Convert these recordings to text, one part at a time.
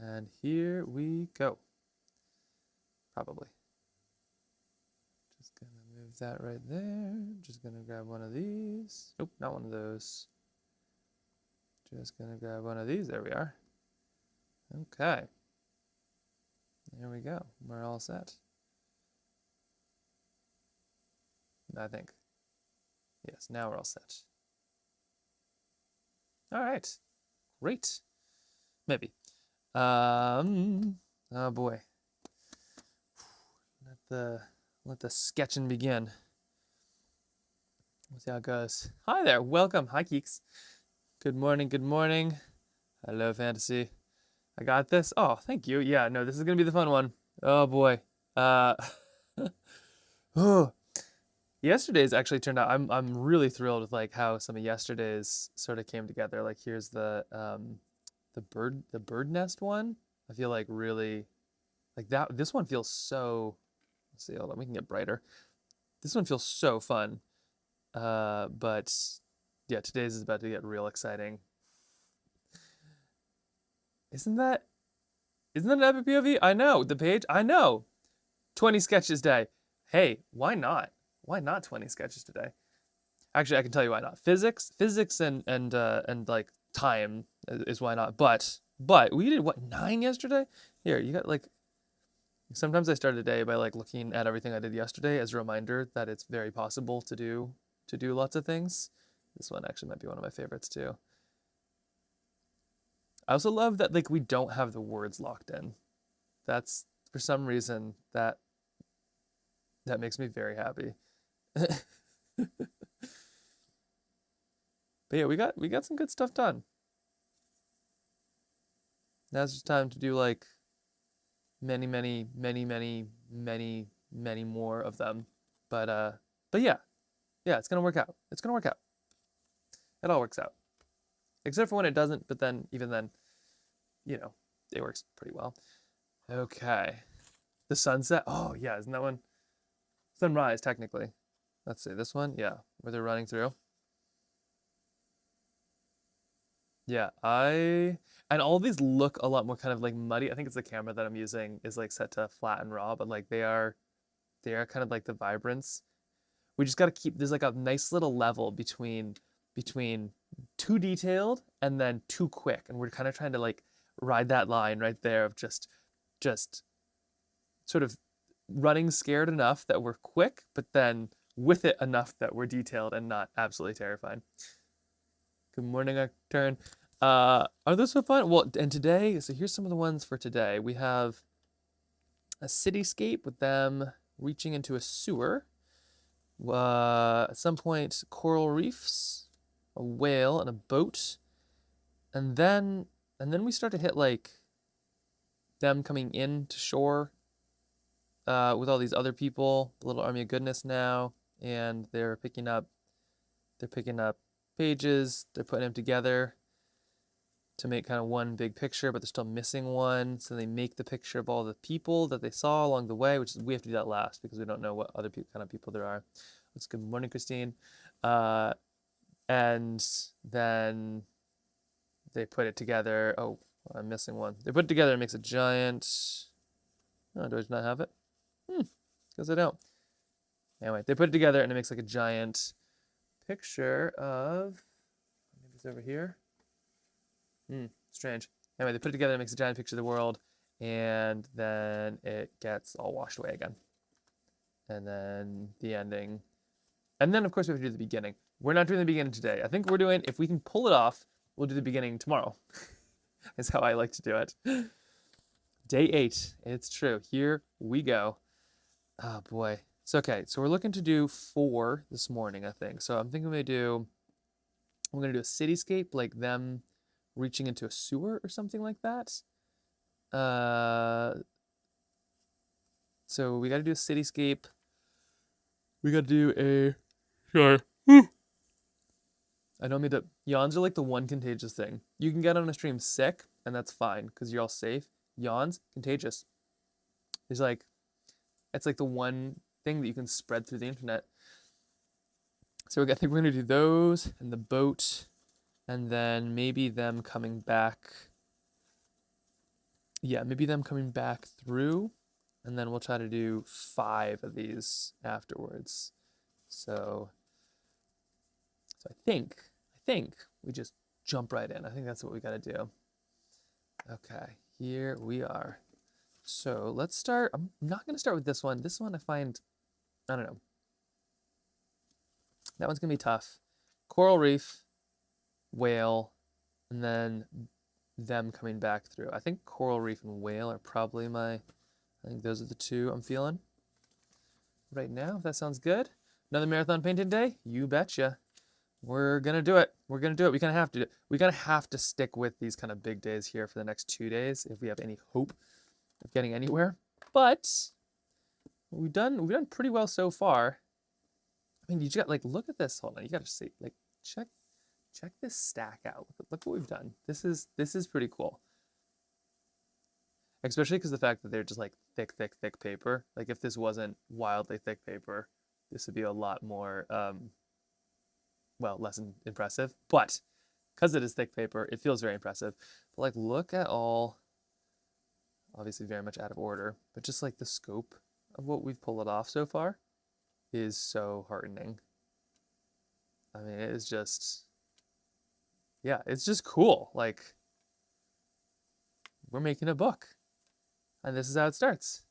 And here we go. Probably. Just gonna move that right there. Just gonna grab one of these. Nope, not one of those. Just gonna grab one of these. There we are. Okay. There we go. We're all set. I think. Yes, now we're all set. All right. Great. Maybe. Oh boy. Let the sketching begin. We'll see how it goes. Hi there. Welcome. Hi, Keeks. Good morning. Good morning. Hello, Fantasy. I got this. Oh, thank you. Yeah, no, this is gonna be the fun one. Oh boy. Oh, yesterday's actually turned out. I'm really thrilled with like how some of yesterday's sort of came together. Like here's the bird nest one. I feel like really like that. This one feels so. Let's see. Hold on. We can get brighter. This one feels so fun. But yeah, today's is about to get real exciting. Isn't that an epic POV? I know the page. I know. 20 sketches day. Hey, why not? Why not 20 sketches today? Actually, I can tell you why not. Physics and like time is why not. But we did what 9 yesterday? Here, you got like. Sometimes I start a day by like looking at everything I did yesterday as a reminder that it's very possible to do lots of things. This one actually might be one of my favorites too. I also love that like we don't have the words locked in. That's for some reason that makes me very happy. But yeah, we got some good stuff done. Now it's just time to do like many more of them. But yeah, it's gonna work out. It's gonna work out. It all works out, except for when it doesn't. But then even then, you know, it works pretty well. Okay, the sunset. Oh yeah, isn't that one? Sunrise technically. Let's see this one. Yeah, where they're running through. Yeah, and all these look a lot more kind of like muddy. I think it's the camera that I'm using is like set to flat and raw, but like they are kind of like the vibrance. We just got to keep there's like a nice little level between too detailed and then too quick, and we're kind of trying to like ride that line right there of just sort of running scared enough that we're quick, but then with it enough that we're detailed and not absolutely terrifying. Good morning, Octurn. Are those so fun? Well, and today, so here's some of the ones for today. We have a cityscape with them reaching into a sewer. At some point, coral reefs, a whale, and a boat, and then we start to hit like them coming in to shore with all these other people, the little army of goodness now, and they're picking up pages, they're putting them together to make kind of one big picture, but they're still missing one. So they make the picture of all the people that they saw along the way, which is we have to do that last because we don't know what other kind of people there are. Let's good morning, Christine. And then they put it together. Oh, I'm missing one. They put it together and makes a giant. Oh, do I not have it? Because I don't. Anyway, they put it together and it makes like a giant picture of. Maybe it's over here. Strange. Anyway, they put it together and makes a giant picture of the world, and then it gets all washed away again. And then the ending. And then, of course, we have to do the beginning. We're not doing the beginning today. I think we're doing, if we can pull it off, we'll do the beginning tomorrow. Is how I like to do it. Day 8. It's true. Here we go. Oh, boy. It's okay. So we're looking to do 4 this morning, I think. So I'm thinking we're going to do a cityscape, like them reaching into a sewer or something like that. So we got to do a cityscape. We got to do a. Sure. I don't mean to. Yawns are like the one contagious thing. You can get on a stream sick, and that's fine because you're all safe. Yawns, contagious. It's like the one thing that you can spread through the internet. So I think we're gonna do those and the boat, and then maybe them coming back yeah, maybe them coming back through, and then we'll try to do 5 of these afterwards. So, I think we just jump right in. I think that's what we got to do. Okay, here we are. So let's start. I'm not going to start with this one. This one I find, I don't know. That one's going to be tough. Coral reef, whale, and then them coming back through. I think coral reef and whale are probably I think those are the 2 I'm feeling right now, if that sounds good. Another marathon painting day? You betcha. We're gonna do it. We're gonna do it. We kind of have to do it. We gotta have to stick with these kind of big days here for the next 2 days if we have any hope of getting anywhere. But we've done pretty well so far. I mean, you just got like look at this. Hold on, you gotta see like check this stack out. Look what we've done. This is pretty cool. Especially because the fact that they're just like thick paper. Like if this wasn't wildly thick paper, this would be a lot more well, less impressive. But because it is thick paper, it feels very impressive. But like look at all, obviously very much out of order, but just like the scope of what we've pulled off so far is so heartening. I mean, it is just, yeah, it's just cool. Like we're making a book. And this is how it starts.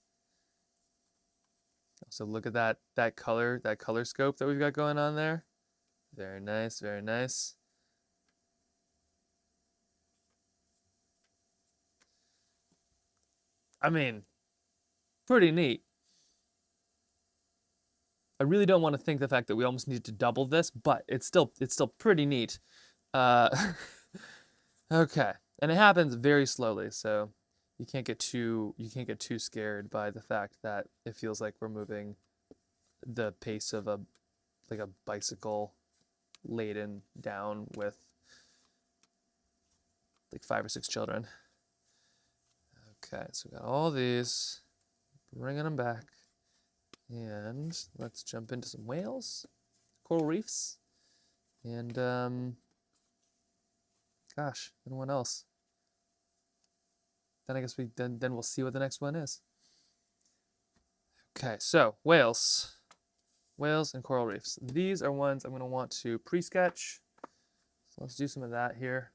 So look at that color scope that we've got going on there. Very nice, very nice. I mean, pretty neat. I really don't want to think the fact that we almost need to double this, but it's still pretty neat. Okay, and it happens very slowly, so you can't get too scared by the fact that it feels like we're moving the pace of a bicycle laden down with like 5 or 6 children. Okay, so we got all these, bringing them back, and let's jump into some whales, coral reefs, and gosh, and what else? Then I guess then we'll see what the next one is. Okay, so whales and coral reefs. These are ones I'm going to want to pre-sketch. So let's do some of that here.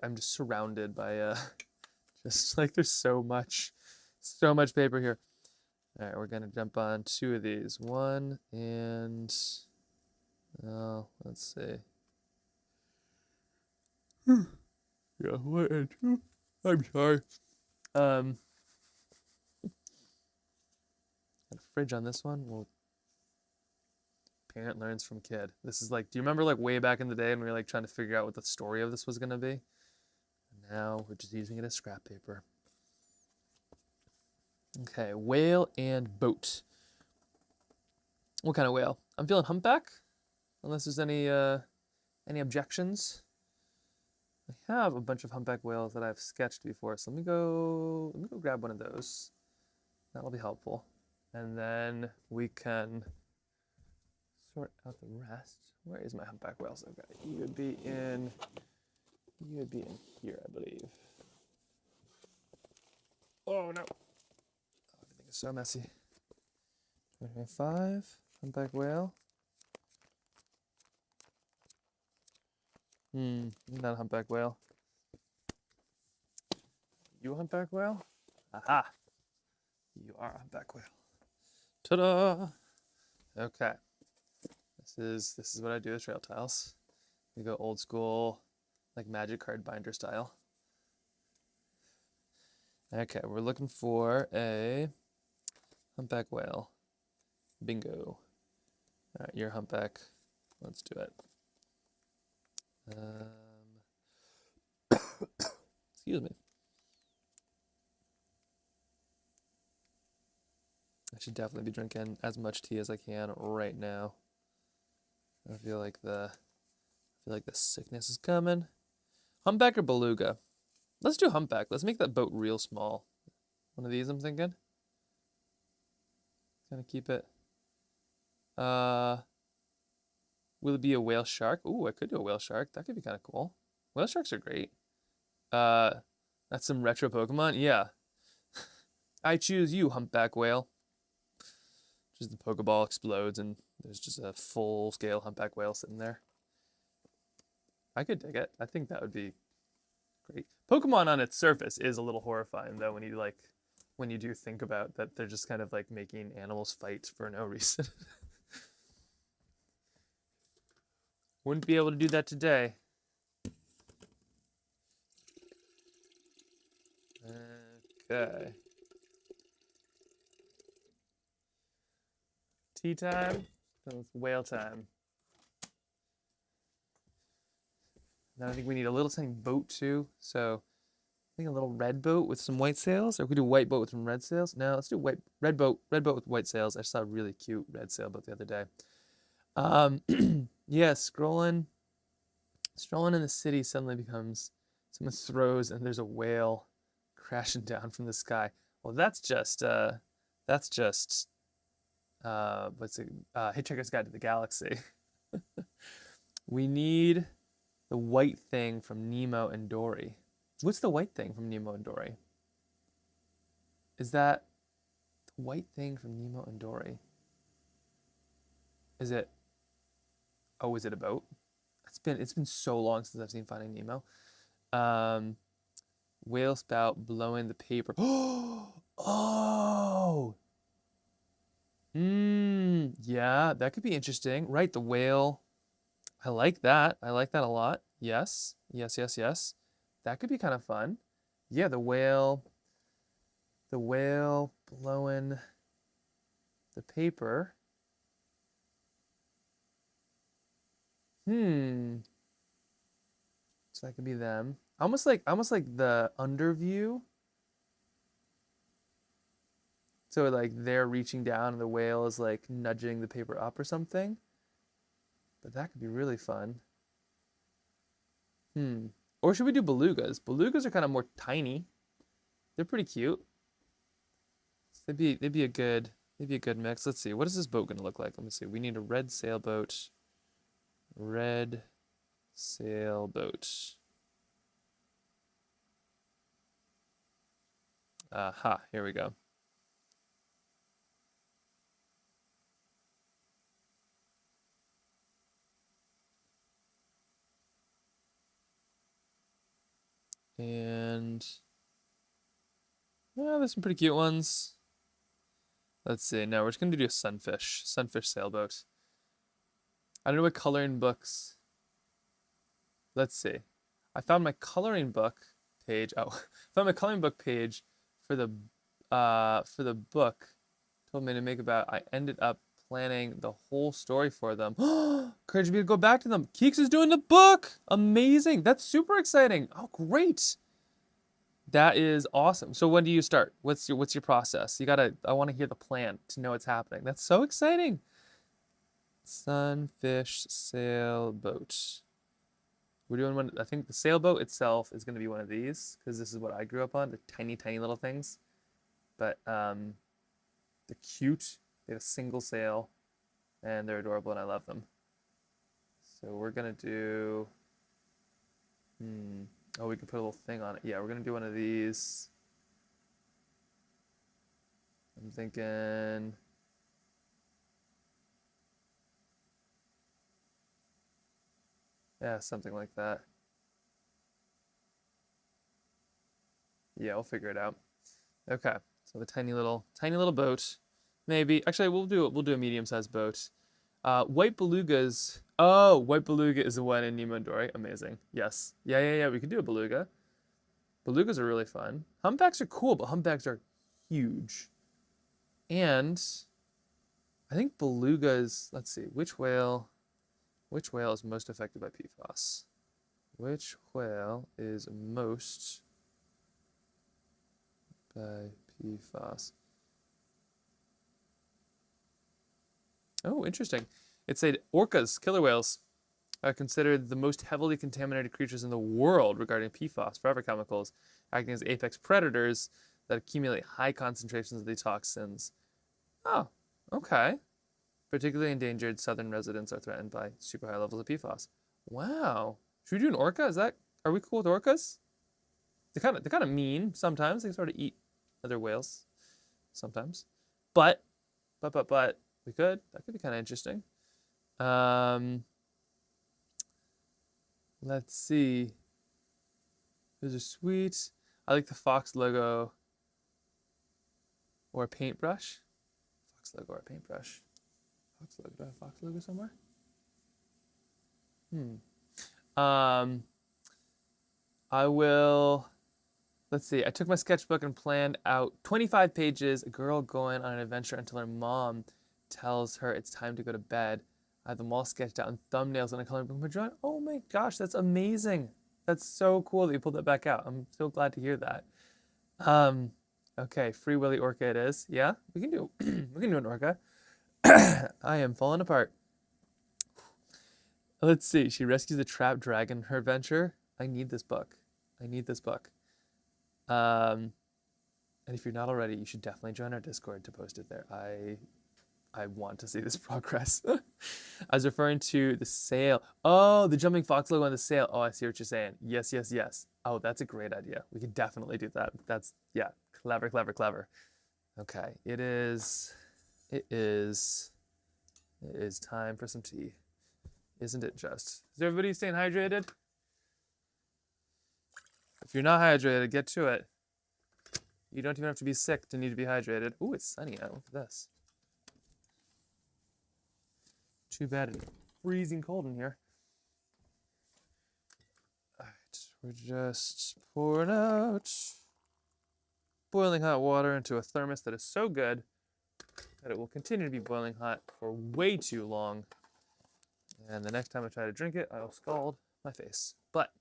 I'm just surrounded by just like there's so much paper here. All right, we're going to jump on 2 of these. One and let's see. Yeah, 1 and 2. I'm sorry. Got a fridge on this one. Well, parent learns from kid. This is like, do you remember like way back in the day when we were like trying to figure out what the story of this was gonna be? And now we're just using it as scrap paper. Okay, whale and boat. What kind of whale? I'm feeling humpback, unless there's any objections. I have a bunch of humpback whales that I've sketched before, so let me go grab one of those. That'll be helpful. And then we can sort out the rest. Where is my humpback whales? Okay, you would be in here, I believe. Oh no. Everything is so messy. 2025, humpback whale. Not a humpback whale. You a humpback whale? Aha! You are a humpback whale. Ta-da! Okay. This is what I do with trail tiles. We go old school, like magic card binder style. Okay, we're looking for a humpback whale. Bingo. All right, you're humpback. Let's do it. Excuse me. I should definitely be drinking as much tea as I can right now. I feel like the sickness is coming. Humpback or beluga? Let's do humpback. Let's make that boat real small. One of these, I'm thinking. Gonna keep it. Will it be a whale shark? Ooh, I could do a whale shark. That could be kind of cool. Whale sharks are great. I That's some retro Pokemon. Yeah. I choose you, humpback whale. Just the Pokeball explodes and there's just a full-scale humpback whale sitting there. I could dig it. I think that would be great. Pokemon on its surface is a little horrifying though when you do think about that they're just kind of like making animals fight for no reason. Wouldn't be able to do that today. Okay. Tea time? No, it's whale time. Then I think we need a little tiny boat too. So I think a little red boat with some white sails, or we do white boat with some red sails. No, let's do red boat with white sails. I saw a really cute red sailboat the other day. Yeah, scrolling in the city suddenly becomes someone throws and there's a whale crashing down from the sky. Well, that's just what's it? Hitchhiker's Guide to the Galaxy. We need the white thing from Nemo and Dory. What's the white thing from Nemo and Dory? Is that the white thing from Nemo and Dory? Is it? Oh, is it a boat? It's been so long since I've seen Finding Nemo. Whale spout blowing the paper. Oh. Yeah, that could be interesting. Right, the whale. I like that. I like that a lot. Yes. Yes, yes, yes. That could be kind of fun. Yeah, the whale blowing the paper. So that could be them. Almost like the underview. So like they're reaching down and the whale is like nudging the paper up or something. But that could be really fun. Or should we do belugas? Belugas are kind of more tiny. They're pretty cute. So they'd be a good mix. Let's see. What is this boat gonna look like? Let me see. We need a red sailboat. Red sailboat. Aha, here we go. And yeah, there's some pretty cute ones. Let's see. Now we're just gonna do a sunfish sailboat. I don't know what coloring books. Let's see. I found my coloring book page. Oh, I found my coloring book page for the book. Told me to make about. I ended up planning the whole story for them. Encouraged me to go back to them. Keeks is doing the book. Amazing. That's super exciting. Oh, great. That is awesome. So when do you start? What's your process? I want to hear the plan to know what's happening. That's so exciting. Sunfish sailboat. We're doing one. I think the sailboat itself is going to be one of these because this is what I grew up on. The tiny, tiny little things, but they're cute. They have a single sail, and they're adorable, and I love them. So we're gonna do. Oh, we can put a little thing on it. Yeah, we're gonna do one of these. I'm thinking. Yeah, something like that. Yeah, we'll figure it out. Okay, so the tiny little boat. Maybe actually we'll do a medium-sized boat. White belugas. Oh, white beluga is the one in Nemo and Dory. Amazing. Yes. Yeah. We could do a beluga. Belugas are really fun. Humpbacks are cool, but humpbacks are huge. And I think belugas. Let's see, which whale is most affected by PFAS? Which whale is most by PFAS? Oh, interesting. It said orcas, killer whales, are considered the most heavily contaminated creatures in the world regarding PFAS, forever chemicals, acting as apex predators that accumulate high concentrations of these toxins. Oh, okay. Particularly endangered southern residents are threatened by super high levels of PFAS. Wow. Should we do an orca? Are we cool with orcas? they're kind of mean sometimes. They sort of eat other whales sometimes, but we could that could be kind of interesting. Um, let's see. Those are sweet. I like the fox logo or a paintbrush. Fox logo or a paintbrush. Fox logo. Do I have fox logo somewhere? Um, I will. Let's see. I took my sketchbook and planned out 25 pages. A girl going on an adventure until her mom tells her it's time to go to bed. I have them all sketched out in thumbnails and a coloring book. Drawing. Oh my gosh, that's amazing. That's so cool that you pulled that back out. I'm so glad to hear that. Um, okay, Free Willy Orca it is. Yeah, we can do we can do an orca. I am falling apart. Let's see. She rescues a trapped dragon in her adventure. I need this book. I need this book. And if you're not already, you should definitely join our Discord to post it there. I want to see this progress. I was referring to the sail. Oh, the jumping fox logo on the sail. Oh, I see what you're saying. Yes, yes, yes. Oh, that's a great idea. We could definitely do that. That's, yeah, clever, clever, clever. Okay, it is time for some tea. Isn't it just? Is everybody staying hydrated? If you're not hydrated, get to it. You don't even have to be sick to need to be hydrated. Ooh, it's sunny out. Look at this. Too bad it's freezing cold in here. All right, we're just pouring out boiling hot water into a thermos that is so good that it will continue to be boiling hot for way too long. And the next time I try to drink it, I'll scald my face. But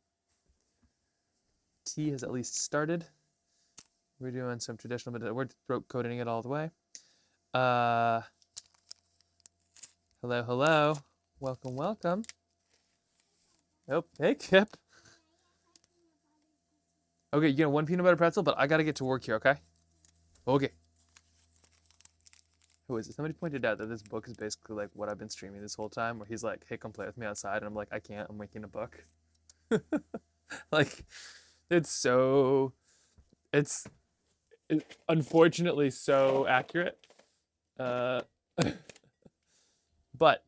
tea has at least started. We're doing some traditional, but we're throat coating it all the way. Hello, hello. Welcome, welcome. Oh, hey, Kip. Okay, you get one peanut butter pretzel, but I gotta get to work here, okay? Okay. Who is it? Somebody pointed out that this book is basically like what I've been streaming this whole time, where he's like, hey, come play with me outside. And I'm like, I can't, I'm making a book. Like, it's unfortunately so accurate. But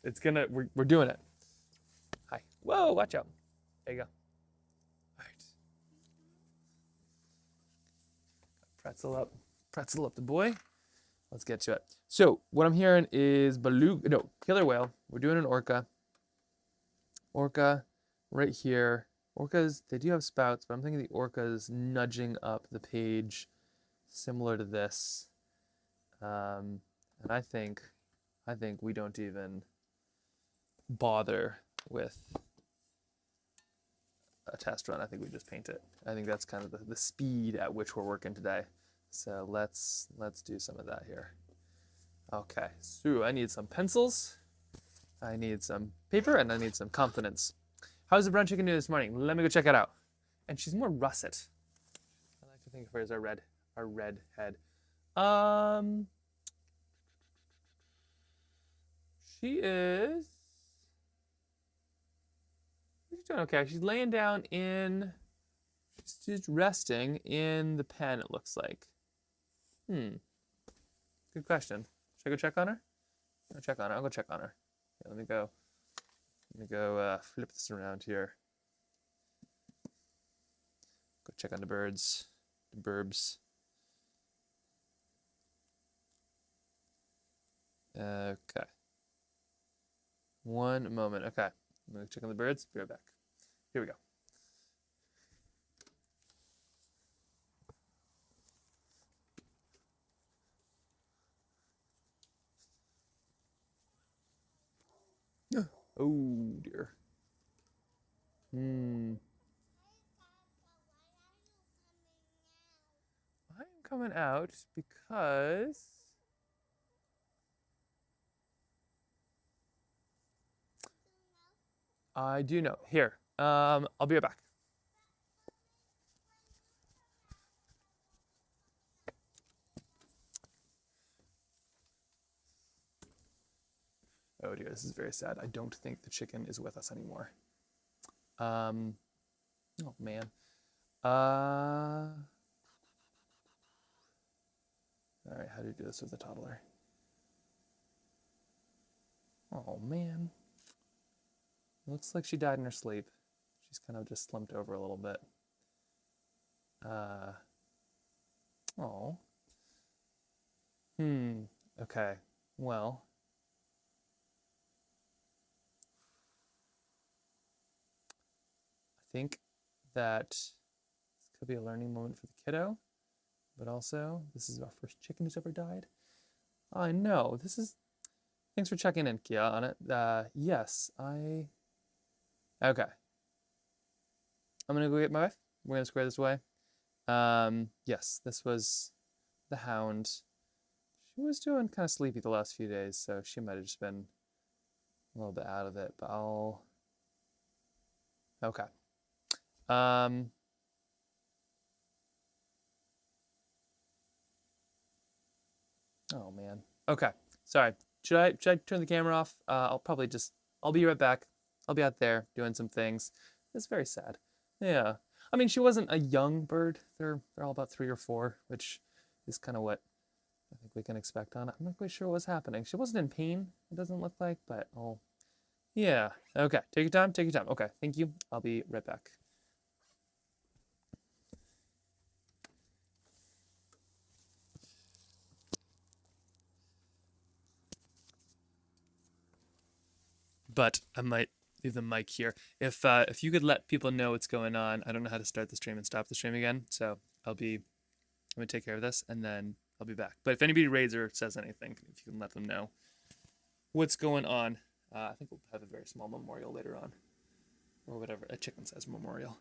it's gonna, we're doing it. Hi. Whoa, watch out. There you go. All right. Pretzel up the boy. Let's get to it. So what I'm hearing is killer whale. We're doing an orca. Orca right here. Orcas, they do have spouts, but I'm thinking the orca is nudging up the page similar to this. And I think we don't even bother with a test run. I think we just paint it. I think that's kind of the speed at which we're working today. So let's do some of that here. Okay, so I need some pencils, I need some paper, and I need some confidence. How's the brown chicken doing this morning? Let me go check it out. And she's more russet. I like to think of her as our red head. She's doing okay. She's laying down she's resting in the pen, it looks like. Good question. Should I go check on her? I'll go check on her. Yeah, let me go flip this around here. Go check on the birds, the burbs. Okay. One moment. Okay. I'm going to check on the birds. Be right back. Here we go. Oh dear. I'm coming out because I do know. Here. I'll be right back. Oh dear, this is very sad. I don't think the chicken is with us anymore. Oh man. All right, how do you do this with a toddler? Oh man. It looks like she died in her sleep. She's kind of just slumped over a little bit. Uh, oh. Hmm. Okay. Well, I think that this could be a learning moment for the kiddo, but also this is our first chicken who's ever died. I know. This is. Thanks for checking in, Kia, on it. Yes, I. Okay. I'm gonna go get my wife. We're gonna square this away. Yes, this was the hound. She was doing kind of sleepy the last few days, so she might have just been a little bit out of it, but I'll. Okay. Um, oh man. Okay. Sorry. Should I turn the camera off? I'll probably just I'll be right back. I'll be out there doing some things. It's very sad. Yeah. I mean, she wasn't a young bird. They're all about 3 or 4, which is kind of what I think we can expect on it. I'm not quite sure what was happening. She wasn't in pain, it doesn't look like, but oh yeah. Okay. Take your time, take your time. Okay, thank you. I'll be right back. But I might leave the mic here. If you could let people know what's going on, I don't know how to start the stream and stop the stream again, so I'm gonna take care of this and then I'll be back. But if anybody raids or says anything, if you can let them know what's going on, I think we'll have a very small memorial later on, or whatever, a chicken-sized memorial.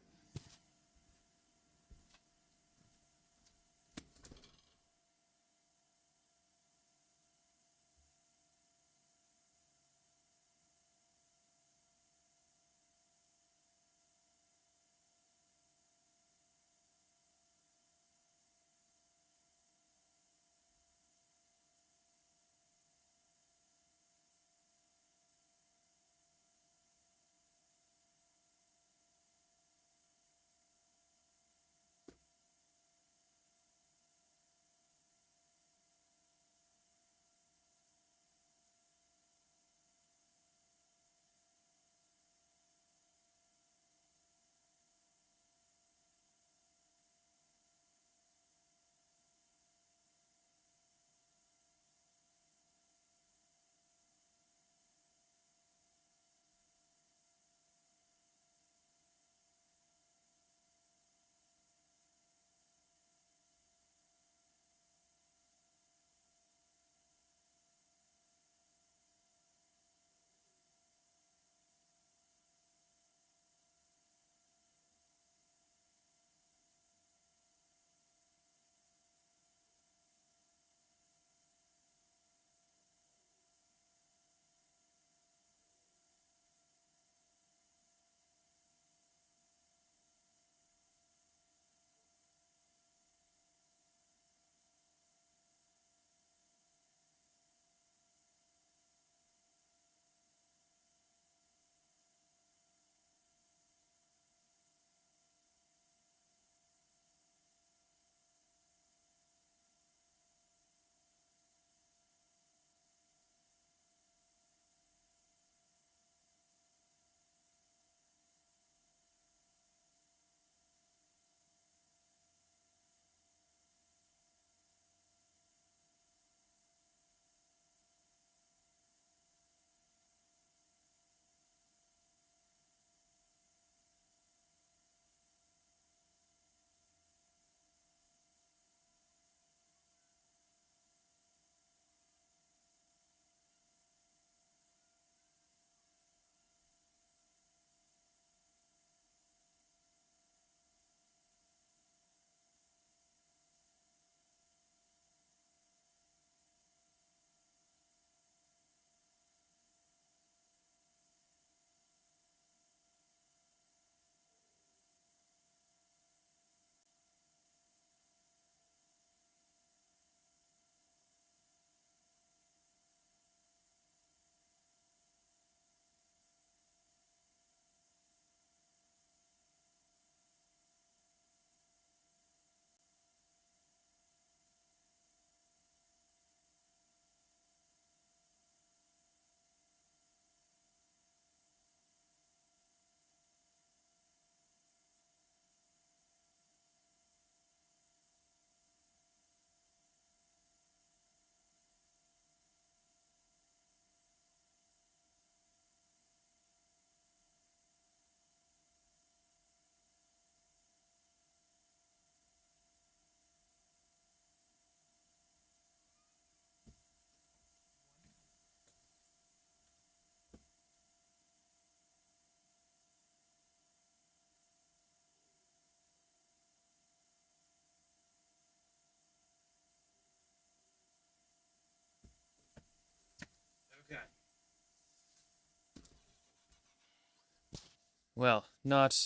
Well, not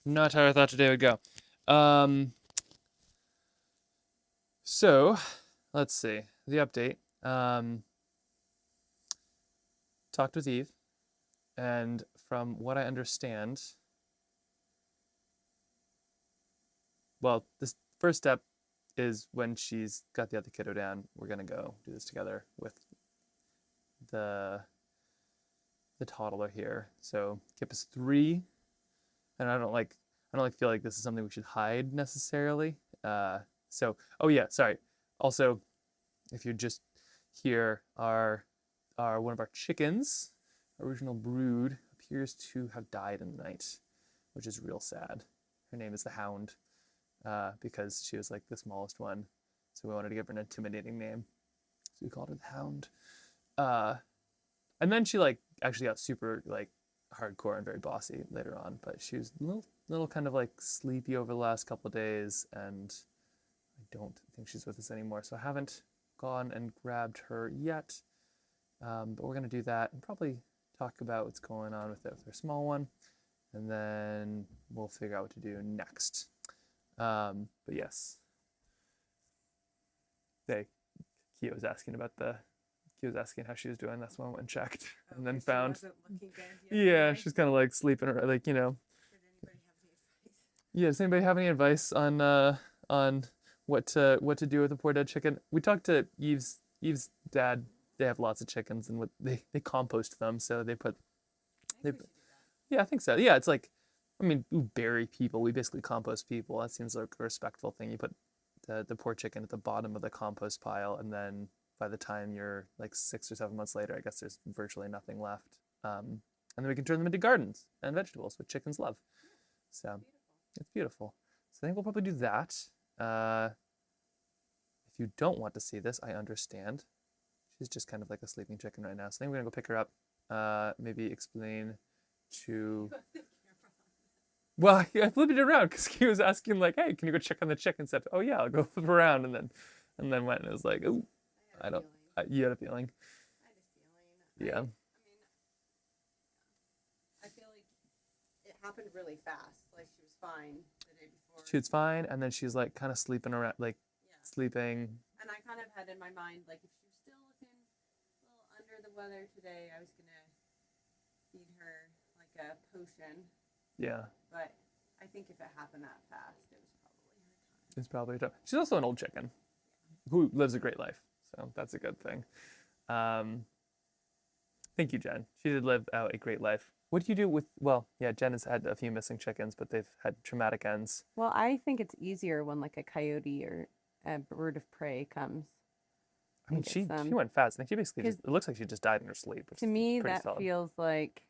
how I thought today would go. Um, so let's see the update. Talked with Eve, and from what I understand, well, this first step is when she's got the other kiddo down, we're gonna go do this together with the toddler here. So Kip is 3, and I don't feel like this is something we should hide necessarily. So oh yeah, sorry. Also, if you're just here, our one of our chickens, original brood, appears to have died in the night, which is real sad. Her name is the Hound, because she was like the smallest one, so we wanted to give her an intimidating name, so we called her the Hound. Uh, and then she like actually got super like hardcore and very bossy later on, but she was a little kind of like sleepy over the last couple of days, and I don't think she's with us anymore, so I haven't gone and grabbed her yet. But we're gonna do that and probably talk about what's going on with our small one, and then we'll figure out what to do next. But yes, Kyo was asking how she was doing. That's when I went and checked, and then found. Yeah, she's kind of like sleeping, or like Yeah, does anybody have any advice on what to do with a poor dead chicken? We talked to Eve's dad. They have lots of chickens, and what they compost them, so they yeah, I think so. Yeah, it's like, I mean, we bury people. We basically compost people. That seems like a respectful thing. You put the poor chicken at the bottom of the compost pile, and then by the time you're like 6 or 7 months later, I guess there's virtually nothing left. And then we can turn them into gardens and vegetables, which chickens love. So it's beautiful. So I think we'll probably do that. If you don't want to see this, I understand. She's just kind of like a sleeping chicken right now. So I think we're gonna go pick her up. Maybe explain to. Well, I flipped it around because he was asking like, "Hey, can you go check on the chicken?" Said, "Oh yeah, I'll go flip around," and then went and it was like, "Oh, I don't." You had a feeling. I had a feeling. Yeah. I mean, I feel like it happened really fast. Like she was fine the day before. She was fine, and then she's like kind of sleeping around, like sleeping. And I kind of had in my mind like if she was still looking a little under the weather today, I was gonna feed her like a potion. Yeah. But I think if it happened that fast, it was probably her time. It's probably tough. She's also an old chicken who lives a great life, so that's a good thing. Thank you, Jen. She did live out a great life. What do you do with? Well, yeah, Jen has had a few missing chickens, but they've had traumatic ends. Well, I think it's easier when like a coyote or a bird of prey comes. I mean, she went fast. I think she basically it looks like she just died in her sleep. To me, that feels like.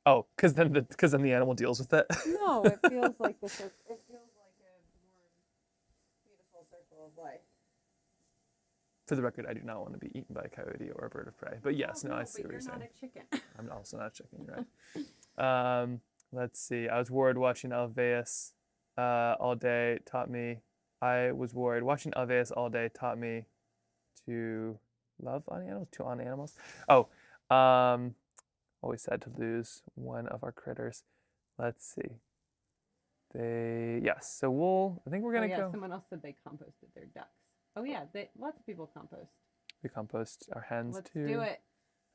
Oh, because then the animal deals with it. No, it feels like it feels like a warm, beautiful circle of life. For the record, I do not want to be eaten by a coyote or a bird of prey. But yes, I see what you're saying. You're not a chicken. I'm also not a chicken, you're right. Let's see. I was worried watching Alveus all day taught me. I was worried watching Alveus all day taught me to love on animals. Oh, always sad to lose one of our critters. Let's see. Yes. So I think we're gonna go. Someone else said they composted their ducks. Oh yeah, lots of people compost. We compost our hens too. Let's do it.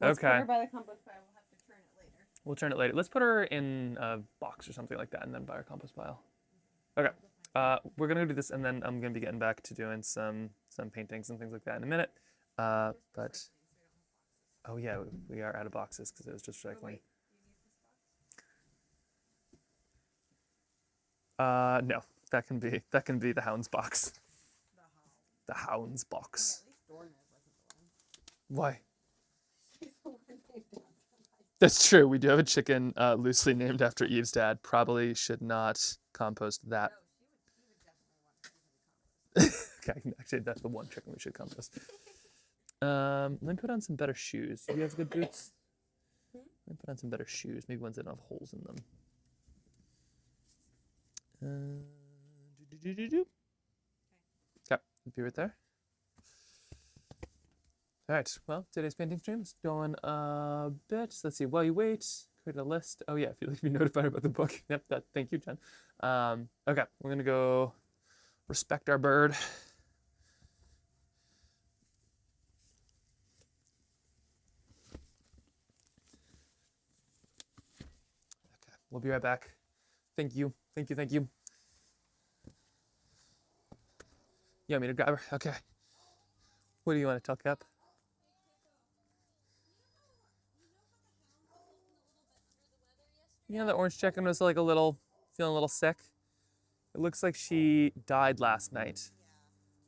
Let's put her by the compost pile. We'll have to turn it later. We'll turn it later. Let's put her in a box or something like that, and then by our compost pile. Okay. We're gonna do this, and then I'm gonna be getting back to doing some paintings and things like that in a minute. But oh yeah, we are out of boxes because it was just recycling. No, that can be the Hound's box. The Hound's box. Why? That's true. We do have a chicken loosely named after Eve's dad. Probably should not compost that. Okay, actually, that's the one chicken we should compost. Let me put on some better shoes. Do you have good boots? Let me put on some better shoes. Maybe ones that don't have holes in them. Okay, be right there. All right, well, today's painting stream is going a bit. Let's see, while you wait, create a list. Oh yeah, if you'd like to be notified about the book. Yep, thank you, Jen. Okay, we're gonna go respect our bird. Okay, we'll be right back. Thank you, thank you, thank you. You want me to grab her? Okay. What do you want to tell Cap? You know, the orange chicken was like feeling a little sick. It looks like she died last night.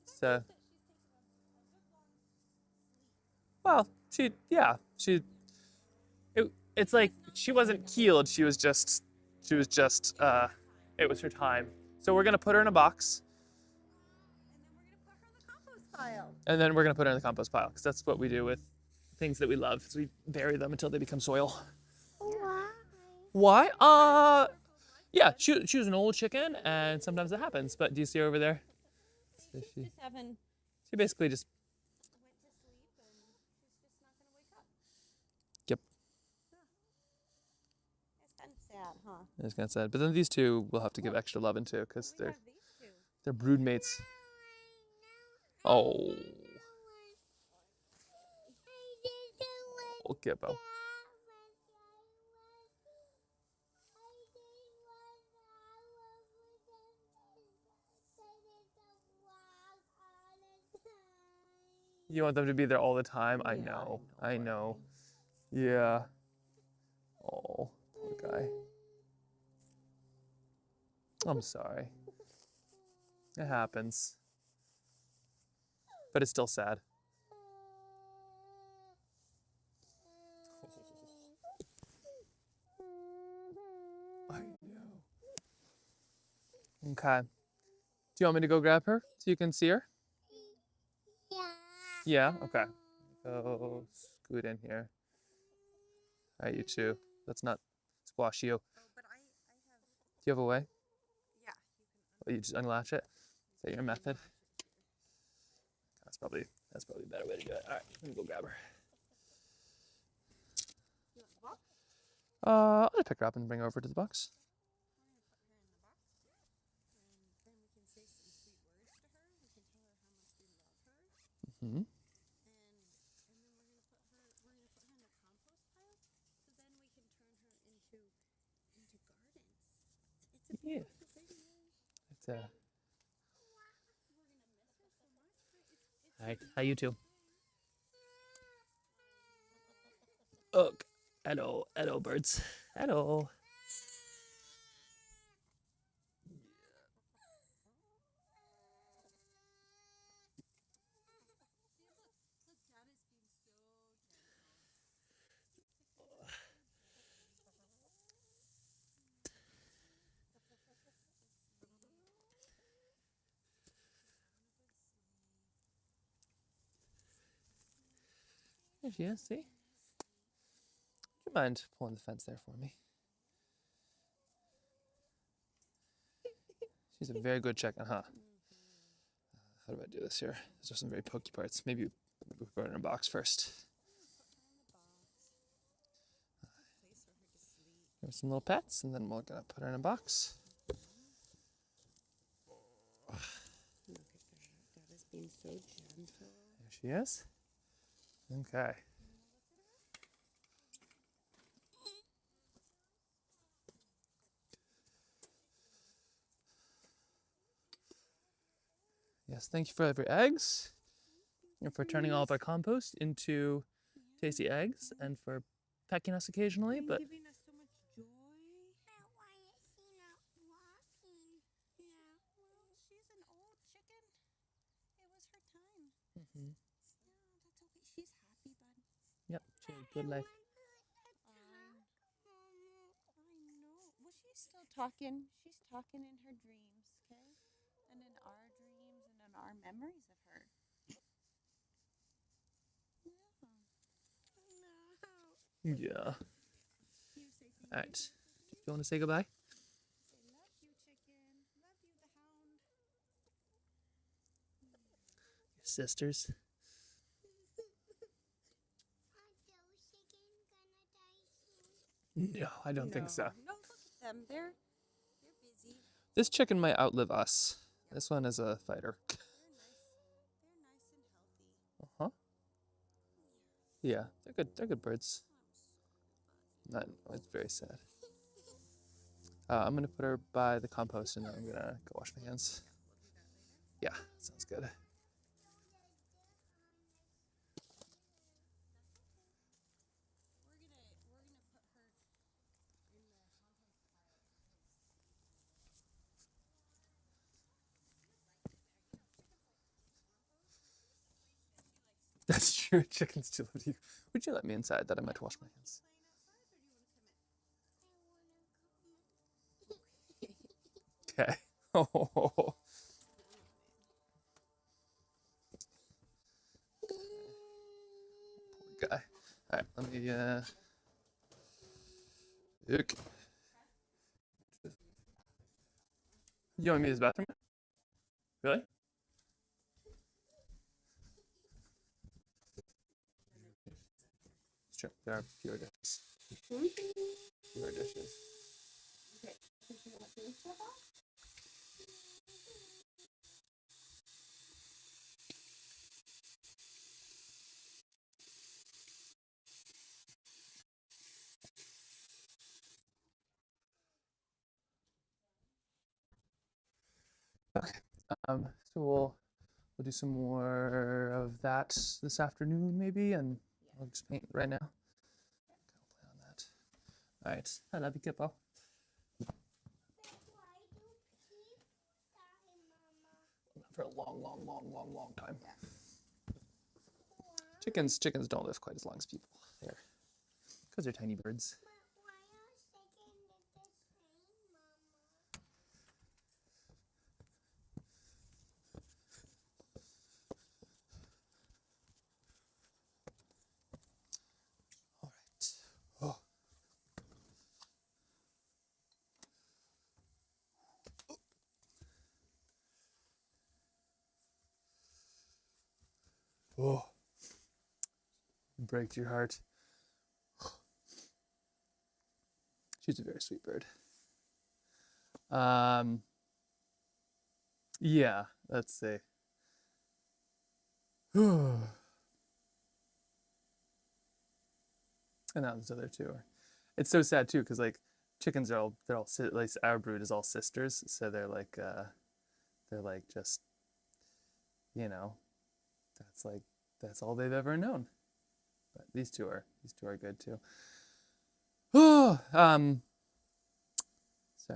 So, well, it's like she wasn't killed. It was her time. So we're gonna put her in a box. And then we're gonna put her in the compost pile because that's what we do with things that we love. Is we bury them until they become soil. Why? Yeah, she was an old chicken, and sometimes that happens. But do you see her over there? So she basically just went to sleep and she's just not going to wake up. Yep. It's kind of sad, huh? It's kind of sad. But then these two we'll have to give extra loving to because they're brood mates. Oh. Oh, Gibbo. You want them to be there all the time? I know. I know. Yeah. Oh, poor guy. I'm sorry. It happens. But it's still sad. I know. Okay. Do you want me to go grab her so you can see her? Yeah? Okay. Go scoot in here. All right, you two. Let's not squash you. Oh, but I have. Do you have a way? Yeah. Oh, you just unlatch it? Is that your method? That's probably a better way to do it. All right, let me go grab her. You want the box? I'll just pick her up and bring her over to the box. We're gonna put her in the box, and then we can say some sweet words to her. We can tell her how much we love her. Mm-hmm. And then we're gonna put her in the compost pile. So then we can turn her into gardens. It's a Yeah. beautiful baby. It's We're gonna miss her so much. Hi. Hi, you two. Oh, hello, hello, birds. Hello. There she is, see? Do you mind pulling the fence there for me? She's a very good chicken, huh? How do I do this here? These are some very pokey parts. Maybe we put her in a box first. Give her some little pets, and then we're gonna put her in a box. Look at that. That is being so gentle. There she is. Okay. Yes, thank you for every eggs, and for turning all of our compost into tasty eggs, and for pecking us occasionally. But Giving us so much joy. But why is she not walking? Yeah, well, she's an old chicken. It was her time. mm-hmm. Yeah, that's okay. She's happy, bud. Yep, she had a good life. I know. Well, she's still talking. She's talking in her dreams, okay? And in our dreams and in our memories of her. Yeah. Yeah. You say thank All you, right. chicken. Do you want to say goodbye? Say love you, chicken. Love you, the hound. Your sisters. Are those chickens gonna die soon? No, I don't think so. No, look at them. They're busy. This chicken might outlive us. This one is a fighter. They're nice and healthy. Uh-huh. Yeah, they're good. They're good birds. Not, it's very sad. I'm gonna put her by the compost and then I'm gonna go wash my hands. Yeah, sounds good. That's true. Chickens do love you. Would you let me inside that I might wash my hands? Okay. Oh. Poor guy. All right, let me. Okay. You want me to use the bathroom? Really? It's true. There are fewer dishes. Fewer dishes. Okay. So we'll do some more of that this afternoon, maybe, and I'll just paint right now. I'll play on that. All right. I love you, Kippo. For a long time. Chickens don't live quite as long as people. They're because they're tiny birds. All right. Oh. Oh. Breaks your heart. She's a very sweet bird. Yeah, let's see. And now there's other two. It's so sad too, because like chickens are all like our brood is all sisters, so they're like just that's all they've ever known. But these two are good too. Oh, sorry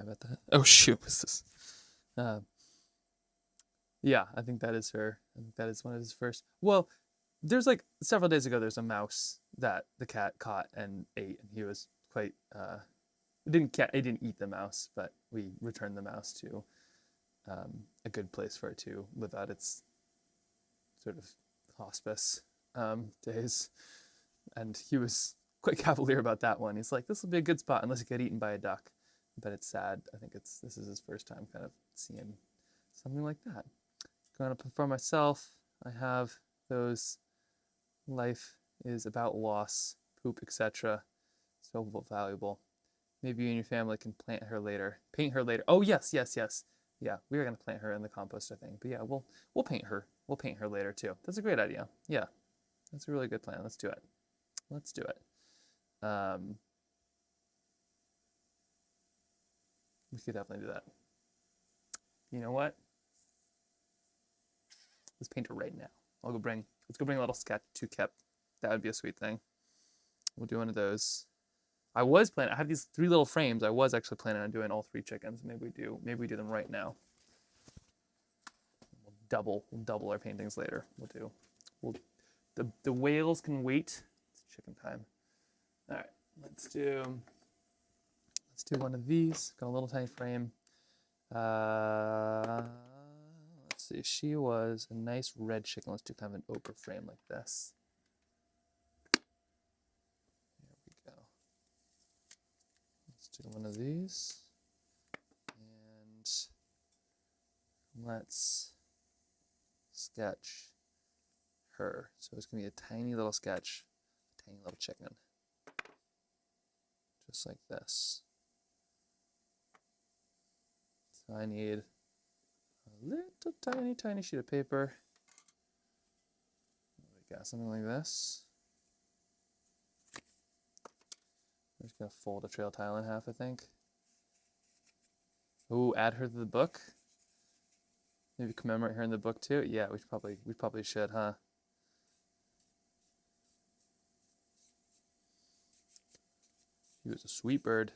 about that. Oh shoot, what's this? Yeah, I think that is her. I think that is one of his first. Well, there's like several days ago. There's a mouse that the cat caught and ate, and he was quite. It didn't eat the mouse, but we returned the mouse to a good place for it to live out its sort of hospice days. And he was quite cavalier about that one. He's like, this will be a good spot unless it get eaten by a duck. But it's sad. I think this is his first time kind of seeing something like that. Going up for myself, I have those life is about loss, poop, etc. So valuable. Maybe you and your family can paint her later. Oh yes. Yeah, we are gonna plant her in the compost, I think. But yeah, we'll paint her. We'll paint her later too. That's a great idea. Yeah, that's a really good plan. Let's do it. Let's do it. We could definitely do that. You know what? Let's paint her right now. Let's go bring a little sketch to Kip. That would be a sweet thing. We'll do one of those. I have these 3 little frames. I was actually planning on doing all 3 chickens. Maybe we do them right now. We'll double our paintings later. The whales can wait. It's chicken time. All right, let's do one of these. Got a little tiny frame. Let's see. She was a nice red chicken. Let's do kind of an ochre frame like this. There we go. Let's do one of these. And let's sketch her. So it's going to be a tiny little sketch, a tiny little chicken. just like this. So I need a little tiny sheet of paper. There we go, something like this. I'm just gonna fold a trail tile in half, I think. Ooh, add her to the book. Maybe commemorate her in the book too. Yeah, we probably should, huh? He was a sweet bird.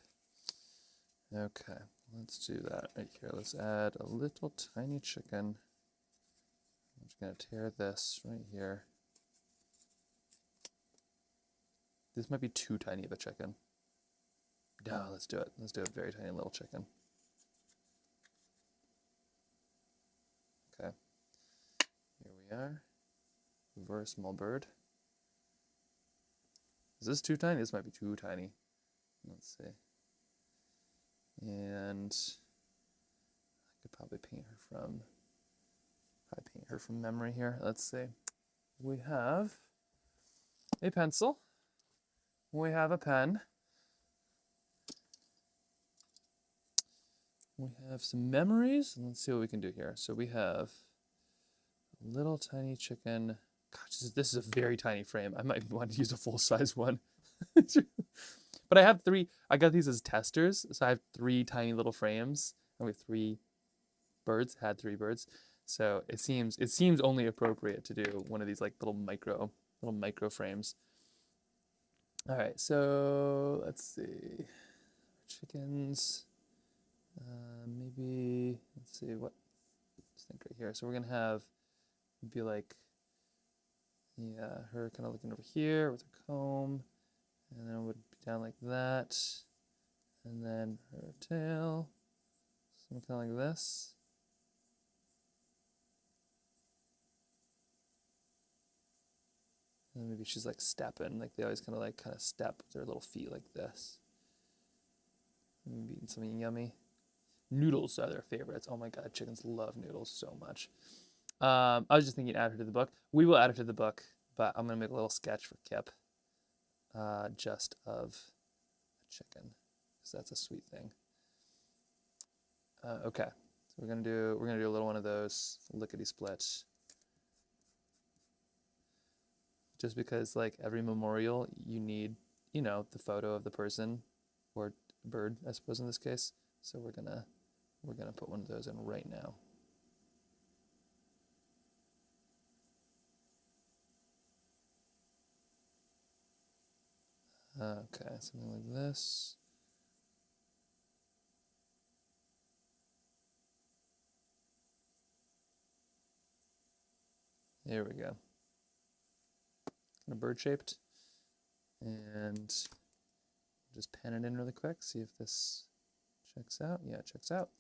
Okay, let's do that right here. Let's add a little tiny chicken. I'm just gonna tear this right here. This might be too tiny of a chicken. No, let's do it. Let's do a very tiny little chicken. Okay, here we are. Very small bird. Is this too tiny? This might be too tiny. Let's see. And I could probably paint her from memory here. Let's see. We have a pencil. We have a pen. We have some memories. Let's see what we can do here. So we have a little tiny chicken. Gosh, this is a very tiny frame. I might want to use a full-size one. But I have 3. I got these as testers, so I have 3 tiny little frames, and we have 3 birds. Had 3 birds, so it seems only appropriate to do one of these like little micro frames. All right, so let's see, chickens. Maybe let's see what. Let's think right here. So we're gonna have be like, yeah, her kind of looking over here with her comb. And then it would be down like that. And then her tail. Something kind of like this. And maybe she's like stepping. Like they always kind of step with their little feet like this. Maybe eating something yummy. Noodles are their favorites. Oh my god, chickens love noodles so much. I was just thinking add her to the book. We will add her to the book, but I'm going to make a little sketch for Kip. Just of a chicken, because that's a sweet thing. Okay, so we're gonna do a little one of those lickety splits. Just because like every memorial, you need the photo of the person or bird, I suppose in this case. So we're gonna put one of those in right now. Okay, something like this. There we go. Kind of bird shaped. And just pan it in really quick, see if this checks out. Yeah, it checks out.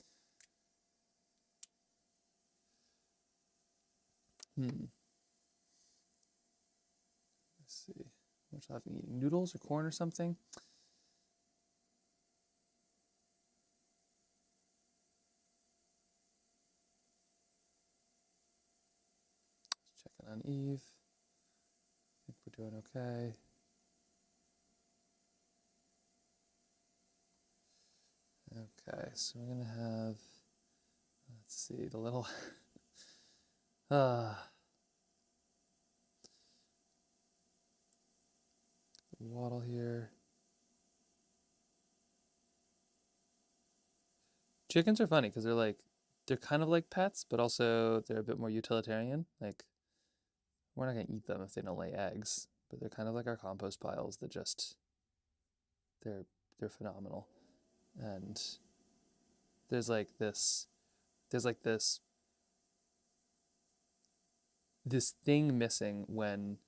Let's see. What should I be eating? Noodles or corn or something? Just checking on Eve. I think we're doing okay. Okay, so we're gonna have, let's see, the little waddle here. Chickens are funny because they're kind of like pets, but also they're a bit more utilitarian. Like, we're not gonna eat them if they don't lay eggs, but they're kind of like our compost piles that just they're phenomenal. And there's like this thing missing when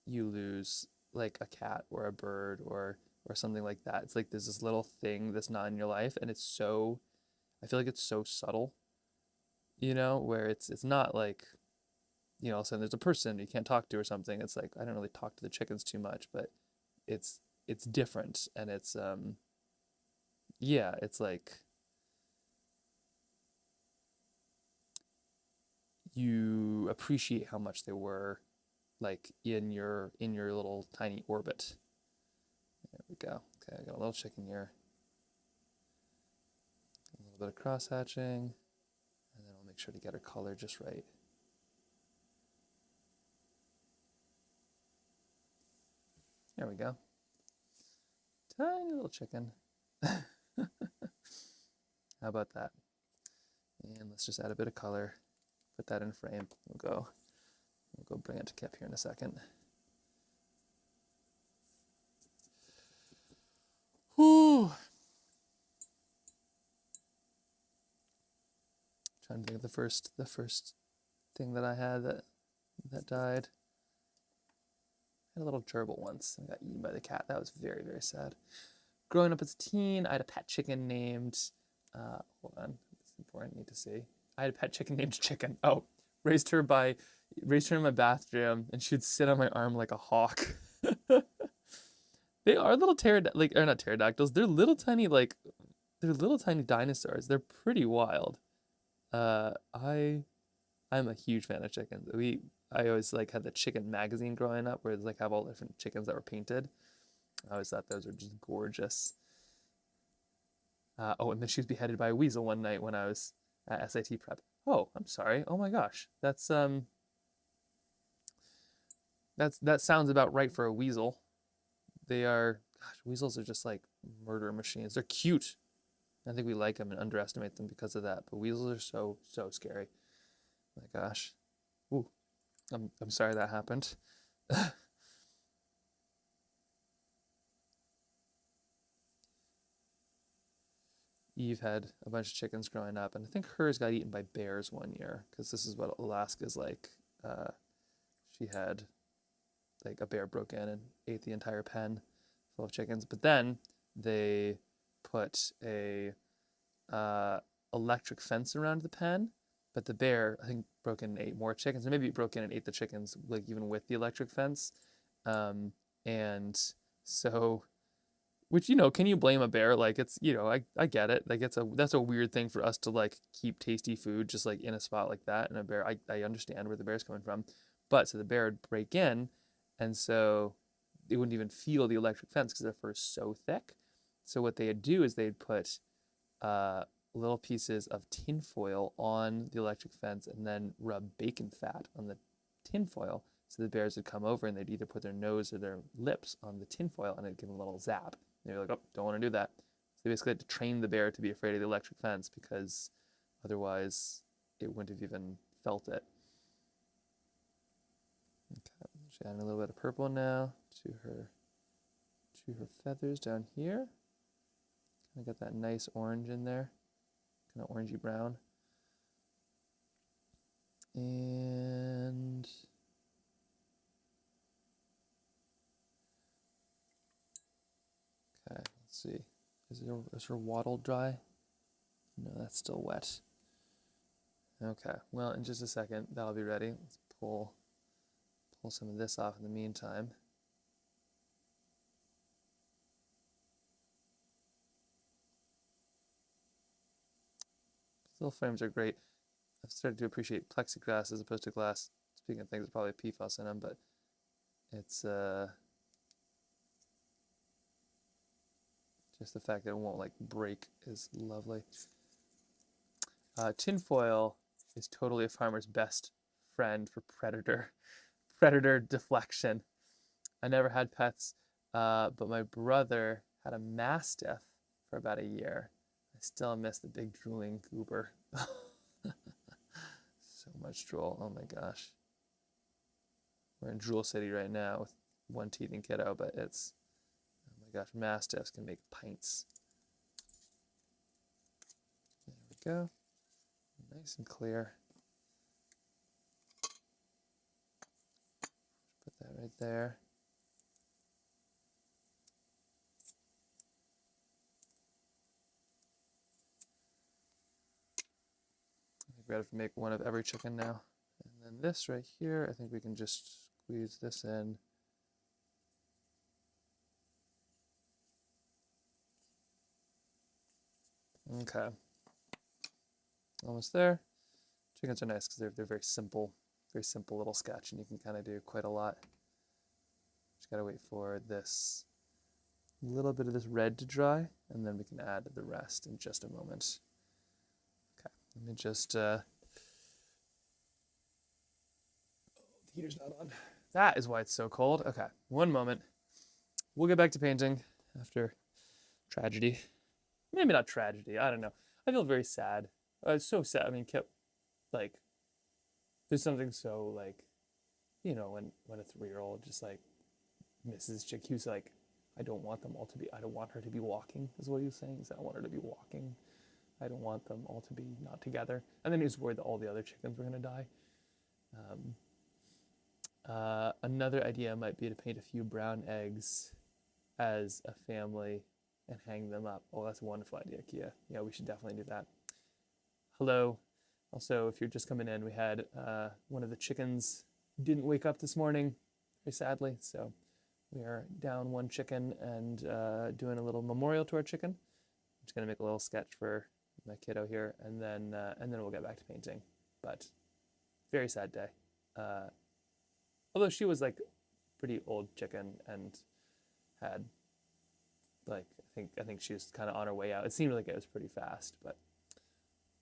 you lose like a cat or a bird or something like that. It's like there's this little thing that's not in your life, and I feel like it's so subtle, where it's not like, all of a sudden there's a person you can't talk to or something. It's like I don't really talk to the chickens too much, but it's different, and it's yeah, it's like you appreciate how much they were like in your little tiny orbit. There we go. Okay, I got a little chicken here. A little bit of cross hatching, and then I'll make sure to get her color just right. There we go. Tiny little chicken. How about that? And let's just add a bit of color. Put that in frame. We'll go bring it to Kip here in a second. Whew. Trying to think of the first thing that I had that died. I had a little gerbil once and got eaten by the cat. That was very, very sad. Growing up as a teen, I had a pet chicken named, hold on, it's important, I need to see. I had a pet chicken named Chicken. Oh, raised her in my bathroom, and she would sit on my arm like a hawk. They are little not pterodactyls. They're little tiny dinosaurs. They're pretty wild. I'm a huge fan of chickens. I always had the chicken magazine growing up, where it's have all different chickens that were painted. I always thought those were just gorgeous. Oh, and then she was beheaded by a weasel one night when I was at SAT prep. Oh, I'm sorry. Oh my gosh, that sounds about right for a weasel. Weasels are just like murder machines. They're cute. I think we like them and underestimate them because of that. But weasels are so scary. My gosh. Ooh, I'm sorry that happened. Eve had a bunch of chickens growing up, and I think hers got eaten by bears one year, because this is what Alaska's like. She had a bear broke in and ate the entire pen full of chickens. But then they put a electric fence around the pen, but the bear, I think, broke in and ate more chickens, or maybe it broke in and ate the chickens even with the electric fence. And so, which, can you blame a bear? It's, I get it. That's a weird thing for us to keep tasty food just in a spot like that. And a bear, I understand where the bear's coming from. But so the bear would break in, and so they wouldn't even feel the electric fence because their fur is so thick. So what they'd do is they'd put little pieces of tin foil on the electric fence and then rub bacon fat on the tin foil. So the bears would come over and they'd either put their nose or their lips on the tin foil and it'd give them a little zap. And they're like, oh, don't want to do that. So they basically had to train the bear to be afraid of the electric fence, because otherwise it wouldn't have even felt it. Okay, she's adding a little bit of purple now to her feathers down here. Kind of got that nice orange in there, kind of orangey brown. And okay, let's see. Is her wattle dry? No, that's still wet. Okay, well, in just a second, that'll be ready. Let's pull some of this off in the meantime. Still frames are great. I've started to appreciate plexiglass as opposed to glass. Speaking of things that probably have PFAS in them, but it's just the fact that it won't break is lovely. Tinfoil is totally a farmer's best friend for predator deflection. I never had pets, but my brother had a mastiff for about a year. I still miss the big drooling goober. So much drool. Oh my gosh. We're in Drool City right now with one teething kiddo, but it's, oh my gosh, mastiffs can make pints. There we go. Nice and clear. Put that right there. We have to make one of every chicken now. And then this right here, I think we can just squeeze this in. Okay. Almost there. Chickens are nice because they're very simple little sketch, and you can kind of do quite a lot. Just gotta wait for this a little bit of this red to dry, and then we can add the rest in just a moment. Okay, let me just, the heater's not on. That is why it's so cold. Okay, one moment. We'll get back to painting after tragedy. Maybe not tragedy, I don't know. I feel very sad. It's so sad. I mean, like, there's something so, like, you know, when a 3-year-old just, like, misses chick, he was like, I don't want her to be walking, is what he was saying. I want her to be walking. I don't want them all to be not together. And then he was worried that all the other chickens were going to die. Another idea might be to paint a few brown eggs as a family and hang them up. Oh, that's a wonderful idea, Kia. Yeah, we should definitely do that. Hello. Also, if you're just coming in, we had one of the chickens didn't wake up this morning, very sadly. So we are down one chicken and doing a little memorial to our chicken. I'm just gonna make a little sketch for my kiddo here, and then we'll get back to painting. But very sad day. Although she was like pretty old chicken and had like I think she was kind of on her way out. It seemed like it was pretty fast, but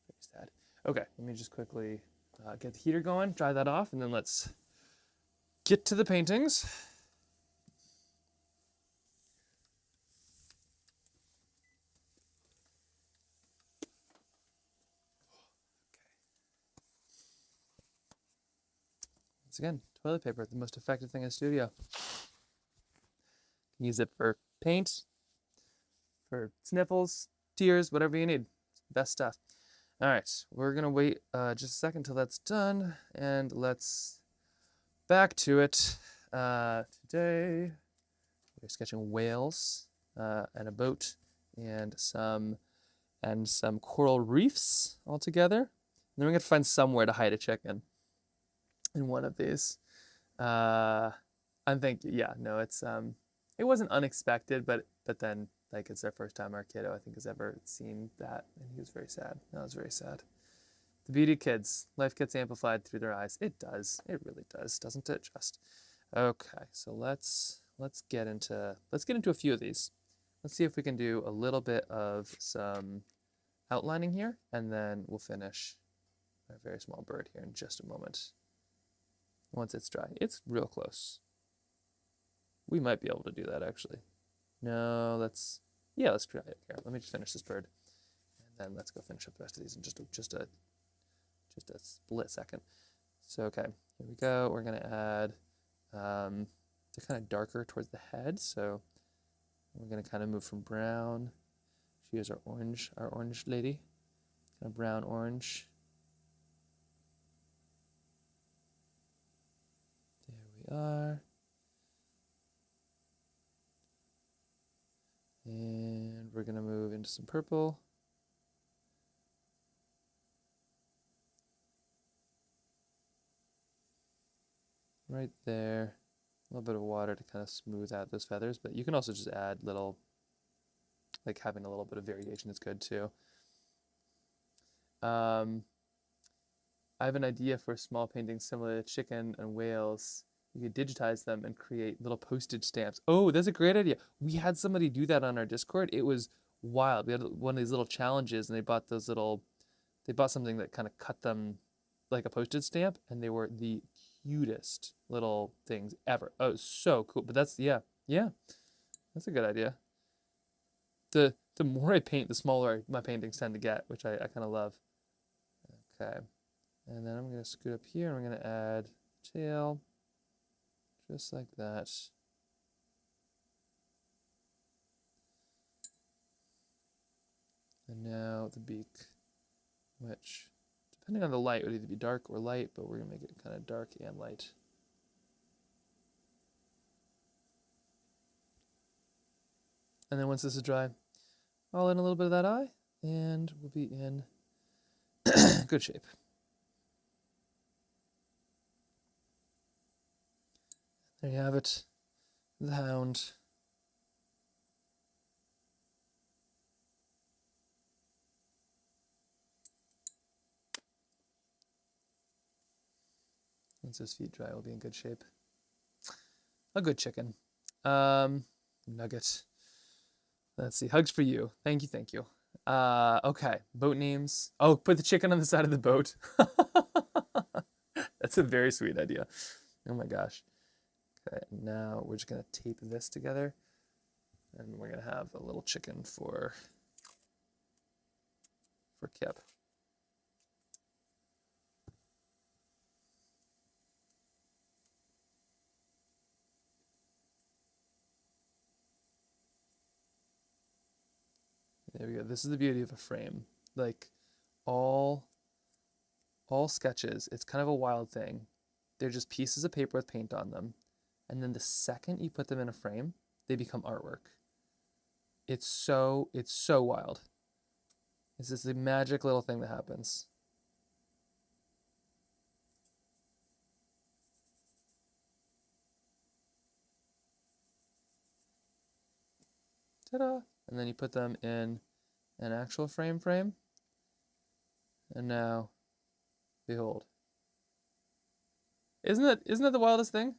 very sad. Okay, let me just quickly get the heater going, dry that off, and then let's get to the paintings. Once again, toilet paper, the most effective thing in the studio. Use it for paint, for sniffles, tears, whatever you need. Best stuff. All right, we're gonna wait just a second till that's done, and let's back to it. Today we're sketching whales and a boat and some coral reefs all together. And then we're gonna find somewhere to hide a chicken in one of these. I think it wasn't unexpected, but then like it's our first time our kiddo I think has ever seen that, and he was very sad. That was very sad. The beauty of kids, life gets amplified through their eyes. It does. It really does, doesn't it? Just okay. So let's get into a few of these. Let's see if we can do a little bit of some outlining here, and then we'll finish our very small bird here in just a moment. Once it's dry, it's real close. We might be able to do that actually. No, let's try it here. Let me just finish this bird, and then let's go finish up the rest of these in just a split second. So okay, here we go. We're gonna add they're kind of darker towards the head, so we're gonna kind of move from brown. She is our orange lady, kind of brown orange. There we are. And we're gonna move into some purple. Right there. A little bit of water to kind of smooth out those feathers, but you can also just add little, like having a little bit of variation is good too. I have an idea for a small painting similar to chicken and whales. You could digitize them and create little postage stamps. Oh, that's a great idea. We had somebody do that on our Discord. It was wild. We had one of these little challenges, and they bought something that kind of cut them like a postage stamp, and they were the cutest little things ever. Oh, it was so cool. But that's that's a good idea. The more I paint, the smaller my paintings tend to get, which I kind of love. Okay, and then I'm gonna scoot up here, and we're gonna add tail. Just like that. And now the beak, which, depending on the light, would either be dark or light, but we're going to make it kind of dark and light. And then once this is dry, I'll add a little bit of that eye, and we'll be in good shape. There you have it, the hound. Once his feet dry, we'll be in good shape. A good chicken. Nugget. Let's see. Hugs for you. Thank you. Thank you. Okay. Boat names. Oh, put the chicken on the side of the boat. That's a very sweet idea. Oh my gosh. Okay, now we're just gonna tape this together, and we're gonna have a little chicken for Kip. There we go. This is the beauty of a frame. Like all sketches, it's kind of a wild thing. They're just pieces of paper with paint on them. And then the second you put them in a frame, they become artwork. It's so wild. It's just a magic little thing that happens. Ta-da! And then you put them in an actual frame. And now, behold. Isn't that the wildest thing?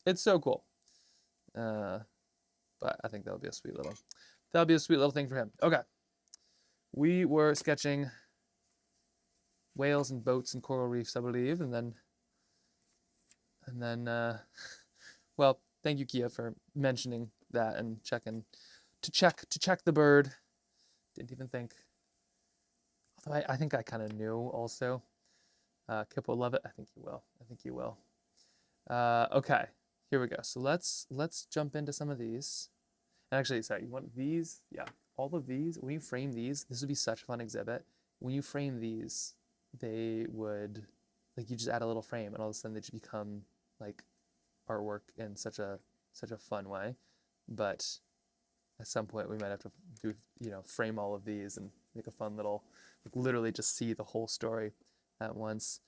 It's so cool. But I think that'll be a sweet little thing for him. Okay. We were sketching whales and boats and coral reefs, I believe, and then well, thank you, Kia, for mentioning that and check the bird. Didn't even think. Although I think I kind of knew also. Kip will love it. I think he will. Okay, here we go. So let's jump into some of these. And actually, sorry, you want these? Yeah, all of these. When you frame these, this would be such a fun exhibit. When you frame these, they would, like, you just add a little frame, and all of a sudden they just become like artwork in such a fun way. But at some point we might have to do, frame all of these and make a fun little, like, literally just see the whole story at once.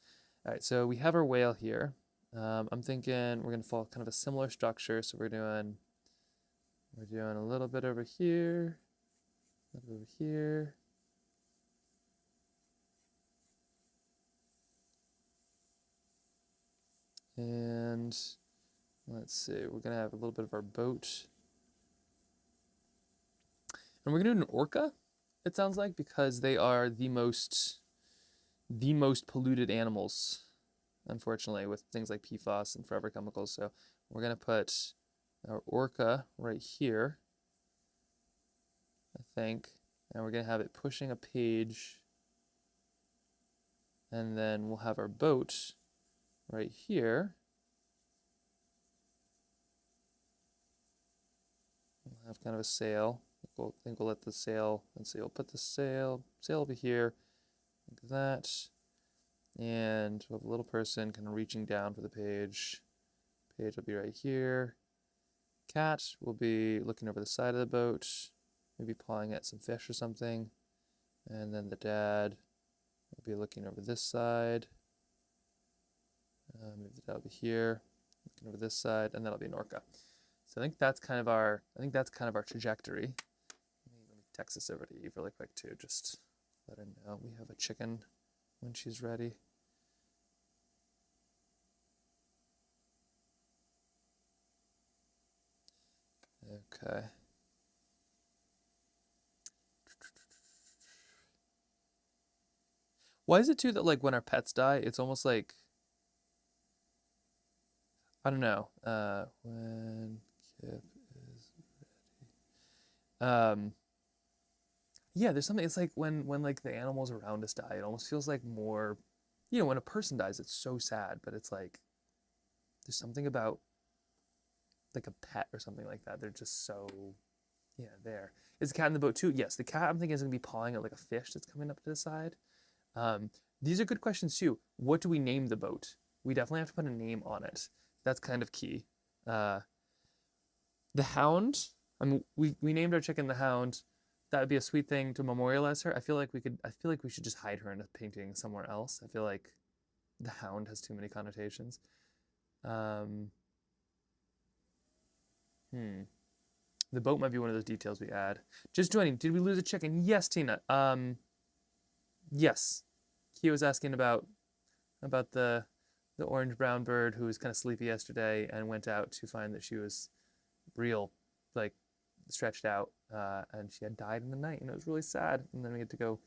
All right, so we have our whale here. I'm thinking we're gonna follow kind of a similar structure. So we're doing a little bit over here, a little bit over here. And let's see, we're gonna have a little bit of our boat. And we're gonna do an orca, it sounds like, because they are the most polluted animals, unfortunately, with things like PFAS and forever chemicals. So we're gonna put our orca right here, I think, and we're gonna have it pushing a page, and then we'll have our boat right here. We'll have kind of a sail. I think we'll let the sail, and so you'll put the sail over here, like that, and we'll have a little person kind of reaching down for the page. Page will be right here. Cat will be looking over the side of the boat, maybe pawing at some fish or something, and then the dad will be looking over this side. Maybe the dad will be here, looking over this side, and that'll be an orca. So I think that's kind of our trajectory. Let me text this over to Eve really quick too, just let her know we have a chicken when she's ready. Okay. Why is it too that, like, when our pets die, it's almost like, I don't know, when Kip is ready. Yeah, there's something, it's like when like the animals around us die, it almost feels like more, when a person dies, it's so sad, but it's like there's something about like a pet or something like that. They're just so, there. Is the cat in the boat too? Yes, the cat, I'm thinking, is gonna be pawing at like a fish that's coming up to the side. These are good questions too. What do we name the boat? We definitely have to put a name on it. That's kind of key. The hound. I mean, we named our chicken the hound. That would be a sweet thing to memorialize her. I feel like we should just hide her in a painting somewhere else. I feel like the hound has too many connotations. The boat might be one of those details we add. Just joining. Did we lose a chicken? Yes, Tina. Yes. Kia was asking about the orange brown bird who was kind of sleepy yesterday and went out to find that she was real, like, stretched out, and she had died in the night, and it was really sad. And then we had to go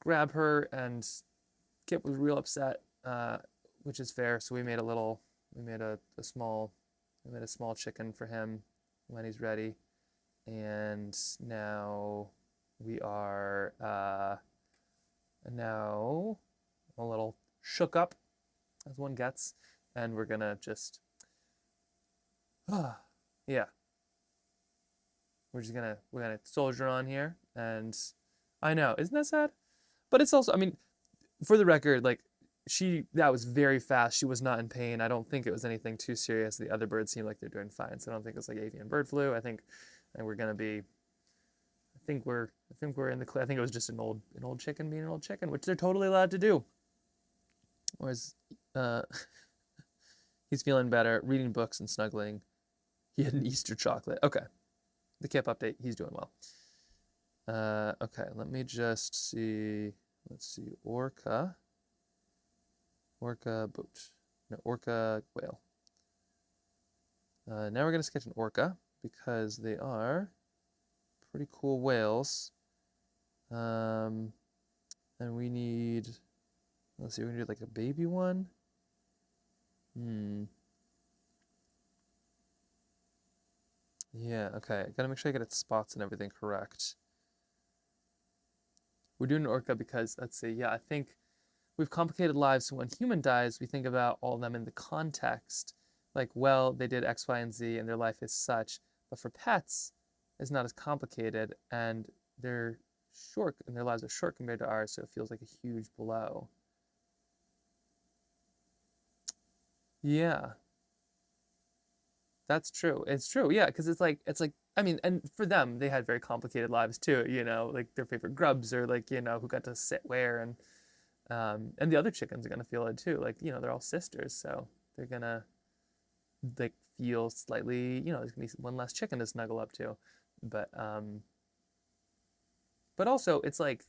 grab her, and Kip was real upset, which is fair. So we made a small chicken for him when he's ready, and now we are now a little shook up as one gets, and we're gonna just yeah, we're gonna soldier on here. And I know, isn't that sad? But it's also, I mean, for the record, like, that was very fast. She was not in pain. I don't think it was anything too serious. The other birds seem like they're doing fine, so I don't think it's like avian bird flu. I think, and we're gonna be. I think we're in the clear. I think it was just an old chicken being an old chicken, which they're totally allowed to do. Whereas, uh, he's feeling better, reading books and snuggling. He had an Easter chocolate. Okay, the Kip update. He's doing well. Okay, let me just see. Let's see, orca boat. No, orca whale. Now we're gonna sketch an orca because they are pretty cool whales. And we need, let's see, we're gonna do like a baby one. Yeah, okay. I gotta make sure I get its spots and everything correct. We're doing an orca because, let's see, yeah, I think we've complicated lives. So when human dies, we think about all of them in the context. Like, well, they did X, Y, and Z, and their life is such. But for pets, it's not as complicated, and they're short, and their lives are short compared to ours, so it feels like a huge blow. Yeah, that's true. It's true. Yeah, because it's like I mean, and for them, they had very complicated lives too. Like their favorite grubs, or like who got to sit where, and the other chickens are gonna feel it too. Like they're all sisters, so they're gonna like feel slightly. There's gonna be one less chicken to snuggle up to, but also it's like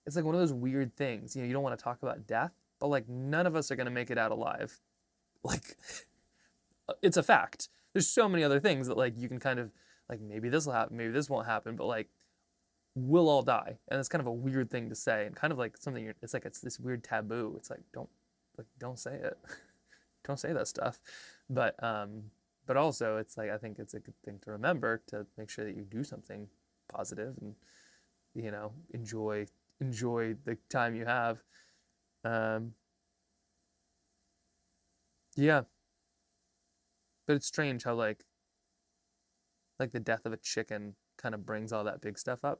one of those weird things. You don't want to talk about death, but like none of us are gonna make it out alive. Like it's a fact. There's so many other things that like you can kind of like maybe this will happen, maybe this won't happen, but like we'll all die, and it's kind of a weird thing to say, and kind of like something. It's this weird taboo. It's like don't say it, don't say that stuff, but also it's like I think it's a good thing to remember to make sure that you do something positive and enjoy the time you have. Yeah, but it's strange how like the death of a chicken kind of brings all that big stuff up,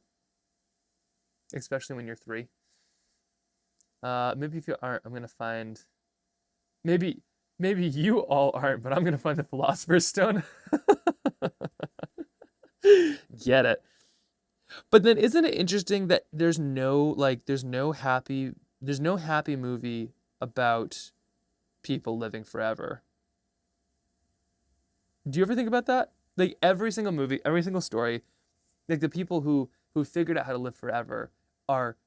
especially when you're 3. Maybe if you aren't, I'm gonna find maybe you all aren't, but I'm gonna find the Philosopher's Stone. Get it. But then isn't it interesting that there's no happy movie about people living forever? Do you ever think about that? Like every single movie, every single story, like the people who figured out how to live forever are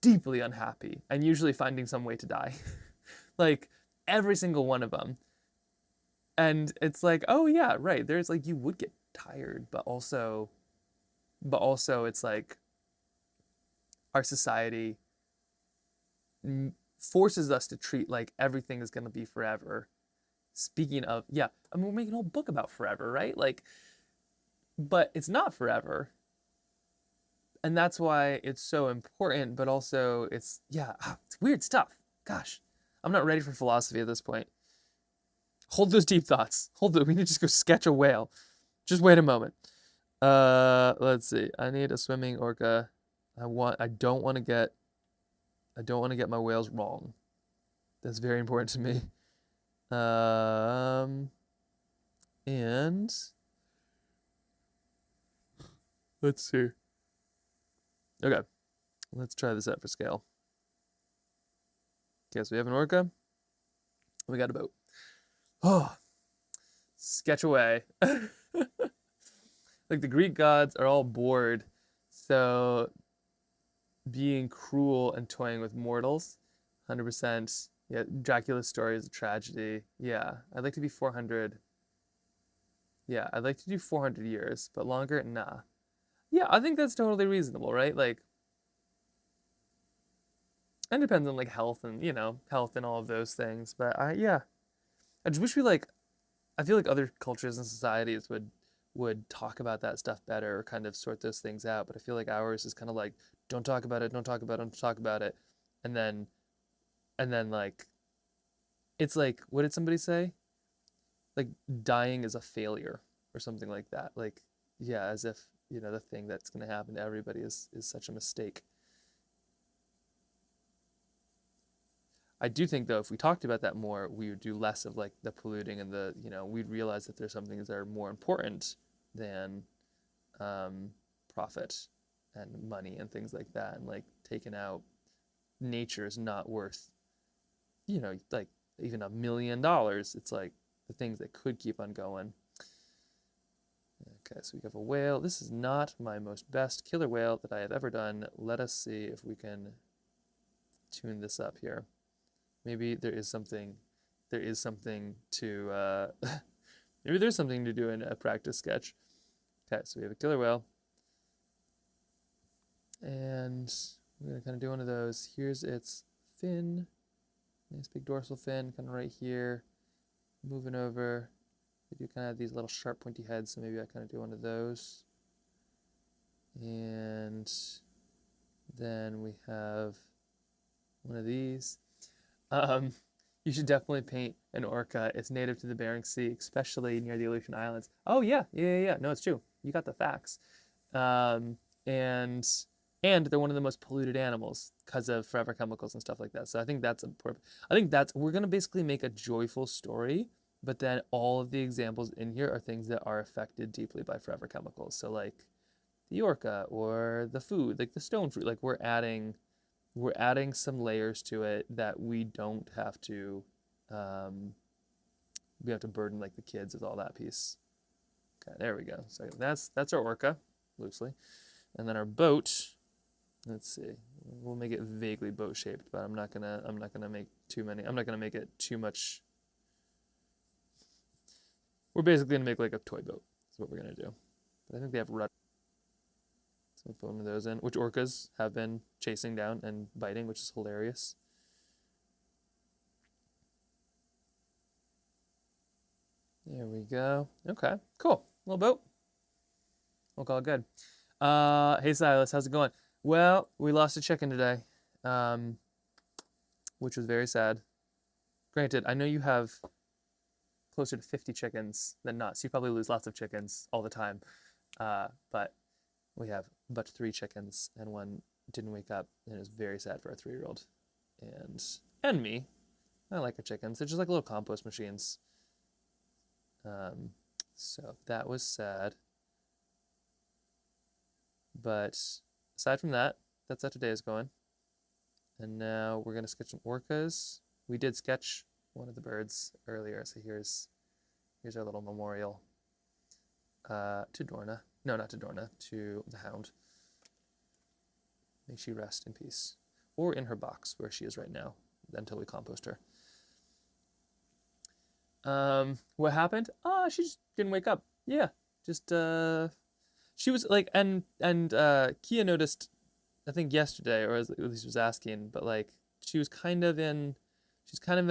deeply unhappy and usually finding some way to die. Like every single one of them. And it's like, oh yeah, right. There's like you would get tired, but also it's like our society forces us to treat like everything is going to be forever. Speaking of, yeah, I mean, we're making a whole book about forever, right? Like, but it's not forever. And that's why it's so important, but also it's weird stuff. Gosh, I'm not ready for philosophy at this point. Hold those deep thoughts. We need to just go sketch a whale. Just wait a moment. Let's see. I need a swimming orca. I don't want to get my whales wrong. That's very important to me. And let's see. Okay, let's try this out for scale. Okay, so we have an orca. We got a boat. Oh, sketch away. Like the Greek gods are all bored, so being cruel and toying with mortals, 100%. Yeah, Dracula's story is a tragedy. Yeah, I'd like to be 400. Yeah, I'd like to do 400 years, but longer, nah. Yeah, I think that's totally reasonable, right? Like, and it depends on like health and, health and all of those things. But yeah, I just wish we like, I feel like other cultures and societies would talk about that stuff better or kind of sort those things out. But I feel like ours is kind of like, don't talk about it, don't talk about it, don't talk about it. And then, like, it's like, what did somebody say? Like dying is a failure or something like that. Like, yeah, as if, the thing that's going to happen to everybody is such a mistake. I do think though, if we talked about that more, we would do less of like the polluting and we'd realize that there's some things that are more important than um, profit and money and things like that. And like taking out nature is not worth, like even $1 million. It's like the things that could keep on going. Okay, so we have a whale. This is not my most best killer whale that I have ever done. Let us see if we can tune this up here. Maybe there is something to maybe there's something to do in a practice sketch. Okay, so we have a killer whale. And we're gonna kind of do one of those. Here's its fin. Nice big dorsal fin, kind of right here. Moving over. They do kind of have these little sharp pointy heads, so maybe I kind of do one of those. And then we have one of these. You should definitely paint an orca. It's native to the Bering Sea, especially near the Aleutian Islands. Oh yeah. No, it's true. You got the facts. Um, and they're one of the most polluted animals because of forever chemicals and stuff like that. So I think that's important. I think we're gonna basically make a joyful story, but then all of the examples in here are things that are affected deeply by forever chemicals. So like the orca or the food, like the stone fruit, like we're adding some layers to it that we don't have to burden like the kids with all that piece. Okay, there we go. So that's our orca, loosely. And then our boat, let's see. We'll make it vaguely boat shaped, but I'm not gonna make it too much. We're basically gonna make like a toy boat. That's what we're gonna do. But I think they have rudder. So we'll put one of those in, which orcas have been chasing down and biting, which is hilarious. There we go. Okay, cool. Little boat. We'll call it good. Hey Silas, how's it going? Well, we lost a chicken today, which was very sad. Granted, I know you have closer to 50 chickens than not, so you probably lose lots of chickens all the time. But we have but 3 chickens, and one didn't wake up, and it was very sad for our 3-year-old. And me. I like our chickens. They're just like little compost machines. So that was sad. But aside from that, that's how today is going. And now we're gonna sketch some orcas. We did sketch one of the birds earlier, so here's our little memorial to Dorna. No, not to Dorna, to the hound. May she rest in peace. Or in her box, where she is right now, until we compost her. What happened? She just didn't wake up. Yeah, just she was like, and Kia noticed, I think yesterday, or at least was asking, but like she's kind of in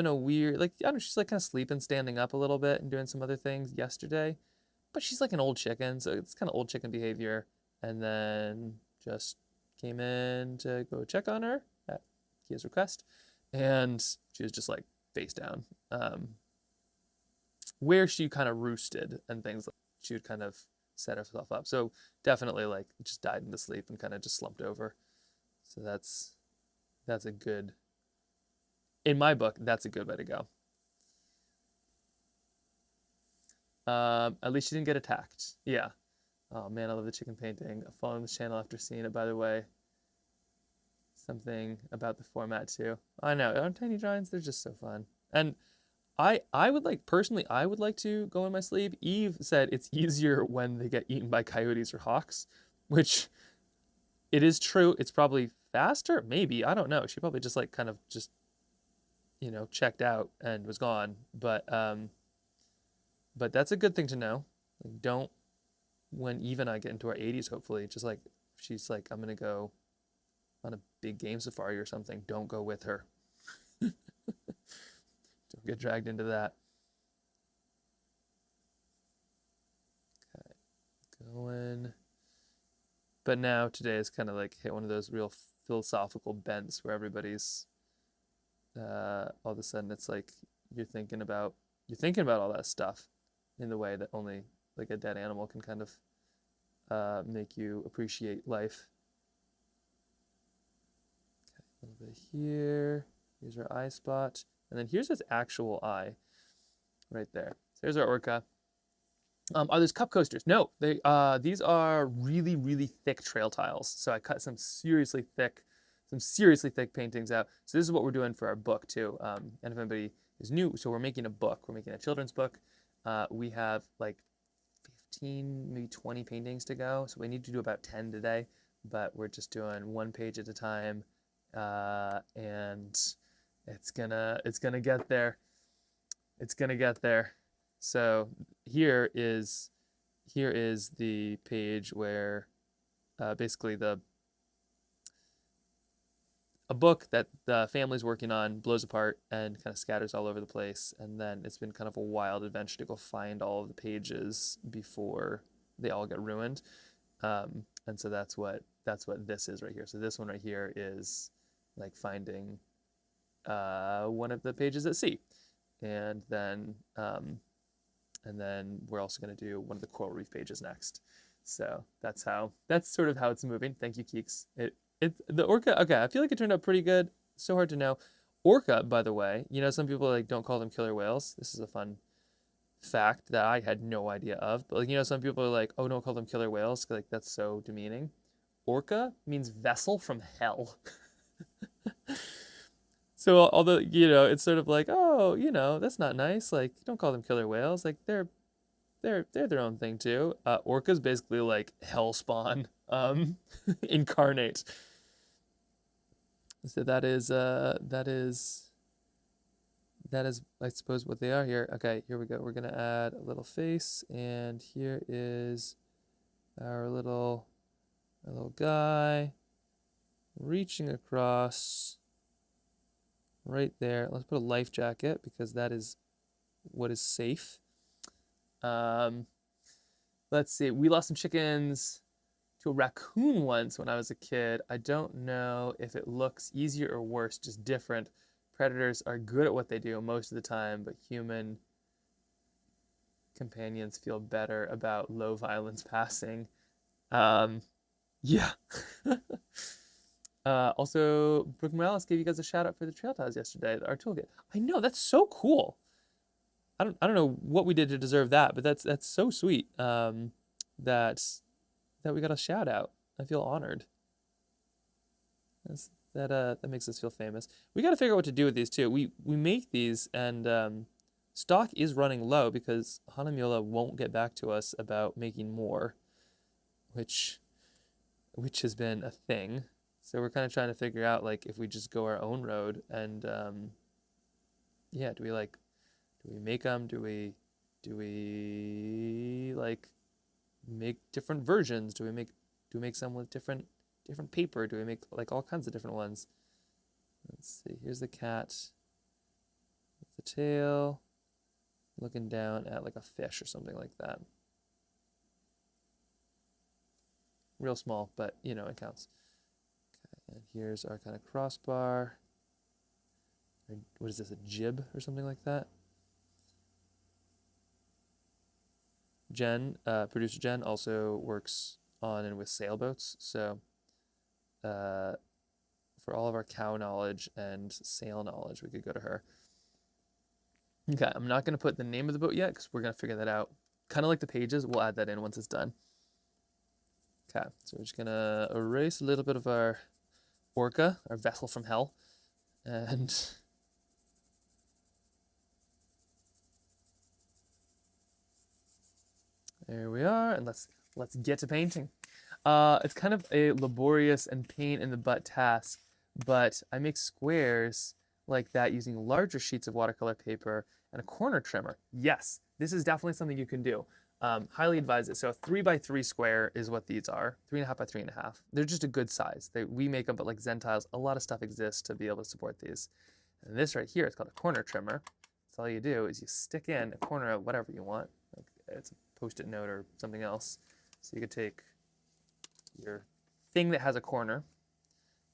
a weird, like, I don't know, she's like kind of sleeping, standing up a little bit and doing some other things yesterday, but she's like an old chicken, so it's kind of old chicken behavior. And then just came in to go check on her at Kia's request, and she was just like face down, where she kind of roosted and things. Like she would kind of set herself up. So definitely like just died into sleep and kind of just slumped over. So that's a good, in my book, that's a good way to go. At least she didn't get attacked. Yeah. Oh man, I love the chicken painting. I'm following this channel after seeing it, by the way. Something about the format too. I know, aren't tiny drawings? They're just so fun. And I would like, personally, I would like to go in my sleep. Eve said it's easier when they get eaten by coyotes or hawks, which it is true. It's probably faster, maybe. I don't know. She probably just like kind of just, checked out and was gone. But that's a good thing to know. Like, don't, when Eve and I get into our 80s, hopefully, just like she's like, I'm gonna go on a big game safari or something. Don't go with her. Don't get dragged into that. Okay, going. But now today is kind of like hit one of those real philosophical bents where everybody's all of a sudden it's like you're thinking about all that stuff in the way that only like a dead animal can kind of make you appreciate life. Okay, a little bit here. Here's our eye spot, and then here's its actual eye, right there. So here's our orca. Are those cup coasters? No, these are really, really thick trail tiles. So I cut some seriously thick paintings out. So this is what we're doing for our book too. And if anybody is new, so we're making a book. We're making a children's book. We have like 15, maybe 20 paintings to go. So we need to do about 10 today, but we're just doing one page at a time. And it's gonna get there. It's gonna get there. So here is the page where basically a book that the family's working on blows apart and kind of scatters all over the place, and then it's been kind of a wild adventure to go find all of the pages before they all get ruined. And so that's what this is right here. So this one right here is like finding one of the pages at sea, and then we're also going to do one of the coral reef pages next. So that's sort of how it's moving. Thank you, Keeks. The orca, okay, I feel like it turned out pretty good. So hard to know. Orca, by the way, some people like don't call them killer whales. This is a fun fact that I had no idea of. But like, some people are like, oh, don't call them killer whales, like that's so demeaning. Orca means vessel from hell. So although, it's sort of like, oh, that's not nice. Like, don't call them killer whales. Like they're their own thing too. Orca's basically like hell spawn incarnate. So that is I suppose what they are here. Okay, here we go. We're gonna add a little face, and here is our little guy reaching across right there. Let's put a life jacket because that is what is safe. Let's see. We lost some chickens to a raccoon once when I was a kid. I don't know if it looks easier or worse, just different. Predators are good at what they do most of the time, but human companions feel better about low violence passing. Yeah. Also, Brooke Morales gave you guys a shout out for the trail ties yesterday, our toolkit. I know, that's so cool. I don't know what we did to deserve that, but that's so sweet. That we got a shout out. I feel honored. That makes us feel famous. We got to figure out what to do with these too. We make these, and stock is running low because Hanamula won't get back to us about making more, which has been a thing. So we're kind of trying to figure out like if we just go our own road, and yeah, do we make them? Do we like make different versions? Do we make some with different paper? Do we make like all kinds of different ones? Let's see. Here's the cat with the tail looking down at like a fish or something like that. Real small, but it counts. Okay, and here's our kind of crossbar. What is this, a jib or something like that? Producer Jen also works on and with sailboats, so for all of our cow knowledge and sail knowledge, we could go to her. Okay, I'm not going to put the name of the boat yet because we're going to figure that out. Kind of like the pages, we'll add that in once it's done. Okay, so we're just going to erase a little bit of our orca, our vessel from hell, and there we are, and let's get to painting. It's kind of a laborious and pain in the butt task, but I make squares like that using larger sheets of watercolor paper and a corner trimmer. Yes, this is definitely something you can do. Highly advise it. So a 3x3 square is what these are. 3.5 by 3.5. They're just a good size. We make them, but like Zen tiles, a lot of stuff exists to be able to support these. And this right here is called a corner trimmer. So all you do is you stick in a corner of whatever you want. Like it's a post-it note or something else. So you could take your thing that has a corner,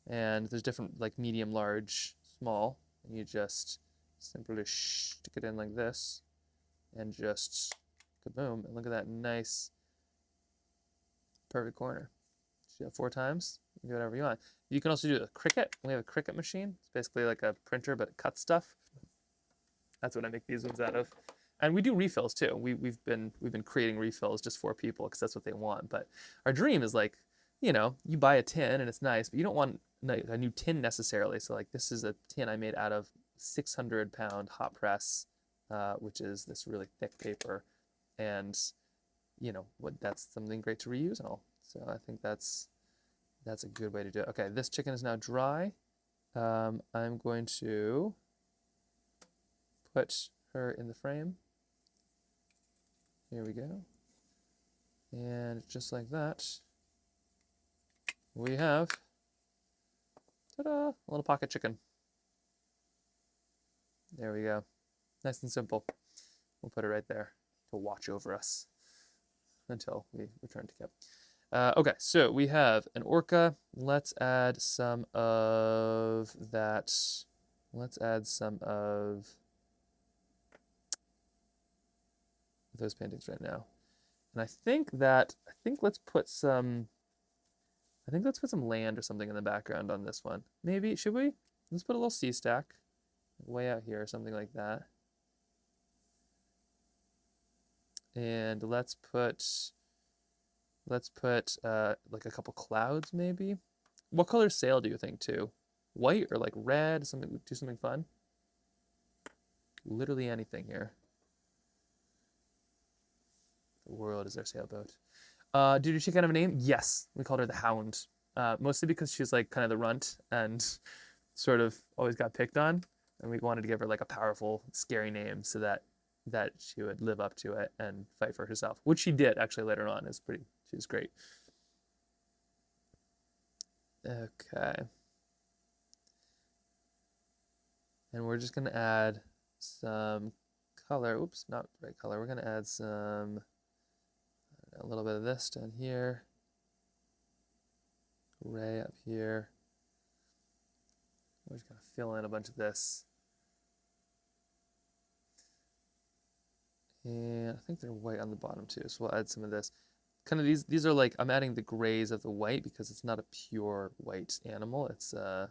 and there's different like medium, large, small, and you just simply stick it in like this, and just kaboom, and look at that nice, perfect corner. So you have 4 times, you can do whatever you want. You can also do a Cricut. We have a Cricut machine. It's basically like a printer, but it cuts stuff. That's what I make these ones out of. And we do refills too. We've been creating refills just for people because that's what they want. But our dream is like, you buy a tin and it's nice, but you don't want a new tin necessarily. So like this is a tin I made out of 600-pound hot press, which is this really thick paper, and that's something great to reuse and all. So I think that's a good way to do it. Okay, this chicken is now dry. I'm going to put her in the frame. Here we go. And just like that, we have, ta-da, a little pocket chicken. There we go. Nice and simple. We'll put it right there to watch over us until we return to camp. Okay, so we have an orca. Let's add some of that. Let's add some of those paintings right now. And I think let's put some land or something in the background on this one. Maybe, should we? Let's put a little sea stack way out here or something like that. And let's put like a couple clouds maybe. What color sail do you think too? White or like red? Do something fun. Literally anything here. The world is our sailboat. Did she kind of a name? Yes, we called her the Hound. Mostly because she's like kind of the runt and sort of always got picked on, and we wanted to give her like a powerful, scary name so that she would live up to it and fight for herself, which she did actually later on. She was great. Okay. And we're just gonna add some color. Oops, not the right color. We're gonna add a little bit of this down here. Gray up here. We're just gonna fill in a bunch of this. And I think they're white on the bottom too, so we'll add some of this. Kind of these are like, I'm adding the grays of the white because it's not a pure white animal. It's gonna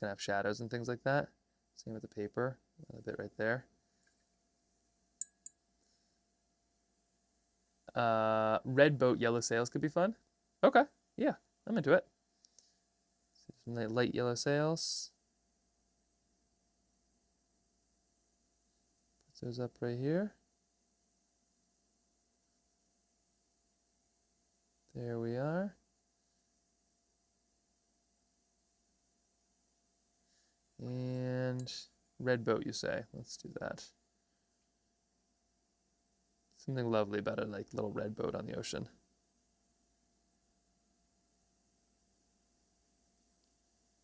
have shadows and things like that. Same with the paper, a bit right there. Red boat, yellow sails could be fun. Okay, yeah, I'm into it. Some light yellow sails. Put those up right here. There we are. And red boat, you say? Let's do that. Something lovely about a like little red boat on the ocean.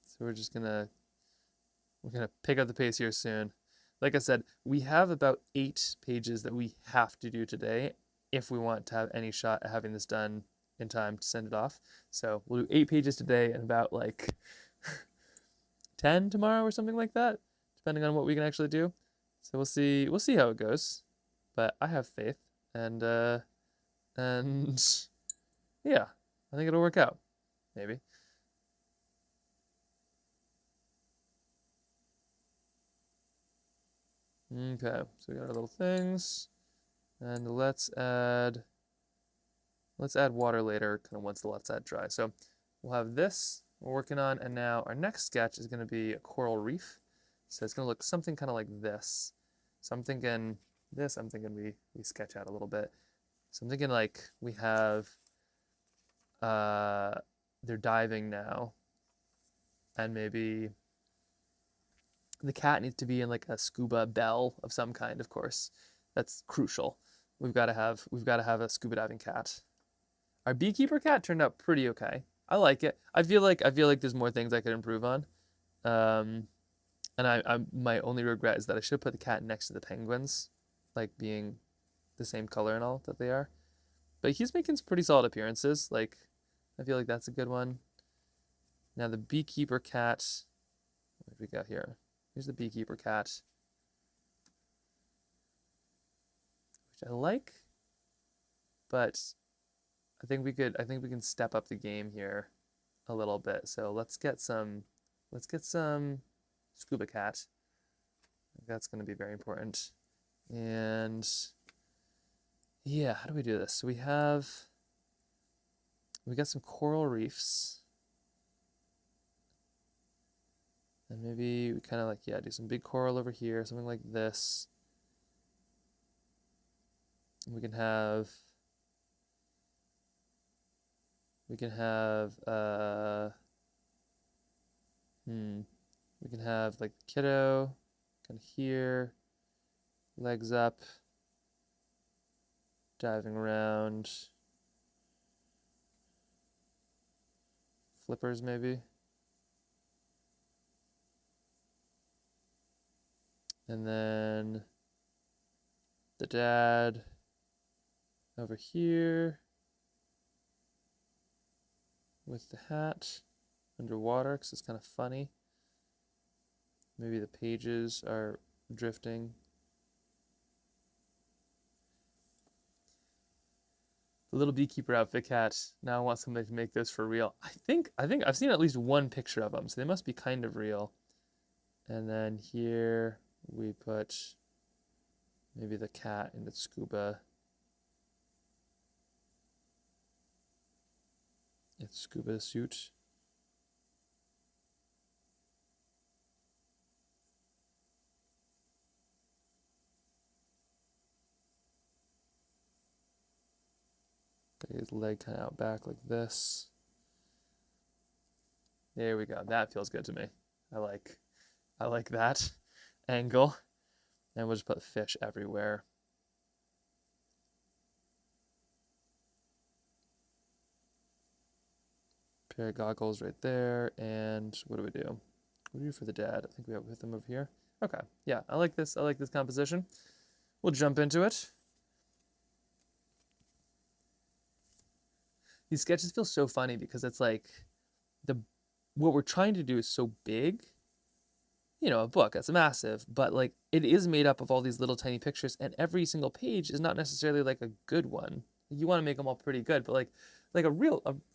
So we're gonna pick up the pace here soon. Like I said, we have about 8 pages that we have to do today if we want to have any shot at having this done in time to send it off. So we'll do 8 pages today and about like 10 tomorrow or something like that, depending on what we can actually do. So we'll see how it goes. But I have faith, and yeah, I think it'll work out. Maybe. Okay, so we got our little things, and let's add water later, kind of once the let's add dry. So we'll have this we're working on, and now our next sketch is going to be a coral reef. So it's going to look something kind of like this. So I'm thinking we sketch out a little bit. So I'm thinking like we have they're diving now, and maybe the cat needs to be in like a scuba bell of some kind, of course. That's crucial. we've got to have a scuba diving cat. Our beekeeper cat turned out pretty okay. I like it. I feel like there's more things I could improve on. Um, and I my only regret is that I should have put the cat next to the penguins, like being the same color and all that they are. But he's making some pretty solid appearances. Like, I feel like that's a good one. Now the beekeeper cat. What do we got here? Here's the beekeeper cat, which I like, but I think we can step up the game here a little bit. So let's get some scuba cat. That's going to be very important. And yeah, how do we do this? So we got some coral reefs. And maybe we kind of like, yeah, do some big coral over here, something like this. We can have we can have like kiddo kind of here, legs up, diving around, flippers maybe. And then the dad over here with the hat underwater because it's kind of funny. Maybe the pages are drifting. The little beekeeper outfit cat. Now I want somebody to make those for real. I think I've seen at least one picture of them, so they must be kind of real. And then here we put maybe the cat in the scuba. Its scuba suit. Got his leg kind of out back like this. There we go. That feels good to me. I like that angle. And we'll just put fish everywhere. Pair of goggles right there. And what do we do? What do we do for the dad? I think we have them over here. Okay. Yeah, I like this. I like this composition. We'll jump into it. These sketches feel so funny because it's like what we're trying to do is so big. You know, a book that's massive, but like it is made up of all these little tiny pictures, and every single page is not necessarily like a good one. You want to make them all pretty good, but like if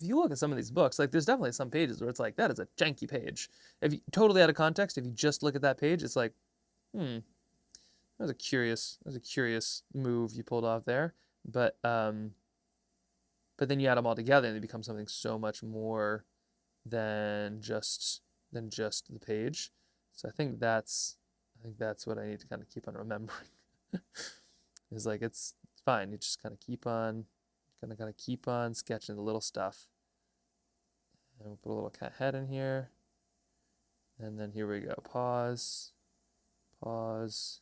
you look at some of these books, like there's definitely some pages where it's like that is a janky page. If you totally out of context, if you just look at that page, it's like, that was a curious move you pulled off there. But then you add them all together and they become something so much more than just the page. So I think that's what I need to kind of keep on remembering. Is like it's fine. You just kind of keep on sketching the little stuff. And we'll put a little cat head in here. And then here we go. Pause. Pause.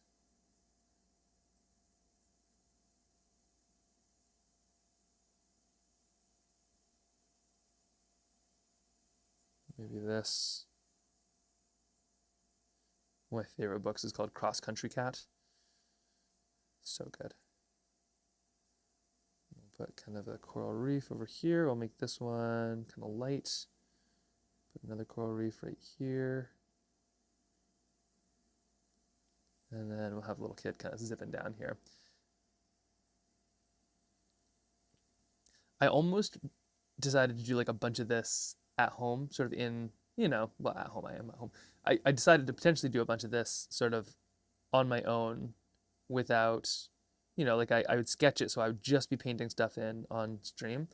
Maybe this. One of my favorite books is called Cross Country Cat. So good. We'll put kind of a coral reef over here. We'll make this one kind of light. Put another coral reef right here. And then we'll have a little kid kind of zipping down here. I almost decided to do like a bunch of this at home, sort of in, well, at home, I am at home. I decided to potentially do a bunch of this sort of on my own without, like I would sketch it, so I would just be painting stuff in on stream.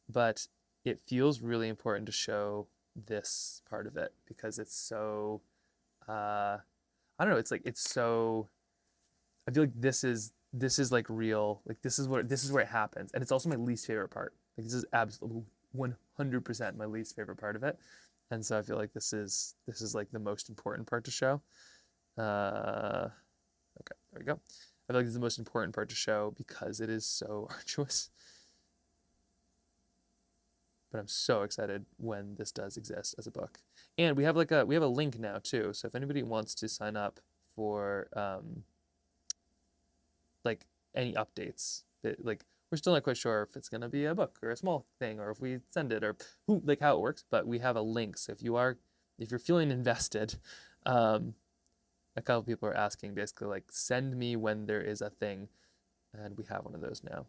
But it feels really important to show this part of it because it's so, I don't know, it's so, I feel like this is like real, like this is where it happens. And it's also my least favorite part. Like this is absolutely 100% my least favorite part of it. And so I feel like this is like the most important part to show. Okay, there we go. I feel like this is the most important part to show because it is so arduous. But I'm so excited when this does exist as a book. And we have a link now too. So if anybody wants to sign up for like any updates, like we're still not quite sure if it's gonna be a book or a small thing or if we send it or who like how it works, but we have a link. So if you're feeling invested, a couple people are asking basically like send me when there is a thing, and we have one of those now.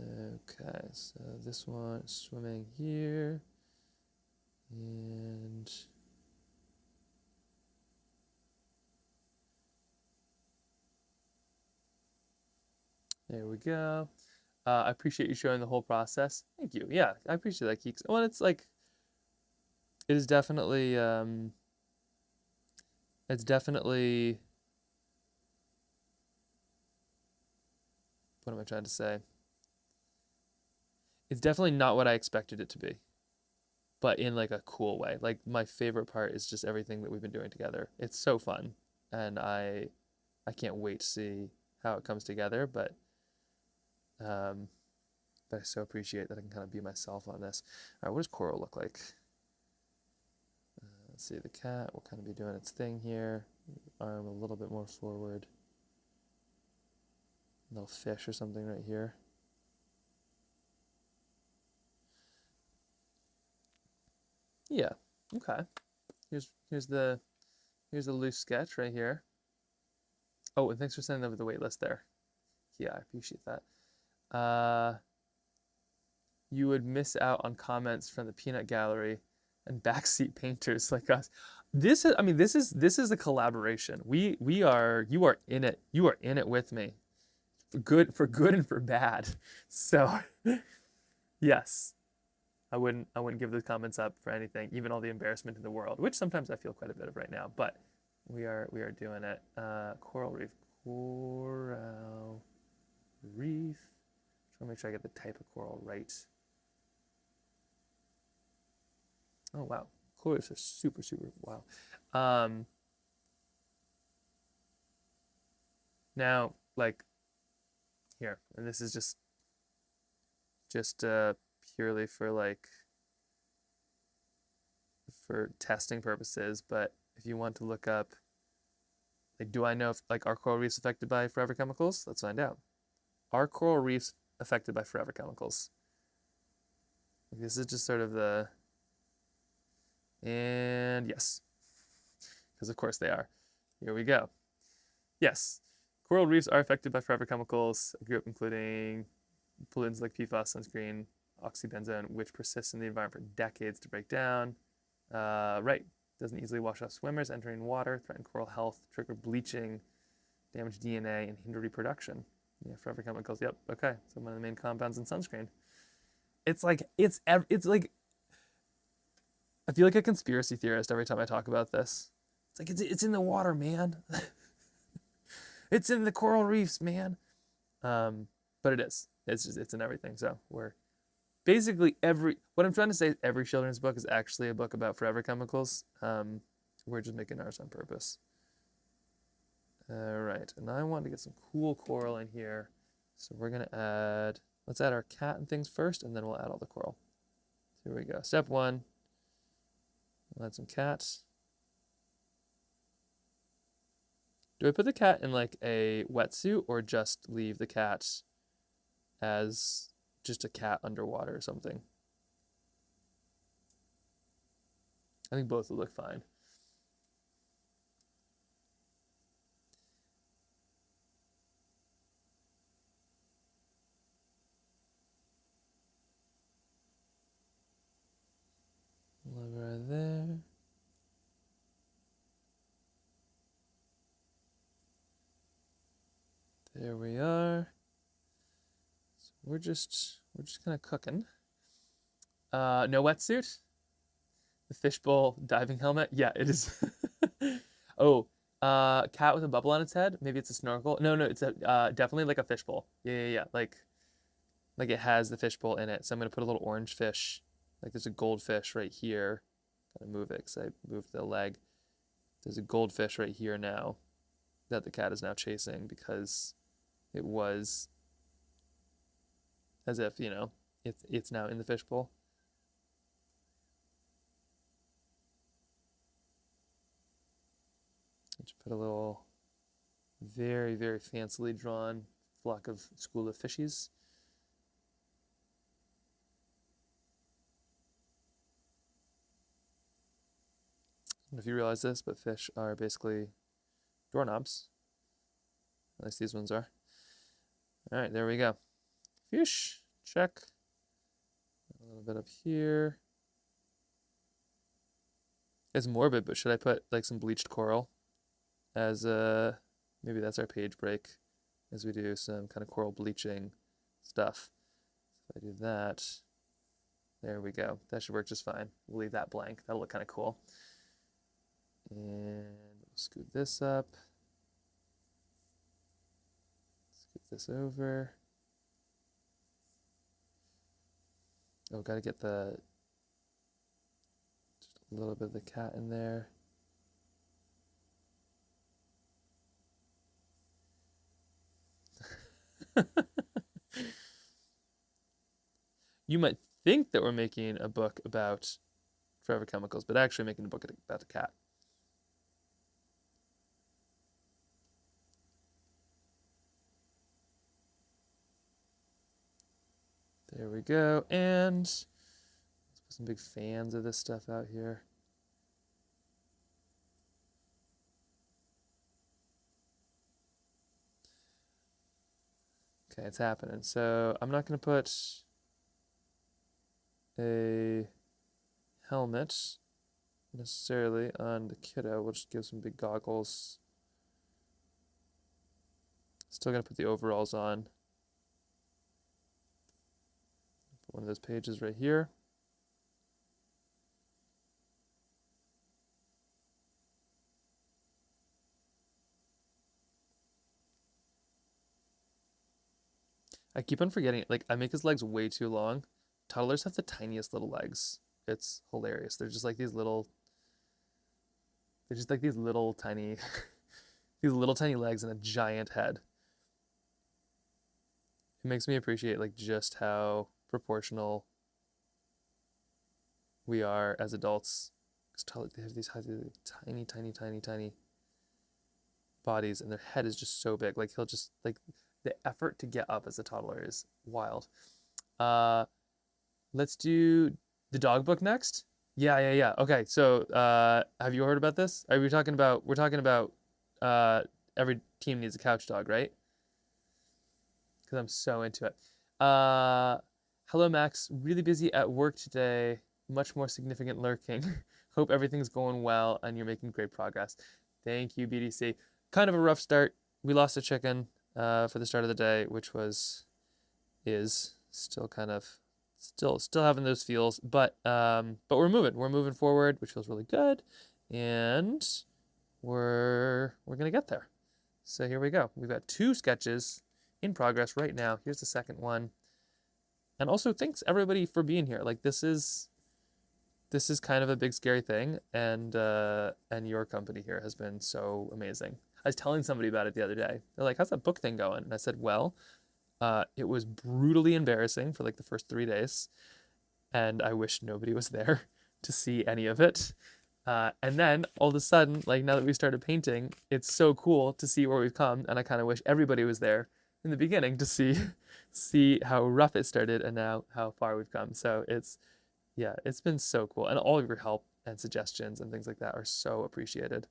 Okay, so this one is swimming here, and there we go. I appreciate you showing the whole process. Thank you. Yeah, I appreciate that, Keeks. Well, it's like it is definitely it's definitely what am I trying to say? It's definitely not what I expected it to be, but in like a cool way. Like my favorite part is just everything that we've been doing together. It's so fun, and I can't wait to see how it comes together. Um, but I so appreciate that I can kind of be myself on this. All right, what does Coral look like? Let's see, the cat will kind of be doing its thing here. Arm a little bit more forward. Little fish or something right here. Yeah, okay. Here's the loose sketch right here. Oh, and thanks for sending over the wait list there. Yeah, I appreciate that. You would miss out on comments from the peanut gallery and backseat painters like us. This is a collaboration. You are in it. You are in it with me. For good and for bad. So yes. I wouldn't give those comments up for anything, even all the embarrassment in the world, which sometimes I feel quite a bit of right now, but we are doing it. Coral reef. Coral reef. Just want to make sure I get the type of coral right. Oh wow. Coral reefs are super, super wow. Now, like here, and this is just purely for like for testing purposes, but if you want to look up like do I know if like are coral reefs affected by forever chemicals? Let's find out. Are coral reefs affected by forever chemicals? Like, this is just sort of the and yes. Because of course they are. Here we go. Yes. Coral reefs are affected by forever chemicals, a group including pollutants like PFAS, sunscreen, oxybenzone, which persists in the environment for decades to break down. Right. Doesn't easily wash off swimmers, entering water, threaten coral health, trigger bleaching, damage DNA, and hinder reproduction. Yeah, forever chemicals. Yep. Okay. So one of the main compounds in sunscreen. It's like I feel like a conspiracy theorist every time I talk about this. It's like it's in the water, man. It's in the coral reefs, man. But it is. It's in everything. So we're basically what I'm trying to say is every children's book is actually a book about forever chemicals. We're just making ours on purpose. All right, and I want to get some cool coral in here. So let's add our cat and things first, and then we'll add all the coral. Here we go. Step one, we'll add some cats. Do I put the cat in like a wetsuit or just leave the cat as just a cat underwater or something? I think both would look fine. Love right there. There we are. So we're just kind of cooking. No wetsuit. The fishbowl diving helmet. Yeah, it is. Oh, cat with a bubble on its head. Maybe it's a snorkel. No, it's a definitely like a fishbowl. Yeah. Like it has the fishbowl in it. So I'm gonna put a little orange fish. Like there's a goldfish right here. Gotta move it because I moved the leg. There's a goldfish right here now that the cat is now chasing because it was as if, it's now in the fishbowl. Just put a little very, very fancily drawn flock of school of fishies. I don't know if you realize this, but fish are basically doorknobs. At least these ones are. All right, there we go. Fish, check. A little bit up here. It's morbid, but should I put like some bleached coral as maybe that's our page break as we do some kind of coral bleaching stuff. If I do that, there we go. That should work just fine. We'll leave that blank. That'll look kind of cool. And we'll scoot this up. Scoot this over. Oh, gotta get just a little bit of the cat in there. You might think that we're making a book about forever chemicals, but actually making a book about the cat. There we go. And let's put some big fans of this stuff out here. Okay, it's happening. So I'm not going to put a helmet necessarily on the kiddo. We'll just give some big goggles. Still going to put the overalls on. Put one of those pages right here. I keep on forgetting, like, I make his legs way too long. Toddlers have the tiniest little legs. It's hilarious. They're just like these little tiny these little tiny legs and a giant head. It makes me appreciate like just how proportional we are as adults. Because they have these tiny, tiny, tiny, tiny bodies, and their head is just so big. Like he'll just like the effort to get up as a toddler is wild. Let's do the dog book next. Yeah. Okay, so have you heard about this? We're talking about every team needs a couch dog, right? Because I'm so into it. Hello Max, really busy at work today. Much more significant lurking. Hope everything's going well and you're making great progress. Thank you, BDC. Kind of a rough start. We lost a chicken for the start of the day, which is still kind of still having those feels, but we're moving forward, which feels really good, and we're gonna get there. So here we go. We've got 2 sketches in progress right now. Here's the second one, and also thanks everybody for being here. Like this is kind of a big scary thing, and your company here has been so amazing. I was telling somebody about it the other day. They're like, "How's that book thing going?" And I said, "Well, it was brutally embarrassing for like the first 3 days, and I wish nobody was there to see any of it. And then all of a sudden, like now that we started painting, it's so cool to see where we've come, and I kind of wish everybody was there in the beginning to see how rough it started and now how far we've come. So it's been so cool, and all of your help and suggestions and things like that are so appreciated.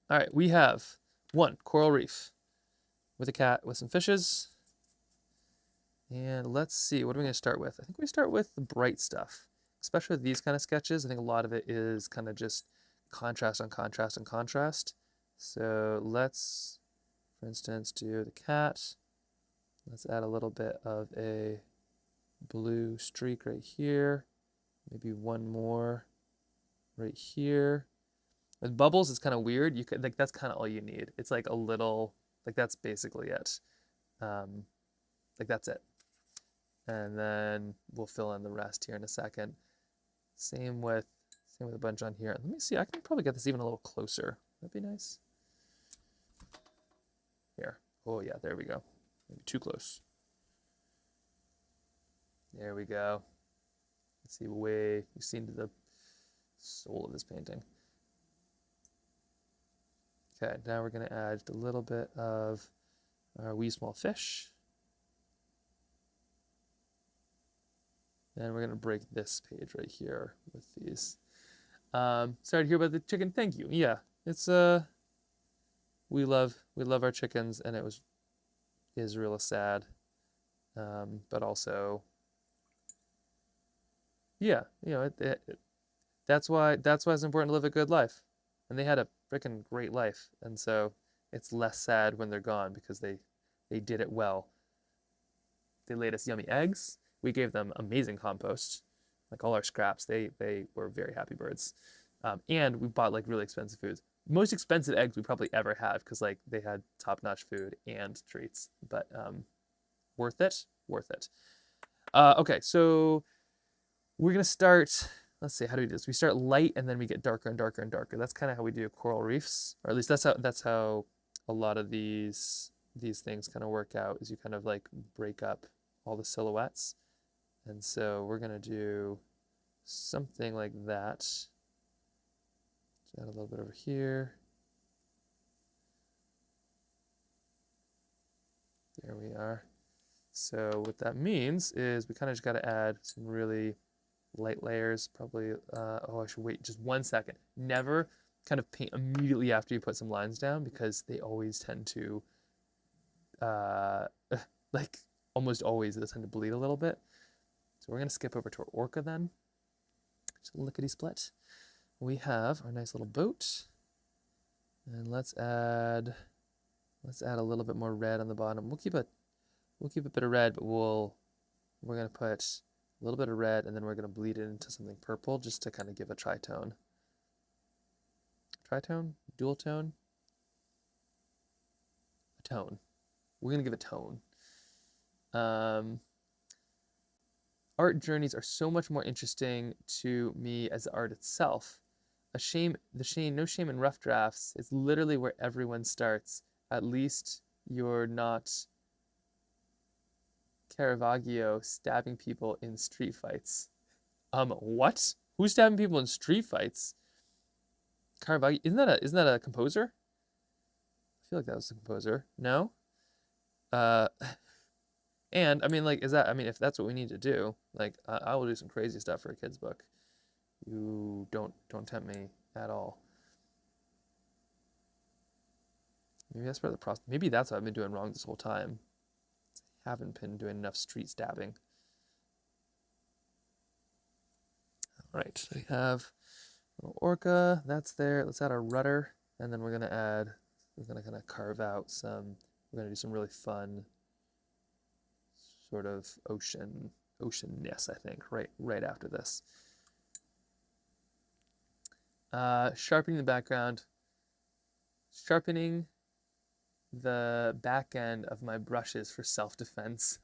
All right, we have 1 coral reef with a cat with some fishes. And let's see, what are we going to start with? I think we start with the bright stuff, especially with these kind of sketches. I think a lot of it is kind of just contrast on contrast on contrast. So let's, for instance, do the cat. Let's add a little bit of a blue streak right here. Maybe one more right here. With bubbles, it's kind of weird. You could, like, that's kind of all you need. It's like a little, like that's basically it. Like that's it. And then we'll fill in the rest here in a second. Same with Same with a bunch on here. Let me see, I can probably get this even a little closer. That'd be nice. Here. Oh yeah, there we go. Maybe too close. There we go. Let's see, you've seen the soul of this painting. Okay, now we're going to add just a little bit of our wee small fish. And we're going to break this page right here with these. Sorry to hear about the chicken. Thank you. Yeah, it's we love our chickens, and it is real sad, but also, yeah, that's why it's important to live a good life, and they had a freaking great life, and so it's less sad when they're gone because they did it well. They laid us yummy eggs. We gave them amazing compost, like all our scraps. They were very happy birds, and we bought like really expensive foods. Most expensive eggs we probably ever had because like they had top-notch food and treats. But worth it, worth it. Okay, so we're gonna start. Let's see, how do we do this? We start light and then we get darker and darker and darker. That's kind of how we do coral reefs, or at least that's how a lot of these things kind of work out. Is you kind of like break up all the silhouettes. And so we're going to do something like that. Just add a little bit over here. There we are. So what that means is we kind of just got to add some really light layers. Probably, oh, I should wait just 1 second. Never kind of paint immediately after you put some lines down because they always tend to, like almost always, they tend to bleed a little bit. So we're going to skip over to our orca then. Just a lickety-split. We have our nice little boat. And let's add a little bit more red on the bottom. We'll keep a bit of red, but we're going to put a little bit of red and then we're going to bleed it into something purple just to kind of give a tritone. Tritone? Dual tone? A tone. We're going to give a tone. Art journeys are so much more interesting to me as the art itself. No shame in rough drafts. It's literally where everyone starts. At least you're not Caravaggio stabbing people in street fights. What? Who's stabbing people in street fights? Caravaggio, isn't that a composer? I feel like that was the composer. No? And I mean, like, if that's what we need to do, like, I will do some crazy stuff for a kid's book. You don't tempt me at all. Maybe that's part of the process. Maybe that's what I've been doing wrong this whole time. I haven't been doing enough street stabbing. All right, so we have a little orca. That's there. Let's add our rudder, and then we're gonna kind of carve out some. We're gonna do some really fun sort of oceanness, I think, right after this. Sharpening the background, sharpening the back end of my brushes for self-defense.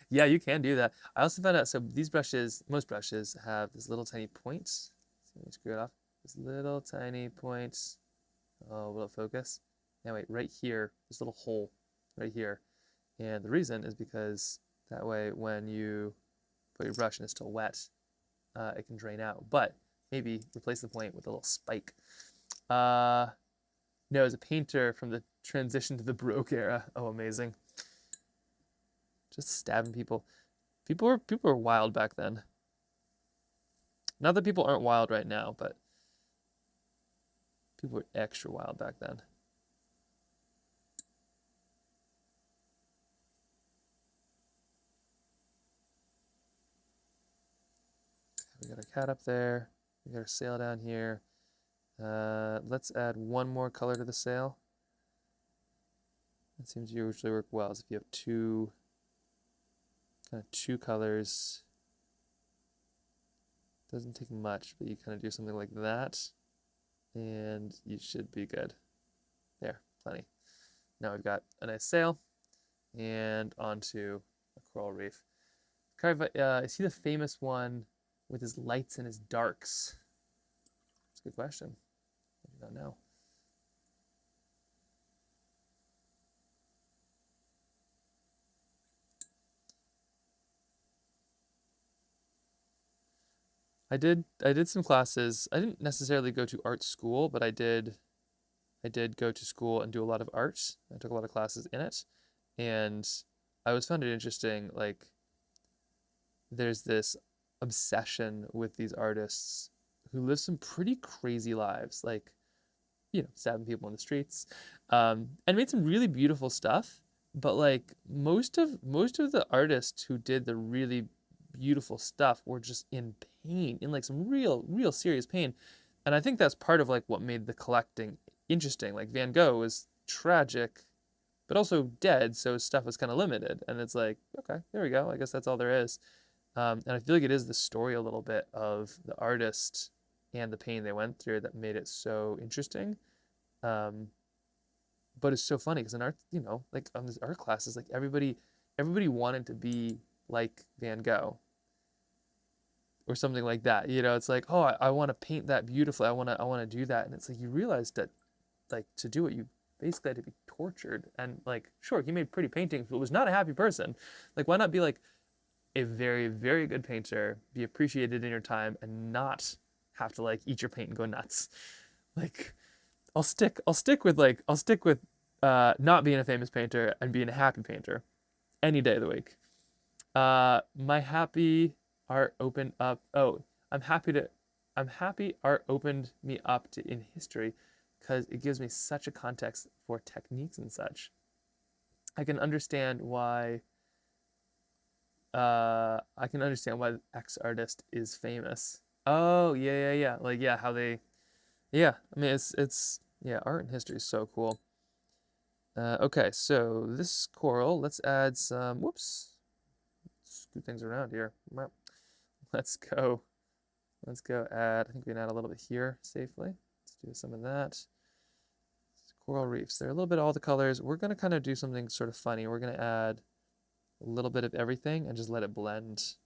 Yeah, you can do that. I also found out, so these brushes, most brushes have this little tiny point. So let me screw it off. This little tiny point. Oh, will it focus? Now wait, right here, this little hole right here. And the reason is because that way when you put your brush and it's still wet, it can drain out. But maybe replace the point with a little spike. No, as a painter from the transition to the Baroque era. Oh, amazing. Just stabbing people. People were wild back then. Not that people aren't wild right now, but people were extra wild back then. We got our cat up there. We got our sail down here. Let's add one more color to the sail. That seems to usually work well. So if you have two colors, doesn't take much, but you kind of do something like that, and you should be good. There, plenty. Now we've got a nice sail, and onto a coral reef. Is he the famous one with his lights and his darks? That's a good question. I do not know. I did some classes. I didn't necessarily go to art school, but I did go to school and do a lot of art. I took a lot of classes in it, and I always found it interesting. Like, there's this obsession with these artists who live some pretty crazy lives, like, stabbing people in the streets, and made some really beautiful stuff. But like most of the artists who did the really beautiful stuff were just in pain, in like some real serious pain. And I think that's part of like what made the collecting interesting. Like Van Gogh was tragic, but also dead, so his stuff was kind of limited. And it's like, okay, there we go. I guess that's all there is. And I feel like it is the story a little bit of the artist and the pain they went through that made it so interesting. Um, but it's so funny because in art, like on these art classes, like everybody wanted to be like Van Gogh or something like that. It's like, oh, I want to paint that beautifully. I want to do that. And it's like you realize that like to do it, you basically had to be tortured. And like, sure, he made pretty paintings, but was not a happy person. Like, why not be like a very, very good painter, be appreciated in your time, and not have to like eat your paint and go nuts? Like, I'll stick with not being a famous painter and being a happy painter any day of the week. My happy art opened up. Oh, I'm happy art opened me up to in history because it gives me such a context for techniques and such. I can understand why. I can understand why X artist is famous. Oh, yeah, yeah, yeah. Like, yeah, how they. Yeah, I mean, it's yeah, art and history is so cool. Okay, so this coral, let's add some. Whoops, scoot things around here. Let's go. Let's go add. I think we can add a little bit here safely. Let's do some of that. Coral reefs. They're a little bit of all the colors. We're gonna kind of do something sort of funny. We're gonna add a little bit of everything and just let it blend.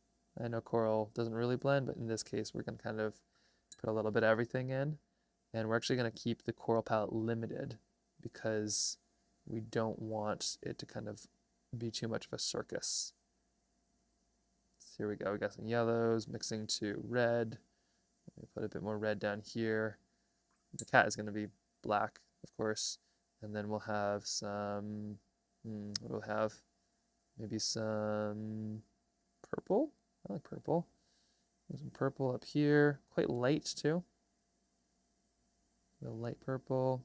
I know coral doesn't really blend, but in this case, we're gonna kind of put a little bit of everything in. And we're actually gonna keep the coral palette limited because we don't want it to kind of be too much of a circus. So here we go. We got some yellows mixing to red. Let me put a bit more red down here. The cat is going to be black, of course. And then we'll have some, what do we have? Maybe some purple. I like purple. There's some purple up here. Quite light, too. A light purple.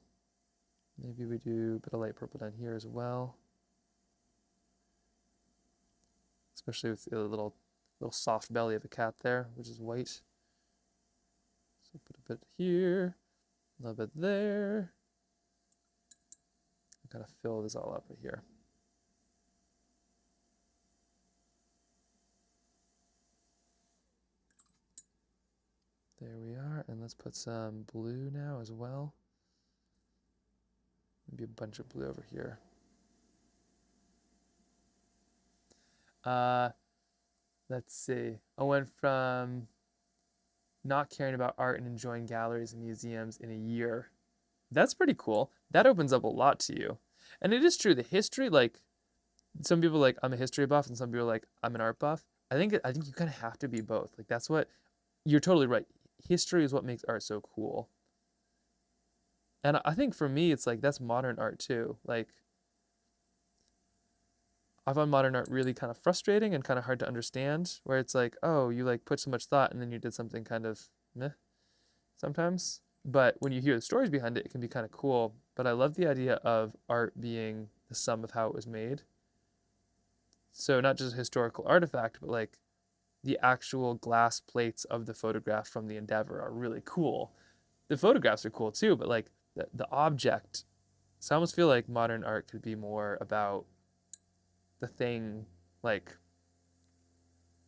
Maybe we do a bit of light purple down here as well. Especially with the little soft belly of a cat there, which is white. So put a bit here, a little bit there. Kind of fill this all up right here. There we are, and let's put some blue now as well. Maybe a bunch of blue over here. Let's see. I went from not caring about art and enjoying galleries and museums in a year. That's pretty cool. That opens up a lot to you. And it is true, the history, like some people are like I'm a history buff and some people are like I'm an art buff. I think you kind of have to be both. Like that's what you're totally right. History is what makes art so cool. And I think for me it's like that's modern art too. Like I find modern art really kind of frustrating and kind of hard to understand, where it's like, oh, you like put so much thought and then you did something kind of meh sometimes. But when you hear the stories behind it, it can be kind of cool. But I love the idea of art being the sum of how it was made. So not just a historical artifact, but like the actual glass plates of the photograph from the Endeavor are really cool. The photographs are cool too, but like the object. So I almost feel like modern art could be more about the thing, like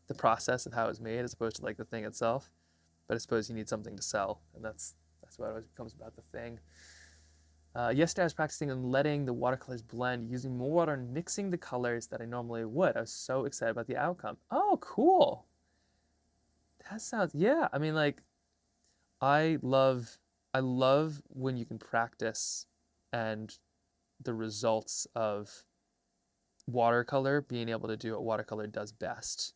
the process of how it's made, as opposed to like the thing itself. But I suppose you need something to sell, and that's what always becomes about the thing. Yesterday I was practicing and letting the watercolors blend, using more water and mixing the colors that I normally would. I was so excited about the outcome. Oh, cool. That sounds, yeah. I mean, like, I love, I love when you can practice and the results of watercolor being able to do what watercolor does best,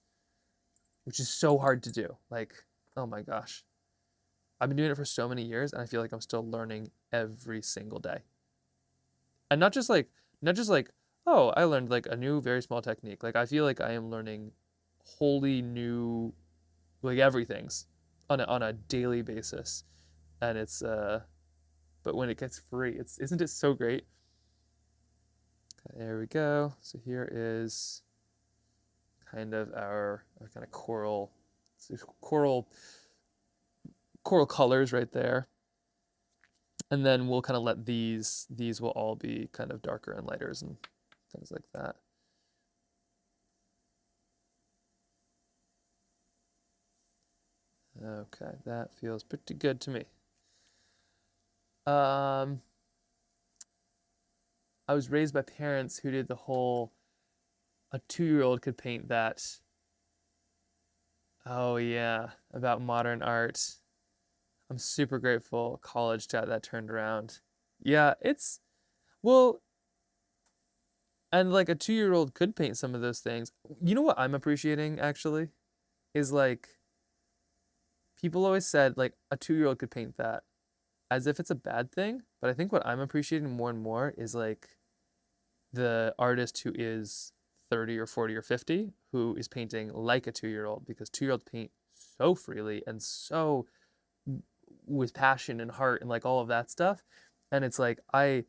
which is so hard to do. Like, oh my gosh. I've been doing it for so many years and I feel like I'm still learning every single day. And not just like, oh, I learned like a new very small technique. Like I feel like I am learning wholly new like everything's on a daily basis. And it's but when it gets free, it's isn't it so great? There we go. So here is kind of our kind of coral coral colors right there. And then we'll kind of let these will all be kind of darker and lighters and things like that. Okay, that feels pretty good to me. I was raised by parents who did the whole a 2-year-old could paint that. Oh yeah, about modern art. I'm super grateful college got that turned around. Yeah, it's well, and like a 2-year-old could paint some of those things. You know what I'm appreciating actually is like people always said like a 2-year-old could paint that as if it's a bad thing, but I think what I'm appreciating more and more is like the artist who is 30 or 40 or 50 who is painting like a 2-year-old because 2-year-olds paint so freely and so with passion and heart and like all of that stuff. And it's like I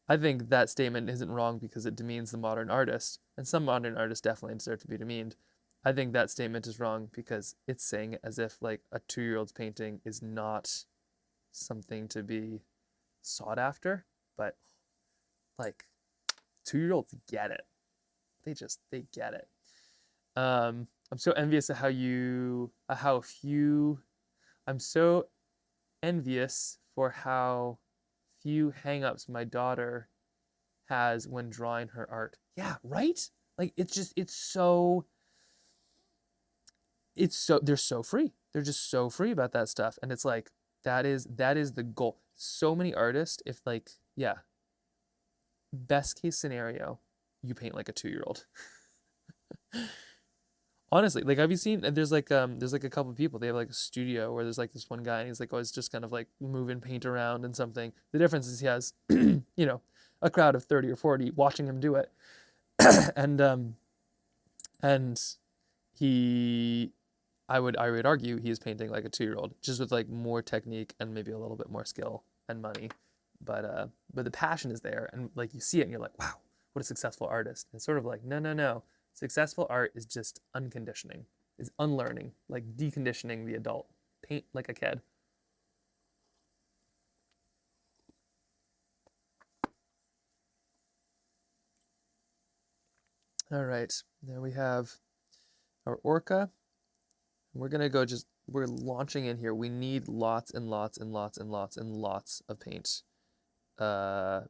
think that statement isn't wrong because it demeans the modern artist, and some modern artists definitely deserve to be demeaned. I think that statement is wrong because it's saying it as if like a 2-year-old's painting is not something to be sought after, but like 2-year-olds get it. They get it. I'm so envious of how few I'm so envious for how few hangups my daughter has when drawing her art. Yeah, right? Like it's so they're so free. They're just so free about that stuff. And it's like that is the goal. So many artists, if like, yeah, best case scenario, you paint like a 2-year-old. Honestly, like have you seen there's like a couple of people, they have like a studio where there's like this one guy and he's like always just kind of like moving paint around and something. The difference is he has a crowd of 30 or 40 watching him do it. and and he I would argue he is painting like a 2-year-old just with like more technique and maybe a little bit more skill and money. But the passion is there and like you see it and you're like, wow, what a successful artist. And it's sort of like, no. Successful art is just unconditioning, is unlearning, like deconditioning the adult. Paint like a kid. All right, now we have our orca. We're gonna go we're launching in here. We need lots and lots and lots and lots and lots of paint uh,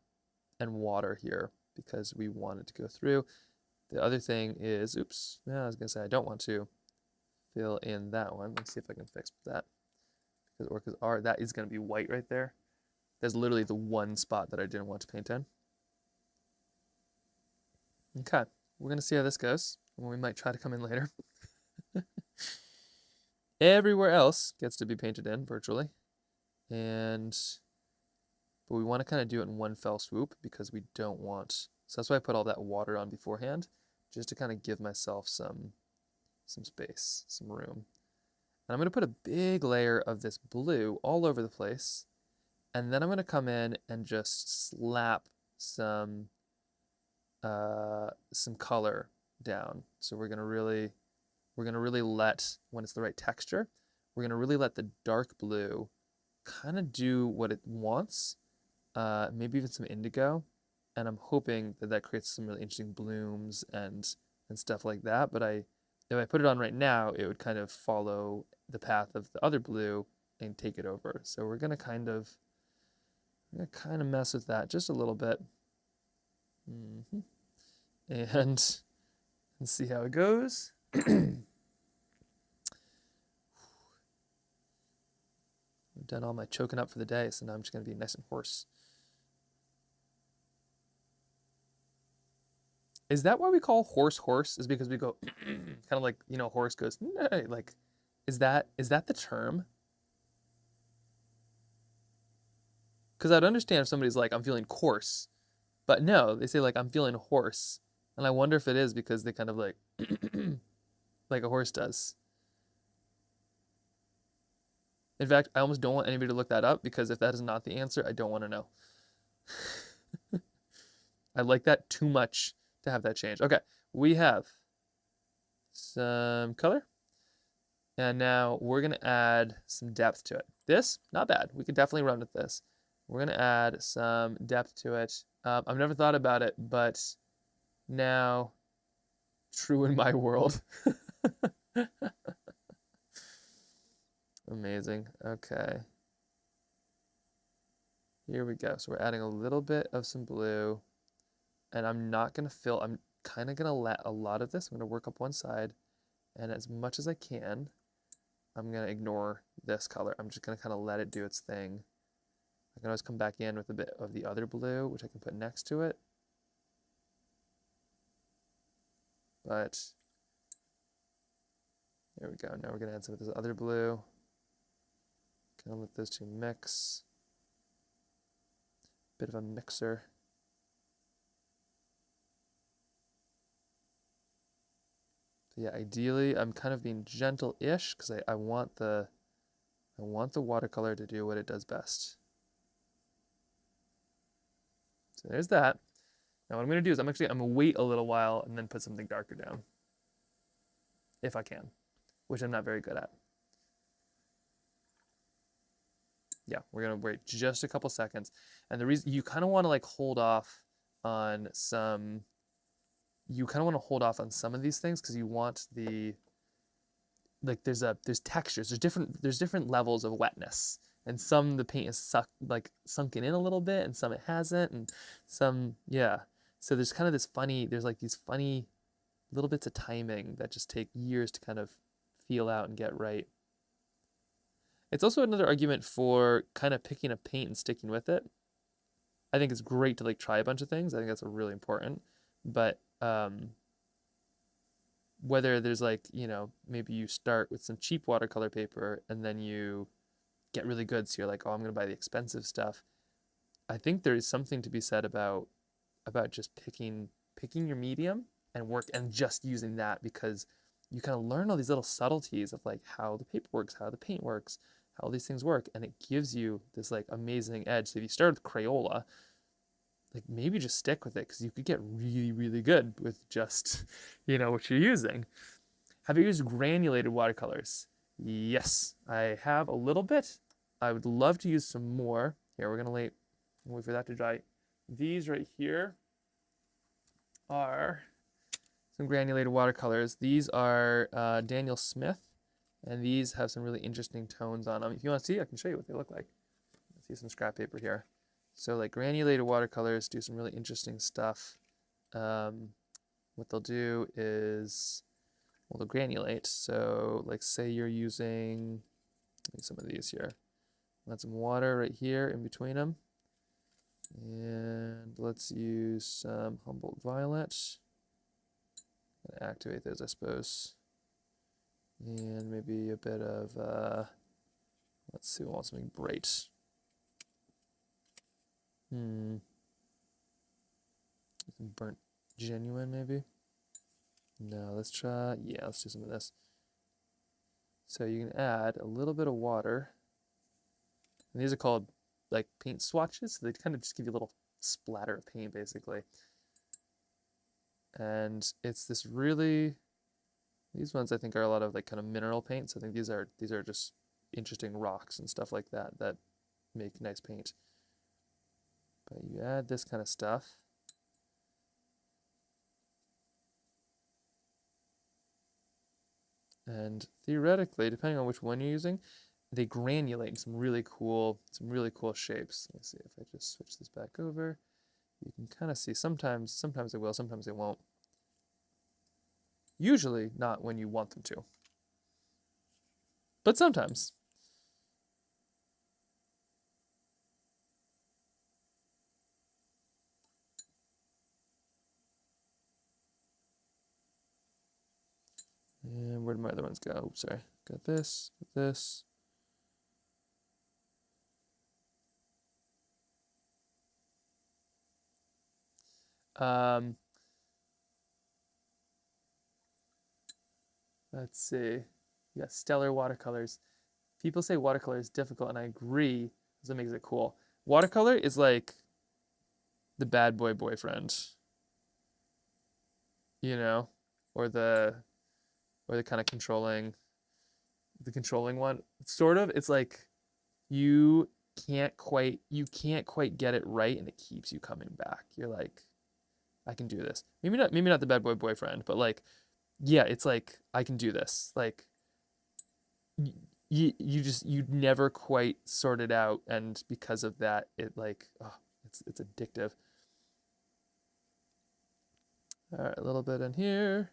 and water here because we want it to go through. The other thing is, oops, I was gonna say I don't want to fill in that one. Let's see if I can fix that. Because orcas are, that is gonna be white right there. There's literally the one spot that I didn't want to paint in. Okay, we're gonna see how this goes. We might try to come in later. Everywhere else gets to be painted in virtually. But we want to kind of do it in one fell swoop because we don't want, so that's why I put all that water on beforehand, just to kind of give myself some space, some room. And I'm going to put a big layer of this blue all over the place. And then I'm going to come in and just slap some color down. So we're going to really let, when it's the right texture, we're going to really let the dark blue kind of do what it wants, maybe even some indigo. And I'm hoping that that creates some really interesting blooms and stuff like that. But if I put it on right now, it would kind of follow the path of the other blue and take it over. So we're gonna kind of mess with that just a little bit, and see how it goes. done all my choking up for the day, so now I'm just going to be nice and hoarse. Is that why we call horse horse? Is because we go kind of like, you know, horse goes, "Nay," like, is that the term? Because I'd understand if somebody's like, I'm feeling coarse, but no, they say like, I'm feeling hoarse. And I wonder if it is because they kind of like, like a horse does. In fact, I almost don't want anybody to look that up because if that is not the answer, I don't want to know. I like that too much to have that change. Okay, we have some color. And now we're going to add some depth to it. This, not bad. We could definitely run with this. We're going to add some depth to it. I've never thought about it, but now, true in my world. Amazing. Okay. Here we go. So we're adding a little bit of some blue. And I'm not going to fill, I'm kind of going to let a lot of this. I'm going to work up one side. And as much as I can, I'm going to ignore this color. I'm just going to kind of let it do its thing. I can always come back in with a bit of the other blue, which I can put next to it. But there we go. Now we're going to add some of this other blue. Kind of let those two mix. Bit of a mixer. So yeah, ideally I'm kind of being gentle-ish because I want the watercolor to do what it does best. So there's that. Now what I'm going to do is I'm going to wait a little while and then put something darker down. If I can, which I'm not very good at. Yeah, we're going to wait just a couple seconds. And the reason you kind of want to like hold off on some, of these things because you want the, like there's textures, there's different levels of wetness. And some the paint is sunken in a little bit and some it hasn't and some, yeah. So there's kind of there's like these funny little bits of timing that just take years to kind of feel out and get right. It's also another argument for kind of picking a paint and sticking with it. I think it's great to like try a bunch of things. I think that's really important. But whether there's like, you know, maybe you start with some cheap watercolor paper and then you get really good, so you're like, oh, I'm gonna buy the expensive stuff. I think there is something to be said about just picking your medium and work and just using that because you kind of learn all these little subtleties of like how the paper works, how the paint works, how all these things work, and it gives you this like amazing edge. So if you start with Crayola, like maybe just stick with it because you could get really, really good with just, you know, what you're using. Have you used granulated watercolors? Yes, I have a little bit. I would love to use some more. Here, we're gonna wait for that to dry. These right here are some granulated watercolors. These are Daniel Smith, and these have some really interesting tones on them. If you want to see, I can show you what they look like. Let's see some scrap paper here. So like granulated watercolors do some really interesting stuff. What they'll do is, well, they'll granulate. So like say you're using some of these here. Add some water right here in between them. And let's use some Humboldt Violet. Activate those, I suppose. And maybe a bit of, let's see, we want something bright. Some burnt genuine, maybe? No, let's try, yeah, let's do some of this. So you can add a little bit of water. And these are called like paint swatches. So they kind of just give you a little splatter of paint, basically. And it's this really, these ones I think are a lot of like kind of mineral paints. I think these are just interesting rocks and stuff like that that make nice paint. But you add this kind of stuff. And theoretically, depending on which one you're using, they granulate in some really cool shapes. Let me see if I just switch this back over. You can kind of see sometimes they will, sometimes they won't. Usually not when you want them to. But sometimes. ones go? Oops, sorry. Got this, got this. Let's see. You got stellar watercolors. People say watercolor is difficult, and I agree, because it makes it cool. Watercolor is like the bad boy boyfriend, you know, or the kind of the controlling one. Sort of. It's like you you can't quite get it right, and it keeps you coming back. You're like, I can do this. Maybe not the bad boy boyfriend, but like, yeah, it's like I can do this. Like you never quite sort it out, and because of that, it like, oh, it's addictive. All right, a little bit in here.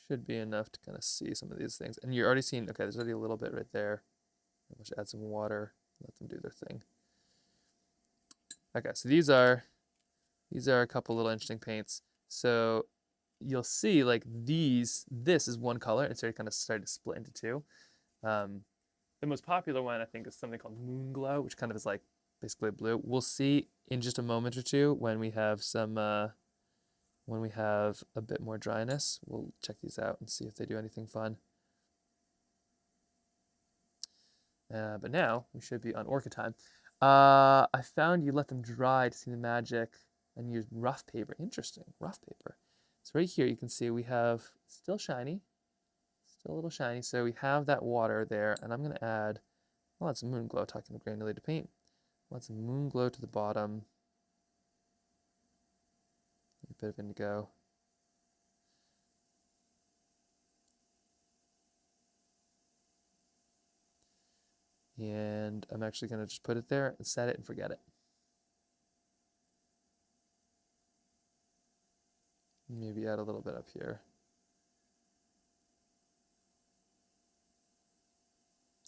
Should be enough to kind of see some of these things. And you're already seeing, okay, there's already a little bit right there. Let's add some water, let them do their thing. Okay, so these are a couple little interesting paints. So you'll see like this is one color. It's already kind of started to split into two. The most popular one, I think, is something called Moon Glow, which kind of is like basically blue. We'll see in just a moment or two when we have when we have a bit more dryness. We'll check these out and see if they do anything fun. But now we should be on orca time. I found you let them dry to see the magic and use rough paper. Interesting, rough paper. So right here you can see we have still shiny, still a little shiny. So we have that water there, and I'm gonna add, well, that's Moon Glow, talking to granulated paint. Let's Moon Glow to the bottom. A bit of indigo. And I'm actually gonna just put it there and set it and forget it. Maybe add a little bit up here.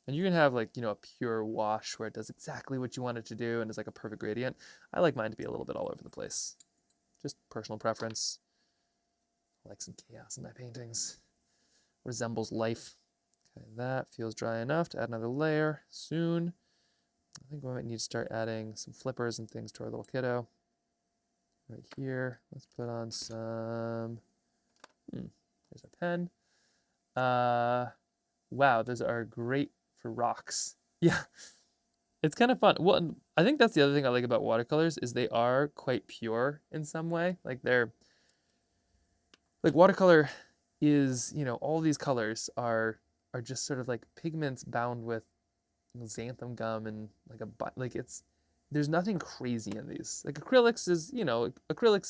And you can have like, a pure wash where it does exactly what you want it to do and is like a perfect gradient. I like mine to be a little bit all over the place. Just personal preference. I like some chaos in my paintings. Resembles life. Okay, that feels dry enough to add another layer soon. I think we might need to start adding some flippers and things to our little kiddo. Right here, let's put on some, there's a pen. Wow, those are great for rocks. Yeah, it's kind of fun. Well, I think that's the other thing I like about watercolors is they are quite pure in some way. Like like watercolor is, all these colors are just sort of like pigments bound with xanthan gum and like there's nothing crazy in these. Like acrylics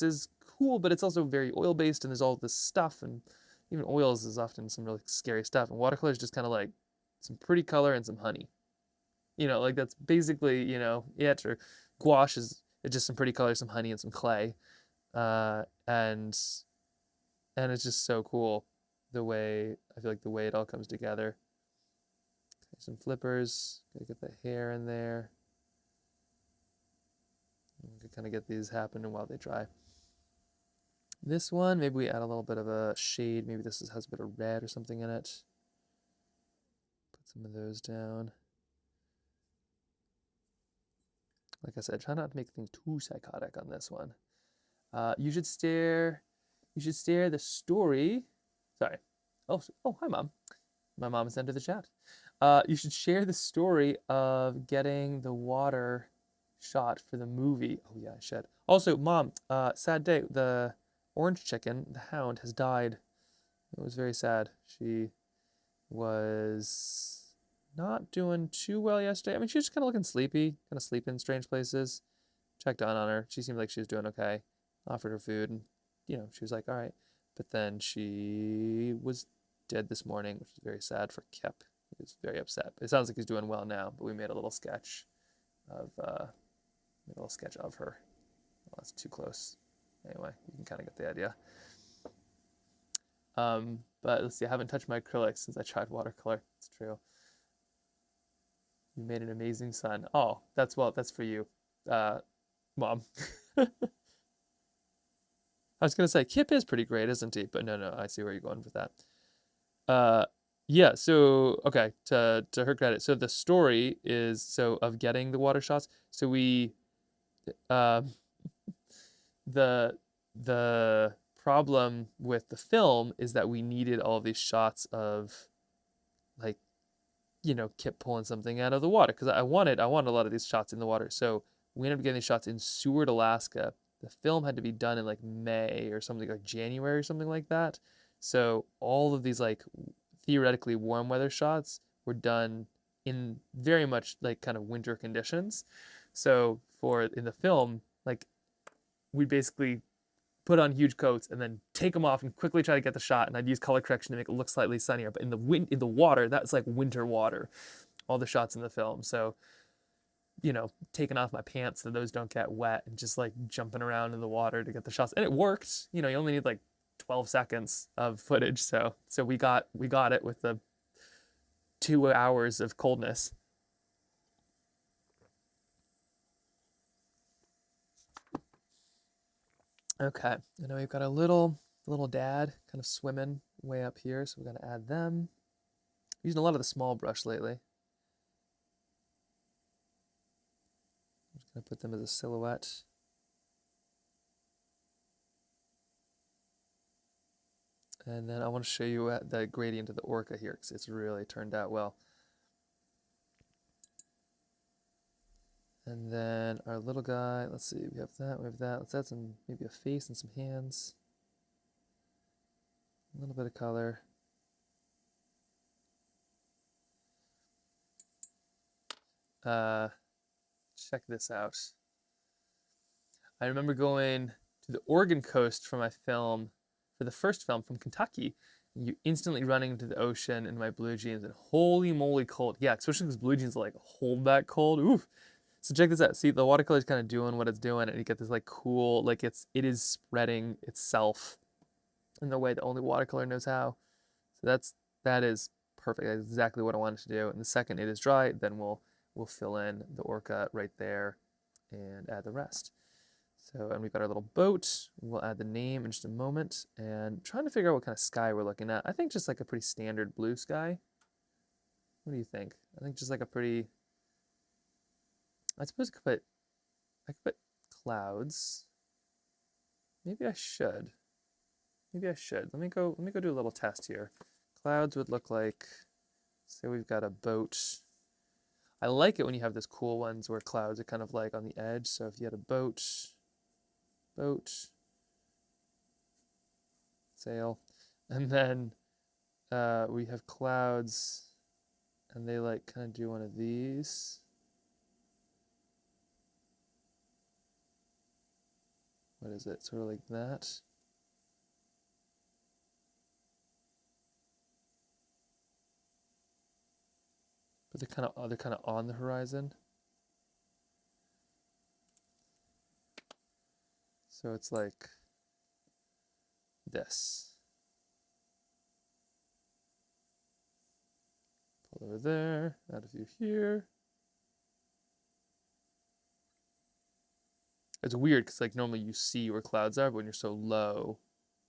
is cool, but it's also very oil based, and there's all this stuff, and even oils is often some really scary stuff. And watercolor is just kind of like some pretty color and some honey. Like that's basically, it. Or gouache is just some pretty color, some honey, and some clay. And it's just so cool the way I feel like the way it all comes together. Okay, some flippers, gotta get the hair in there. We can kind of get these happening while they dry. This one, maybe we add a little bit of a shade. Maybe this has a bit of red or something in it. Put some of those down. Like I said, try not to make things too psychotic on this one. You should stare the story. Sorry. Oh, hi, Mom. My mom has entered the chat. You should share the story of getting the water shot for the movie. Oh yeah, I should. Also, Mom, sad day. The orange chicken, the hound, has died. It was very sad. She was not doing too well yesterday. I mean, she was just kind of looking sleepy, kind of sleeping in strange places. Checked on her. She seemed like she was doing okay. Offered her food, and she was like, all right. But then she was dead this morning, which was very sad for Kep. He was very upset. It sounds like he's doing well now, but we made a little sketch of her. Oh, that's too close. Anyway, you can kind of get the idea. But let's see, I haven't touched my acrylics since I tried watercolor. It's true. You made an amazing son. Oh, that's for you, Mom. I was gonna say Kip is pretty great, isn't he? But no, I see where you're going with that. Uh, yeah. So okay, to her credit, so the story is so of getting the water shots. So we um the the problem with the film is that we needed all of these shots of like Kip pulling something out of the water because I wanted a lot of these shots in the water. So we ended up getting these shots in Seward, Alaska. The film had to be done in like May or something, like January or something like that. So all of these like theoretically warm weather shots were done in very much like kind of winter conditions. So for in the film, like we basically put on huge coats and then take them off and quickly try to get the shot. And I'd use color correction to make it look slightly sunnier. But in the water, that's like winter water. All the shots in the film. So taking off my pants so those don't get wet and just like jumping around in the water to get the shots. And it worked. You only need like 12 seconds of footage. So we got it with the 2 hours of coldness. Okay, and now we've got a little dad kind of swimming way up here, so we're gonna add them. I'm using a lot of the small brush lately. I'm just gonna put them as a silhouette. And then I want to show you the gradient of the orca here because it's really turned out well. And then our little guy, let's see, we have that. Let's add maybe a face and some hands. A little bit of color. Check this out. I remember going to the Oregon coast for my film, for the first film from Kentucky. You instantly running into the ocean in my blue jeans and holy moly cold. Yeah, especially because blue jeans like hold that cold. Oof. So check this out. See, the watercolor is kind of doing what it's doing, and you get this like cool, like it is spreading itself in the way that only watercolor knows how. So that is perfect. That's exactly what I wanted to do. And the second it is dry, then we'll fill in the orca right there and add the rest. So, and we've got our little boat. We'll add the name in just a moment. And trying to figure out what kind of sky we're looking at. I think just like a pretty standard blue sky. What do you think? I think just like a pretty, I suppose I could put clouds. Maybe I should. Let me go do a little test here. Clouds would look like, say we've got a boat. I like it when you have those cool ones where clouds are kind of like on the edge. So if you had a boat, sail, and then we have clouds, and they like kind of do one of these. What is it? Sort of like that. But they're kind of on the horizon. So it's like this. Pull over there, add a few here. It's weird because like normally you see where clouds are, but when you're so low,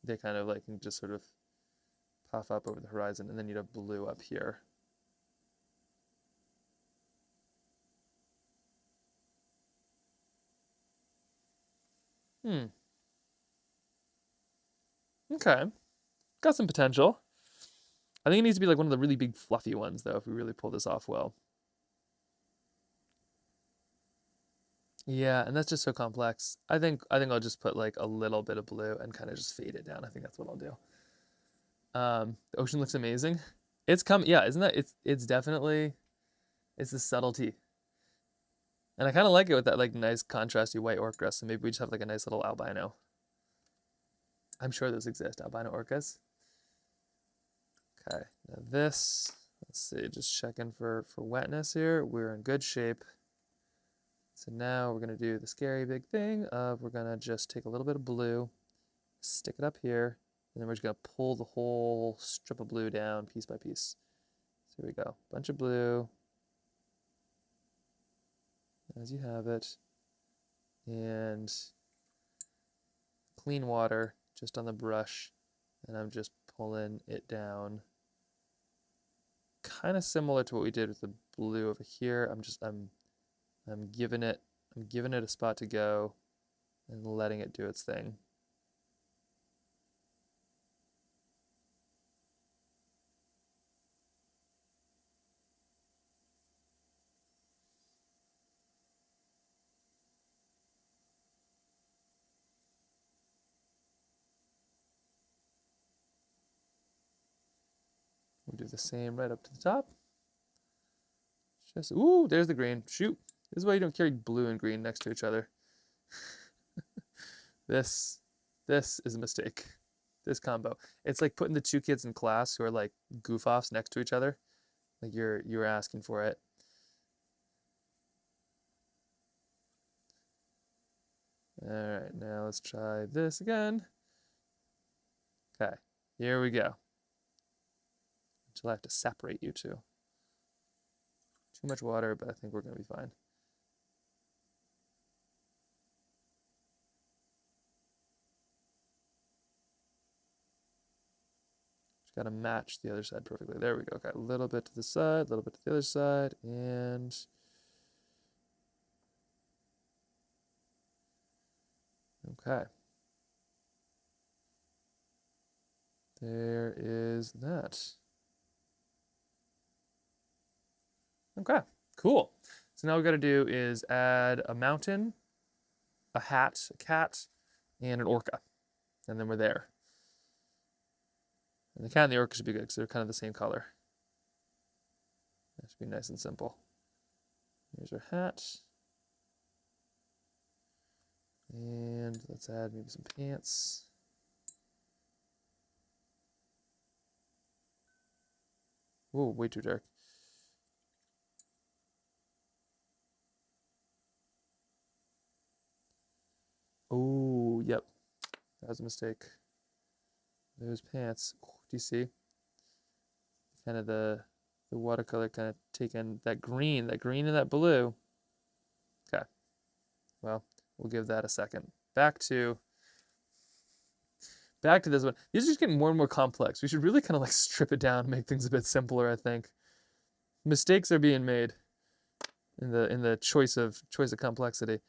they kind of like can just sort of puff up over the horizon, and then you'd have blue up here. Okay. Got some potential. I think it needs to be like one of the really big fluffy ones though, if we really pull this off well. Yeah, and that's just so complex. I think I'll just put like a little bit of blue and kind of just fade it down. I think that's what I'll do. The ocean looks amazing. It's yeah, isn't that it's definitely it's the subtlety. And I kind of like it with that like nice contrasty white orca. So maybe we just have like a nice little albino. I'm sure those exist, albino orcas. Okay, now this, let's see, just checking for wetness here. We're in good shape. So now we're gonna do the scary big thing of we're gonna just take a little bit of blue, stick it up here, and then we're just gonna pull the whole strip of blue down piece by piece. So here we go, bunch of blue, as you have it, and clean water, just on the brush, and I'm just pulling it down. Kind of similar to what we did with the blue over here. I'm giving it a spot to go and letting it do its thing. We'll do the same right up to the top. Just, ooh, there's the green. Shoot. This is why you don't carry blue and green next to each other. This is a mistake. This combo. It's like putting the two kids in class who are like goof offs next to each other. Like you're asking for it. All right, now let's try this again. Okay, here we go. Until I have to separate you two. Too much water, but I think we're gonna be fine. Just gotta match the other side perfectly. There we go. Okay, a little bit to the side, a little bit to the other side, and okay. There is that. Okay, cool. So now what we got to do is add a mountain, a hat, a cat, and an orca. And then we're there. And the cat and the orca should be good because they're kind of the same color. That should be nice and simple. Here's our hat. And let's add maybe some pants. Whoa, way too dark. Oh, yep. That was a mistake. Those pants. Do you see? Kind of the watercolor kind of taking that green and that blue. Okay. Well, we'll give that a second. Back to this one. These are just getting more and more complex. We should really kind of like strip it down and make things a bit simpler, I think. Mistakes are being made in the choice of complexity.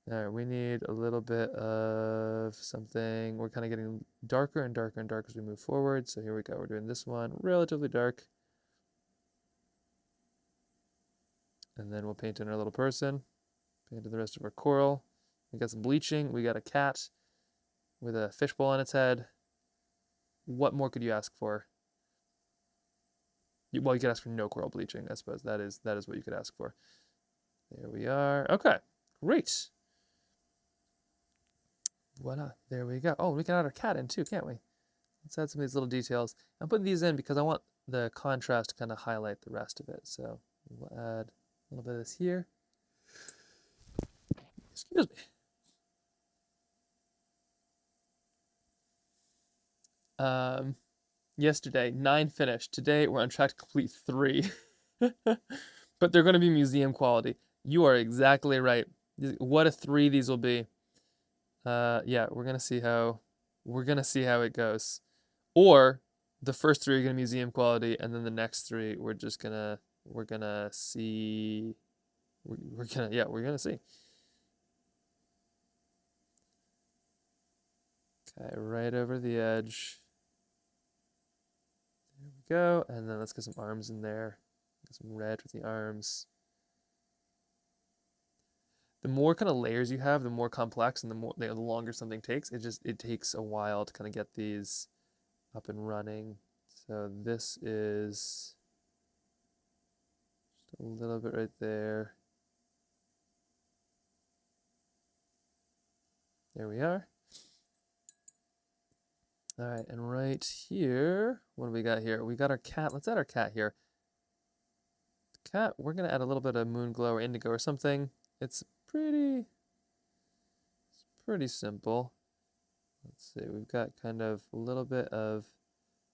All right, we need a little bit of something. We're kind of getting darker and darker and darker as we move forward. So here we go. We're doing this one relatively dark. And then we'll paint in our little person. Paint in the rest of our coral. We got some bleaching. We got a cat with a fishbowl on its head. What more could you ask for? Well, you could ask for no coral bleaching, I suppose. That is what you could ask for. There we are. Okay, great. Voila, there we go. Oh, we can add our cat in too, can't we? Let's add some of these little details. I'm putting these in because I want the contrast to kind of highlight the rest of it. So we'll add a little bit of this here. Excuse me. Yesterday, 9 finished. Today, we're on track to complete 3. But they're going to be museum quality. You are exactly right. What a 3 these will be. Yeah, we're gonna see how it goes. Or the first 3 are gonna be museum quality, and then the next 3 we're gonna see. We're gonna see. Okay, right over the edge. There we go, and then let's get some arms in there. Get some red with the arms. The more kind of layers you have, the more complex and the longer something takes. It takes a while to kind of get these up and running. So this is just a little bit right there. There we are. All right, and right here, what do we got here? We got our cat. Let's add our cat here. The cat, we're gonna add a little bit of moon glow or indigo or something. It's pretty simple. Let's see, we've got kind of a little bit of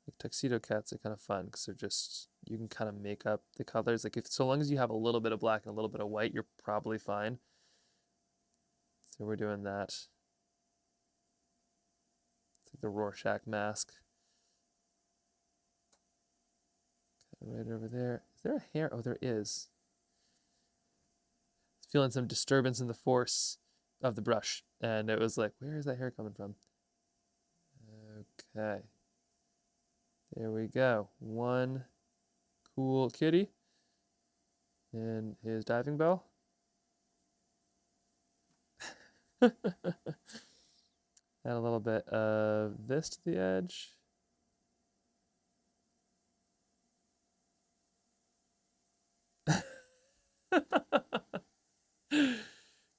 like tuxedo cats are kind of fun because they're just, you can kind of make up the colors. Like so long as you have a little bit of black and a little bit of white, you're probably fine. So we're doing that. It's like the Rorschach mask. Right over there. Is there a hair? Oh, there is. Feeling some disturbance in the force of the brush. And it was like, where is that hair coming from? Okay. There we go. One cool kitty and his diving bell. Add a little bit of this to the edge.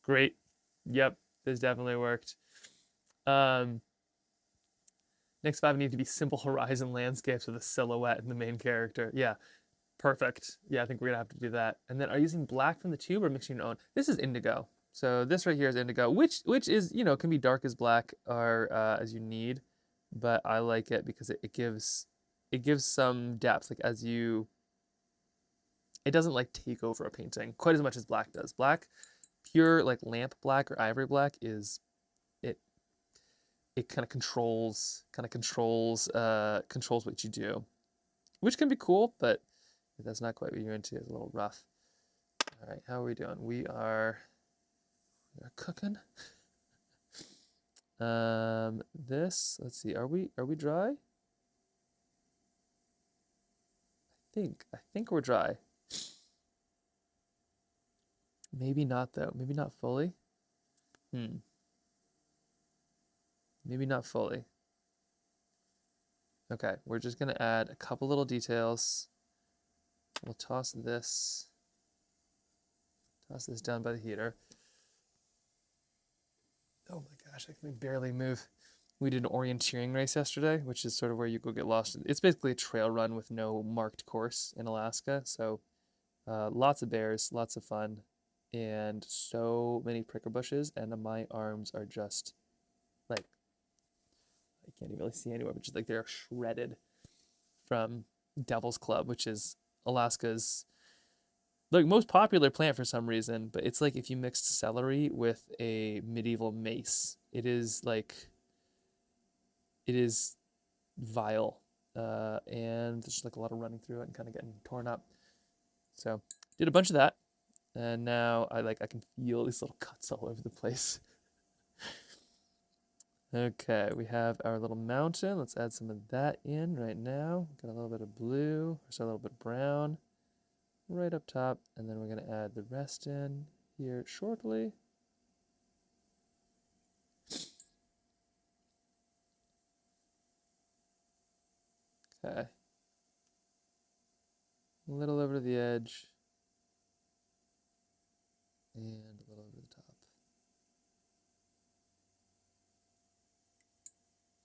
Great. Yep, this definitely worked. Next 5 need to be simple horizon landscapes with a silhouette in the main character. Yeah, perfect. Yeah, I think we're gonna have to do that. And then are you using black from the tube or mixing your own? This is indigo. So this right here is indigo, which is, you know, can be dark as black or as you need, but I like it because it gives some depth. Like as you, it doesn't like take over a painting quite as much as black does. Black, pure like lamp black or ivory black is it it controls what you do, which can be cool, but if that's not quite what you're into, it's a little rough. All right, how are we doing? We are cooking. This, let's see, are we dry? I think we're dry. Maybe not though. Maybe not fully. Maybe not fully. Okay, we're just gonna add a couple little details. We'll toss this down by the heater. Oh my gosh, I can barely move. We did an orienteering race yesterday, which is sort of where you go get lost. It's basically a trail run with no marked course in Alaska. So lots of bears, lots of fun, and so many prickle bushes. And my arms are just like, I can't even really see anywhere, but just like they're shredded from Devil's Club, which is Alaska's like most popular plant for some reason, but it's like if you mixed celery with a medieval mace. It is vile, and there's just like a lot of running through it and kind of getting torn up. So did a bunch of that, and now I can feel these little cuts all over the place. Okay, we have our little mountain. Let's add some of that in right now. Got a little bit of blue, or so a little bit of brown right up top, and then we're going to add the rest in here shortly. Okay. A little over to the edge, and a little over the top.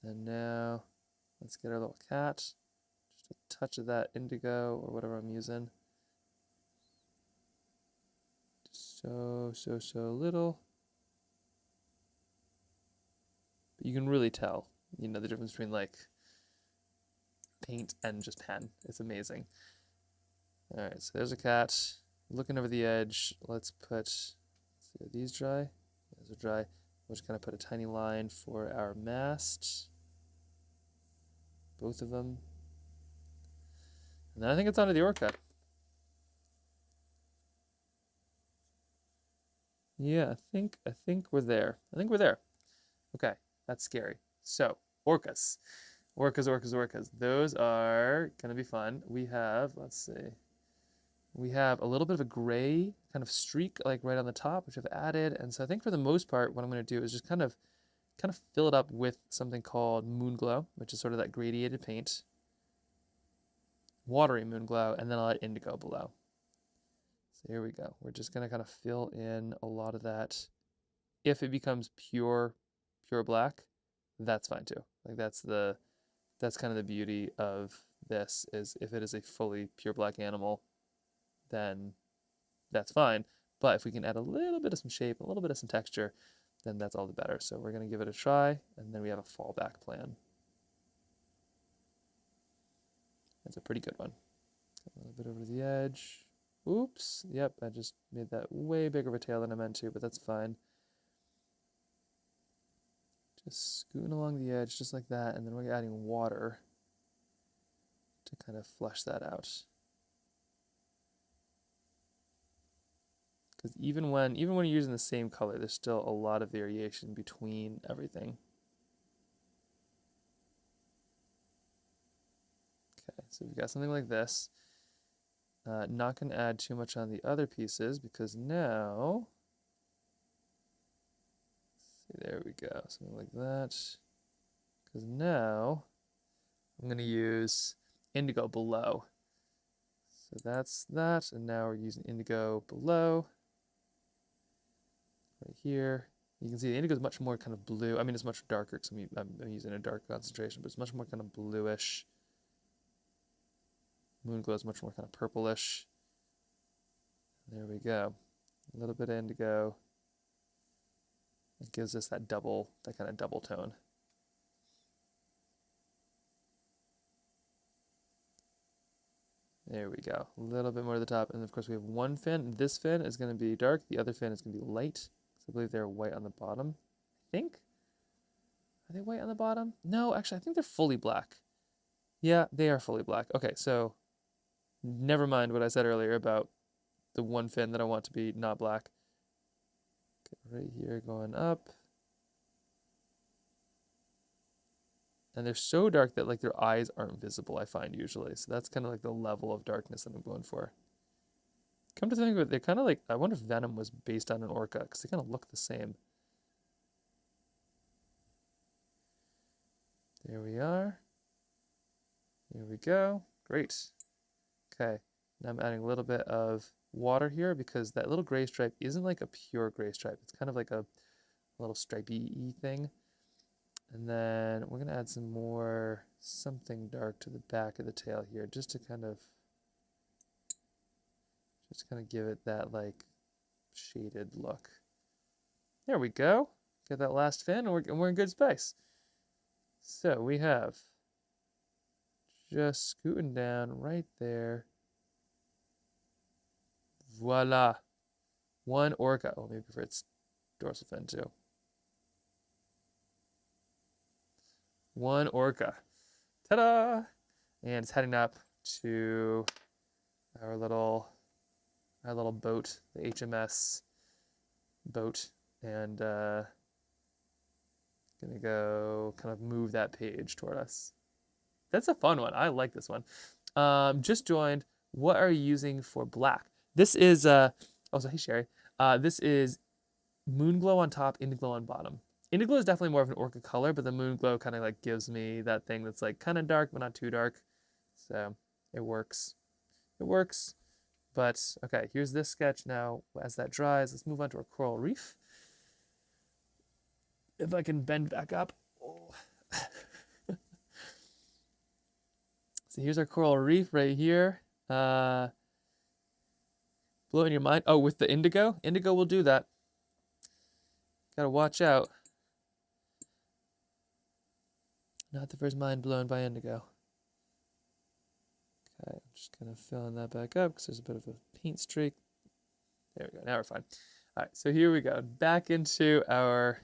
And now let's get our little cat. Just a touch of that indigo or whatever I'm using. Just so little. But you can really tell, you know, the difference between like paint and just pen. It's amazing. All right, so there's a cat. Looking over the edge, let's see, are these dry? Those are dry. We'll just kind of put a tiny line for our mast. Both of them. And then I think it's onto the orca. Yeah, I think we're there. Okay, that's scary. So, orcas. Orcas. Those are gonna be fun. We have, let's see. We have a little bit of a gray kind of streak like right on the top, which I've added. And so I think for the most part, what I'm gonna do is just kind of fill it up with something called moon glow, which is sort of that gradiated paint. Watery moon glow, and then I'll add indigo below. So here we go. We're just gonna kind of fill in a lot of that. If it becomes pure black, that's fine too. Like that's kind of the beauty of this, is if it is a fully pure black animal, then that's fine. But if we can add a little bit of some shape, a little bit of some texture, then that's all the better. So we're gonna give it a try, and then we have a fallback plan. That's a pretty good one. A little bit over the edge. Oops, yep, I just made that way bigger of a tail than I meant to, but that's fine. Just scooting along the edge just like that, and then we're adding water to kind of flesh that out. Because even when you're using the same color, there's still a lot of variation between everything. Okay, so we've got something like this. Not going to add too much on the other pieces because now, see, there we go, something like that. Because now I'm going to use indigo below. So that's that, and now we're using indigo below. Right here. You can see the indigo is much more kind of blue. I mean, it's much darker because I'm using a dark concentration, but it's much more kind of bluish. Moon glow is much more kind of purplish. There we go. A little bit of indigo. It gives us that kind of double tone. There we go. A little bit more to the top. And of course we have one fin. This fin is going to be dark. The other fin is going to be light. I believe they're white on the bottom. I think. Are they white on the bottom? No, actually, I think they're fully black. Yeah, they are fully black. Okay, so never mind what I said earlier about the one fin that I want to be not black. Okay, right here going up. And they're so dark that like their eyes aren't visible, I find usually. So that's kind of like the level of darkness that I'm going for. Come to think of it, they're kind of like, I wonder if Venom was based on an orca, because they kind of look the same. There we are. There we go. Great. Okay, now I'm adding a little bit of water here because that little gray stripe isn't like a pure gray stripe. It's kind of like a little stripey thing. And then we're going to add some more something dark to the back of the tail here just to kind of give it that like shaded look. There we go. Get that last fin and we're in good space. So we have just scooting down right there. Voila. One orca. Oh, maybe for its dorsal fin too. One orca. Ta-da! And it's heading up to our little boat, the HMS boat, and gonna go kind of move that page toward us. That's a fun one. I like this one. Just joined. What are you using for black? This is also, hey Sherry. This is moon glow on top, indigo on bottom. Indigo is definitely more of an orca color, but the moon glow kind of like gives me that thing that's like kind of dark but not too dark. So it works. It works. But okay, here's this sketch now. As that dries, let's move on to our coral reef. If I can bend back up. Oh. So here's our coral reef right here. Blowing your mind. Oh, with the indigo? Indigo will do that. Gotta watch out. Not the first mind blown by indigo. Okay, I'm just kind of filling that back up because there's a bit of a paint streak. There we go. Now we're fine. All right, so here we go. Back into our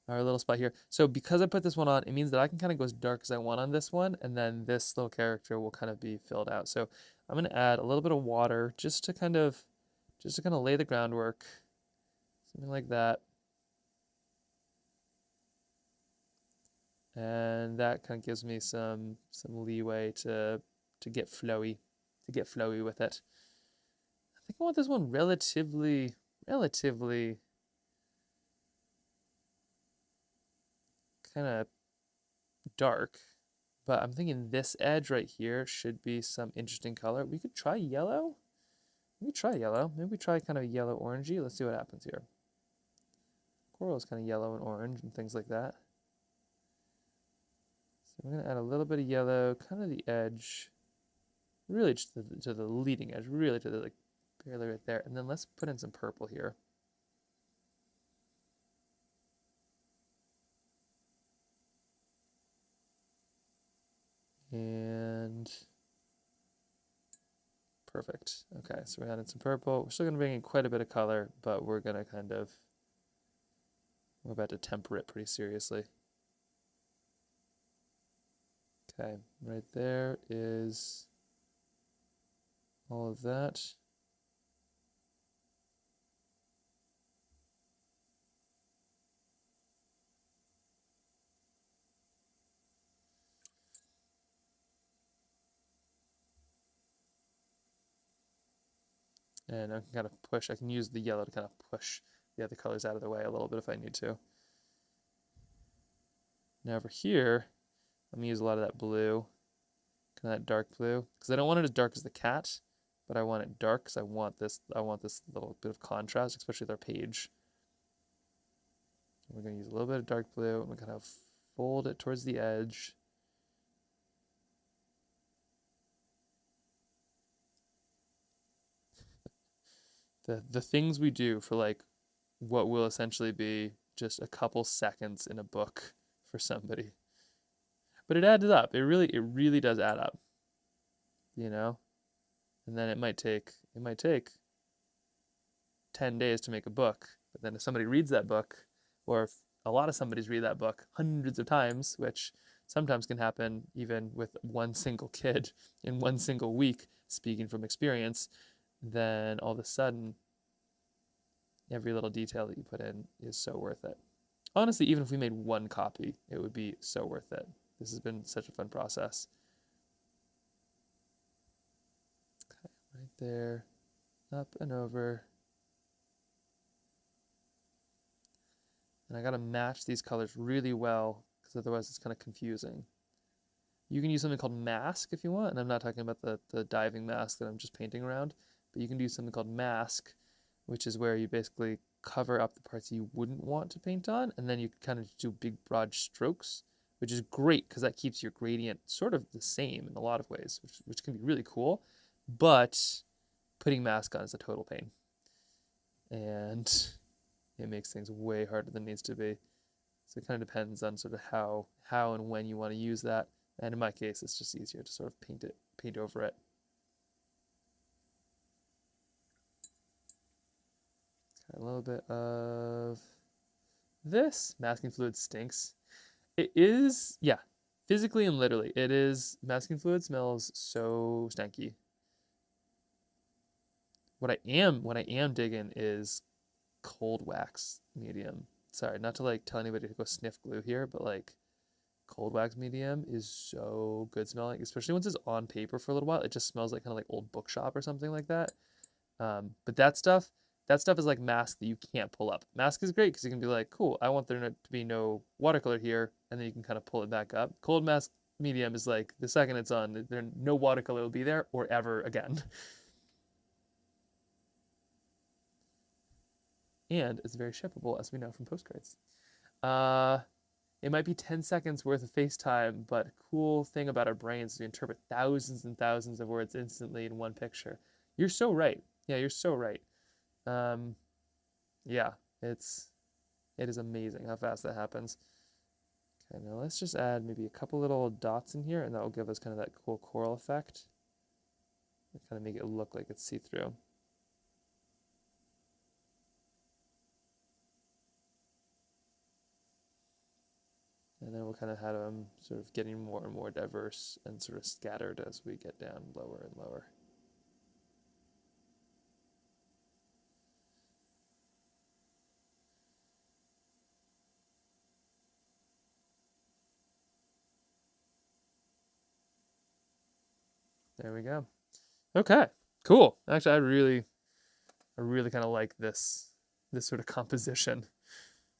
little spot here. So because I put this one on, it means that I can kind of go as dark as I want on this one, and then this little character will kind of be filled out. So I'm going to add a little bit of water just to kind of lay the groundwork. Something like that. And that kind of gives me some leeway to get flowy with it. I think I want this one relatively kind of dark, but I'm thinking this edge right here should be some interesting color. We could try yellow. Maybe we try kind of yellow orangey. Let's see what happens here. Coral is kind of yellow and orange and things like that. So I'm going to add a little bit of yellow, kind of the edge, really just to the leading edge, really to the like barely right there. And then let's put in some purple here. And perfect. Okay, so we're adding some purple. We're still going to bring in quite a bit of color, but we're going to we're about to temper it pretty seriously. Okay, right there is all of that. And I can kind of push, I can use the yellow to kind of push the other colors out of the way a little bit if I need to. Now over here, I'm gonna use a lot of that blue, kind of that dark blue, because I don't want it as dark as the cat, but I want it dark because I want this little bit of contrast, especially with our page. We're gonna use a little bit of dark blue, and we're gonna fold it towards the edge. The things we do for like what will essentially be just a couple seconds in a book for somebody. But it adds up. It really does add up. You know? And then it might take 10 days to make a book. But then if somebody reads that book, or if a lot of somebody's read that book hundreds of times, which sometimes can happen even with one single kid in one single week, speaking from experience, then all of a sudden every little detail that you put in is so worth it. Honestly, even if we made one copy, it would be so worth it. This has been such a fun process. Okay, right there, up and over. And I gotta match these colors really well because otherwise it's kind of confusing. You can use something called mask if you want, and I'm not talking about the diving mask that I'm just painting around, but you can do something called mask, which is where you basically cover up the parts you wouldn't want to paint on, and then you kind of do big broad strokes, which is great because that keeps your gradient sort of the same in a lot of ways, which can be really cool, but putting mask on is a total pain. And it makes things way harder than it needs to be. So it kind of depends on sort of how and when you want to use that. And in my case, it's just easier to sort of paint over it. A little bit of this. Masking fluid stinks. It is, yeah, physically and literally, it is. Masking fluid smells so stanky. What I am digging is cold wax medium. Sorry, not to like tell anybody to go sniff glue here, but like cold wax medium is so good smelling, especially once it's on paper for a little while. It just smells like kind of like old bookshop or something like that. But that stuff is like mask that you can't pull up. Mask is great because you can be like, cool, I want there to be no watercolor here, and then you can kind of pull it back up. Cold mask medium is like the second it's on, there no watercolor will be there or ever again. And it's very shippable, as we know from postcards. It might be 10 seconds worth of FaceTime, but cool thing about our brains is we interpret thousands and thousands of words instantly in one picture. You're so right. Yeah, you're so right. Yeah, it is amazing how fast that happens. Okay, now let's just add maybe a couple little dots in here, and that will give us kind of that cool coral effect. Kind of make it look like it's see-through. And then we'll kind of have them sort of getting more and more diverse and sort of scattered as we get down lower and lower. There we go. Okay, cool. Actually, I really kind of like this sort of composition.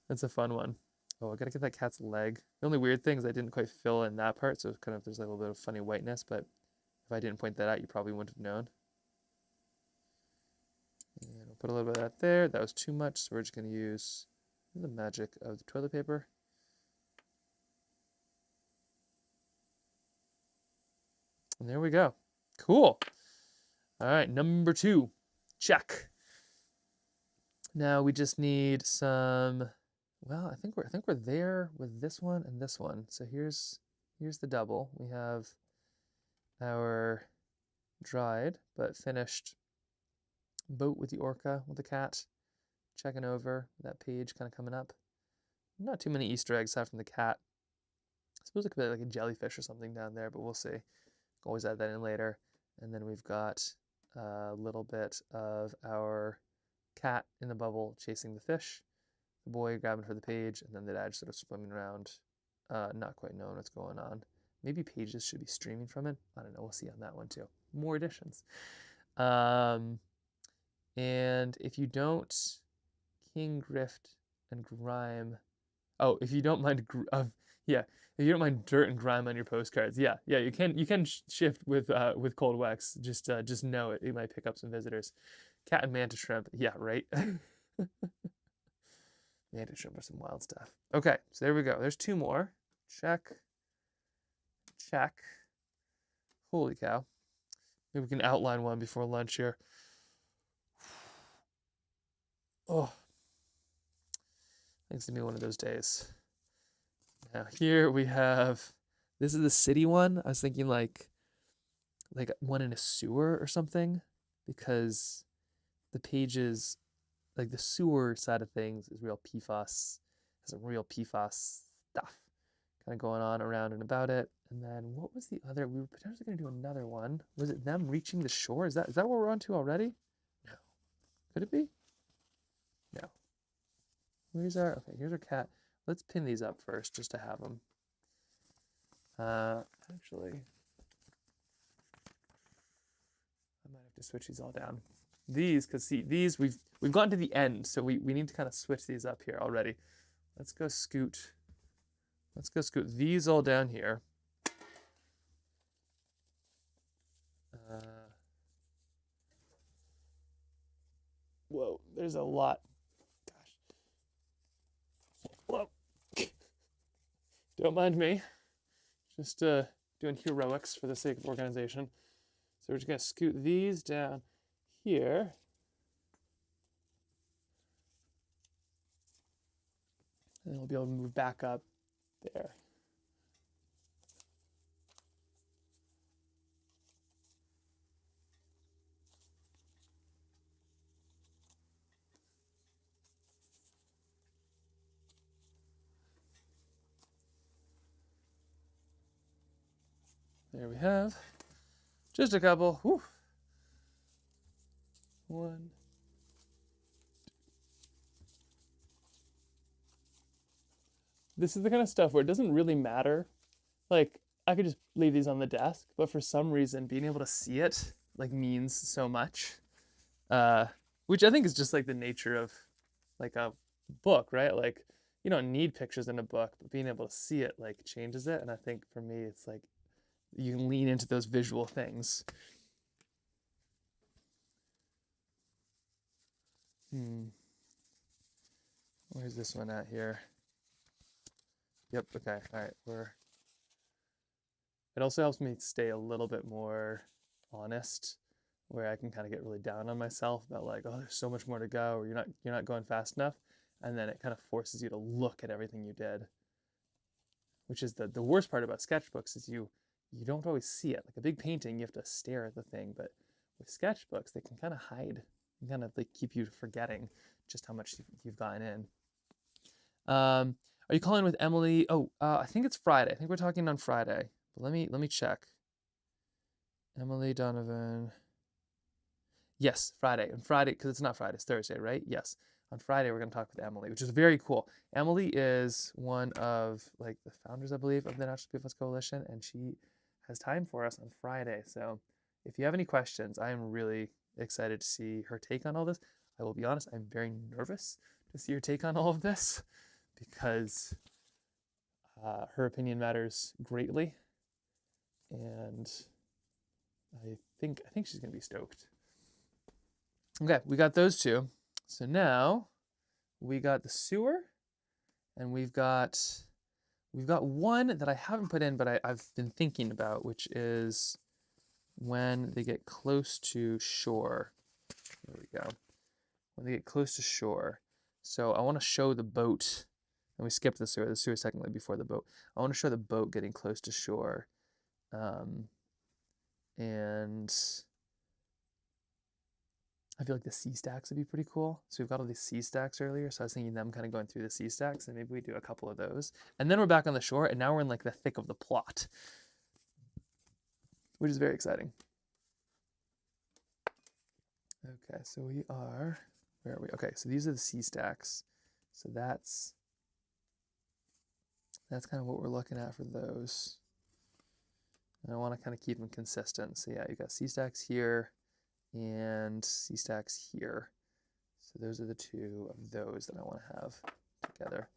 It's a fun one. Oh, I gotta get that cat's leg. The only weird thing is I didn't quite fill in that part, so kind of there's a little bit of funny whiteness, but if I didn't point that out, you probably wouldn't have known. And we'll put a little bit of that there. That was too much, so we're just gonna use the magic of the toilet paper. And there we go. Cool. All right, number 2. Check. Now we just need some, well, I think we're there with this one and this one. So here's the double. We have our dried but finished boat with the orca, with the cat, checking over that page kind of coming up. Not too many Easter eggs aside from the cat. suppose it could be like a jellyfish or something down there, but we'll see. Always add that in later. And then we've got a little bit of our cat in the bubble chasing the fish, the boy grabbing for the page, and then the dad sort of swimming around, not quite knowing what's going on. Maybe pages should be streaming from it. I don't know. We'll see on that one too. More additions. And if you don't, King, Grift, and Grime. Oh, if you don't mind, yeah, if you don't mind dirt and grime on your postcards, yeah, you can shift with cold wax. Just know it. It might pick up some visitors. Cat and mantis shrimp. Yeah, right. Mantis shrimp are some wild stuff. Okay, so there we go. There's 2 more. Check. Holy cow. Maybe we can outline one before lunch here. Oh, it's gonna be one of those days. Now here we have, this is the city one. I was thinking like one in a sewer or something, because the pages, like the sewer side of things is real PFAS, has some real PFAS stuff kind of going on around and about it. And then what was the other? We were potentially going to do another one. Was it them reaching the shore? Is that what we're on to already? No. Could it be? No. Here's our cat. Let's pin these up first just to have them. Actually, I might have to switch these all down. These, because see, these we've gotten to the end, so we need to kind of switch these up here already. Let's go scoot these all down here. Whoa, there's a lot. Whoa. Don't mind me. Just doing heroics for the sake of organization. So we're just going to scoot these down here. And we'll be able to move back up there. There we have just a couple. Whew. 1. This is the kind of stuff where it doesn't really matter. Like, I could just leave these on the desk, but for some reason, being able to see it like means so much. Which I think is just like the nature of like a book, right? Like, you don't need pictures in a book, but being able to see it like changes it. And I think for me, it's like you can lean into those visual things. Where's this one at here? Yep, okay, all right, it also helps me stay a little bit more honest, where I can kind of get really down on myself about like, oh, there's so much more to go, or you're not going fast enough, and then it kind of forces you to look at everything you did, which is the worst part about sketchbooks is you don't always see it. Like a big painting, you have to stare at the thing, but with sketchbooks, they can kind of hide and kind of like keep you forgetting just how much you've gotten in. Are you calling with Emily? Oh, I think it's Friday. I think we're talking on Friday. But let me check. Emily Donovan. Yes, Friday. And Friday, because it's not Friday, it's Thursday, right? Yes. On Friday, we're going to talk with Emily, which is very cool. Emily is one of like the founders, I believe, of the Natural PFAS Coalition, and she has time for us on Friday. So if you have any questions, I am really excited to see her take on all this. I will be honest, I'm very nervous to see her take on all of this because her opinion matters greatly, and I think she's going to be stoked. Okay, we got those two. So now we got the sewer, and we've got one that I haven't put in, but I've been thinking about, which is when they get close to shore. There we go. When they get close to shore. So I want to show the boat, and we skipped the sewer. The sewer is technically before the boat. I want to show the boat getting close to shore. And I feel like the C stacks would be pretty cool. So we've got all these C stacks earlier. So I was thinking them kind of going through the C stacks, and maybe we do a couple of those. And then we're back on the shore, and now we're in like the thick of the plot, which is very exciting. Okay, so we are, where are we? Okay, so these are the C stacks. So that's kind of what we're looking at for those. And I want to kind of keep them consistent. So yeah, you got C stacks here and C stacks here. So those are the two of those that I want to have together.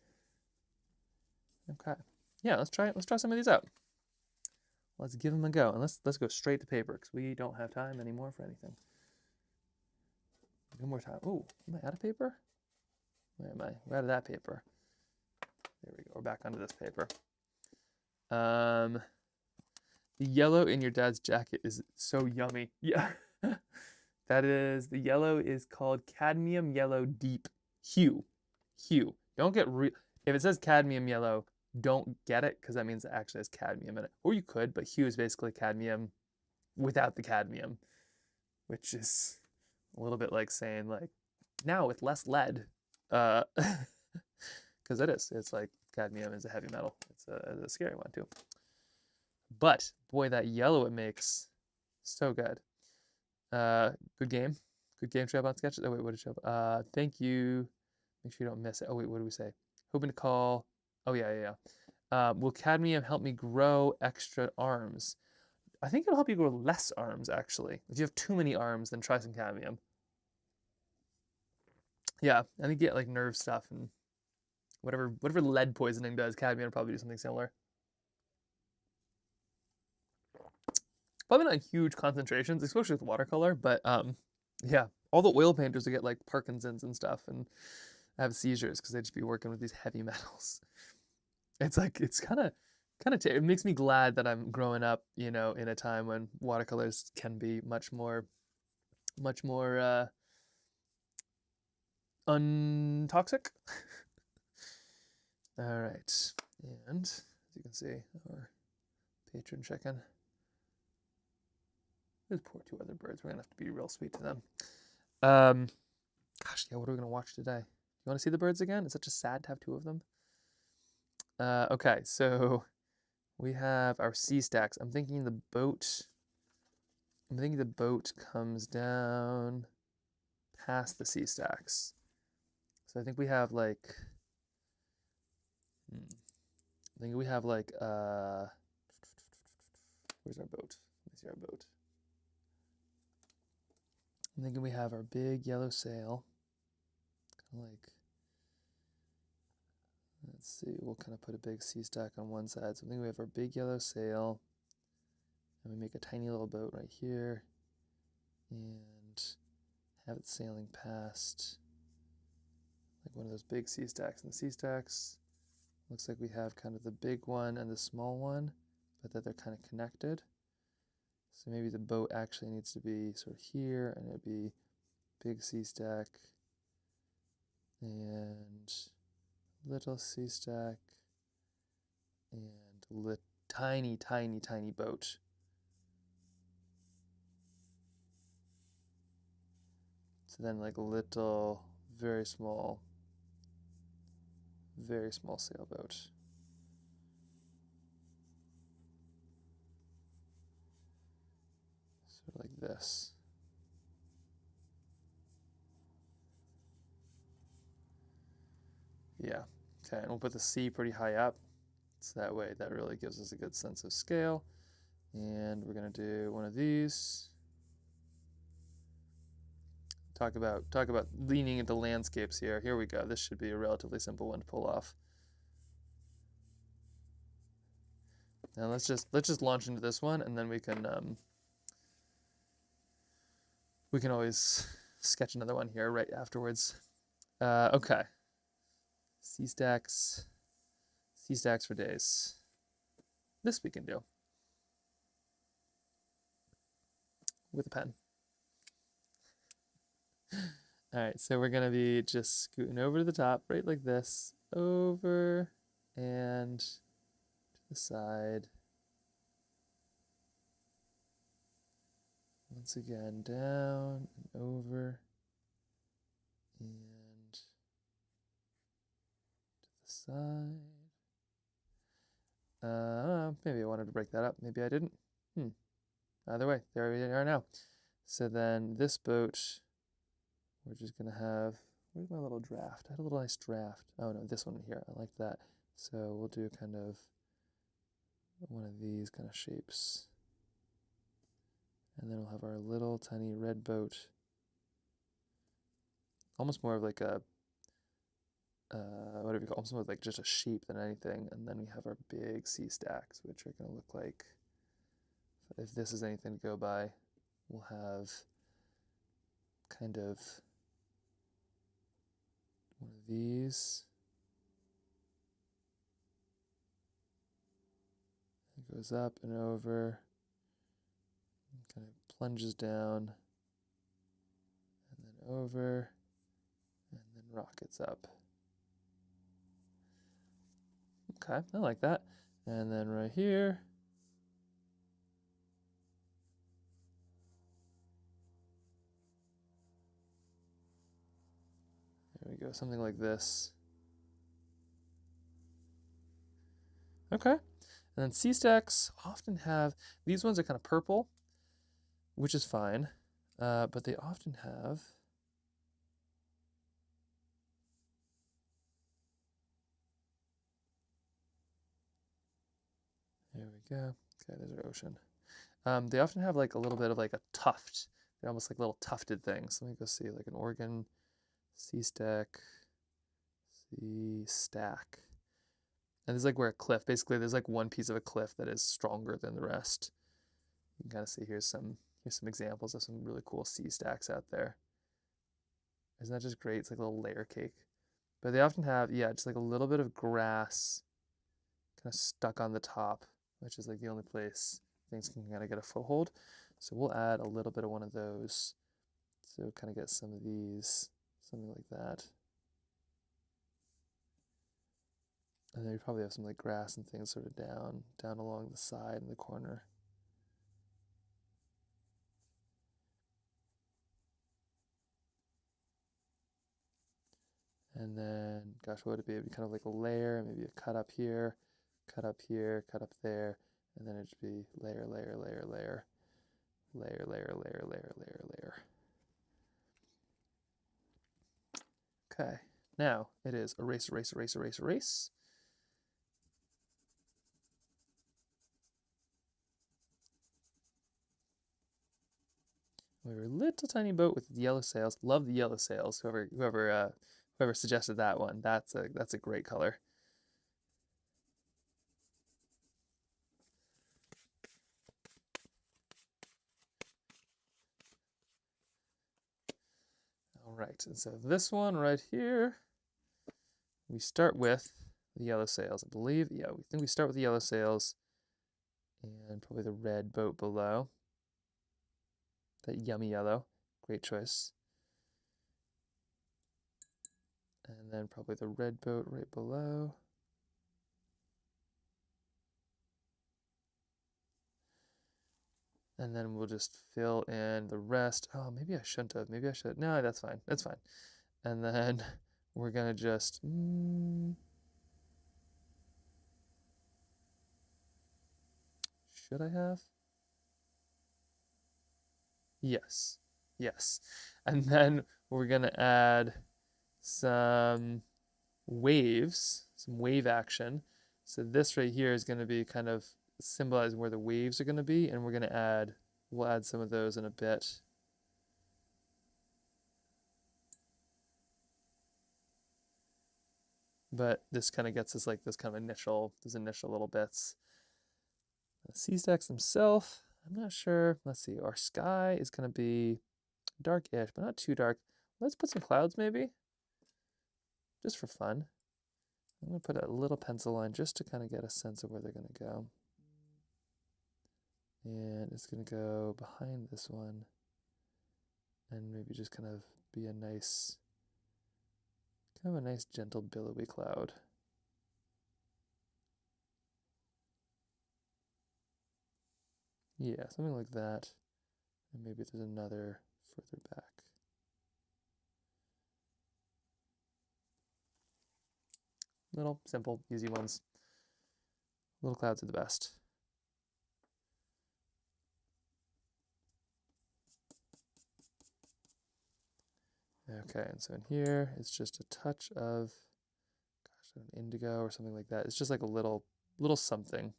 Okay. Yeah, let's try some of these out. Let's give them a go. And let's go straight to paper because we don't have time anymore for anything. No more time. Oh, am I out of paper? Where am I? We're out of that paper. There we go. We're back onto this paper. The yellow in your dad's jacket is so yummy. Yeah. The yellow is called cadmium yellow deep hue. Hue. Don't get if it says cadmium yellow, don't get it because that means it actually has cadmium in it. Or you could, but hue is basically cadmium without the cadmium, which is a little bit like saying like now with less lead. Because it is. It's like cadmium is a heavy metal. It's a scary one too. But boy, that yellow it makes, so good. Good game. Good game, Trailbound Sketches. Oh wait, what did Trailbound? Thank you. Make sure you don't miss it. Oh wait, what do we say? Hoping to call. Oh yeah. Will cadmium help me grow extra arms? I think it'll help you grow less arms actually. If you have too many arms, then try some cadmium. Yeah, I think you get like nerve stuff and whatever lead poisoning does, cadmium will probably do something similar. Probably not huge concentrations, especially with watercolor, but yeah, all the oil painters will get like Parkinson's and stuff and have seizures because they just be working with these heavy metals. It's like it's kind of it makes me glad that I'm growing up, in a time when watercolors can be much more untoxic. All right, and as you can see, our patron chicken. Those poor two other birds. We're gonna have to be real sweet to them. Gosh, yeah. What are we gonna watch today? You want to see the birds again? It's such a sad to have two of them. Okay, so we have our sea stacks. I'm thinking the boat comes down past the sea stacks. So I think we have like. I think we have like. Where's our boat? Let me see our boat. I'm thinking we have our big yellow sail. Kind of like, let's see, we'll kind of put a big sea stack on one side. So I think we have our big yellow sail. And we make a tiny little boat right here. And have it sailing past like one of those big sea stacks. And the sea stacks, looks like we have kind of the big one and the small one, but that they're kind of connected. So maybe the boat actually needs to be sort of here, and it'd be big sea stack and little sea stack and tiny boat. So then like little, very small sailboat. Sort of like this. Yeah, okay, and we'll put the C pretty high up. So that way, that really gives us a good sense of scale. And we're gonna do one of these. Talk about leaning into landscapes here. Here we go. This should be a relatively simple one to pull off. Now let's just launch into this one, and then we can always sketch another one here right afterwards. Okay. C stacks for days. This we can do with a pen. All right, so we're gonna be just scooting over to the top, right like this, over and to the side. Once again, down and over And to the side. Maybe I wanted to break that up. Maybe I didn't. Either way, there we are now. So then this boat, we're just gonna have, where's my little draft? I had a little nice draft. Oh no, this one here, I like that. So we'll do kind of one of these kind of shapes. And then we'll have our little tiny red boat. Almost more of like a, whatever you call it, almost more like just a shape than anything. And then we have our big sea stacks, which are gonna look like, if this is anything to go by, we'll have kind of one of these. It goes up and over, and kind of plunges down, and then over, and then rockets up. Okay, I like that. And then right here, there we go, something like this. Okay, and then sea stacks often have, these ones are kind of purple, which is fine, but they often have, there we go, okay, there's our ocean. They often have like a little bit of like a tuft. They're almost like little tufted things. Let me go see, like an Oregon sea stack, sea stack. And there's like where a cliff, basically there's like one piece of a cliff that is stronger than the rest. You can kind of see here's some examples of some really cool sea stacks out there. Isn't that just great? It's like a little layer cake. But they often have, yeah, just like a little bit of grass kind of stuck on the top, which is like the only place things can kind of get a foothold. So we'll add a little bit of one of those. So kind of get some of these, something like that. And then you probably have some like grass and things sort of down along the side in the corner. And then, gosh, what would it be? It'd be kind of like a layer, maybe a cut up here, cut up here, cut up there, and then it'd be layer, layer, layer, layer, layer, layer, layer, layer, layer, layer. Okay, now it is erase, erase, erase, erase, erase. We were a little tiny boat with yellow sails. Love the yellow sails. Whoever suggested that one, that's a great color. All right, and so this one right here, we start with the yellow sails, I believe. Yeah, we think we start with the yellow sails and probably the red boat below. That yummy yellow, great choice. And then probably the red boat right below. And then we'll just fill in the rest. Oh, maybe I shouldn't have. Maybe I should. No, that's fine. That's fine. And then we're gonna just should I have? Yes. Yes. And then we're gonna add some waves, some wave action. So this right here is gonna be kind of symbolizing where the waves are gonna be, and we'll add some of those in a bit. But this kind of gets us like those initial little bits. The sea stacks themselves, I'm not sure. Let's see, our sky is going to be dark-ish, but not too dark. Let's put some clouds maybe, just for fun. I'm going to put a little pencil line just to kind of get a sense of where they're going to go. And it's going to go behind this one and maybe just kind of be a nice, gentle billowy cloud. Yeah, something like that. And maybe there's another further back. Little, simple, easy ones. Little clouds are the best. Okay, and so in here, it's just a touch of, gosh, an indigo or something like that. It's just like a little something.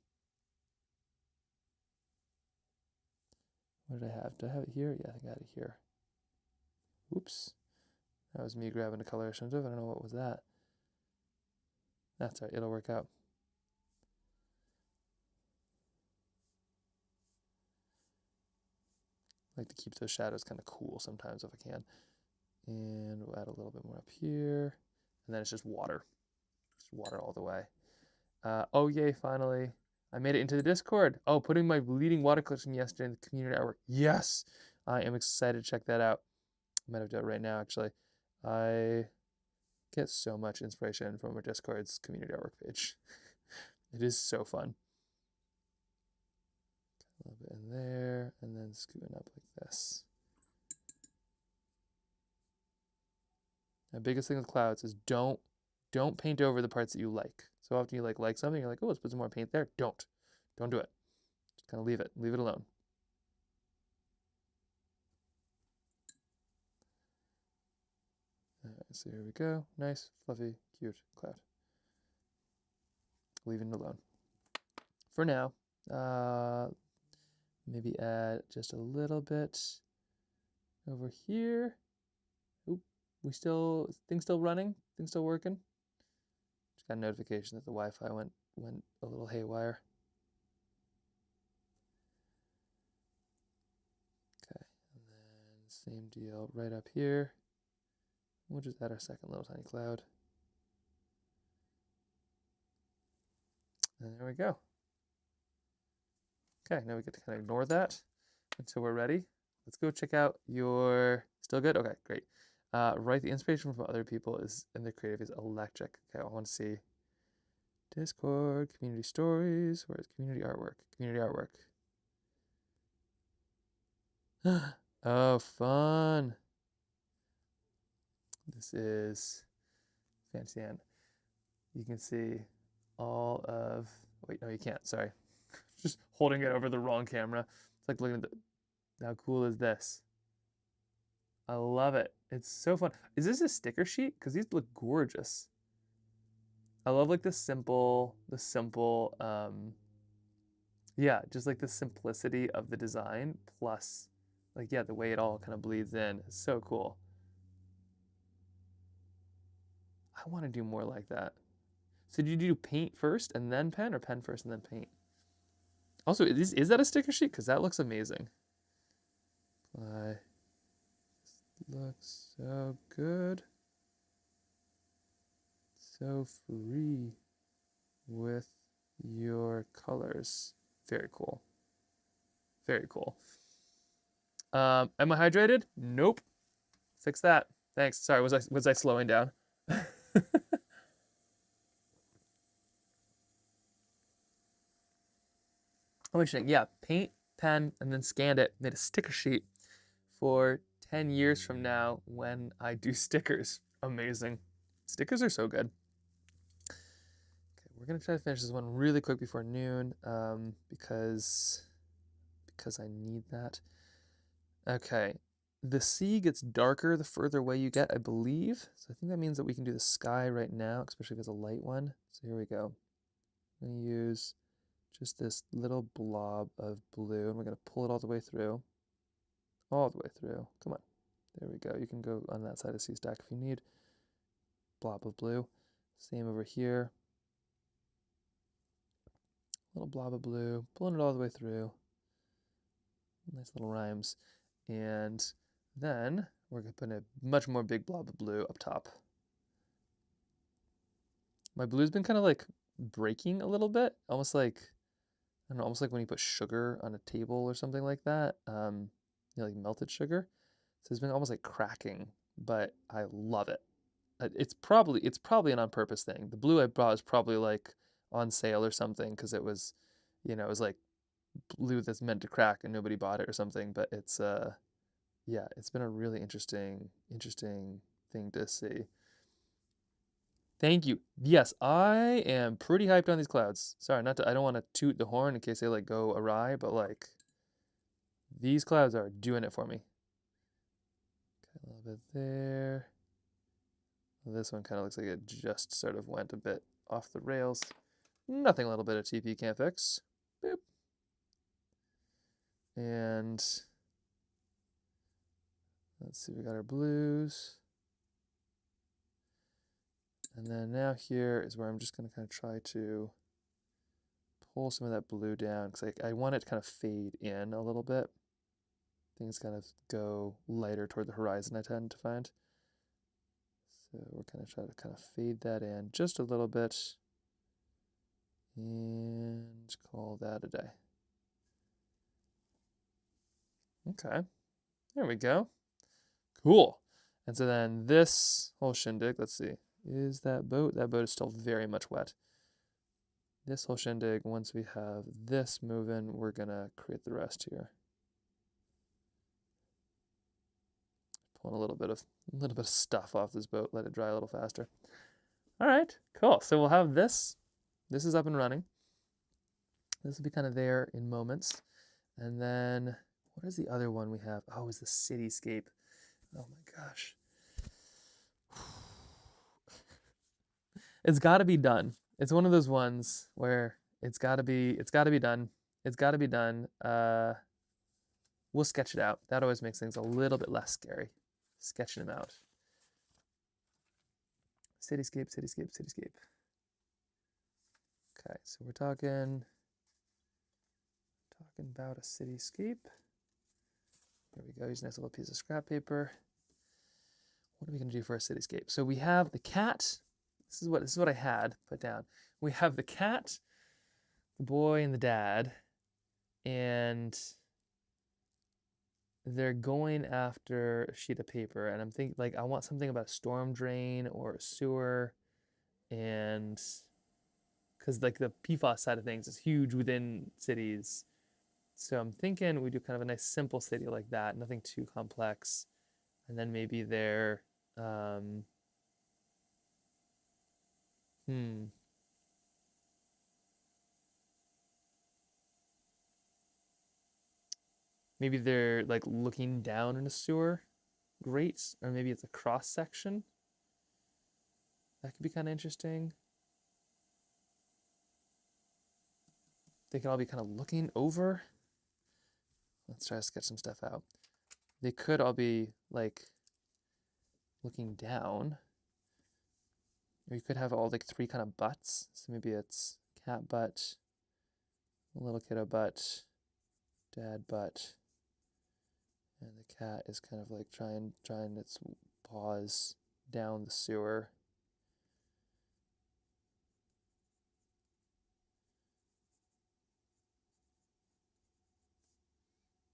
What did I have? Did I have it here? Yeah, I think I had it here. Oops. That was me grabbing a color I shouldn't have. I don't know what was that. That's all right. It'll work out. I like to keep those shadows kind of cool sometimes if I can. And we'll add a little bit more up here. And then it's just water. Just water all the way. Oh, yay, finally. I made it into the Discord. Oh, putting my leading watercolors from yesterday in the community artwork. Yes! I am excited to check that out. I might have done it right now, actually. I get so much inspiration from our Discord's community artwork page. It is so fun. A little bit in there, and then scooting up like this. The biggest thing with clouds is don't paint over the parts that you like. So often you like something, you're like, oh, let's put some more paint there. Don't do it. Just kind of leave it alone. So here we go. Nice, fluffy, cute cloud. Leaving it alone. For now, maybe add just a little bit over here. Oop, things still running, things still working. Just got a notification that the Wi-Fi went a little haywire. Okay, and then same deal right up here. We'll just add our second little tiny cloud. And there we go. Okay, now we get to kind of ignore that until we're ready. Let's go check out your, still good? Okay, great. Right, the inspiration from other people and their creative is electric. Okay, I want to see Discord, community stories, where's community artwork? Community artwork. Oh, fun. This is Fancy Ann. You can see all of, wait, no, you can't, sorry. Just holding it over the wrong camera. It's like looking at how cool is this? I love it. It's so fun. Is this a sticker sheet? Because these look gorgeous. I love like the simple, yeah, just like the simplicity of the design plus like, yeah, the way it all kind of bleeds in. It's so cool. I want to do more like that. So did you do paint first and then pen, or pen first and then paint? Also, is that a sticker sheet? Because that looks amazing. This looks so good. So free with your colors. Very cool. Very cool. Am I hydrated? Nope. Fix that. Thanks. Sorry, was I slowing down? Oh, interesting. Yeah, paint, pen, and then scanned it. Made a sticker sheet for 10 years from now when I do stickers. Amazing. Stickers are so good. Okay, we're gonna try to finish this one really quick before noon, because I need that. Okay, the sea gets darker the further away you get, I believe. So I think that means that we can do the sky right now, especially if it's a light one. So here we go. I'm gonna use just this little blob of blue, and we're gonna pull it all the way through. All the way through. Come on. There we go. You can go on that side of C-stack if you need. Blob of blue. Same over here. Little blob of blue. Pulling it all the way through. Nice little rhymes. And then we're going to put a much more big blob of blue up top. My blue's been kind of like breaking a little bit. Almost like, I don't know, almost like when you put sugar on a table or something like that. You know, like melted sugar. So it's been almost like cracking, but I love it. It's probably an on purpose thing. The blue I brought is probably like on sale or something because it was, you know, it was like blue that's meant to crack and nobody bought it or something. But it's yeah, it's been a really interesting thing to see. Thank you. Yes, I am pretty hyped on these clouds. Sorry, not to, I don't want to toot the horn in case they like go awry, but like these clouds are doing it for me. Okay, a little bit there. This one kind of looks like it just sort of went a bit off the rails. Nothing a little bit of TP can't fix. Boop. And let's see, we got our blues. And then now here is where I'm just going to kind of try to pull some of that blue down because I want it to kind of fade in a little bit. Things kind of go lighter toward the horizon, I tend to find. So we're kind of trying to kind of fade that in just a little bit and call that a day. Okay, there we go. Cool. And so then this whole shindig, let's see, is that boat? That boat is still very much wet. This whole shindig, once we have this moving, we're gonna create the rest here. Pulling a little bit of stuff off this boat, let it dry a little faster. All right, cool. So we'll have this. This is up and running. This will be kind of there in moments. And then what is the other one we have? Oh, is the cityscape. Oh my gosh. It's got to be done. It's one of those ones where it's got to be done. It's got to be done. We'll sketch it out. That always makes things a little bit less scary. Sketching them out. Cityscape, cityscape, cityscape. Okay, so we're talking about a cityscape. There we go. Use a nice little piece of scrap paper. What are we going to do for a cityscape? So we have the cat. This is what I had put down. We have the cat, the boy, and the dad, and they're going after a sheet of paper. And I'm thinking, like, I want something about a storm drain or a sewer, and because like the PFAS side of things is huge within cities. So I'm thinking we do kind of a nice simple city like that, nothing too complex, and then maybe they're maybe they're like looking down in a sewer grate, or maybe it's a cross section. That could be kind of interesting. They could all be kind of looking over. Let's try to sketch some stuff out. They could all be like looking down. Or you could have all like three kind of butts. So maybe it's cat butt, little kiddo butt, dad butt, and the cat is kind of like trying its paws down the sewer.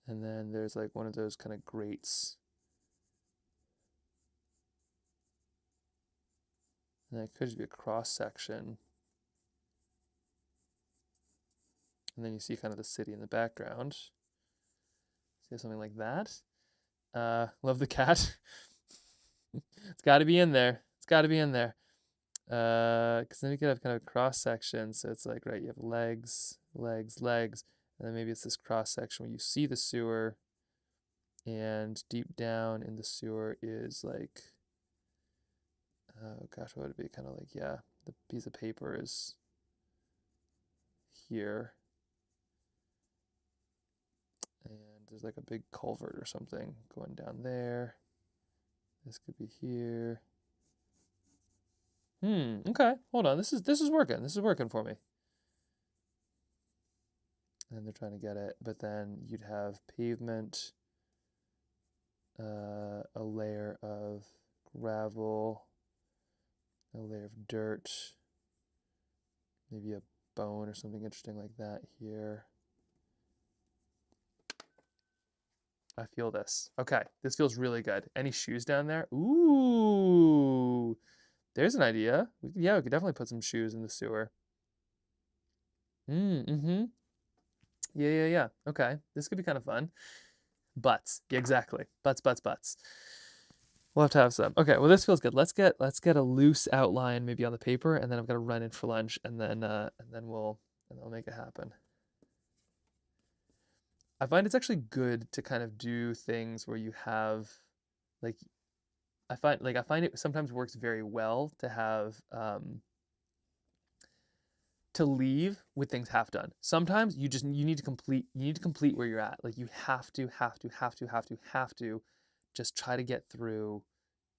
And then there's like one of those kind of grates. And it could just be a cross section. And then you see kind of the city in the background. See something like that. Love the cat. It's got to be in there. It's got to be in there. Because then you could have kind of a cross section. So it's like, right, you have legs, legs, legs. And then maybe it's this cross section where you see the sewer. And deep down in the sewer is like, oh gosh, what would it be? Kind of like, yeah, the piece of paper is here. And there's like a big culvert or something going down there. This could be here. Okay, hold on. This is working. This is working for me. And they're trying to get it, but then you'd have pavement, a layer of gravel, a layer of dirt, maybe a bone or something interesting like that here. I feel this. Okay, this feels really good. Any shoes down there? Ooh, there's an idea. Yeah, we could definitely put some shoes in the sewer. Mm-hmm. Yeah. Okay, this could be kind of fun. Butts. Yeah, exactly. Butts. We'll have to have some. Okay, well this feels good. Let's get a loose outline maybe on the paper, and then I've got to run in for lunch, and then we'll make it happen. I find it's actually good to kind of do things where you have like I find it sometimes works very well to have to leave with things half done. Sometimes you need to complete where you're at. Like you have to just try to get through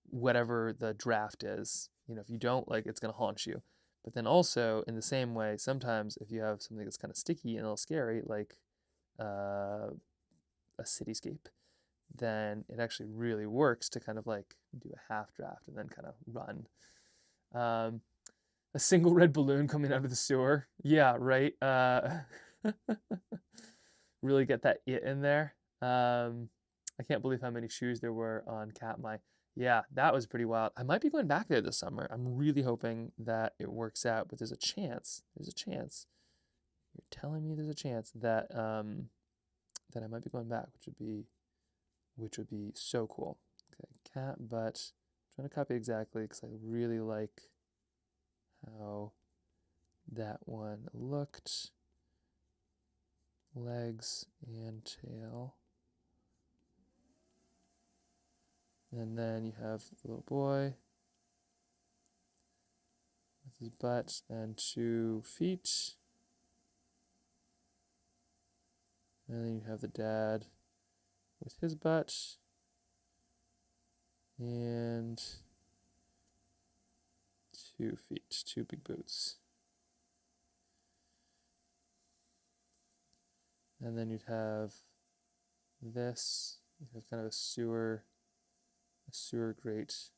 whatever the draft is. You know, if you don't, like, it's gonna haunt you. But then also in the same way, sometimes if you have something that's kind of sticky and a little scary, like uh, a cityscape, then it actually really works to kind of like do a half draft and then kind of run. Um, a single red balloon coming out of the sewer. Yeah, right. Really get that it in there. I can't believe how many shoes there were on Katmai. Yeah, that was pretty wild. I might be going back there this summer. I'm really hoping that it works out, but there's a chance. There's a chance. You're telling me there's a chance that that I might be going back, which would be so cool. Okay, cat butt. I'm trying to copy exactly because I really like how that one looked. Legs and tail. And then you have the little boy with his butt and 2 feet. And then you have the dad with his butt and 2 feet, 2 big boots. And then you'd have this. You have kind of a sewer grate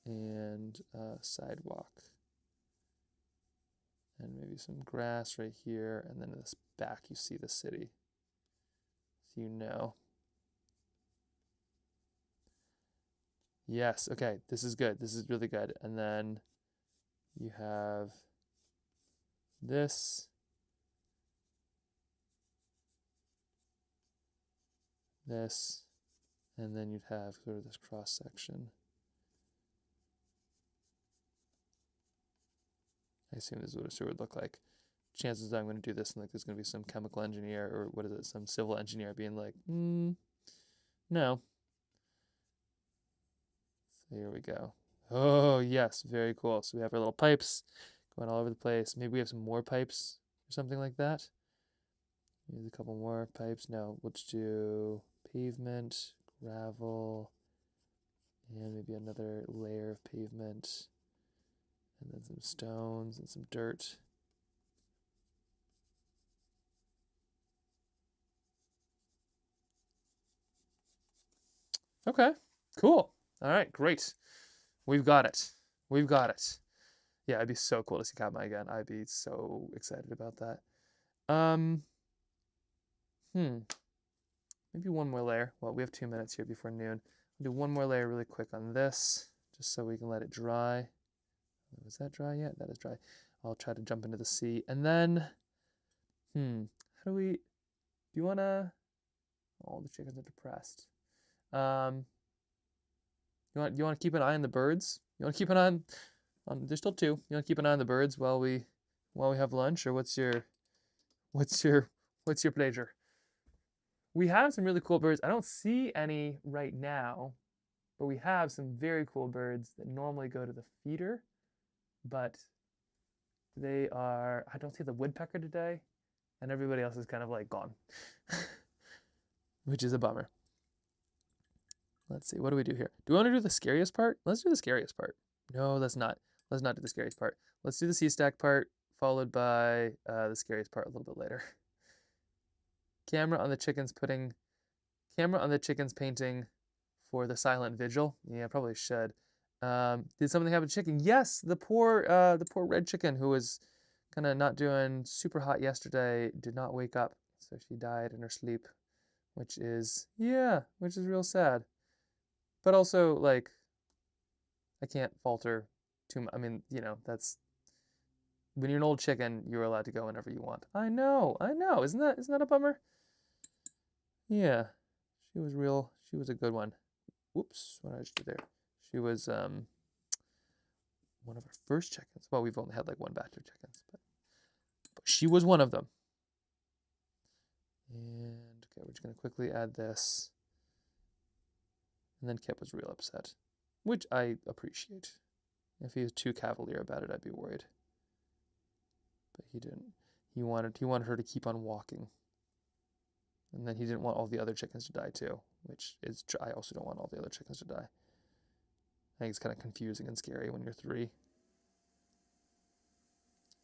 and a sidewalk. And maybe some grass right here, and then in this back you see the city. So you know. Yes, okay, this is good. This is really good. And then you have this. This. And then you'd have sort of this cross section. I assume this is what a sewer would look like. Chances that I'm going to do this and like there's going to be some chemical engineer or what is it, some civil engineer being like, no. So here we go. Oh, yes, very cool. So we have our little pipes going all over the place. Maybe we have some more pipes or something like that. Maybe a couple more pipes. No, we'll just do pavement, gravel, and maybe another layer of pavement, and then some stones and some dirt. Okay, cool. All right, great. We've got it. We've got it. Yeah, it'd be so cool to see Katmai again. I'd be so excited about that. Maybe one more layer. Well, we have 2 minutes here before noon. I'll do one more layer really quick on this, just so we can let it dry. Was that dry yet? That is dry. I'll try to jump into the sea. And then, how do we, do you want to, oh, the chickens are depressed. You want to keep an eye on the birds? You want to keep an eye on there's still 2. You want to keep an eye on the birds while we have lunch, or what's your pleasure? We have some really cool birds. I don't see any right now, but we have some very cool birds that normally go to the feeder, but I don't see the woodpecker today, and everybody else is kind of like gone, which is a bummer. Let's see, what do we do here? Do we want to do the scariest part? Let's do the scariest part. No, let's not. Let's not do the scariest part. Let's do the sea stack part, followed by the scariest part a little bit later. Camera on the chickens painting for the silent vigil. Yeah, probably should. Did something happen to chicken? Yes, the poor red chicken who was kind of not doing super hot yesterday did not wake up, so she died in her sleep, which is real sad. But also, like, I can't falter too much. I mean, that's when you're an old chicken, you're allowed to go whenever you want. I know. Isn't that a bummer? Yeah, she was a good one. whoops, what did I just do there? She was one of our first chickens. Well, we've only had like one batch of chickens, but she was one of them. And okay, we're just gonna quickly add this. And then Kip was real upset, which I appreciate. If he was too cavalier about it, I'd be worried. But he didn't. He wanted her to keep on walking. And then he didn't want all the other chickens to die too, which is I also don't want all the other chickens to die. I think it's kind of confusing and scary when you're 3.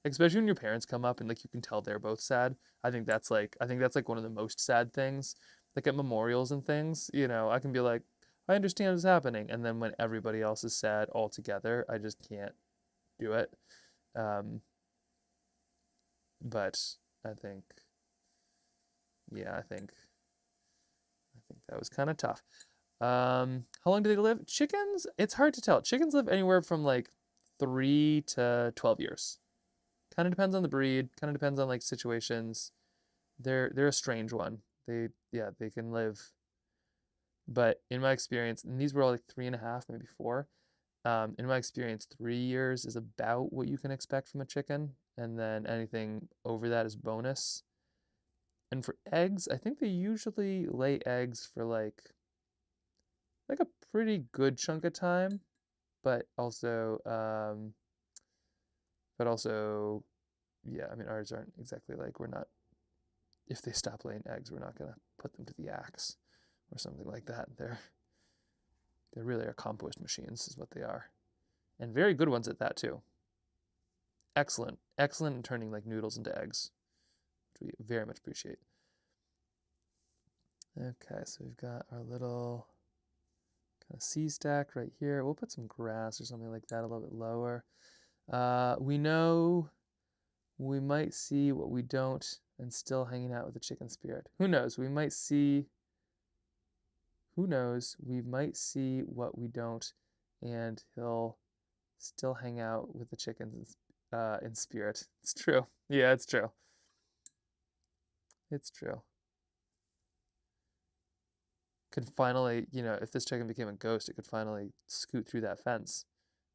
Especially when your parents come up and like you can tell they're both sad. I think that's like one of the most sad things. Like at memorials and things, you know, I can be like, I understand what's happening, and then when everybody else is sad all together, I just can't do it. But I think, yeah, I think that was kind of tough. How long do they live? Chickens, it's hard to tell. Chickens live anywhere from like 3 to 12 years. Kind of depends on the breed, kind of depends on like situations. They're a strange one. They can live, but in my experience, and these were all like 3.5, maybe 4. In my experience, 3 years is about what you can expect from a chicken, and then anything over that is bonus. And for eggs, I think they usually lay eggs for like a pretty good chunk of time, but also yeah, I mean ours aren't exactly like, we're not, if they stop laying eggs, we're not gonna put them to the axe or something like that. They really are compost machines is what they are, and very good ones at that too. Excellent in turning like noodles into eggs, which we very much appreciate. Okay, so we've got our little kind of C stack right here. We'll put some grass or something like that a little bit lower. We know we might see what we don't and still hanging out with the chicken spirit. Who knows? We might see what we don't, and he'll still hang out with the chickens in spirit. It's true. Yeah, it's true. It's true. Could finally, you know, if this chicken became a ghost, it could finally scoot through that fence.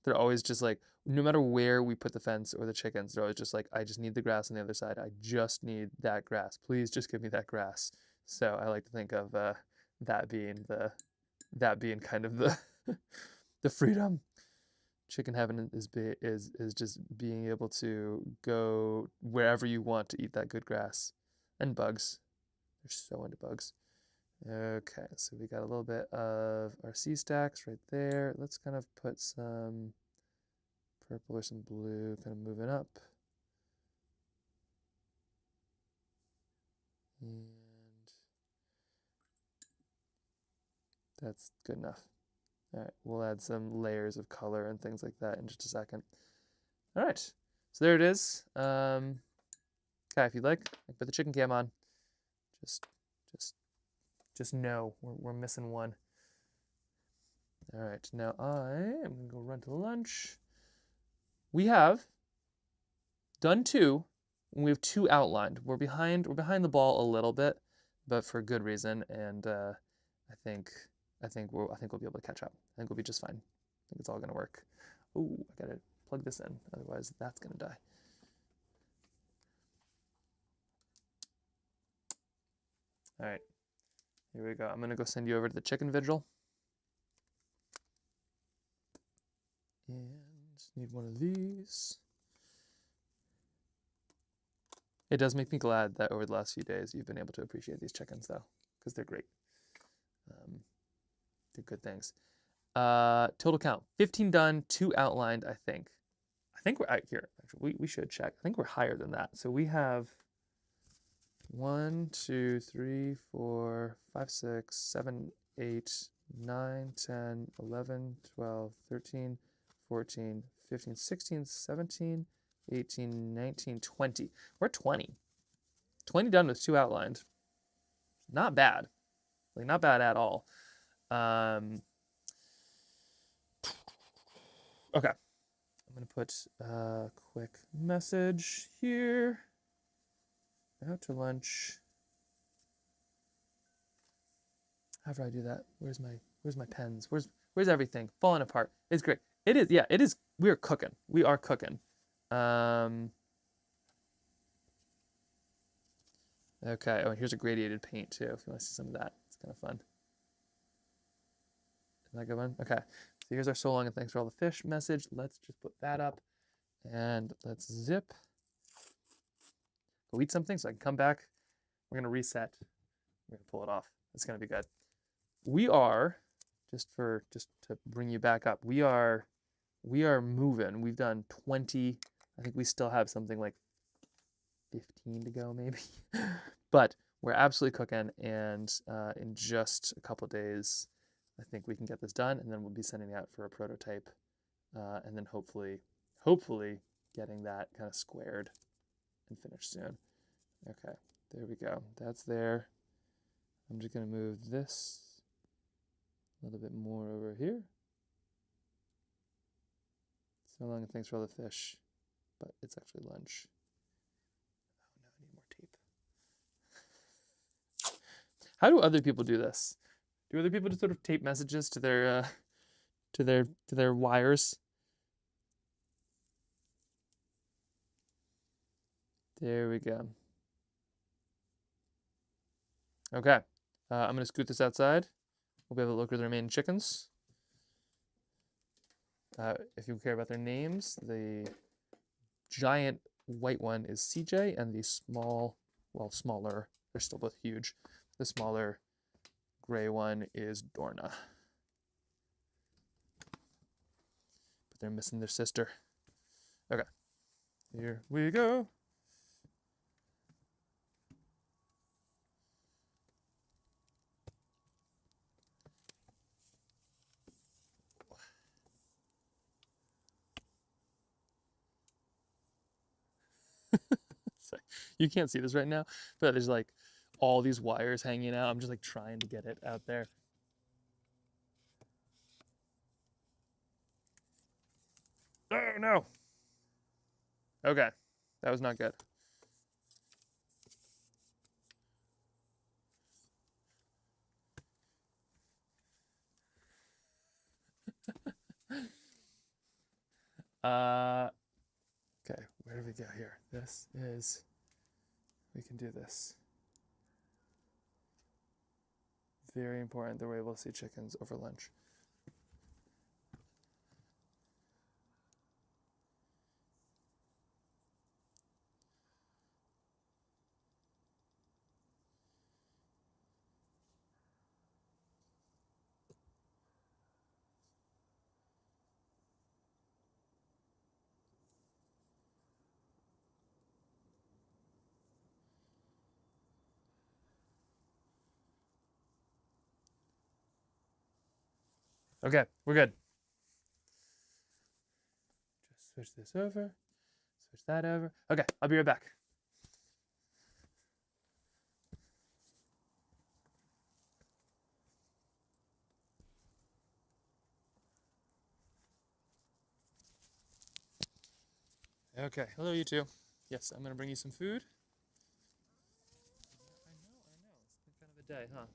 They're always just like, no matter where we put the fence or the chickens, they're always just like, I just need the grass on the other side. I just need that grass. Please just give me that grass. So I like to think of that being kind of the the freedom. Chicken heaven is just being able to go wherever you want to eat that good grass. And bugs. They're so into bugs. Okay, so we got a little bit of our C stacks right there. Let's kind of put some purple or some blue kind of moving up. And that's good enough. All right, we'll add some layers of color and things like that in just a second. All right, so there it is. Okay, if you'd like, put the chicken cam on. Just know we're missing one. All right, now I am gonna go run to lunch. We have done 2, and we have 2 outlined. We're behind the ball a little bit, but for good reason. And I think we'll be able to catch up. I think we'll be just fine. I think it's all gonna work. Oh, I gotta plug this in, otherwise that's gonna die. All right, here we go. I'm gonna go send you over to the chicken vigil. And need one of these. It does make me glad that over the last few days you've been able to appreciate these chickens though, because they're great. They're good things. Total count, 15 done, 2 outlined, I think. I think we're out here. Actually, we should check. I think we're higher than that. So we have 1, 2, 3, 4, 5, 6, 7, 8, 9, 10, 11, 12, 13, 14, 15, 16, 17, 18, 19, 20. We're 20. 20 done with 2 outlined. Not bad. Like, not bad at all. Okay. I'm going to put a quick message here. Out to lunch. How do I do that? Where's my pens? Where's everything? Falling apart. It's great. It is, yeah, it is. We are cooking. We are cooking. Okay. Oh, and here's a gradiated paint too, if you want to see some of that. It's kind of fun. Is that a good one? Okay. So here's our so long and thanks for all the fish message. Let's just put that up and let's zip. Go eat something so I can come back. We're gonna reset. We're gonna pull it off. It's gonna be good. We are, just to bring you back up, we are moving. We've done 20. I think we still have something like 15 to go maybe. But we're absolutely cooking, and in just a couple days, I think we can get this done, and then we'll be sending it out for a prototype, and then hopefully getting that kind of squared and finished soon. Okay, there we go. That's there. I'm just gonna move this a little bit more over here. So long and thanks for all the fish, but it's actually lunch. Oh no, I need more tape. How do other people do this? Do other people just sort of tape messages to their wires? There we go. Okay, I'm gonna scoot this outside. We'll be able to look at the remaining chickens. If you care about their names, the giant white one is CJ, and the smaller, they're still both huge. The smaller gray one is Dorna. But they're missing their sister. Okay, here we go. You can't see this right now, but there's like all these wires hanging out. I'm just like trying to get it out there. Oh no. Okay, that was not good. Okay, where do we go here? We can do this. Very important that we're able to see chickens over lunch. Okay, we're good. Just switch this over, switch that over. Okay, I'll be right back. Okay, hello you two. Yes, I'm gonna bring you some food. I know. It's been kind of a day, huh?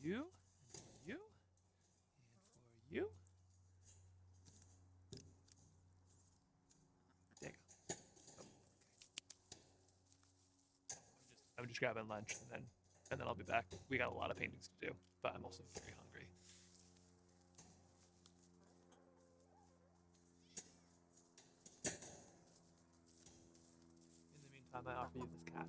you, and for you, and for you. There you go. Oh, okay. I'm just grabbing lunch, and then I'll be back. We got a lot of paintings to do, but I'm also very hungry. In the meantime, I offer you this cat.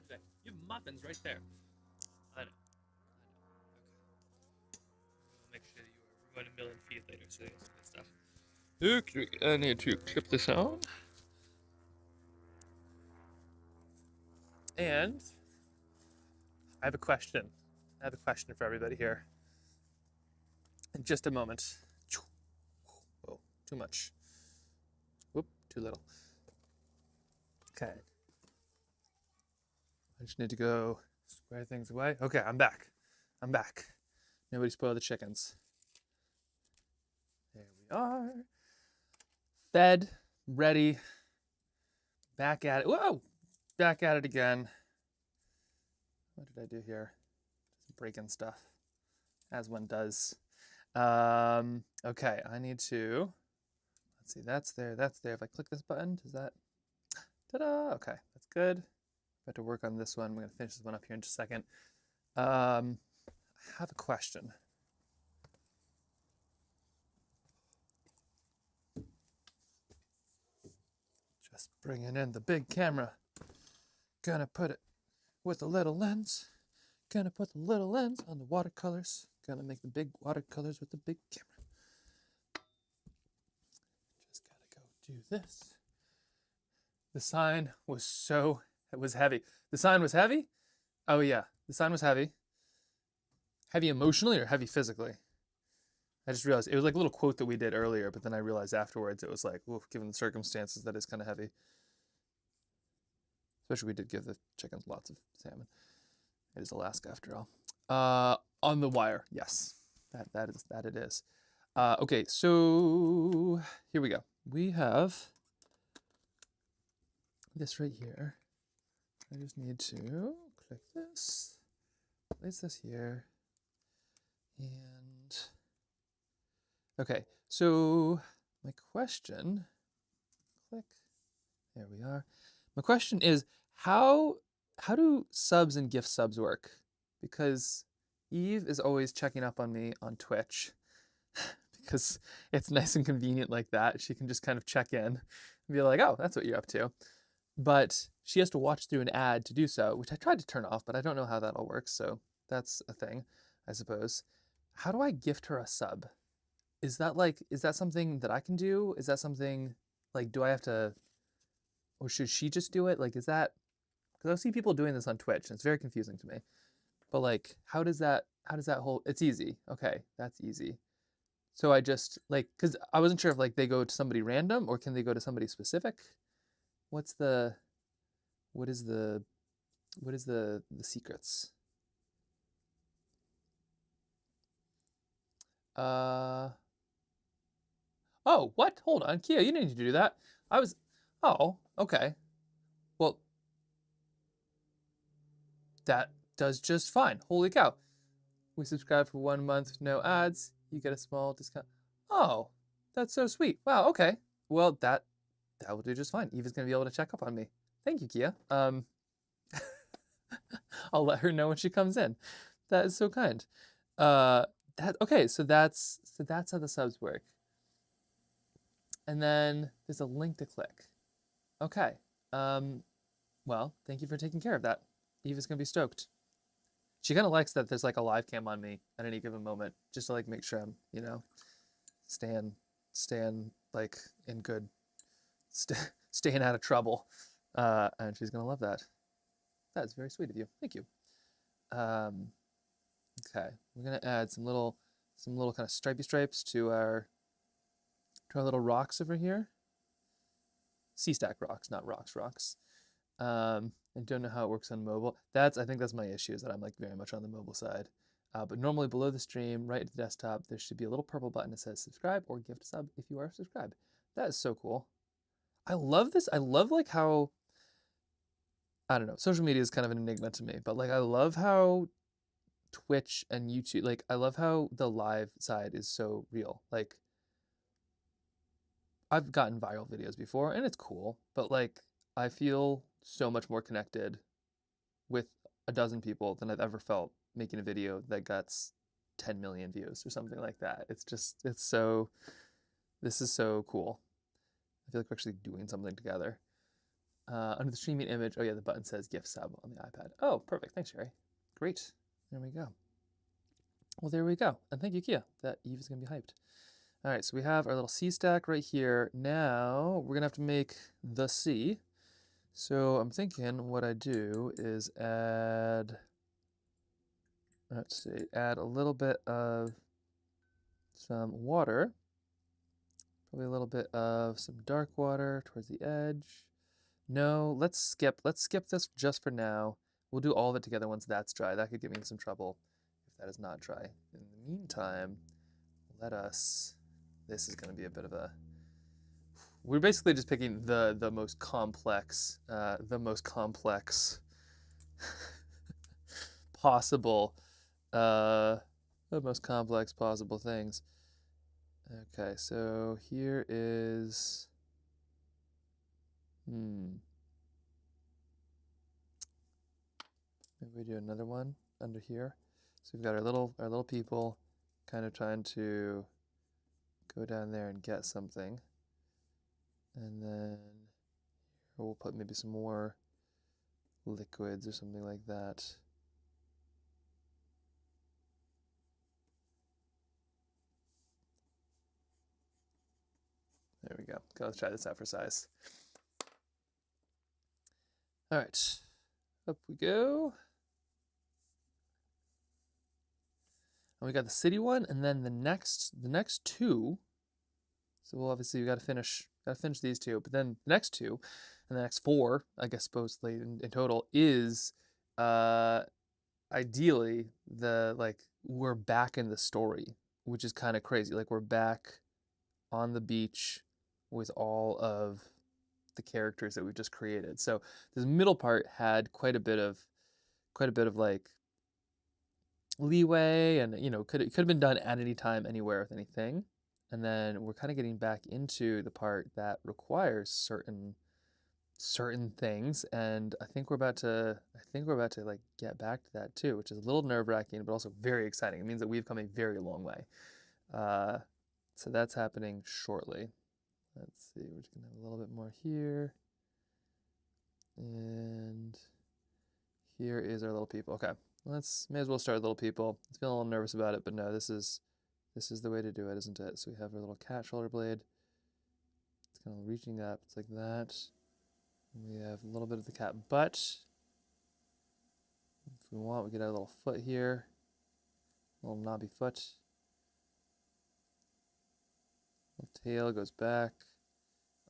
today. You have muffins right there. I know. Okay. We'll make sure that we're going a million feet later, so you have some good stuff. Okay, I need to clip this out. And I have a question. I have a question for everybody here. In just a moment. Oh, too much. Whoop, too little. Okay. I just need to go square things away. Okay, I'm back. I'm back. Nobody spoil the chickens. There we are. Fed, ready. Back at it. Whoa! Back at it again. What did I do here? Just breaking stuff, as one does. Okay, I need to. Let's see. That's there. That's there. If I click this button, does that? Ta-da! Okay, that's good. I have to work on this one. We're gonna finish this one up here in just a second. I have a question. Just bringing in the big camera. Gonna put it with a little lens. Gonna put the little lens on the watercolors. Gonna make the big watercolors with the big camera. Just gotta go do this. The sign was it was heavy. The sign was heavy? Oh yeah, the sign was heavy. Heavy emotionally or heavy physically? I just realized it was like a little quote that we did earlier, but then I realized afterwards it was like, oof, given the circumstances, that is kind of heavy. Especially we did give the chickens lots of salmon. It is Alaska after all. On the wire, yes, that it is. Okay, so here we go. We have this right here. I just need to click this, place this here, and okay. So my question, click. There we are. My question is, how do subs and gift subs work? Because Eve is always checking up on me on Twitch because it's nice and convenient like that. She can just kind of check in and be like, oh, that's what you're up to. But she has to watch through an ad to do so, which I tried to turn off, but I don't know how that all works. So that's a thing, I suppose. How do I gift her a sub? Is that something that I can do? Is that something like, do I have to, or should she just do it? Like, is that, because I see people doing this on Twitch and it's very confusing to me. But like, how does that whole, it's easy. Okay, that's easy. So I just like, because I wasn't sure if like they go to somebody random or can they go to somebody specific? What is the secrets? Oh, what? Hold on, Kia, you didn't need to do that. Oh, okay. Well, that does just fine. Holy cow. We subscribe for 1 month, no ads. You get a small discount. Oh, that's so sweet. Wow, okay. Well, that will do just fine. Eva's gonna be able to check up on me. Thank you, Kia. I'll let her know when she comes in. That is so kind. Okay, so that's how the subs work. And then there's a link to click. Okay. Well, thank you for taking care of that. Eva's gonna be stoked. She kind of likes that there's like a live cam on me at any given moment, just to like make sure I'm, staying like in good, staying out of trouble. And she's gonna love that. That's very sweet of you. Thank you. Okay, we're gonna add some little kind of stripy stripes to our little rocks over here. Sea stack rocks, not rocks. I don't know how it works on mobile. I think that's my issue, is that I'm like very much on the mobile side. But normally below the stream, right at the desktop, there should be a little purple button that says subscribe or gift sub if you are subscribed. That is so cool. I love this. I love like how, I don't know, social media is kind of an enigma to me, but like I love how Twitch and YouTube, like I love how the live side is so real. Like I've gotten viral videos before and it's cool, but like I feel so much more connected with a dozen people than I've ever felt making a video that gets 10 million views or something like that. This is so cool. I feel like we're actually doing something together. Under the streaming image, oh yeah, the button says gift sub on the iPad. Oh, perfect. Thanks, Sherry. Great. There we go. Well, there we go. And thank you, Kia. That Eve is going to be hyped. All right, so we have our little C stack right here. Now we're going to have to make the C. So I'm thinking what I do is add, let's see, add a little bit of some water. Probably a little bit of some dark water towards the edge. No, let's skip this just for now. We'll do all of it together once that's dry. That could get me in some trouble if that is not dry. In the meantime, this is going to be a bit of a, we're basically just picking the most complex possible the most complex possible things. Okay, so here is maybe we do another one under here. So we've got our little people kind of trying to go down there and get something. And then we'll put maybe some more liquids or something like that. There we go. Okay, let's try this out for size. All right, up we go. And we got the city one, and then the next two. So we'll obviously we gotta finish these two, but then the next two, and the next four, I guess supposedly in total, is ideally we're back in the story, which is kind of crazy. Like we're back on the beach with all of the characters that we've just created. So this middle part had quite a bit of like leeway, and it could have been done at any time, anywhere, with anything. And then we're kind of getting back into the part that requires certain things, and I think we're about to like get back to that too, which is a little nerve-wracking, but also very exciting. It means that we've come a very long way. So that's happening shortly. Let's see, we're just gonna have a little bit more here. And here is our little people. Okay, may as well start with little people. I was feeling a little nervous about it, but no, this is the way to do it, isn't it? So we have our little cat shoulder blade. It's kind of reaching up. It's like that. And we have a little bit of the cat butt. If we want, we could add a little foot here. A little knobby foot. Little tail goes back.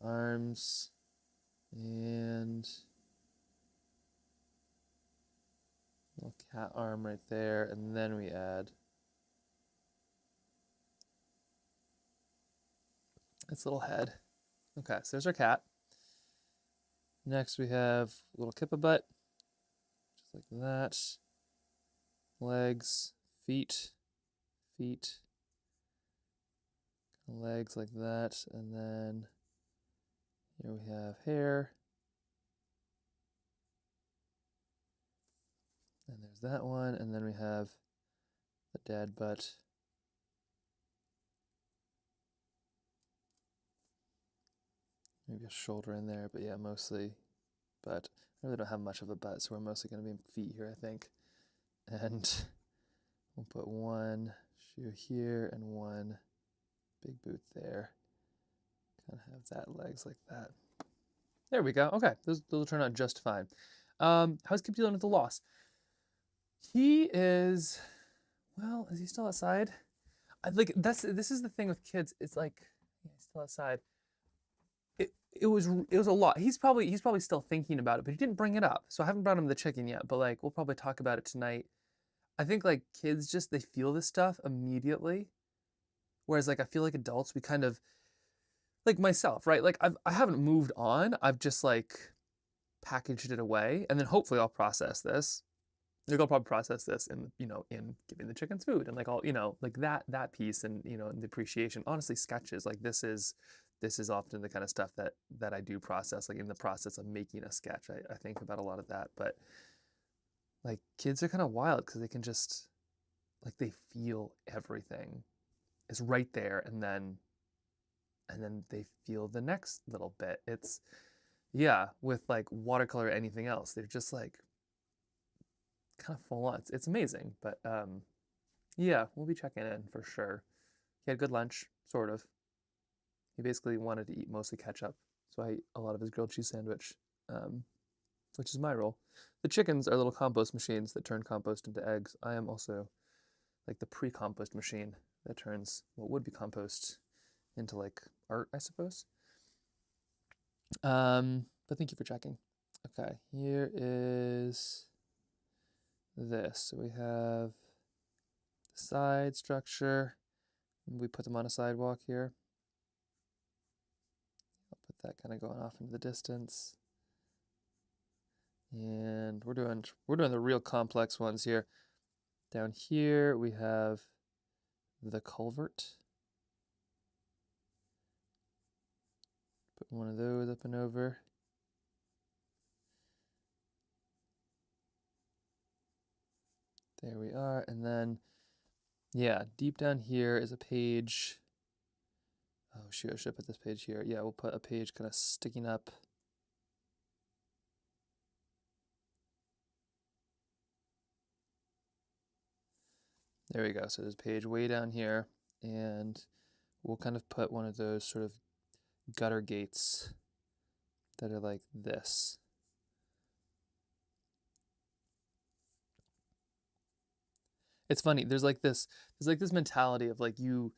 Arms. And little cat arm right there. And then we add its little head. Okay, so there's our cat. Next we have a little kippa butt, just like that. Legs, feet, legs like that, and then here we have hair. And there's that one, and then we have the dad butt. Maybe a shoulder in there, but yeah, mostly butt. I really don't have much of a butt, so we're mostly going to be feet here, I think. And we'll put one shoe here and one big boot there. Kind of have that legs like that. There we go. Okay, those will turn out just fine. How's Kip dealing with the loss? He is, well, is he still outside? This is the thing with kids. It's like, yeah, he's still outside. It was a lot. He's probably still thinking about it, but he didn't bring it up. So I haven't brought him the chicken yet, but like we'll probably talk about it tonight. I think like kids just they feel this stuff immediately. Whereas like I feel like adults we kind of like myself, right? Like I haven't moved on. I've just like packaged it away, and then hopefully I'll process this. Like I'll probably process this in in giving the chickens food and like all like that piece, and and the appreciation. Honestly, sketches like this is often the kind of stuff that I do process, like in the process of making a sketch. I think about a lot of that, but like kids are kind of wild because they can just like they feel everything is right there, and then they feel the next little bit. yeah, with like watercolor or anything else. They're just like kind of full on. It's amazing. But yeah, we'll be checking in for sure. He had good lunch, sort of. He basically wanted to eat mostly ketchup, so I ate a lot of his grilled cheese sandwich, um, which is my role. The chickens are little compost machines that turn compost into eggs. I am also like the pre-compost machine that turns what would be compost into like art, I suppose. But thank you for checking. Okay, here is this. So we have the side structure. We put them on a sidewalk here. I'll put that kind of going off into the distance. And we're doing the real complex ones here. Down here we have the culvert. Put one of those up and over. There we are. And then, yeah, deep down here is a page. Oh, shoot, I should put this page here. Yeah, we'll put a page kind of sticking up. There we go. So there's a page way down here, and we'll kind of put one of those sort of gutter gates that are like this. It's funny. There's like this mentality of like you,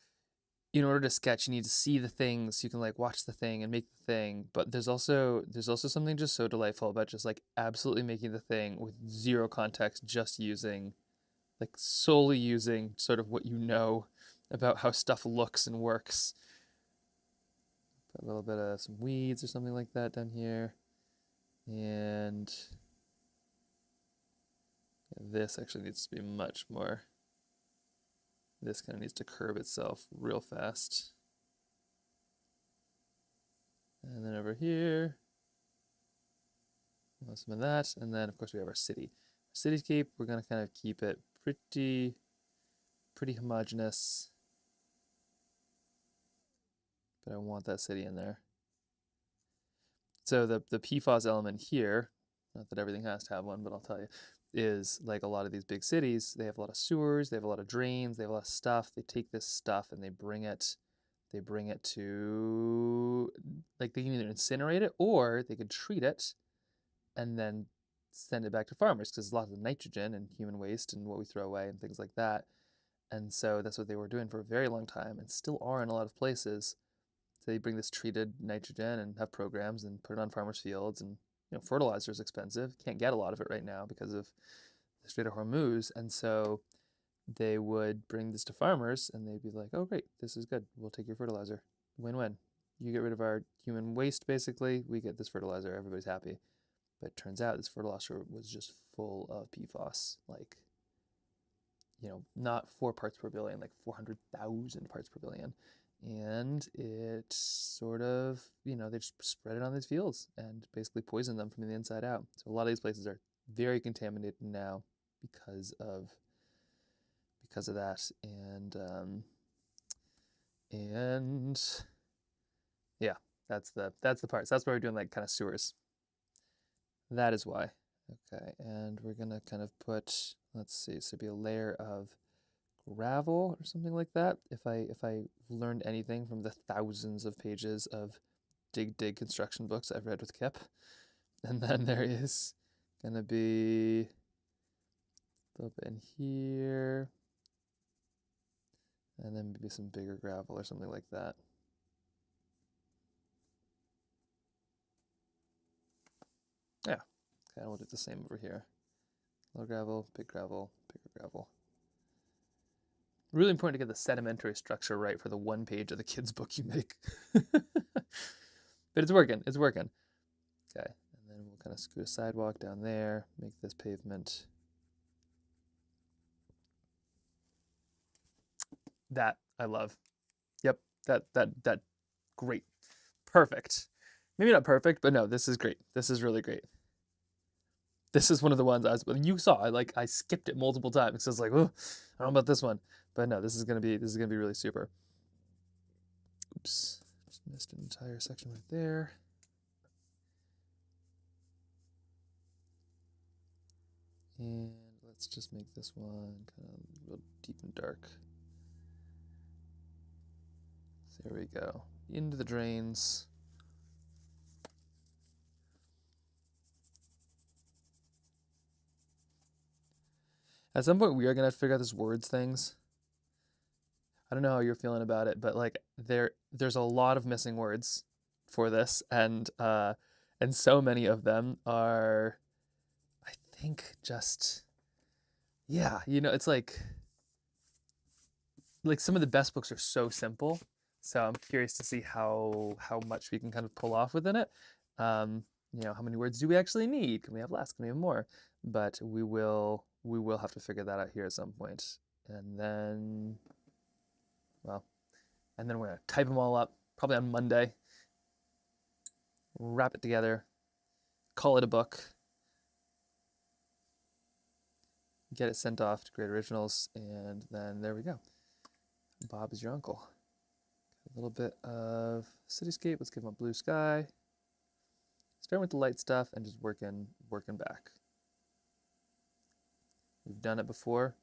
in order to sketch, you need to see the things. You can like watch the thing and make the thing, but there's also something just so delightful about just like absolutely making the thing with zero context, just using like solely using sort of what you know about how stuff looks and works. Put a little bit of some weeds or something like that down here. And this actually needs to be much more. This kind of needs to curb itself real fast. And then over here, we'll have some of that. And then, of course, we have our city. Cityscape, we're going to kind of keep it pretty homogeneous. But I want that city in there. So the PFAS element here, not that everything has to have one, but I'll tell you, is like a lot of these big cities, they have a lot of sewers, they have a lot of drains, they have a lot of stuff. They take this stuff and they bring it to, like, they can either incinerate it or they could treat it and then send it back to farmers because there's lots of nitrogen and human waste and what we throw away and things like that. And so that's what they were doing for a very long time and still are in a lot of places. So they bring this treated nitrogen and have programs and put it on farmers' fields. And fertilizer is expensive. Can't get a lot of it right now because of the Strait of Hormuz. And so they would bring this to farmers and they'd be like, oh, great, this is good. We'll take your fertilizer. Win-win. You get rid of our human waste, basically. We get this fertilizer. Everybody's happy. But it turns out this fertilizer was just full of PFAS. Like, not 4 parts per billion, like 400,000 parts per billion. And it sort of, they just spread it on these fields and basically poison them from the inside out. So a lot of these places are very contaminated now because of that. And yeah, that's the part. So that's why we're doing like kind of sewers. That is why. Okay, and we're gonna kind of put, let's see, so it'd be a layer of gravel or something like that. If I learned anything from the thousands of pages of dig construction books I've read with Kip. And then there is gonna be a little bit in here, and then maybe some bigger gravel or something like that. Yeah, okay, we'll do the same over here. Little gravel, bigger gravel. Really important to get the sedimentary structure right for the one page of the kid's book you make. But it's working. Okay, and then we'll kind of scoot a sidewalk down there, make this pavement. That I love. Yep, that great. Perfect. Maybe not perfect, but no, this is great. This is really great. This is one of the ones you saw. I skipped it multiple times because I was like, oh, I don't know about this one. But no, this is gonna be really super. Oops, just missed an entire section right there. And let's just make this one kind of real deep and dark. So there we go. Into the drains. At some point, we are gonna have to figure out this words things. I don't know how you're feeling about it, but like there's a lot of missing words for this, and so many of them are, I think, just yeah, it's like some of the best books are so simple. So I'm curious to see how much we can kind of pull off within it. How many words do we actually need? Can we have less? Can we have more? But we will have to figure that out here at some point. And then, well, and then we're gonna type them all up probably on Monday. Wrap it together, call it a book, get it sent off to Great Originals, and then there we go. Bob is your uncle. A little bit of cityscape. Let's give him a blue sky. Starting with the light stuff and just working back. We've done it before.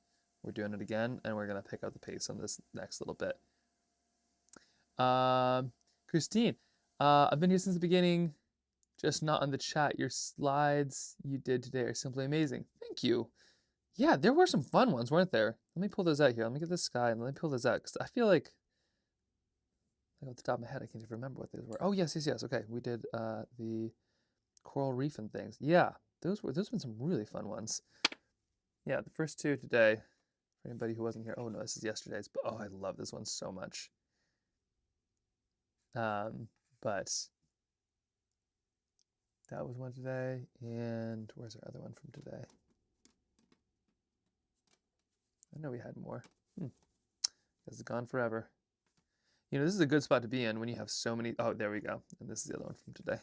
We're doing it again, and we're gonna pick up the pace on this next little bit. Christine, I've been here since the beginning, just not on the chat. Your slides you did today are simply amazing. Thank you. Yeah, there were some fun ones, weren't there? Let me pull those out here. Let me get this sky and let me pull those out because I feel like off the top of my head, I can't even remember what those were. Oh, yes. Okay, we did the coral reef and things. Yeah, those have been some really fun ones. Yeah, the first two today, for anybody who wasn't here. Oh, no, this is yesterday's. But, oh, I love this one so much. But that was one today. And where's our other one from today? I know we had more. It's gone forever. This is a good spot to be in when you have so many. Oh, there we go. And this is the other one from today.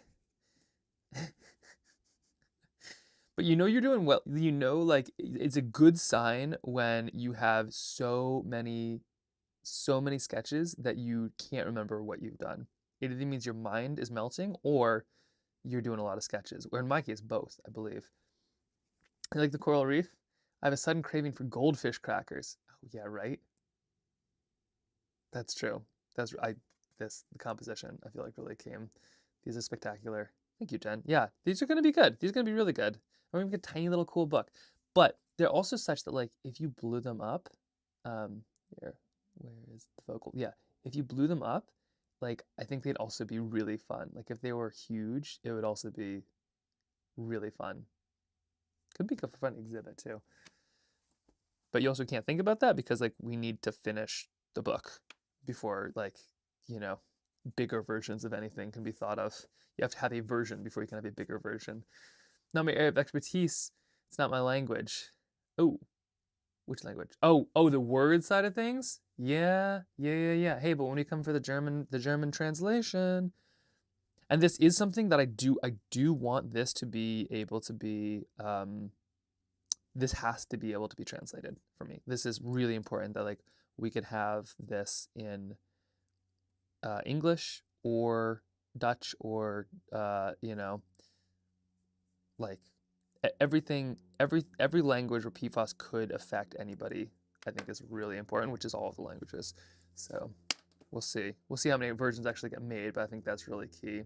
But you're doing well. Like it's a good sign when you have so many sketches that you can't remember what you've done. It either means your mind is melting or you're doing a lot of sketches. Or in my case, both, I believe. I like the coral reef. I have a sudden craving for goldfish crackers. Oh yeah, right. That's true. The composition I feel like really came. These are spectacular. Thank you, Jen. Yeah, these are gonna be good. These are gonna be really good. We're gonna get a tiny little cool book. But they're also such that like if you blew them up, here, where is the focal? Yeah, if you blew them up, like I think they'd also be really fun. Like if they were huge, it would also be really fun. Could be a fun exhibit too. But you also can't think about that because like we need to finish the book before like, bigger versions of anything can be thought of. You have to have a version before you can have a bigger version. Not my area of expertise. It's not my language. Oh, which language? Oh, the word side of things? Yeah. Hey, but when we come for the German translation, and this is something that I do want this to be able to be, this has to be able to be translated for me. This is really important that like we could have this in English or Dutch or like everything, every language where PFAS could affect anybody, I think is really important, which is all of the languages. So we'll see how many versions actually get made, but I think that's really key.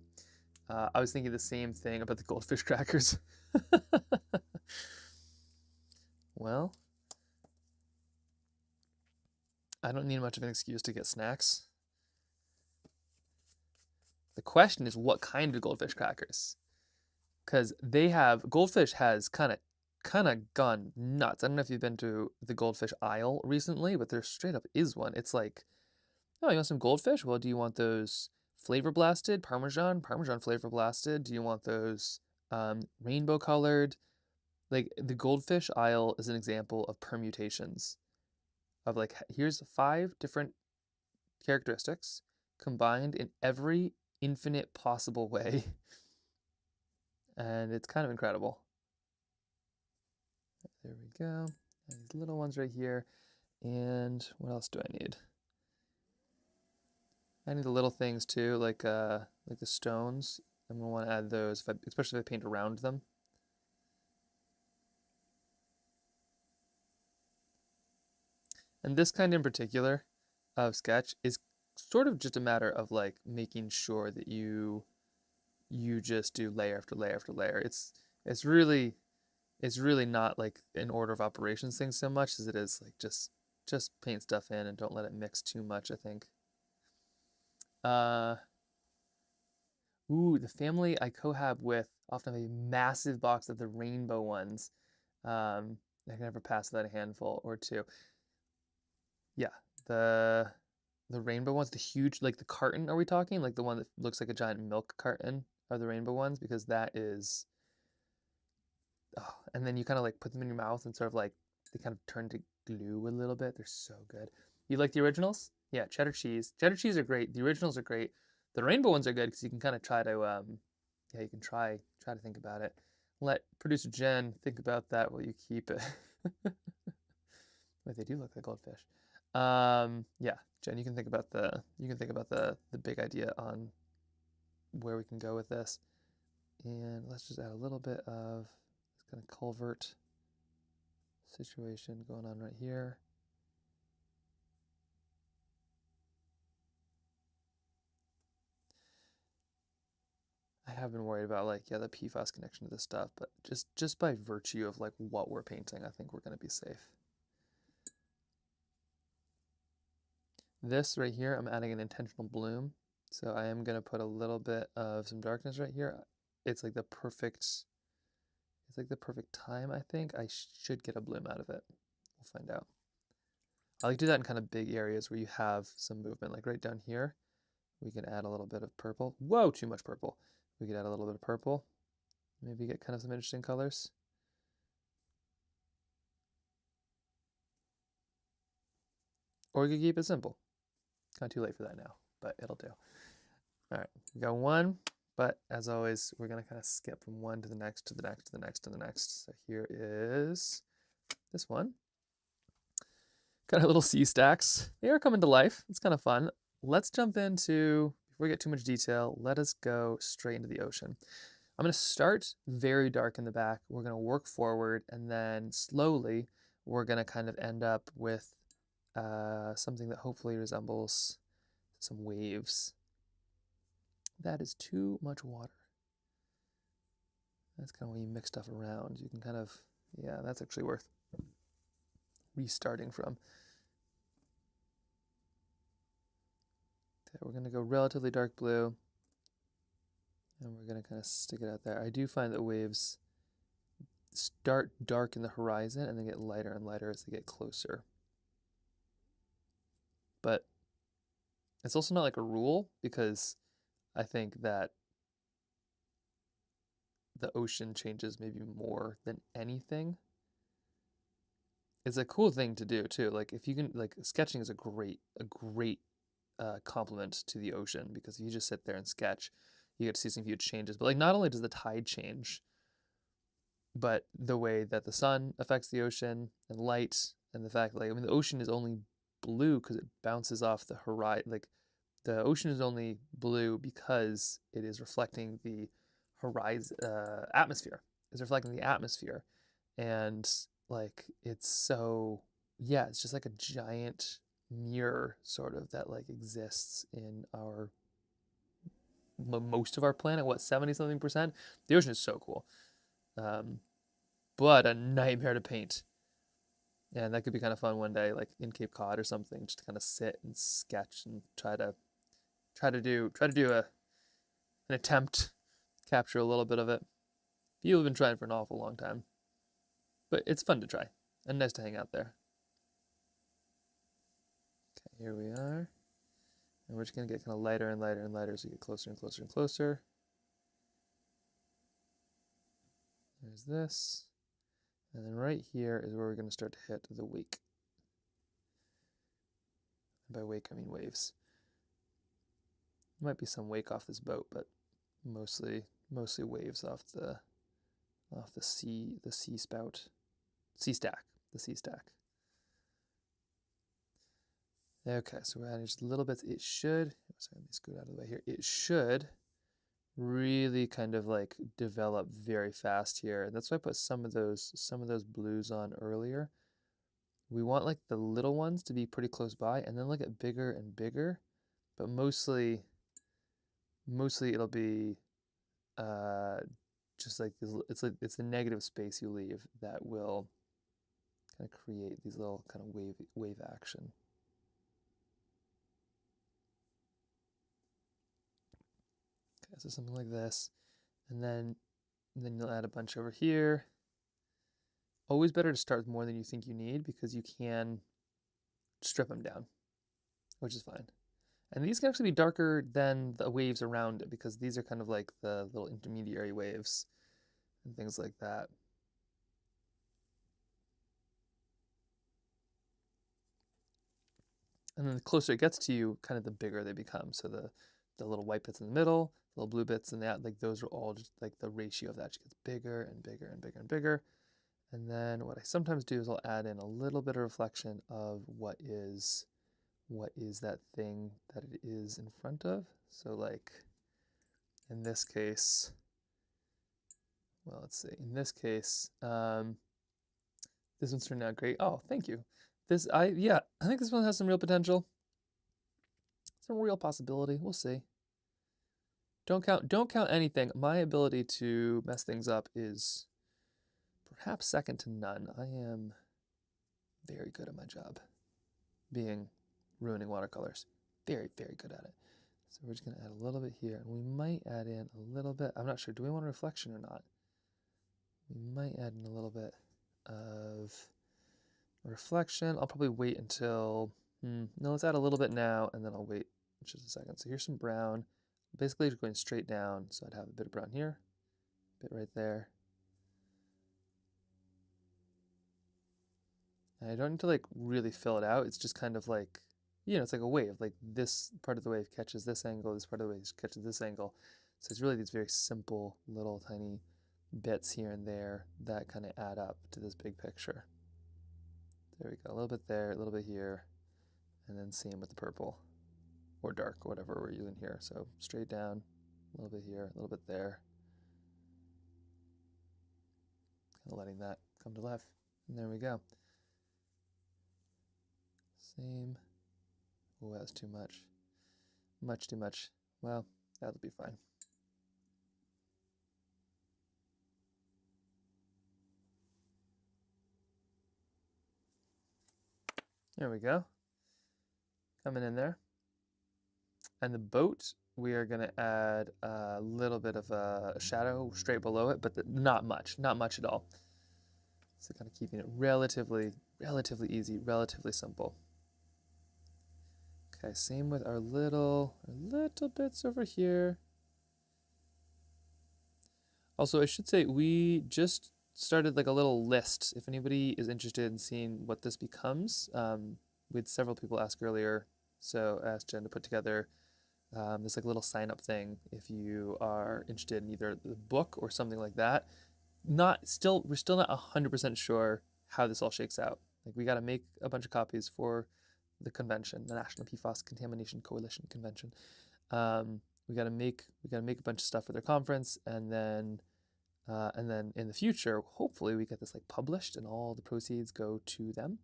I was thinking the same thing about the goldfish crackers. Well, I don't need much of an excuse to get snacks. The question is what kind of goldfish crackers? Because goldfish has kind of gone nuts. I don't know if you've been to the goldfish aisle recently, but there straight up is one. It's like, oh, you want some goldfish? Well, do you want those flavor blasted, Parmesan flavor blasted? Do you want those rainbow colored? Like the goldfish aisle is an example of permutations of like, here's 5 different characteristics combined in every infinite possible way. And it's kind of incredible. There we go. And these little ones right here. And what else do I need? I need the little things too, like the stones. I'm gonna want to add those, especially if I paint around them. And this kind in particular of sketch is sort of just a matter of like making sure that you just do layer after layer after layer. It's really it's really not like an order of operations thing so much as it is like just paint stuff in and don't let it mix too much, I think. Uh Ooh, the family I cohab with often have a massive box of the rainbow ones. I can never pass without a handful or two. Yeah, the the rainbow ones, the huge, like the carton, are we talking? Like the one that looks like a giant milk carton are the rainbow ones because that is, oh, and then you kind of like put them in your mouth and sort of like they kind of turn to glue a little bit. They're so good. You like the originals? Yeah, cheddar cheese. Cheddar cheese are great. The originals are great. The rainbow ones are good because you can kind of try to yeah, you can try to think about it. Let producer Jen think about that while you keep it. Wait, they do look like goldfish. Yeah, Jen, you can think about the big idea on where we can go with this. And let's just add a little bit of this kind of culvert situation going on right here. I have been worried about like, yeah, the PFAS connection to this stuff, but just by virtue of like what we're painting, I think we're gonna be safe. This right here, I'm adding an intentional bloom. So I am gonna put a little bit of some darkness right here. It's like the perfect, it's like the perfect time, I think. I should get a bloom out of it. We'll find out. I like to do that in kind of big areas where you have some movement, like right down here. We can add a little bit of purple. Whoa, too much purple. We could add a little bit of purple. Maybe get kind of some interesting colors. Or we could keep it simple. Kind of too late for that now, but it'll do. All right, we got one, but as always, we're gonna kind of skip from one to the next, to the next, to the next, to the next. So here is this one. Got our little sea stacks. They are coming to life. It's kind of fun. Let's jump into, before we get too much detail, let us go straight into the ocean. I'm going to start very dark in the back. We're going to work forward, and then slowly we're going to kind of end up with something that hopefully resembles some waves. That is too much water. That's kind of when you mix stuff around. You can kind of, yeah, that's actually worth restarting from. Okay, we're going to go relatively dark blue, and we're going to kind of stick it out there. I do find that waves start dark in the horizon and then get lighter and lighter as they get closer. But it's also not like a rule, because I think that the ocean changes maybe more than anything. It's a cool thing to do too. Like if you can, like sketching is a great complement to the ocean, because if you just sit there and sketch, you get to see some huge changes. But like not only does the tide change, but the way that the sun affects the ocean and light, and the fact, like, I mean, the ocean is only blue because it bounces off the horizon. Like the ocean is only blue because it is reflecting the horizon atmosphere. It's reflecting the atmosphere, and like it's so, yeah, it's just like a giant mirror sort of that like exists in our most of our planet. What, 70 something percent? The ocean is so cool, but a nightmare to paint. And that could be kind of fun one day, like in Cape Cod or something, just to kind of sit and sketch and try to do an attempt, capture a little bit of it. People have been trying for an awful long time, but it's fun to try and nice to hang out there. Okay, here we are, and we're just gonna get kind of lighter and lighter and lighter as we get closer and closer and closer. There's this, and then right here is where we're gonna start to hit the wake. And by wake, I mean waves. There might be some wake off this boat, but mostly waves off the sea spout, sea stack, the sea stack. Okay, so we're adding just a little bit. It should, sorry, let me scoot out of the way here. It should really kind of like develop very fast here. And that's why I put some of those blues on earlier. we want like the little ones to be pretty close by, and then look at bigger and bigger, but mostly it'll be just like this, it's the negative space you leave that will kind of create these little kind of wave action. Okay, so something like this, and then you'll add a bunch over here. Always better to start with more than you think you need because you can strip them down, which is fine. And these can actually be darker than the waves around it because these are kind of like the little intermediary waves and things like that. And then the closer it gets to you, kind of the bigger they become. So the little white bits in the middle, the little blue bits in that, like those are all just like the ratio of that just gets bigger and bigger and bigger and bigger. And then what I sometimes do is I'll add in a little bit of reflection of what is that thing that it is in front of. So like in this case, well, let's see, in this case, this one's turned out great. Oh, thank you. Yeah, I think this one has some real potential. Some real possibility. We'll see. Don't count anything. My ability to mess things up is perhaps second to none. I am very good at my job, ruining watercolors. Very, very good at it. So we're just gonna add a little bit here, and we might add in a little bit. I'm not sure. Do we want a reflection or not? We might add in a little bit of reflection. I'll probably wait until. No, let's add a little bit now, and then I'll wait just a second. So here's some brown. Basically, just going straight down. So I'd have a bit of brown here, a bit right there. And I don't need to like really fill it out. It's just kind of like, it's like a wave. Like this part of the wave catches this angle, this part of the wave catches this angle. So it's really these very simple little tiny bits here and there that kind of add up to this big picture. There we go. A little bit there, a little bit here, and then same with the purple or dark, or whatever we're using here. So straight down, a little bit here, a little bit there. Kind of letting that come to life. And there we go. Same. Oh, that's too much. Much too much. Well, that'll be fine. There we go. Coming in there. And the boat, we are going to add a little bit of a shadow straight below it, but not much at all. So kind of keeping it relatively easy, relatively simple. Okay, same with our little bits over here. Also, I should say we just started like a little list. If anybody is interested in seeing what this becomes, we had several people ask earlier, so I asked Jen to put together this like little sign up thing if you are interested in either the book or something like that. We're still not 100% sure how this all shakes out. Like we got to make a bunch of copies for the convention, the National PFAS Contamination Coalition convention. We got to make a bunch of stuff for their conference, and then in the future, hopefully we get this like published and all the proceeds go to them.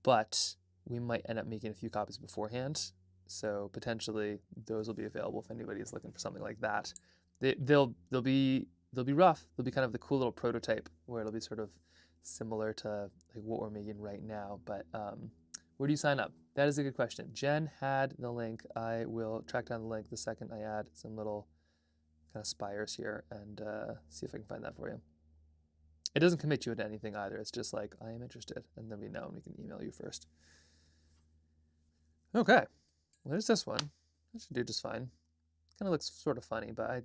But we might end up making a few copies beforehand, so potentially those will be available if anybody is looking for something like that. They'll be rough. They'll be kind of the cool little prototype where it'll be sort of similar to like what we're making right now. But where do you sign up? That is a good question. Jen had the link. I will track down the link the second I add some little kind of spires here and see if I can find that for you. It doesn't commit you to anything either. It's just like, I am interested, and then we know and we can email you first. Okay, well, there's this one. That should do just fine. Kind of looks sort of funny, but I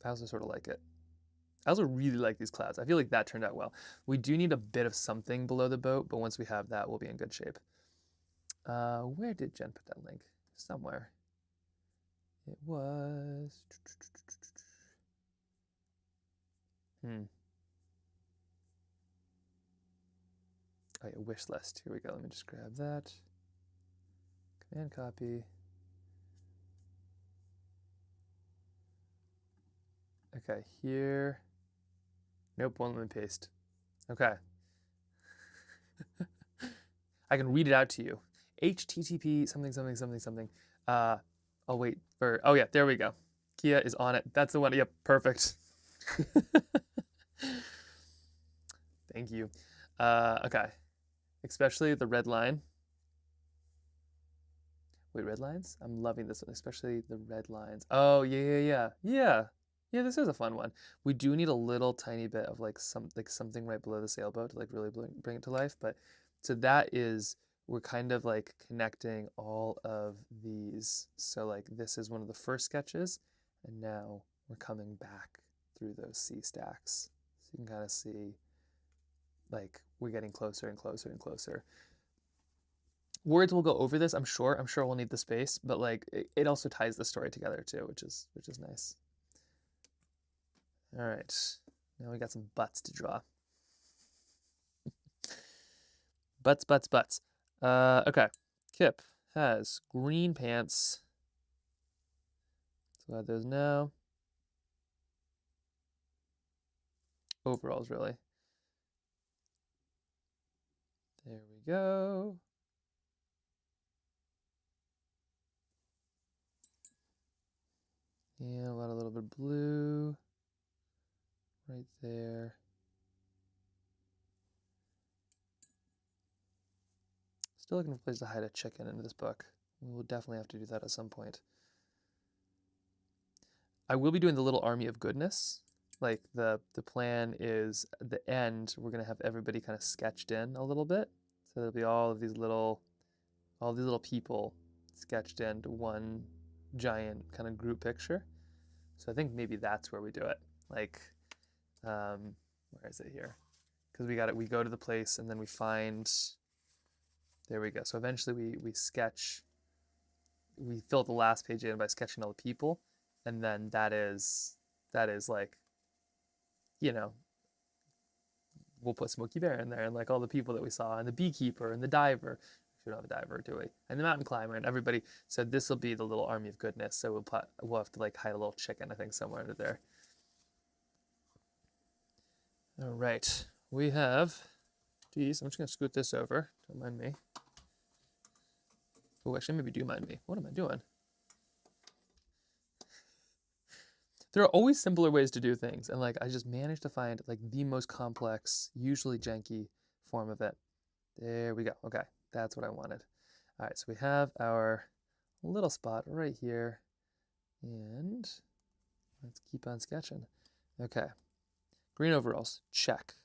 also sort of like it. I also really like these clouds. I feel like that turned out well. We do need a bit of something below the boat, but once we have that, we'll be in good shape. Where did Jen put that link? Somewhere. It was... Oh yeah, wish list. Here we go. Let me just grab that. Command copy. Okay, here. Nope, won't let me paste. Okay. I can read it out to you. HTTP something something something something. I'll wait for. Oh yeah, there we go. Kia is on it. That's the one. Yep, perfect. Thank you. Okay. Especially the red line. Wait, red lines? I'm loving this one, especially the red lines. Oh yeah, yeah, yeah, yeah, yeah. This is a fun one. We do need a little tiny bit of like something right below the sailboat to like really bring it to life. But so that is we're kind of like connecting all of these. So like this is one of the first sketches, and now we're coming back through those sea stacks. So you can kind of see like we're getting closer and closer and closer. Words will go over this, I'm sure. I'm sure we'll need the space, but like it also ties the story together too, which is nice. All right, now we got some butts to draw. Butts, butts, butts. Okay. Kip has green pants. So add those now. Overalls, really. There we go. And a little bit of blue right there. Still looking for a place to hide a chicken in this book. We will definitely have to do that at some point. I will be doing the little army of goodness. Like the plan is at the end, we're gonna have everybody kind of sketched in a little bit. So there'll be all these little people sketched into one giant kind of group picture. So I think maybe that's where we do it. Like, where is it here? Because we got it. We go to the place and then we find. There we go. So eventually we sketch. We fill the last page in by sketching all the people, and then that is like, you know, we'll put Smokey Bear in there and like all the people that we saw and the beekeeper and the diver. We don't have a diver, do we? And the mountain climber and everybody. So this will be the little army of goodness. So we'll have to like hide a little chicken, I think, somewhere under there. All right, we have. Geez, I'm just gonna scoot this over. Don't mind me. Oh, actually, maybe do mind me. What am I doing? There are always simpler ways to do things, and like I just managed to find like the most complex, usually janky form of it. There we go. Okay, that's what I wanted. All right, so we have our little spot right here, and let's keep on sketching. Okay, green overalls, check.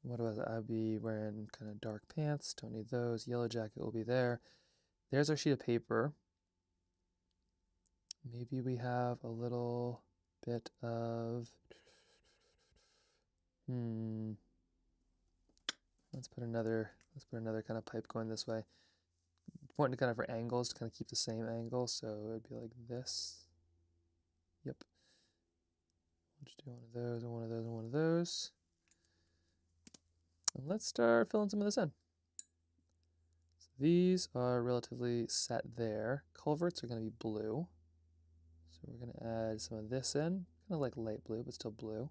What was it? I'll be wearing kind of dark pants, don't need those. Yellow jacket will be there. There's our sheet of paper. Maybe we have a little bit of, let's put another kind of pipe going this way. Important to kind of for angles to kind of keep the same angle, so it'd be like this. Yep. We'll just do one of those and one of those and one of those. And let's start filling some of this in. So these are relatively set there. Culverts are going to be blue. So we're going to add some of this in, kind of like light blue, but still blue.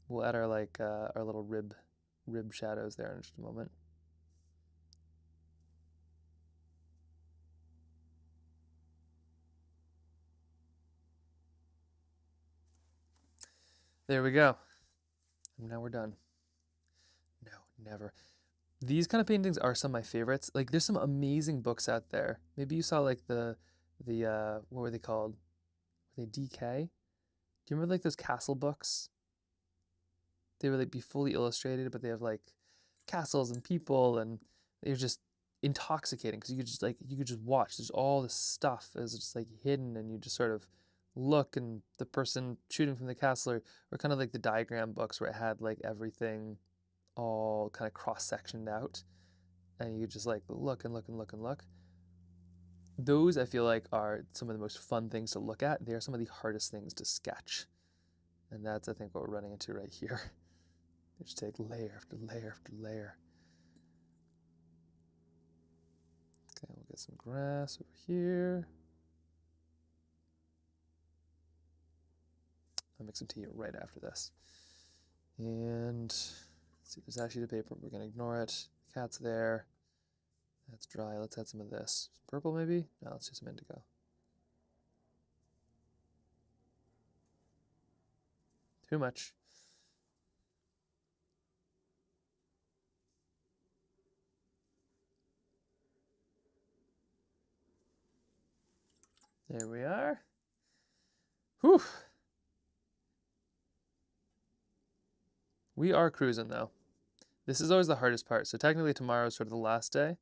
We'll add our like our little rib shadows there in just a moment. There we go. And now we're done. No, never. These kind of paintings are some of my favorites. Like there's some amazing books out there. Maybe you saw like the what were they called? Were they DK? Do you remember like those castle books? They would like be fully illustrated, but they have like castles and people, and they're just intoxicating because you could just watch. There's all this stuff is just like hidden, and you just sort of look, and the person shooting from the castle or kind of like the diagram books where it had like everything all kind of cross-sectioned out, and you just like look and look and look and look. Those I feel like are some of the most fun things to look at. They are some of the hardest things to sketch, and that's I think what we're running into right here. Just take layer after layer after layer. Okay, we'll get some grass over here. I'll make some tea right after this. And see, there's that sheet of paper. We're gonna ignore it. The cat's there. That's dry. Let's add some of this. Purple maybe? No, let's do some indigo. Too much. There we are. Whew. We are cruising though. This is always the hardest part. So technically tomorrow is sort of the last day.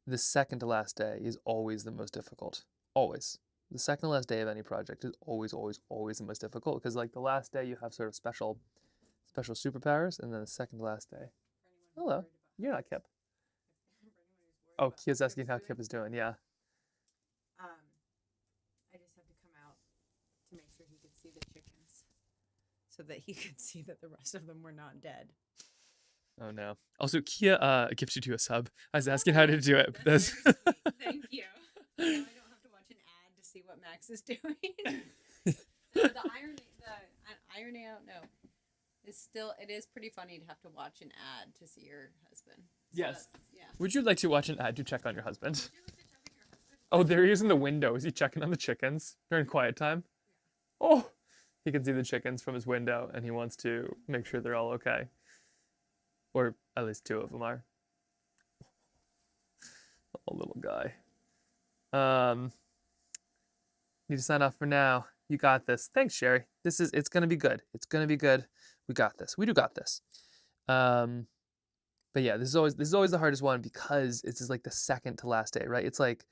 The second to last day is always the most difficult. Always. The second to last day of any project is always, always, always the most difficult because like the last day you have sort of special superpowers, and then the second to last day. Hello. You're not Kip. Oh, Kia's asking how Kip is doing. Yeah. I just have to come out to make sure he could see the chickens, so that he could see that the rest of them were not dead. Oh no. Also, Kia gifted you a sub. I was asking how to do it. But that's Very sweet. Thank you. Now I don't have to watch an ad to see what Max is doing. the irony, I don't know. It is pretty funny to have to watch an ad to see your husband. So Yes. Yeah. Would you like to watch an ad to check on your husband? Oh, there he is in the window. Is he checking on the chickens during quiet time? Oh, he can see the chickens from his window, and he wants to make sure they're all okay. Or at least two of them are. Oh, little guy. Need to sign off for now. You got this. Thanks, Sherry. It's gonna be good. It's gonna be good. We got this. We do got this. But yeah, this is always the hardest one because it's just like the second to last day, right? It's like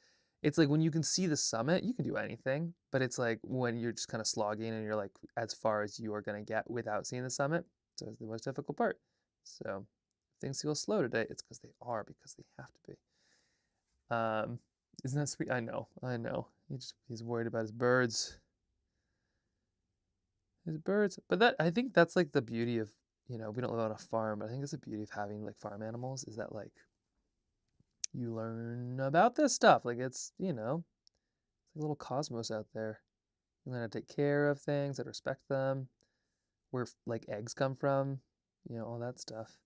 when you can see the summit, you can do anything, but it's like when you're just kind of slogging and you're like as far as you are gonna get without seeing the summit. So it's the most difficult part. So if things feel slow today, it's because they have to be. Isn't that sweet? I know. He's worried about his birds. But I think that's like the beauty of, we don't live on a farm, but I think it's the beauty of having like farm animals is that like you learn about this stuff. Like it's like a little cosmos out there. You learn how to take care of things, how to respect them, where like eggs come from, all that stuff.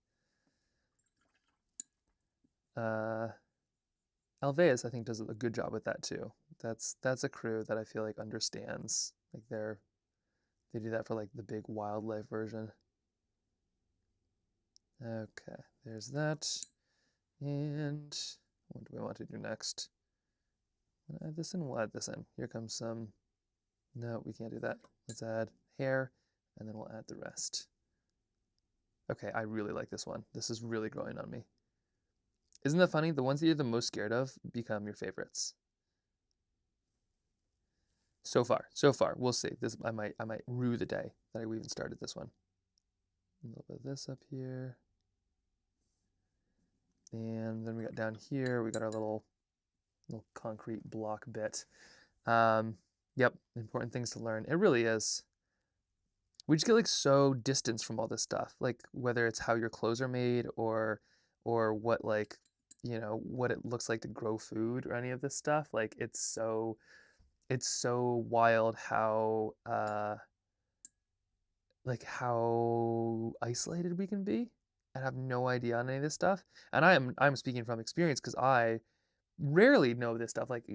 Alveus, I think, does a good job with that too. That's a crew that I feel like understands. Like they do that for like the big wildlife version. Okay, there's that. And what do we want to do next? We'll add this in. We'll add this in. Here comes some. No, we can't do that. Let's add hair, and then we'll add the rest. Okay, I really like this one. This is really growing on me. Isn't that funny? The ones that you're the most scared of become your favorites. So far. We'll see. This I might rue the day that we even started this one. A little bit of this up here. And then we got down here, we got our little concrete block bit. Yep, important things to learn. It really is. We just get like so distanced from all this stuff, like whether it's how your clothes are made or what like what it looks like to grow food or any of this stuff. Like it's so wild how like how isolated we can be and have no idea on any of this stuff. And I'm speaking from experience because I rarely know this stuff, like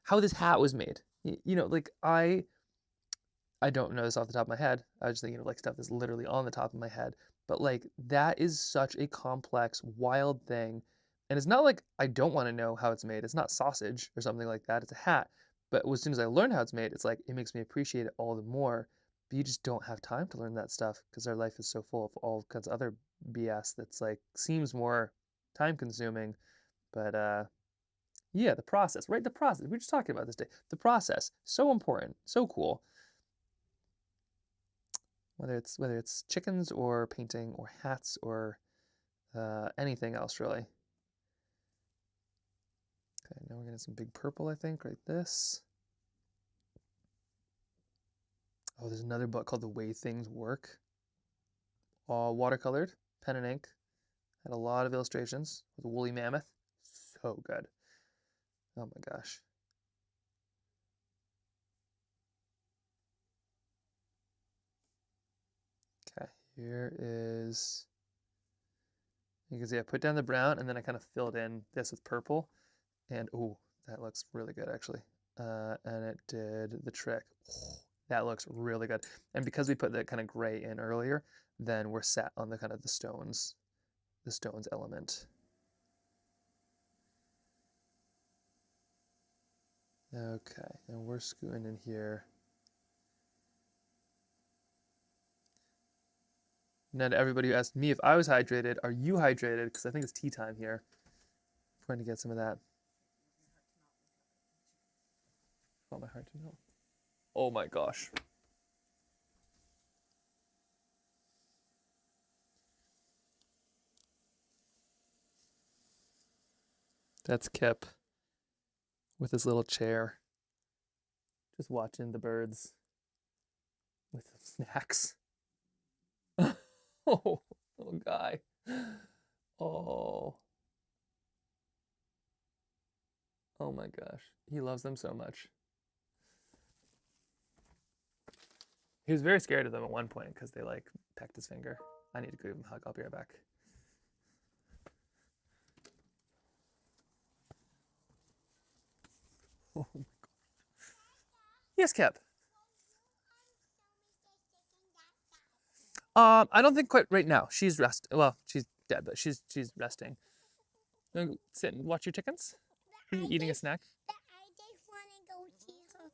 how this hat was made. Like I don't know this off the top of my head. I was just thinking of like stuff that's literally on the top of my head. But like that is such a complex, wild thing. And it's not like I don't want to know how it's made. It's not sausage or something like that. It's a hat. But as soon as I learn how it's made, it's like it makes me appreciate it all the more. But you just don't have time to learn that stuff because our life is so full of all kinds of other BS that's like seems more time consuming. But yeah, the process, right? The process. We were just talking about this day. The process, so important, so cool. Whether it's chickens or painting or hats or anything else really. Okay, now we're getting some big purple, I think, right this. Oh, there's another book called The Way Things Work. All watercolored, pen and ink. Had a lot of illustrations with a woolly mammoth. So good. Oh my gosh. Okay, here is You can see I put down the brown and then I kind of filled in this with purple. And oh, that looks really good actually. And it did the trick. That looks really good. And because we put that kind of gray in earlier, then we're set on the kind of the stones element. Okay, and we're scooting in here. Now to everybody who asked me if I was hydrated, are you hydrated? Because I think it's tea time here. I'm going to get some of that. Want my heart to melt. Oh my gosh. That's Kip with his little chair, just watching the birds with some snacks. Oh, little guy. Oh. Oh my gosh. He loves them so much. He was very scared of them at one point because they like pecked his finger. I need to go give him a hug. I'll be right back. Oh my God. Yes, Kip. I don't think quite right now. She's well, she's dead, but she's resting. You wanna go sit and watch your chickens? Are you eating a snack? I just want to go see her.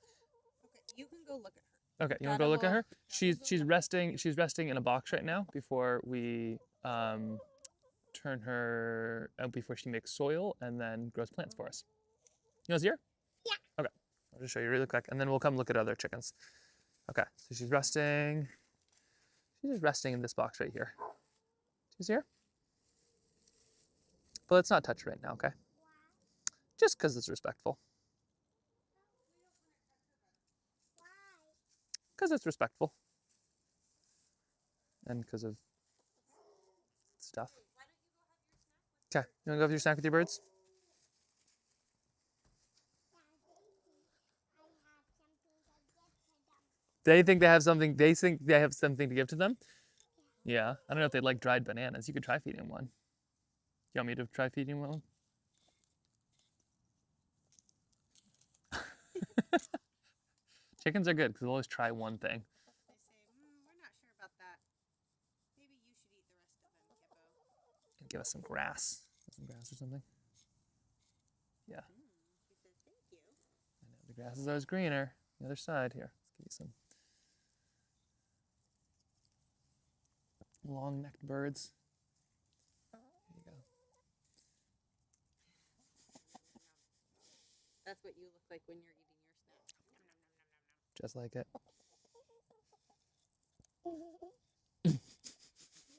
Okay, you can go look at her. Okay, you want to go look at her? She's resting. She's resting in a box right now before we turn her out before she makes soil and then grows plants for us. You want to see her? Yeah. Okay, I'll just show you really quick, and then we'll come look at other chickens. Okay, so she's resting. She's just resting in this box right here. Do you see her? But let's not touch her right now, okay? Just because it's respectful. Because it's respectful. And because of stuff. Okay, you want to go have your snack with your birds? They think they have something. They think they have something to give to them. Yeah, I don't know if they like dried bananas. You could try feeding one. You want me to try feeding one? Chickens are good because they'll always try one thing. They say, we're not sure about that. Maybe you should eat the rest of them, Kippo. And give us some grass. Some grass or something. Yeah. She says, thank you. I know the grass is always greener. The other side here. Let's give you some long-necked birds. There you go. That's what you look like when you're eating your snack. Just like it.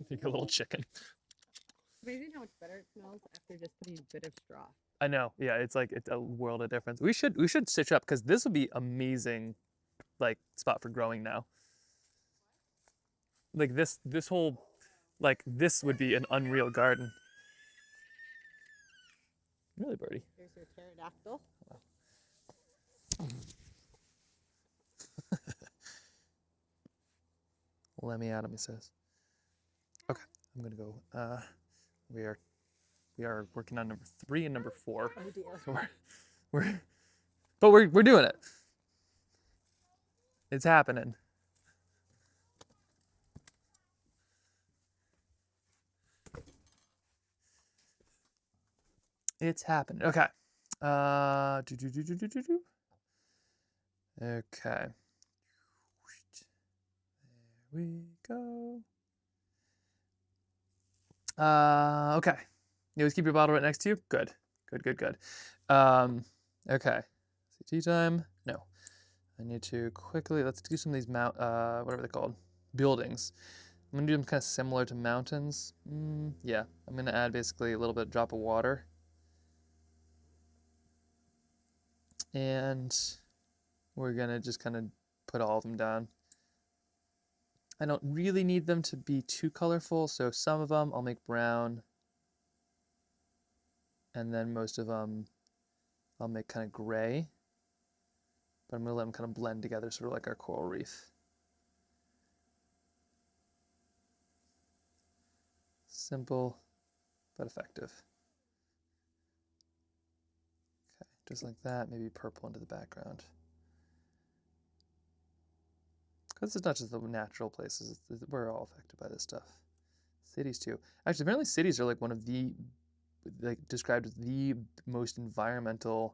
Like a little chicken. It's amazing how much better it smells after just putting a bit of straw. I know. Yeah, it's like it's a world of difference. We should stitch up because this would be amazing, like spot for growing now. Like this whole, like this would be an unreal garden. Really, birdie. Here's your pterodactyl. Let me at him, he says. Okay, I'm gonna go. We are working on number 3 and number 4. Oh dear. So we're doing it. It's happening. It's happening. Okay. Okay. There we go. Okay. You always keep your bottle right next to you? Good. Good. Okay. CT time? No. I need to quickly, let's do some of these whatever they're called, buildings. I'm gonna do them kind of similar to mountains. Yeah, I'm gonna add basically a little bit drop of water. And we're gonna just kind of put all of them down. I don't really need them to be too colorful, so some of them I'll make brown. And then most of them I'll make kind of gray. But I'm gonna let them kind of blend together, sort of like our coral reef. Simple, but effective. Okay, just like that, maybe purple into the background. Because it's not just the natural places, we're all affected by this stuff. Cities too. Actually, apparently cities are like one of the, like described as the most environmental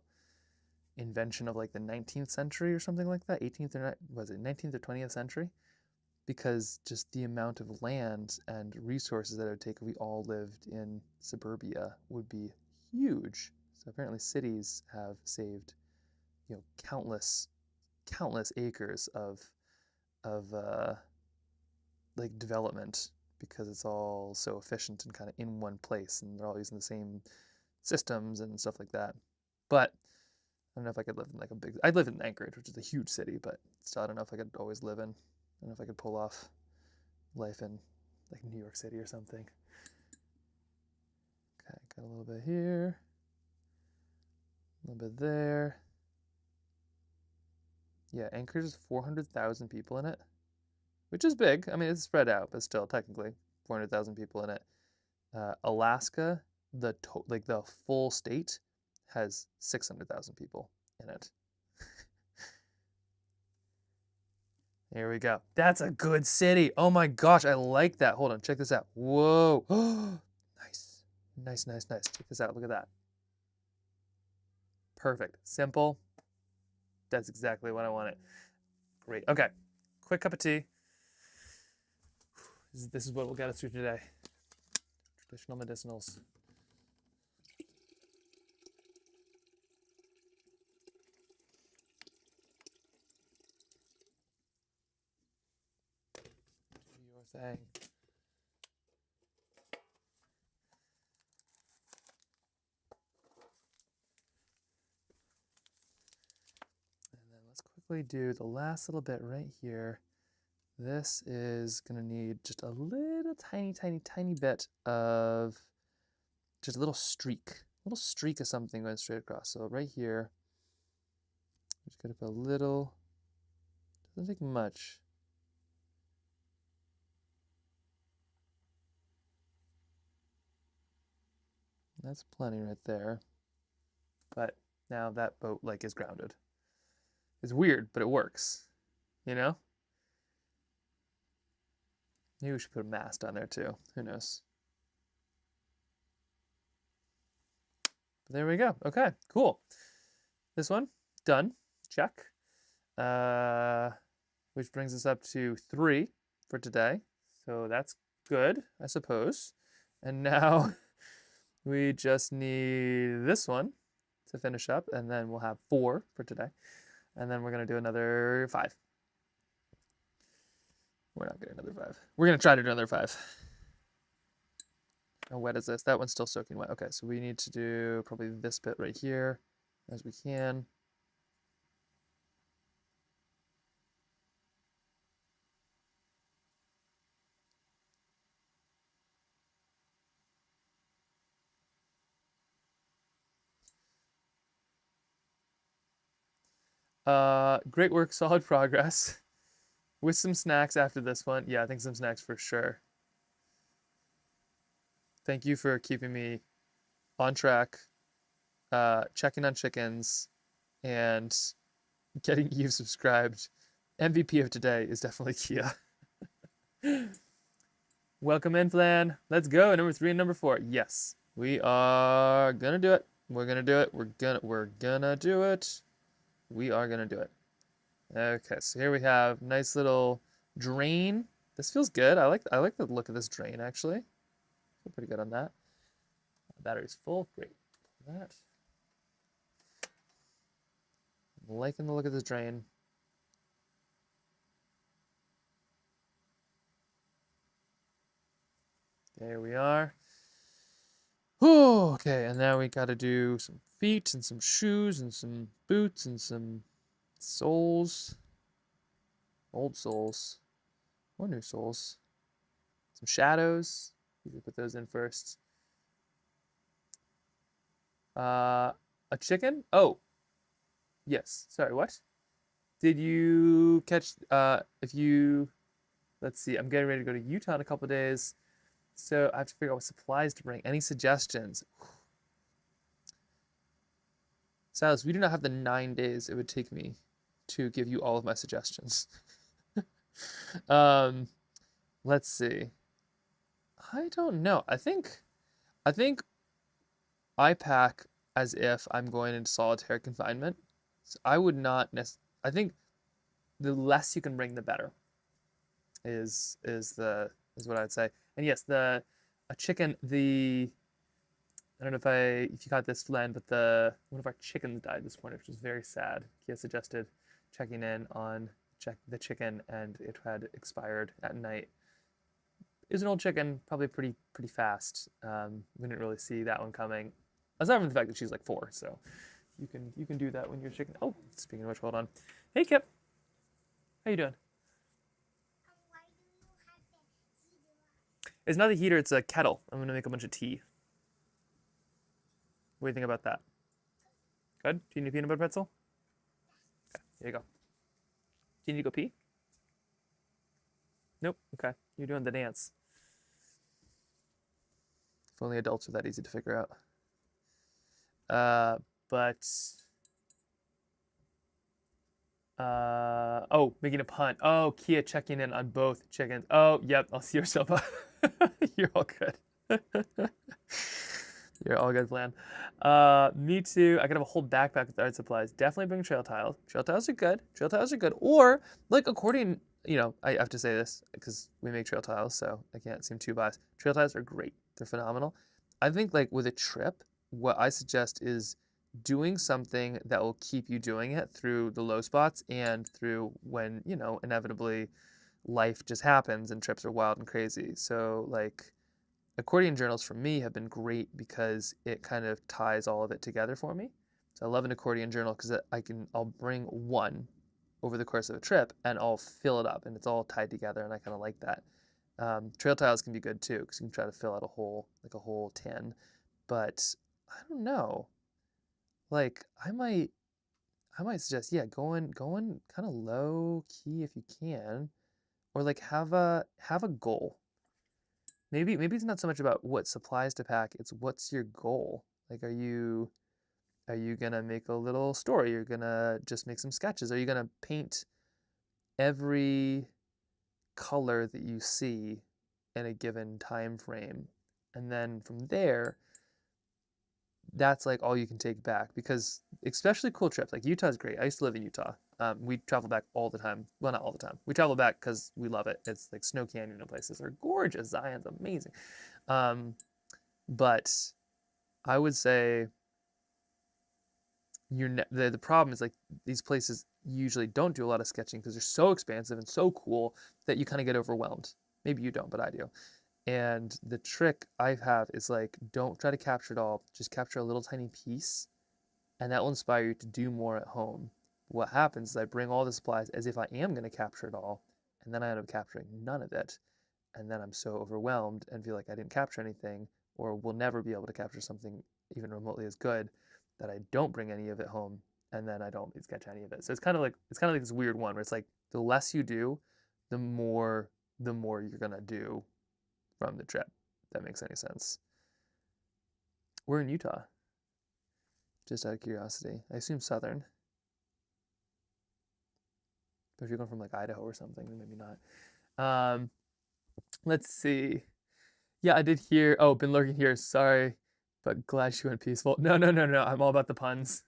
invention of like the 19th century or something like that. 18th or was it 19th or 20th century? Because just the amount of land and resources that it would take if we all lived in suburbia would be huge. So apparently cities have saved, countless acres of like development because it's all so efficient and kind of in one place, and they're all using the same systems and stuff like that. But I don't know if I could live in like a big. I'd live in Anchorage, which is a huge city, but still, I don't know if I could always live in. I don't know if I could pull off life in like New York City or something. Okay, got a little bit here, a little bit there. Yeah, Anchorage has 400,000 people in it, which is big. I mean, it's spread out, but still, technically, 400,000 people in it. Alaska, the full state, has 600,000 people in it. Here we go. That's a good city. Oh my gosh, I like that. Hold on, check this out. Whoa. Nice. Nice, nice, nice. Check this out. Look at that. Perfect. Simple. That's exactly what I wanted. Great. Okay. Quick cup of tea. This is what will get us through today. Traditional medicinals. Do your thing. And then let's quickly do the last little bit right here. This is going to need just a little tiny, tiny, tiny bit of just a little streak of something going straight across. So right here, I'm just going to put a little, doesn't take much. That's plenty right there. But now that boat like is grounded. It's weird, but it works, you know? Maybe we should put a mast on there too. Who knows? But there we go. Okay, cool. This one, done. Check. Which brings us up to 3 for today. So that's good, I suppose. And now we just need this one to finish up, and then we'll have 4 for today. And then we're going to do another 5. We're not getting another 5. We're going to try to do another 5. How wet is this? That one's still soaking wet. Okay, so we need to do probably this bit right here as we can. Great work, solid progress. With some snacks after this one. Yeah, I think some snacks for sure. Thank you for keeping me on track, checking on chickens, and getting you subscribed. MVP of today is definitely Kia. Welcome in, Flan. Let's go. Number 3 and number 4. Yes, we are gonna do it. We're gonna do it. We're gonna do it. We are gonna do it. Okay, so here we have nice little drain. This feels good. I like the look of this drain actually. Feel pretty good on that. Battery's full. Great. That. I'm liking the look of this drain. There we are. Whew, okay, and now we gotta do some feet and some shoes and some boots and some soles. Old soles. Or new soles. Some shadows. You can put those in first. A chicken? Oh. Yes. Sorry, what? Did you catch let's see, I'm getting ready to go to Utah in a couple days. So I have to figure out what supplies to bring. Any suggestions? Silas, we do not have the 9 days it would take me to give you all of my suggestions. um, let's see. I don't know. I think I pack as if I'm going into solitary confinement. So I would not I think the less you can bring, the better. Is what I'd say. And yes, a chicken. I don't know if you got this, Len, but the one of our chickens died this morning, which was very sad. Kia suggested checking in on the chicken, and it had expired at night. It was an old chicken, probably pretty fast. We didn't really see that one coming. Aside from the fact that she's like 4, so you can do that when you're chicken. Oh, speaking of which, hold on. Hey, Kip, how you doing? Why do you have the heater on? It's not a heater; it's a kettle. I'm gonna make a bunch of tea. What do you think about that? Good? Do you need a peanut butter pretzel? Okay, here you go. Do you need to go pee? Nope. Okay. You're doing the dance. If only adults were that easy to figure out. But oh, making a pun. Oh, Kia checking in on both chickens. Oh, yep. I'll see yourself. You're all good. You're all good, plan. Me too. I could have a whole backpack with art supplies. Definitely bring trail tiles. Trail tiles are good. Trail tiles are good. Or like accordion. I have to say this because we make trail tiles, so I can't seem too biased. Trail tiles are great. They're phenomenal. I think like with a trip, what I suggest is doing something that will keep you doing it through the low spots and through when, inevitably life just happens and trips are wild and crazy. So like accordion journals for me have been great because it kind of ties all of it together for me. So I love an accordion journal because I'll bring one over the course of a trip and I'll fill it up and it's all tied together and I kind of like that. Trail tiles can be good too because you can try to fill out a whole tin, but I don't know. Like I might suggest, yeah, going kind of low key if you can, or like have a goal. Maybe it's not so much about what supplies to pack, it's what's your goal. Like are you gonna make a little story? You're gonna just make some sketches? Are you gonna paint every color that you see in a given time frame? And then from there, that's like all you can take back because especially cool trips like Utah's great. I used to live in Utah. We travel back all the time. Well, not all the time. We travel back because we love it. It's like Snow Canyon and places are gorgeous. Zion's amazing. But I would say the problem is like these places usually don't do a lot of sketching because they're so expansive and so cool that you kind of get overwhelmed. Maybe you don't, but I do. And the trick I have is like, don't try to capture it all. Just capture a little tiny piece, and that will inspire you to do more at home. What happens is I bring all the supplies as if I am going to capture it all, and then I end up capturing none of it. And then I'm so overwhelmed and feel like I didn't capture anything, or will never be able to capture something even remotely as good, that I don't bring any of it home, and then I don't sketch any of it. So it's kind of like this weird one where it's like the less you do, the more you're gonna do from the trip. If that makes any sense. We're in Utah. Just out of curiosity. I assume southern. But if you're going from like Idaho or something, then maybe not. Let's see. Yeah, I did hear. Oh, been lurking here. Sorry, but glad she went peaceful. No, no, no, no. I'm all about the puns.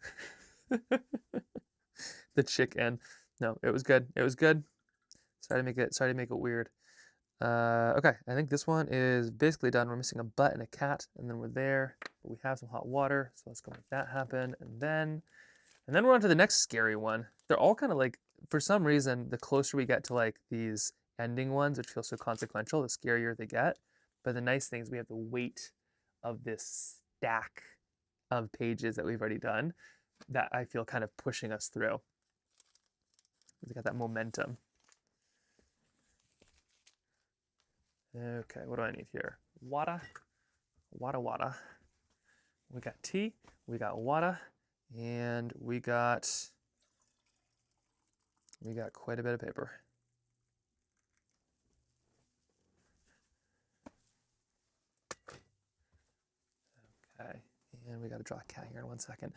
The chicken. No, it was good. It was good. Sorry to make it weird. Okay, I think this one is basically done. We're missing a butt and a cat, and then we're there. But we have some hot water, so let's go make that happen. And then we're on to the next scary one. They're all kind of like, for some reason, the closer we get to like these ending ones, which feel so consequential, the scarier they get. But the nice thing is we have the weight of this stack of pages that we've already done that I feel kind of pushing us through. We got that momentum. Okay, what do I need here? Water. We got tea, we got water, and we got quite a bit of paper. got to draw a cat here in 1 second.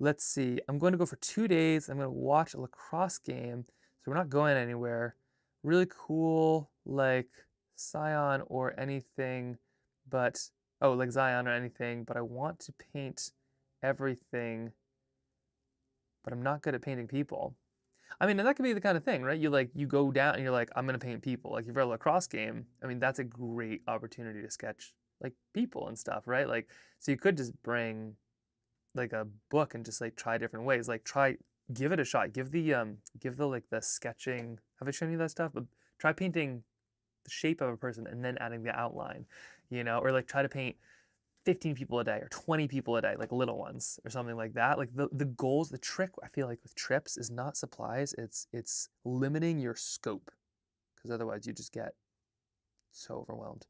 Let's see. I'm going to go for 2 days. I'm going to watch a lacrosse game. So we're not going anywhere. Really cool, like Scion or anything, but oh, like Zion or anything. But I want to paint everything, but I'm not good at painting people. I mean, and that could be the kind of thing, right? You go down and you're like, I'm gonna paint people. Like if you're a lacrosse game, I mean, that's a great opportunity to sketch like people and stuff, right? Like so you could just bring like a book and just like try different ways. Like give it a shot. Give the like the sketching. Have I shown you that stuff? But try painting the shape of a person and then adding the outline, or like try to paint 15 people a day or 20 people a day, like little ones or something like that. Like the goals, the trick I feel like with trips is not supplies, it's limiting your scope, because otherwise you just get so overwhelmed.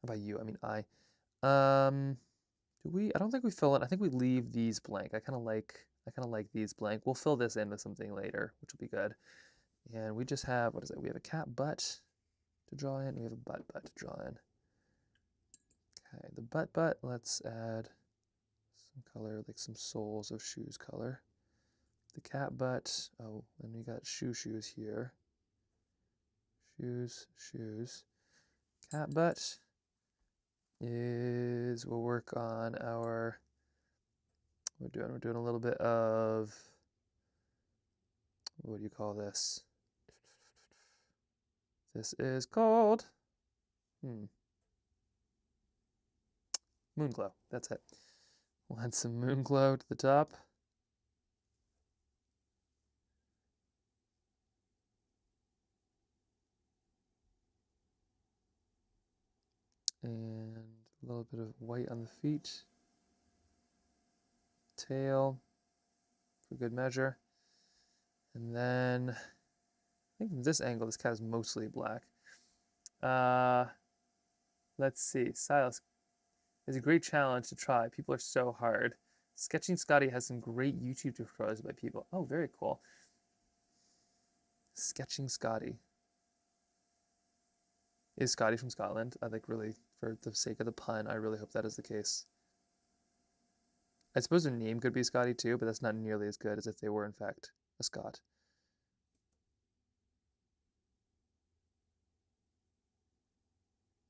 How about you? I mean, I don't think we fill in. I think we leave these blank. I kind of like these blank. We'll fill this in with something later, which will be good. And we just have, what is it? We have a cat butt to draw in. We have a butt to draw in. Okay, the butt, let's add some color, like some soles of shoes color. The cat butt, oh, and we got shoes here. Shoes. Cat butt is, we'll work on our, we're doing a little bit of, what do you call this? This is called, moon glow, that's it. We'll add some moon glow to the top. And a little bit of white on the feet. Tail for good measure. And then I think from this angle, this cat is mostly black. Let's see. Silas is a great challenge to try. People are so hard. Sketching Scotty has some great YouTube tutorials by people. Oh, very cool. Sketching Scotty. Is Scotty from Scotland? I think really, for the sake of the pun, I really hope that is the case. I suppose their name could be Scotty too, but that's not nearly as good as if they were in fact a Scot.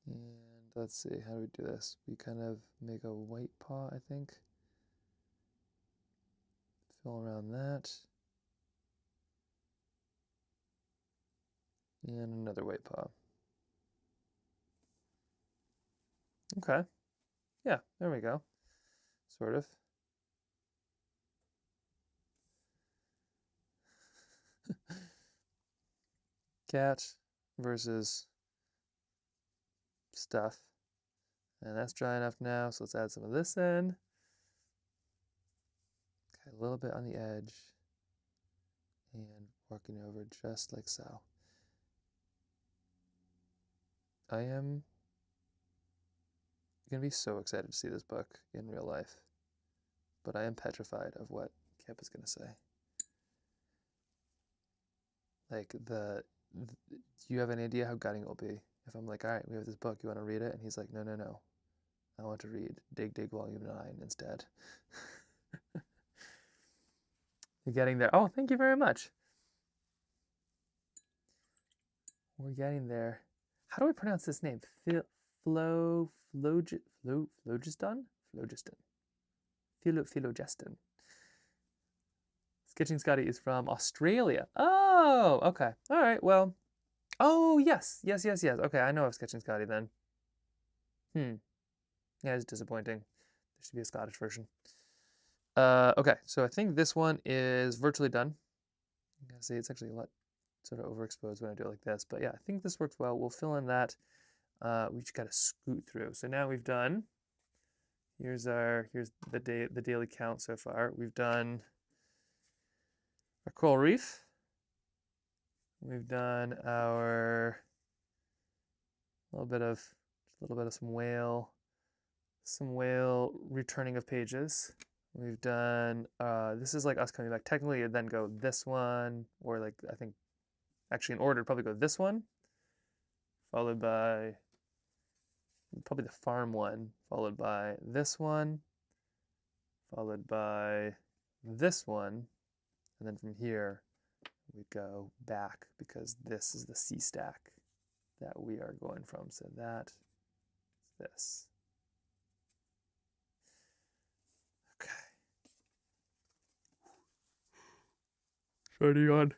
And let's see, how do we do this? We kind of make a white paw, I think. Fill around that. And another white paw. Okay. Yeah, there we go. Sort of. Cat versus stuff. And that's dry enough now, so let's add some of this in. Okay, a little bit on the edge. And working over just like so. I am going to be so excited to see this book in real life. But I am petrified of what Kip is going to say. Like, do you have any idea how gutting it will be? If I'm like, all right, we have this book, you want to read it? And he's like, no. I want to read Dig Volume 9 instead. You're getting there. Oh, thank you very much. We're getting there. How do I pronounce this name? Phlogiston? Philogeston. Sketching Scotty is from Australia. Oh, okay. All right, well. Oh, yes. Okay, I know of Sketching Scotty then. Yeah, it's disappointing. There should be a Scottish version. Okay, so I think this one is virtually done. You can see it's actually a lot sort of overexposed when I do it like this, but yeah, I think this works well. We'll fill in that. We just got to scoot through. So now we've done. Here's the daily count so far. We've done our coral reef. We've done our a little bit of some whale returning of pages. We've done this is like us coming back. Technically, it'd then go this one, or like I think actually in order, it'd probably go this one, followed by probably the farm one, followed by this one, followed by this one, and then from here we go back because this is the C stack that we are going from. So that is this. Okay. Starting on.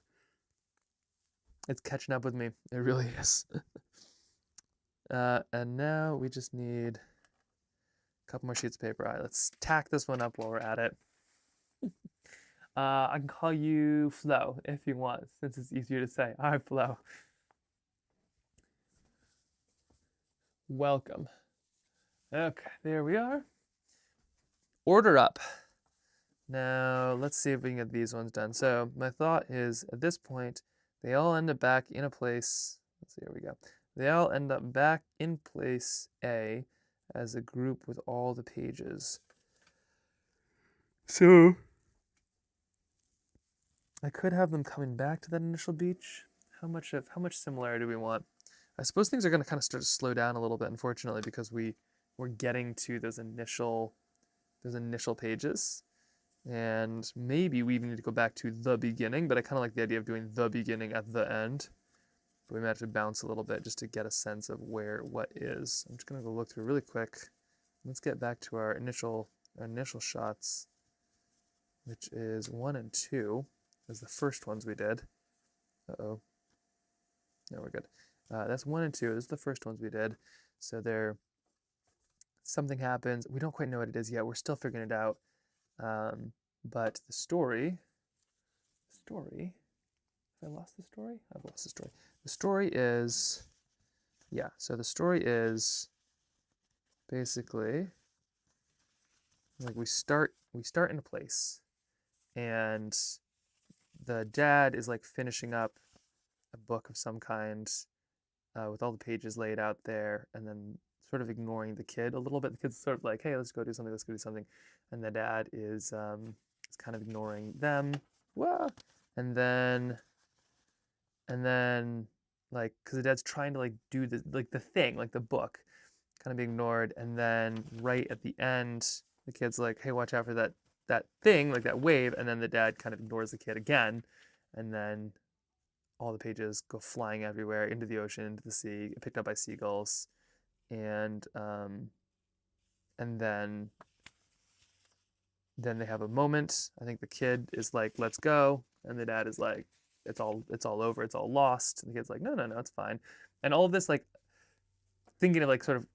It's catching up with me. It really is. And now we just need a couple more sheets of paper. All right, let's tack this one up while we're at it. I can call you Flo if you want, since it's easier to say. All right, Flo. Welcome. Okay, there we are. Order up. Now, let's see if we can get these ones done. So my thought is, at this point, they all end up back in a place. Let's see, here we go. They all end up back in place A as a group with all the pages. So I could have them coming back to that initial beach. How much similarity do we want? I suppose things are going to kind of start to slow down a little bit, unfortunately, because we're getting to those initial pages. And maybe we even need to go back to the beginning, but I kind of like the idea of doing the beginning at the end. But we might have to bounce a little bit just to get a sense of what is. I'm just gonna go look through really quick. Let's get back to our initial shots, which is 1 and 2, as the first ones we did. Uh-oh. No, we're good. That's 1 and 2. This is the first ones we did. So something happens. We don't quite know what it is yet. We're still figuring it out. But the story, have I lost the story? I've lost the story. The story is, yeah, so the story is basically like we start in a place, and the dad is like finishing up a book of some kind with all the pages laid out there, and then sort of ignoring the kid a little bit. The kid's sort of like, hey, let's go do something. And the dad is kind of ignoring them. Whoa. And then like, because the dad's trying to like do the thing, like the book, kind of being ignored. And then right at the end, the kid's like, hey, watch out for that thing, like that wave. And then the dad kind of ignores the kid again. And then all the pages go flying everywhere, into the ocean, into the sea, picked up by seagulls. And then they have a moment. I think the kid is like, let's go. And the dad is like, it's all over. It's all lost. And the kid's like, no, it's fine. And all of this, like thinking of like sort of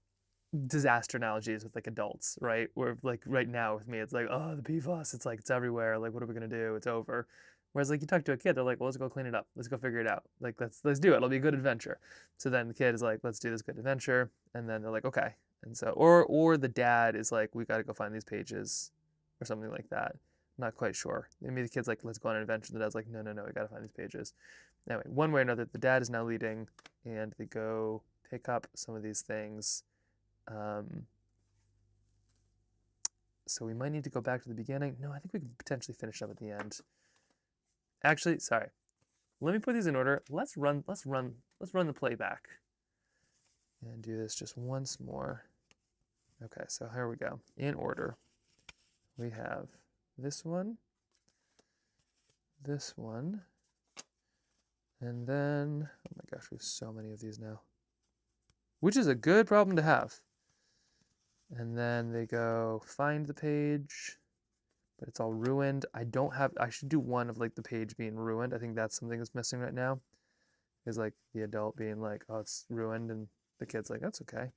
disaster analogies with like adults, right? Where like right now with me, it's like, oh, the PFAS, it's like, it's everywhere. Like, what are we going to do? It's over. Whereas like you talk to a kid, they're like, well, let's go clean it up. Let's go figure it out. Like, let's do it. It'll be a good adventure. So then the kid is like, let's do this good adventure. And then they're like, okay. And so, or the dad is like, we got to go find these pages or something like that. Not quite sure. Maybe the kid's like, let's go on an adventure. The dad's like, no, we got to find these pages. Anyway, one way or another, the dad is now leading, and they go pick up some of these things. So we might need to go back to the beginning. No, I think we can potentially finish up at the end. Actually, sorry. Let me put these in order. Let's run the playback and do this just once more. Okay, so here we go. In order, we have this one, and then, oh my gosh, we have so many of these now, which is a good problem to have. And then they go find the page, but it's all ruined. I should do one of like the page being ruined. I think that's something that's missing right now, is like the adult being like, oh, it's ruined, and the kid's like, that's okay.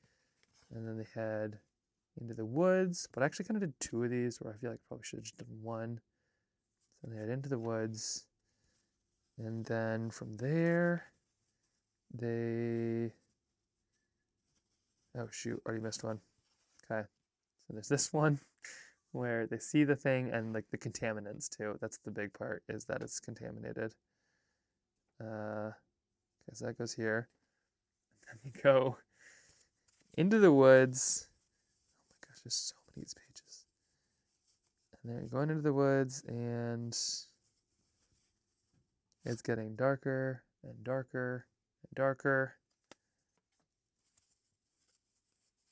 And then they head into the woods, but I actually kind of did 2 of these, where I feel like I probably should have just done 1. So they head into the woods, and then from there, oh shoot, already missed one. Okay, so there's this one where they see the thing, and like the contaminants too. That's the big part, is that it's contaminated. Okay, so that goes here. And then they go into the woods. Oh my gosh, there's so many of these pages. And they're going into the woods, and it's getting darker and darker and darker.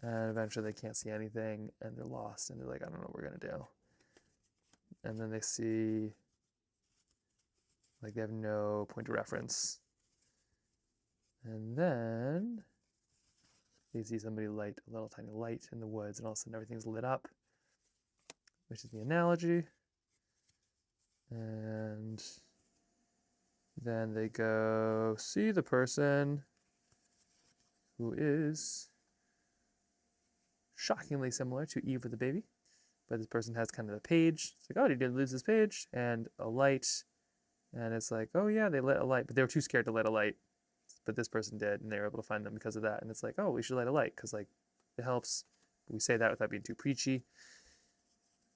And eventually they can't see anything and they're lost and they're like, I don't know what we're gonna do. And then they see, like, they have no point of reference. And then they see somebody light a little tiny light in the woods, and all of a sudden everything's lit up, which is the analogy. And then they go see the person who is shockingly similar to Eve with the baby. But this person has kind of a page. It's like, oh, did you lose this page? And a light. And it's like, oh yeah, they lit a light, but they were too scared to light a light. But this person did, and they were able to find them because of that. And it's like, oh, we should light a light because like it helps. But we say that without being too preachy.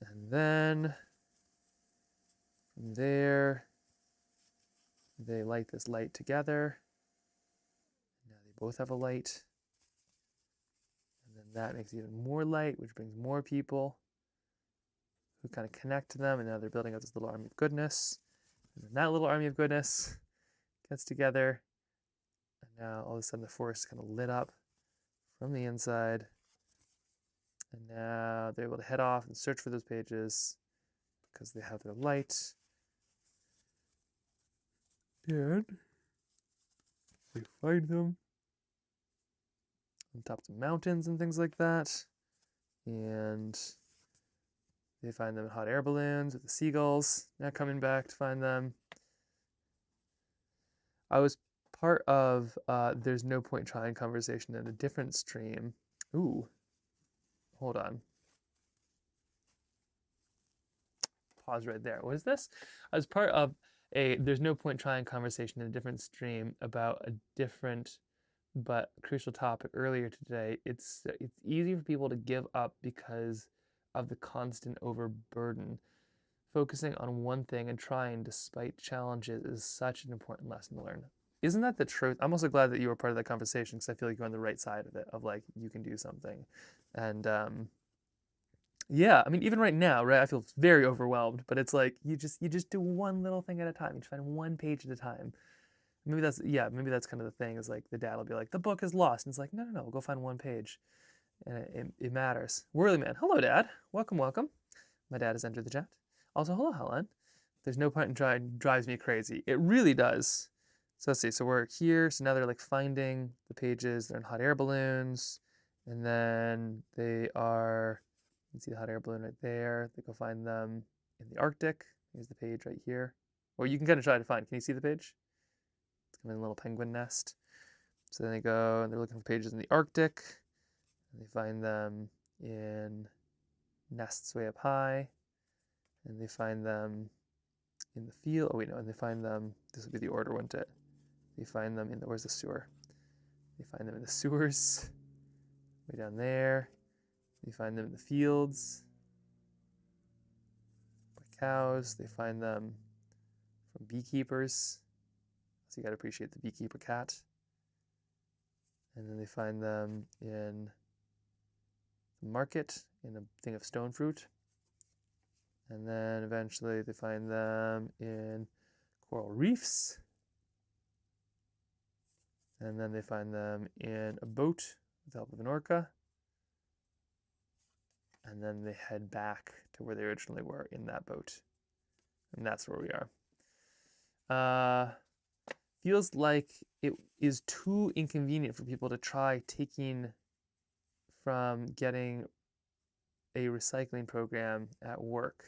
And then from there, they light this light together. Now they both have a light. And then that makes even more light, which brings more people who kind of connect to them. And now they're building up this little army of goodness. And then that little army of goodness gets together. And now all of a sudden the forest is kind of lit up from the inside. And now they're able to head off and search for those pages because they have their light. And they find them on tops of mountains and things like that. And they find them in hot air balloons with the seagulls now coming back to find them. I was part of There's No Point Trying conversation in a different stream. Ooh, hold on. Pause right there. What is this? I was part of There's No Point Trying conversation in a different stream about a different but crucial topic earlier today. It's easy for people to give up because of the constant overburden. Focusing on one thing and trying despite challenges is such an important lesson to learn. Isn't that the truth? I'm also glad that you were part of that conversation because I feel like you're on the right side of it, of like, you can do something. And yeah, I mean, even right now, right, I feel very overwhelmed, but it's like, you just do one little thing at a time. You just find one page at a time. Maybe that's kind of the thing, is like the dad will be like, the book is lost. And it's like, no, go find one page. And it matters. Whirly Man, hello, Dad. Welcome. My dad has entered the chat. Also, hello, Helen. There's no point in trying, drives me crazy. It really does. So let's see. So we're here. So now they're like finding the pages. They're in hot air balloons. And then they are, you can see the hot air balloon right there. They go find them in the Arctic. Here's the page right here. Or you can kind of try to find. Can you see the page? It's kind of a little penguin nest. So then they go and they're looking for pages in the Arctic. And they find them in nests way up high. And they find them in the field. Oh wait, no, and they find them, this would be the order, wouldn't it? They find them in the, where's the sewer? They find them in the sewers, way down there. They find them in the fields, by cows. They find them from beekeepers. So you gotta appreciate the beekeeper cat. And then they find them in the market, in a thing of stone fruit. And then eventually they find them in coral reefs. And then they find them in a boat with the help of an orca. And then they head back to where they originally were, in that boat. And that's where we are. Feels like it is too inconvenient for people to try taking from getting a recycling program at work.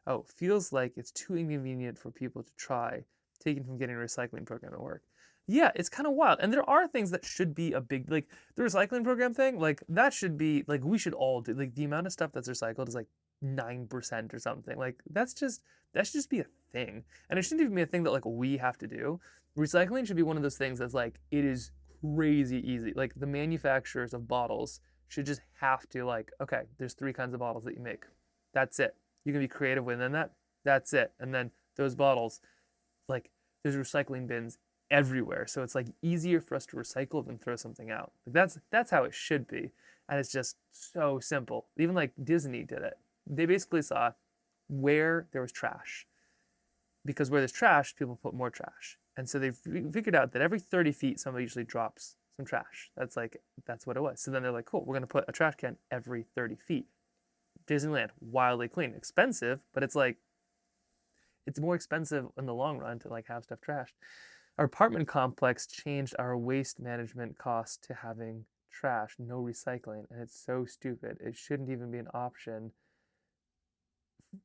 Oh, feels like it's too inconvenient for people to try taking from getting a recycling program at work. Yeah, it's kind of wild. And there are things that should be a big, like the recycling program thing, like that should be, like we should all do, like the amount of stuff that's recycled is like 9% or something. Like that should just be a thing. And it shouldn't even be a thing that like we have to do. Recycling should be one of those things that's like, it is crazy easy. Like the manufacturers of bottles should just have to like, okay, there's 3 kinds of bottles that you make. That's it. You can be creative within that. That's it. And then those bottles, like there's recycling bins everywhere. So it's like easier for us to recycle than throw something out. Like that's how it should be. And it's just so simple. Even like Disney did it. They basically saw where there was trash. Because where there's trash, people put more trash. And so they figured out that every 30 feet, somebody usually drops some trash. That's what it was. So then they're like, cool, we're gonna put a trash can every 30 feet. Disneyland, wildly clean, expensive, but it's like it's more expensive in the long run to like have stuff trashed. Our apartment complex changed our waste management cost to having trash, no recycling, and it's so stupid. It shouldn't even be an option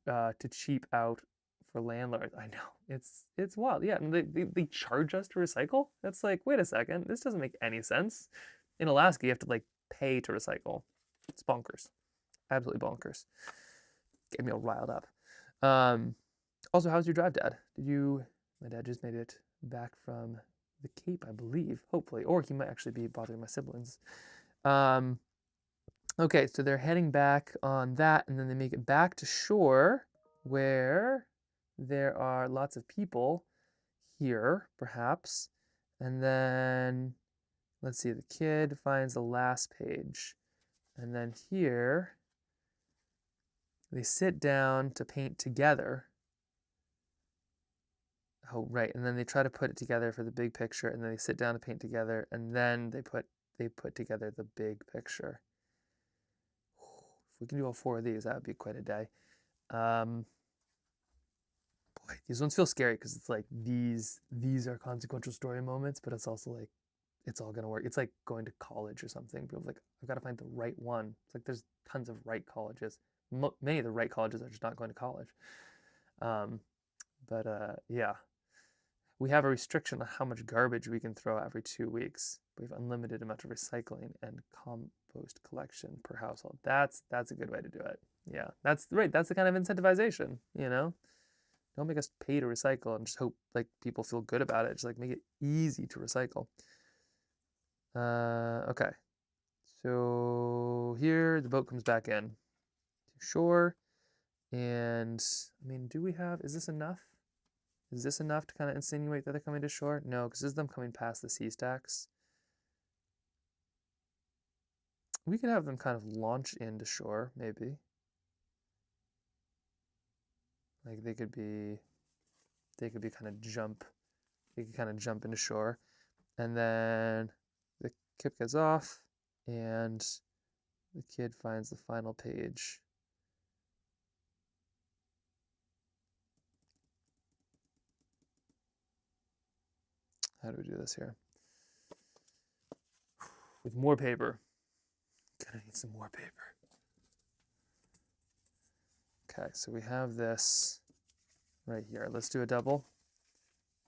to cheap out for landlords. I know it's wild. Yeah, and they charge us to recycle. That's like, wait a second, this doesn't make any sense. In Alaska, you have to like pay to recycle. It's bonkers, absolutely bonkers. Get me all riled up. Also, how's your drive, Dad? My dad just made it back from the Cape, I believe, hopefully, or he might actually be bothering my siblings. Okay, so they're heading back on that, and then they make it back to shore where there are lots of people here, perhaps. And then, let's see, the kid finds the last page. And then here, they sit down to paint together. Oh, right, and then they try to put it together for the big picture, and then they sit down to paint together, and then they put together the big picture. If we can do all 4 of these, that would be quite a day. Boy, these ones feel scary because it's like these are consequential story moments, but it's also like it's all gonna work. It's like going to college or something. People like, I've got to find the right one. It's like there's tons of right colleges. Many of the right colleges are just not going to college. Yeah, we have a restriction on how much garbage we can throw every 2 weeks. We have unlimited amount of recycling and compost collection per household. That's a good way to do it. Yeah, that's right. That's the kind of incentivization, you know? Don't make us pay to recycle and just hope like people feel good about it. Just like make it easy to recycle. Okay. So here the boat comes back in to shore. And I mean, is this enough? Is this enough to kind of insinuate that they're coming to shore? No, because this is them coming past the sea stacks. We could have them kind of launch into shore, maybe. Like they could kind of jump. They could kind of jump into shore, and then the kip gets off, and the kid finds the final page. How do we do this here? With more paper. Gonna need some more paper. Okay, so we have this right here. Let's do a double.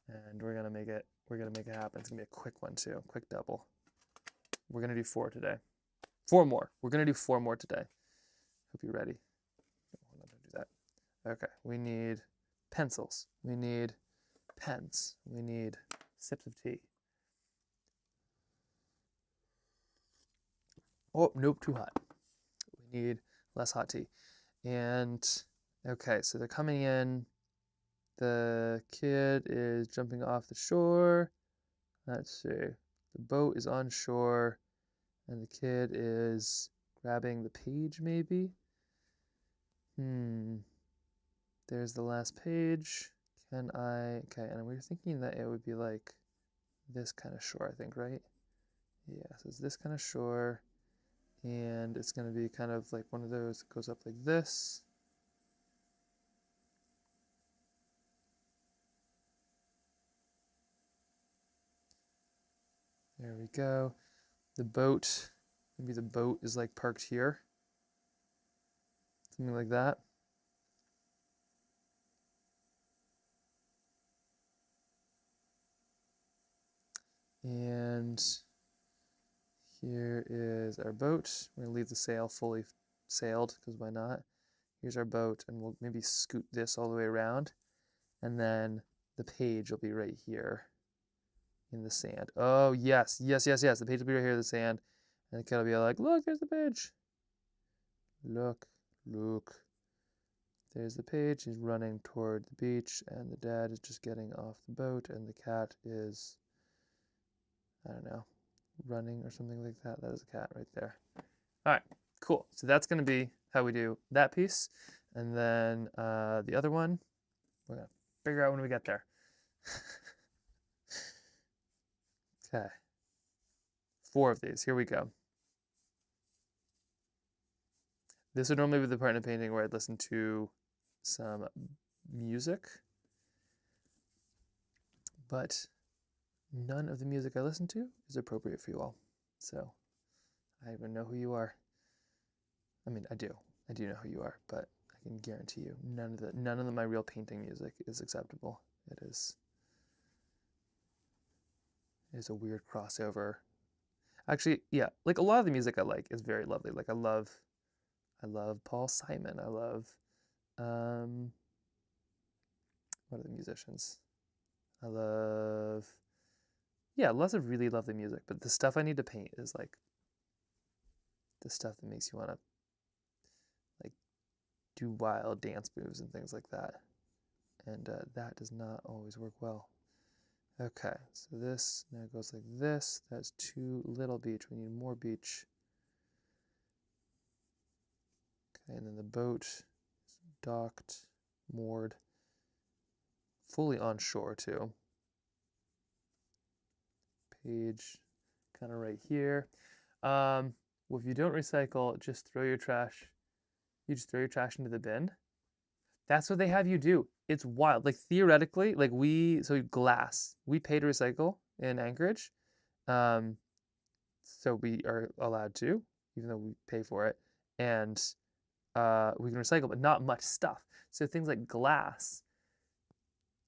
And we're gonna make it happen. It's gonna be a quick one too. Quick double. We're gonna do 4 today. 4 more. We're gonna do 4 more today. Hope you're ready. Hold on, don't do that. Okay, we need pencils. We need pens. We need sips of tea. Oh, nope, too hot. We need less hot tea. And okay, so they're coming in. The kid is jumping off the shore. Let's see. The boat is on shore, and the kid is grabbing the page, maybe? There's the last page. Okay, and we were thinking that it would be like this kind of shore, I think, right? Yeah, so it's this kind of shore, and it's going to be kind of like one of those that goes up like this. There we go. The boat, maybe the boat is like parked here. Something like that. And here is our boat. We're gonna leave the sail fully sailed, because why not? Here's our boat, and we'll maybe scoot this all the way around. And then the page will be right here in the sand. Oh, yes, yes, yes, yes. The page will be right here in the sand. And the kid will be like, look, here's the page. Look, look. There's the page. He's running toward the beach, and the dad is just getting off the boat, and the cat is, I don't know, running or something like that. That is a cat right there. All right, cool. So that's going to be how we do that piece. And then the other one, we're going to figure out when we get there. Okay. 4 of these. Here we go. This would normally be the part in a painting where I'd listen to some music, but none of the music I listen to is appropriate for you all. So I even know who you are. I mean, I do know who you are, but I can guarantee you none of my real painting music is acceptable. It is a weird crossover. Actually, yeah, like a lot of the music I like is very lovely. Like I love Paul Simon. I love what are the musicians? I love, yeah, lots of really lovely music, but the stuff I need to paint is like the stuff that makes you want to like do wild dance moves and things like that. And that does not always work well. Okay, so this now goes like this. That's too little beach. We need more beach. Okay, and then the boat is docked, moored, fully on shore too. Page kind of right here. Well, if you don't recycle, just throw your trash. You just throw your trash into the bin. That's what they have you do. It's wild. Like theoretically, like so glass, we pay to recycle in Anchorage. Um, so we are allowed to, even though we pay for it. And we can recycle, but not much stuff. So things like glass,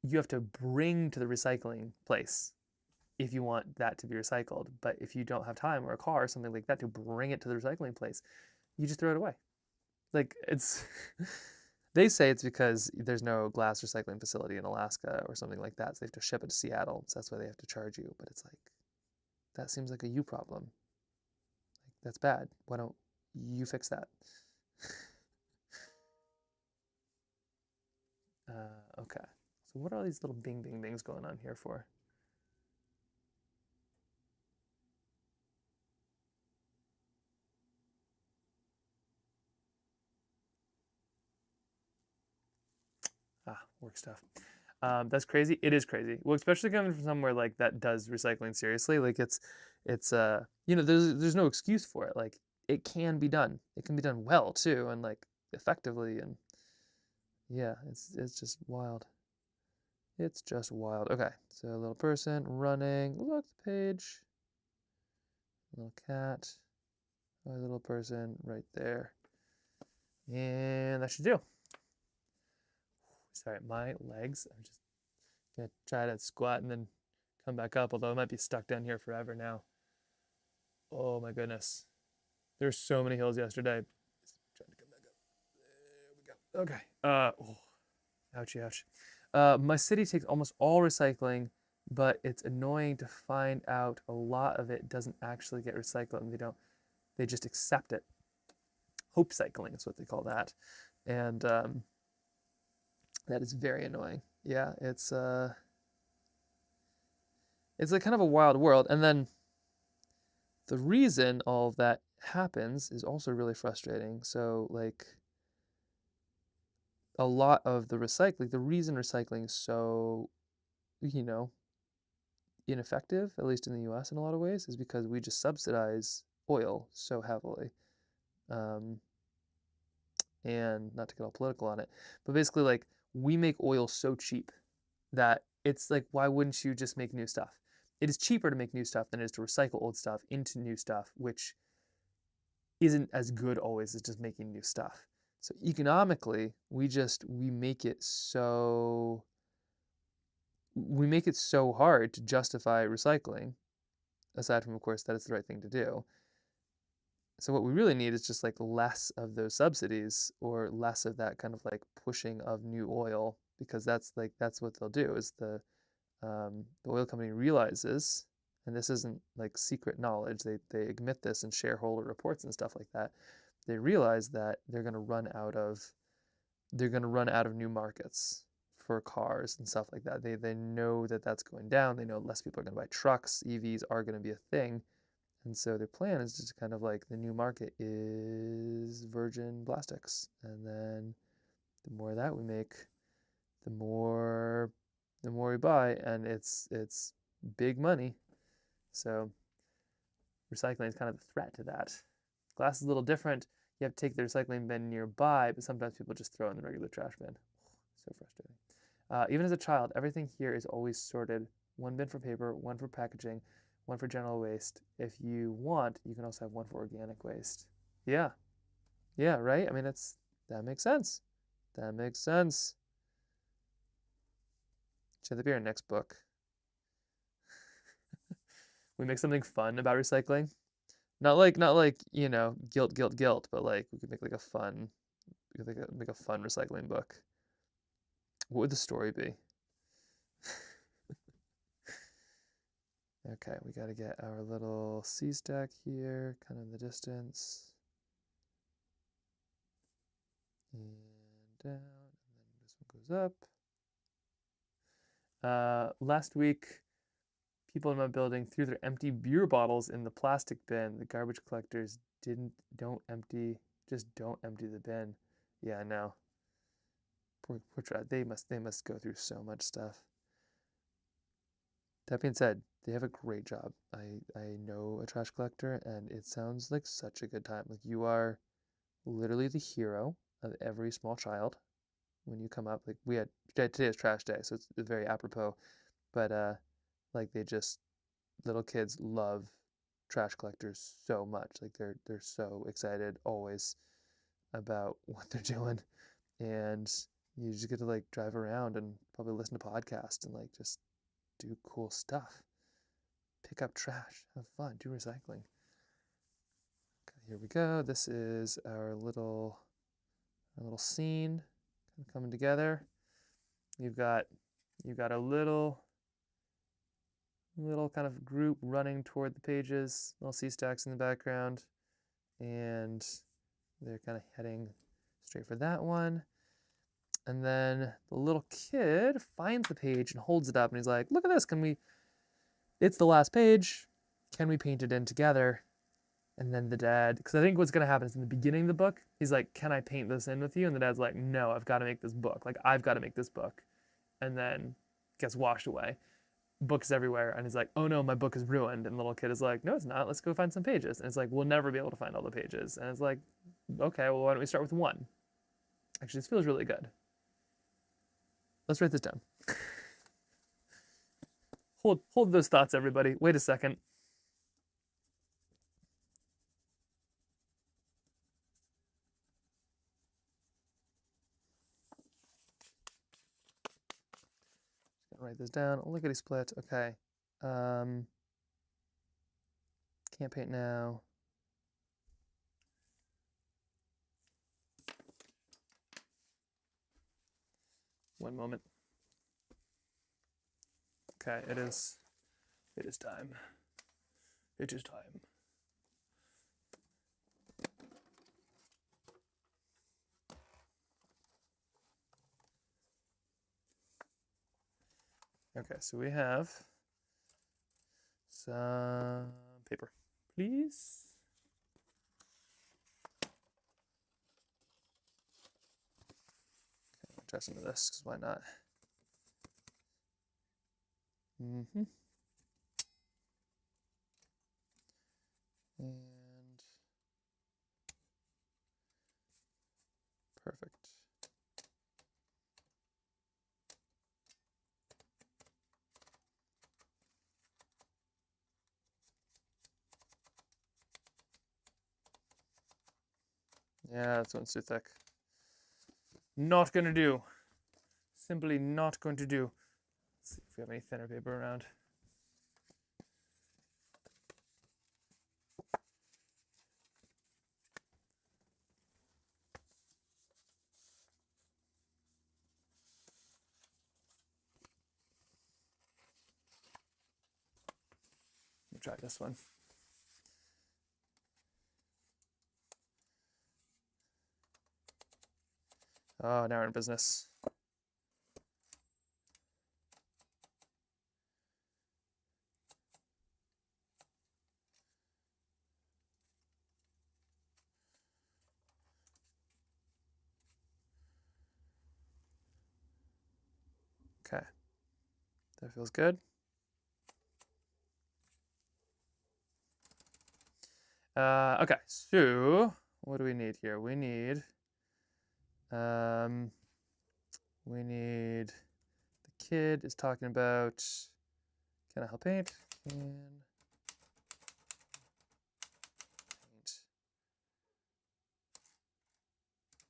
you have to bring to the recycling place if you want that to be recycled. But if you don't have time or a car or something like that to bring it to the recycling place, you just throw it away. Like it's, they say it's because there's no glass recycling facility in Alaska or something like that. So they have to ship it to Seattle. So that's why they have to charge you. But it's like, that seems like a you problem. Like that's bad. Why don't you fix that? Okay. So what are all these little bing bing bings going on here for? Work stuff. That's crazy. It is crazy. Well, especially coming from somewhere like that does recycling seriously. Like it's there's no excuse for it. Like it can be done. It can be done well too, and like effectively. And yeah, it's just wild. It's just wild. Okay, so a little person running. Look, the page. Little cat. A little person right there. And that should do. Sorry, my legs. I'm just gonna try to squat and then come back up, although I might be stuck down here forever now. Oh my goodness. There's so many hills yesterday. Just trying to come back up. There we go. Okay. Ouchie, ouch. My city takes almost all recycling, but it's annoying to find out a lot of it doesn't actually get recycled and they just accept it. Hope cycling is what they call that. And that is very annoying. Yeah, it's like kind of a wild world. And then the reason all of that happens is also really frustrating. So like a lot of the recycling, the reason recycling is so, ineffective, at least in the US in a lot of ways, is because we just subsidize oil so heavily. And not to get all political on it, but basically like we make oil so cheap that it's like, why wouldn't you just make new stuff? It is cheaper to make new stuff than it is to recycle old stuff into new stuff, which isn't as good always as just making new stuff. So economically, we make it so hard to justify recycling, aside from, of course, that it's the right thing to do. So what we really need is just like less of those subsidies or less of that kind of like pushing of new oil, because that's what they'll do is the oil company realizes, and this isn't like secret knowledge, they admit this in shareholder reports and stuff like that. They realize that they're going to run out of new markets for cars and stuff like that. They know that that's going down. They know less people are going to buy trucks. EVs are going to be a thing. And so their plan is just kind of like the new market is virgin plastics. And then the more that we make, the more we buy, and it's big money. So recycling is kind of a threat to that. Glass is a little different. You have to take the recycling bin nearby, but sometimes people just throw it in the regular trash bin. So frustrating. Even as a child, everything here is always sorted. One bin for paper, one for packaging, one for general waste. If you want, you can also have one for organic waste. Yeah. Yeah, right? I mean, that makes sense. That makes sense. Should that be our next book? We make something fun about recycling. Not like, guilt, but like we could make like a fun we could make a fun recycling book. What would the story be? Okay, we got to get our little C stack here, kind of in the distance. And down, and then this one goes up. Last week, people in my building threw their empty beer bottles in the plastic bin. The garbage collectors don't empty the bin. Yeah, I know. Poor they must go through so much stuff. That being said, they have a great job. I know a trash collector, and it sounds like such a good time. Like you are literally the hero of every small child when you come up. Like today is trash day, so it's very apropos. But like little kids love trash collectors so much. Like they're so excited always about what they're doing, and you just get to like drive around and probably listen to podcasts and like just do cool stuff. Pick up trash, have fun, do recycling. Okay, here we go. This is our little scene coming together. You've got a little kind of group running toward the pages, little C stacks in the background, and they're kind of heading straight for that one. And then the little kid finds the page and holds it up, and he's like, look at this, it's the last page, can we paint it in together? And then the dad, because I think what's going to happen is in the beginning of the book, he's like, can I paint this in with you? And the dad's like, no, I've got to make this book. Like, I've got to make this book. And then gets washed away. Books everywhere. And he's like, oh no, my book is ruined. And the little kid is like, no, it's not. Let's go find some pages. And it's like, we'll never be able to find all the pages. And it's like, okay, well, why don't we start with one? Actually, this feels really good. Let's write this down. Hold those thoughts, everybody. Wait a second. Write this down. Lickety split. Okay. Can't paint now. One moment. Okay, it is time. It is time. Okay, so we have some paper, please. Okay, I'll try some of this, because why not? And perfect. Yeah, this one's too thick. Not gonna do. Simply not going to do. Let's see if we have any thinner paper around. Let me try this one. Oh, now we're in business. Okay, that feels good. Okay, so what do we need here? Um, we need the kid is talking about, can I help paint? Can paint.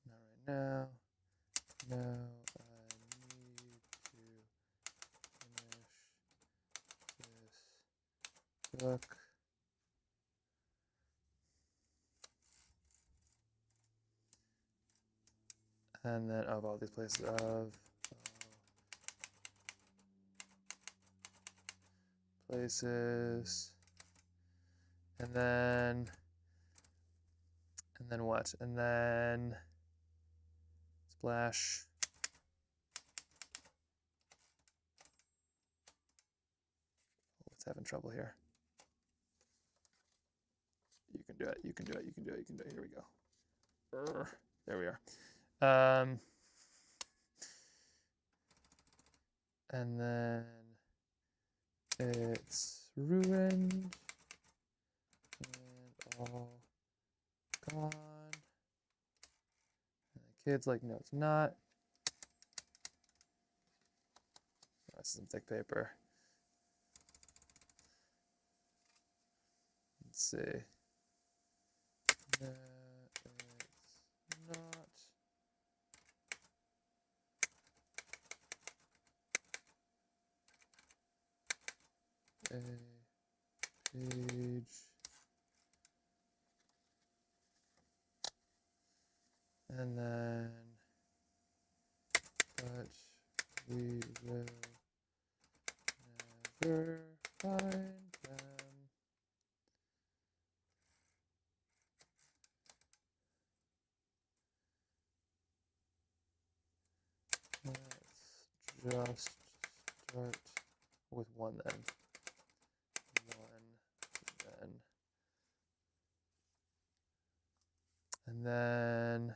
Not right now. No, I need to finish this book. And then of all these places places, and then what? And then splash. Oh, it's having trouble here. You can do it. You can do it. You can do it. You can do it. Here we go. There we are. And then it's ruined and all gone. And the kid's like, no, it's not. Oh, this is some thick paper. Let's see. No, it's not. A page. And then, but we will never find them. Let's just start with one then. And then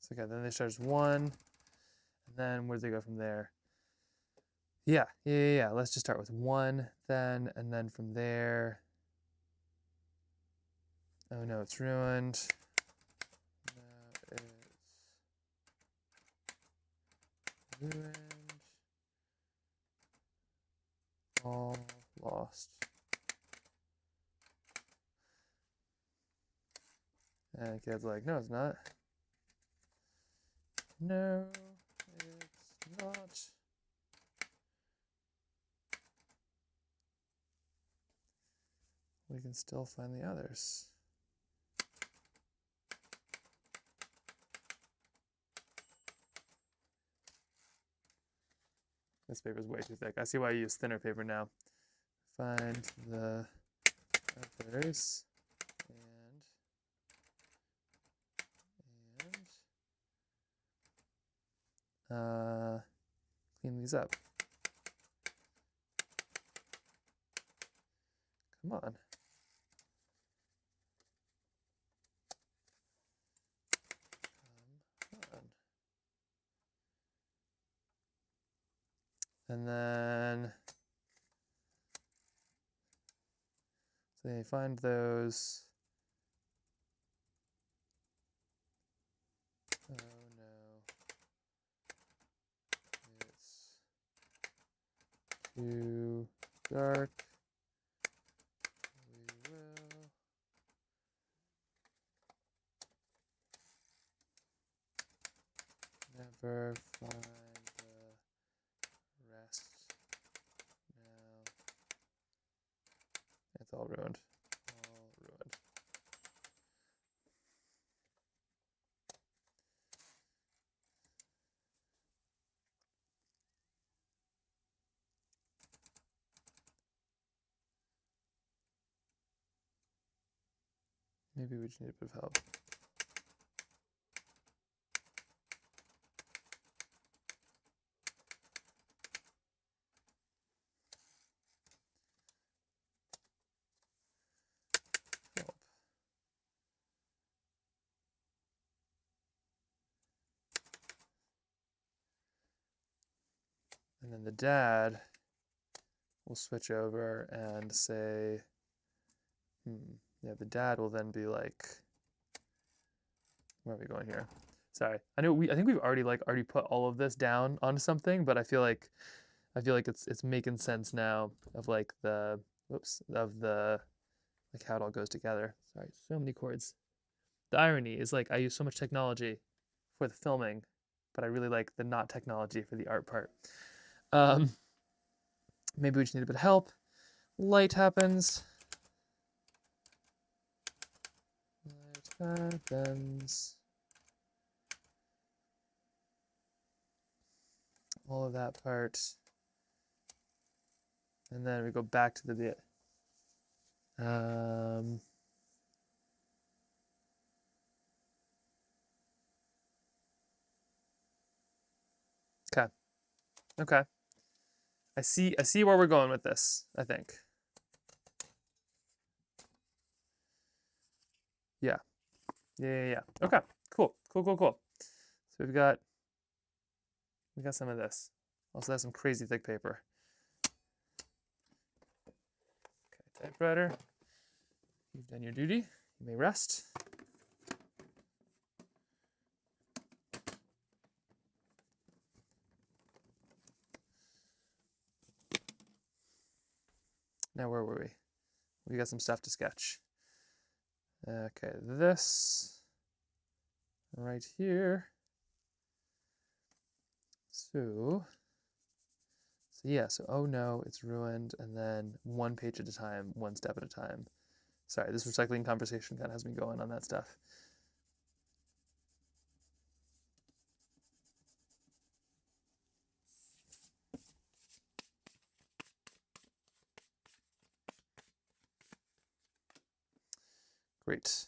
so okay, then they start as one, and then where do they go from there? Yeah. Let's just start with one then, and then from there. Oh no, it's ruined. No, it's ruined. All lost. And the kid's like, no, it's not. No, it's not. We can still find the others. This paper is way too thick. I see why I use thinner paper now. Find the others and clean these up. Come on. And then so you find those. Oh no. It's too dark. We will never find the rest. Now it's all ruined. All ruined. Maybe we just need a bit of help. And then the dad will switch over and say, yeah, the dad will then be like, where are we going here? Sorry, I think we've already put all of this down onto something, but I feel like it's making sense now of like the like how it all goes together. Sorry, so many chords. The irony is like I use so much technology for the filming, but I really like the not technology for the art part. Maybe we just need a bit of help. Light happens. Light happens. All of that part. And then we go back to the bit. Okay. Okay. I see where we're going with this, I think. Yeah. Yeah. Okay. Cool. So we got some of this. Also has some crazy thick paper. Okay, typewriter. You've done your duty. You may rest. Now where were we? We got some stuff to sketch. Okay, this right here. So yeah, so oh no, it's ruined, and then one page at a time, one step at a time. Sorry, this recycling conversation kind of has me going on that stuff. Great.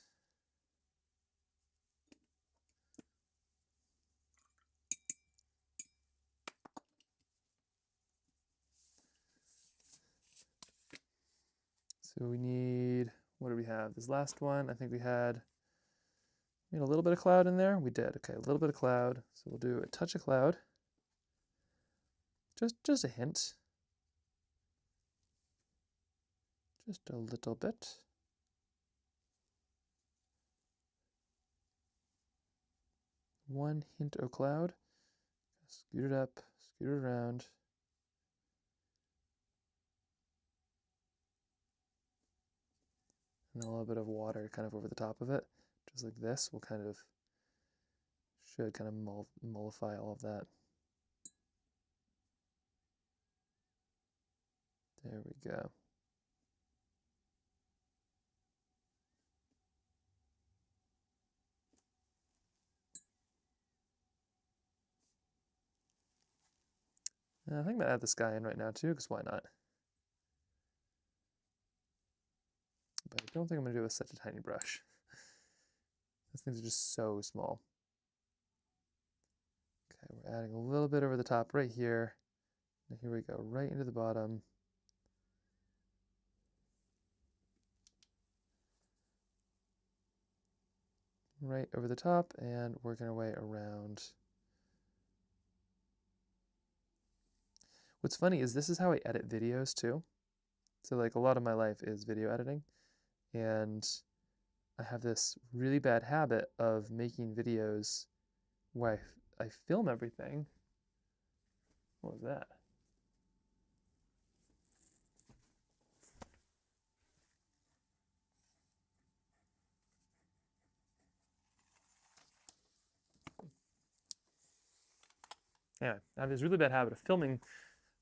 So we need, what do we have? This last one, I think we had a little bit of cloud in there. We did. Okay, a little bit of cloud. So we'll do a touch of cloud. Just a hint. Just a little bit. One hint of cloud. Scoot it up, scoot it around. And a little bit of water kind of over the top of it. Just like this will should kind of mollify all of that. There we go. I think I'm gonna add the sky in right now too, because why not? But I don't think I'm gonna do it with such a tiny brush. Those things are just so small. Okay, we're adding a little bit over the top right here. And here we go, right into the bottom. Right over the top, and working our way around. What's funny is this is how I edit videos too. So like a lot of my life is video editing, and I have this really bad habit of making videos where I film everything. What was that? Anyway, I have this really bad habit of filming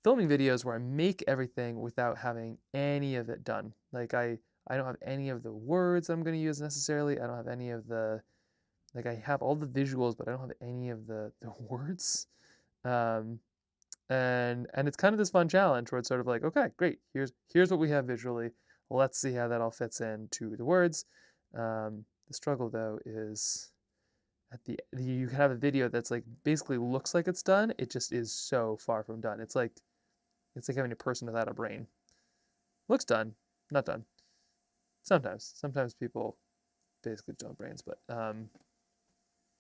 videos where I make everything without having any of it done. Like I don't have any of the words I'm going to use necessarily. I don't have any of the, like I have all the visuals, but I don't have any of the words. And it's kind of this fun challenge where it's sort of like, okay, great. Here's what we have visually. Let's see how that all fits into the words. The struggle though is you can have a video that's like basically looks like it's done. It just is so far from done. It's like having a person without a brain. Looks done, not done. Sometimes people basically don't have brains, but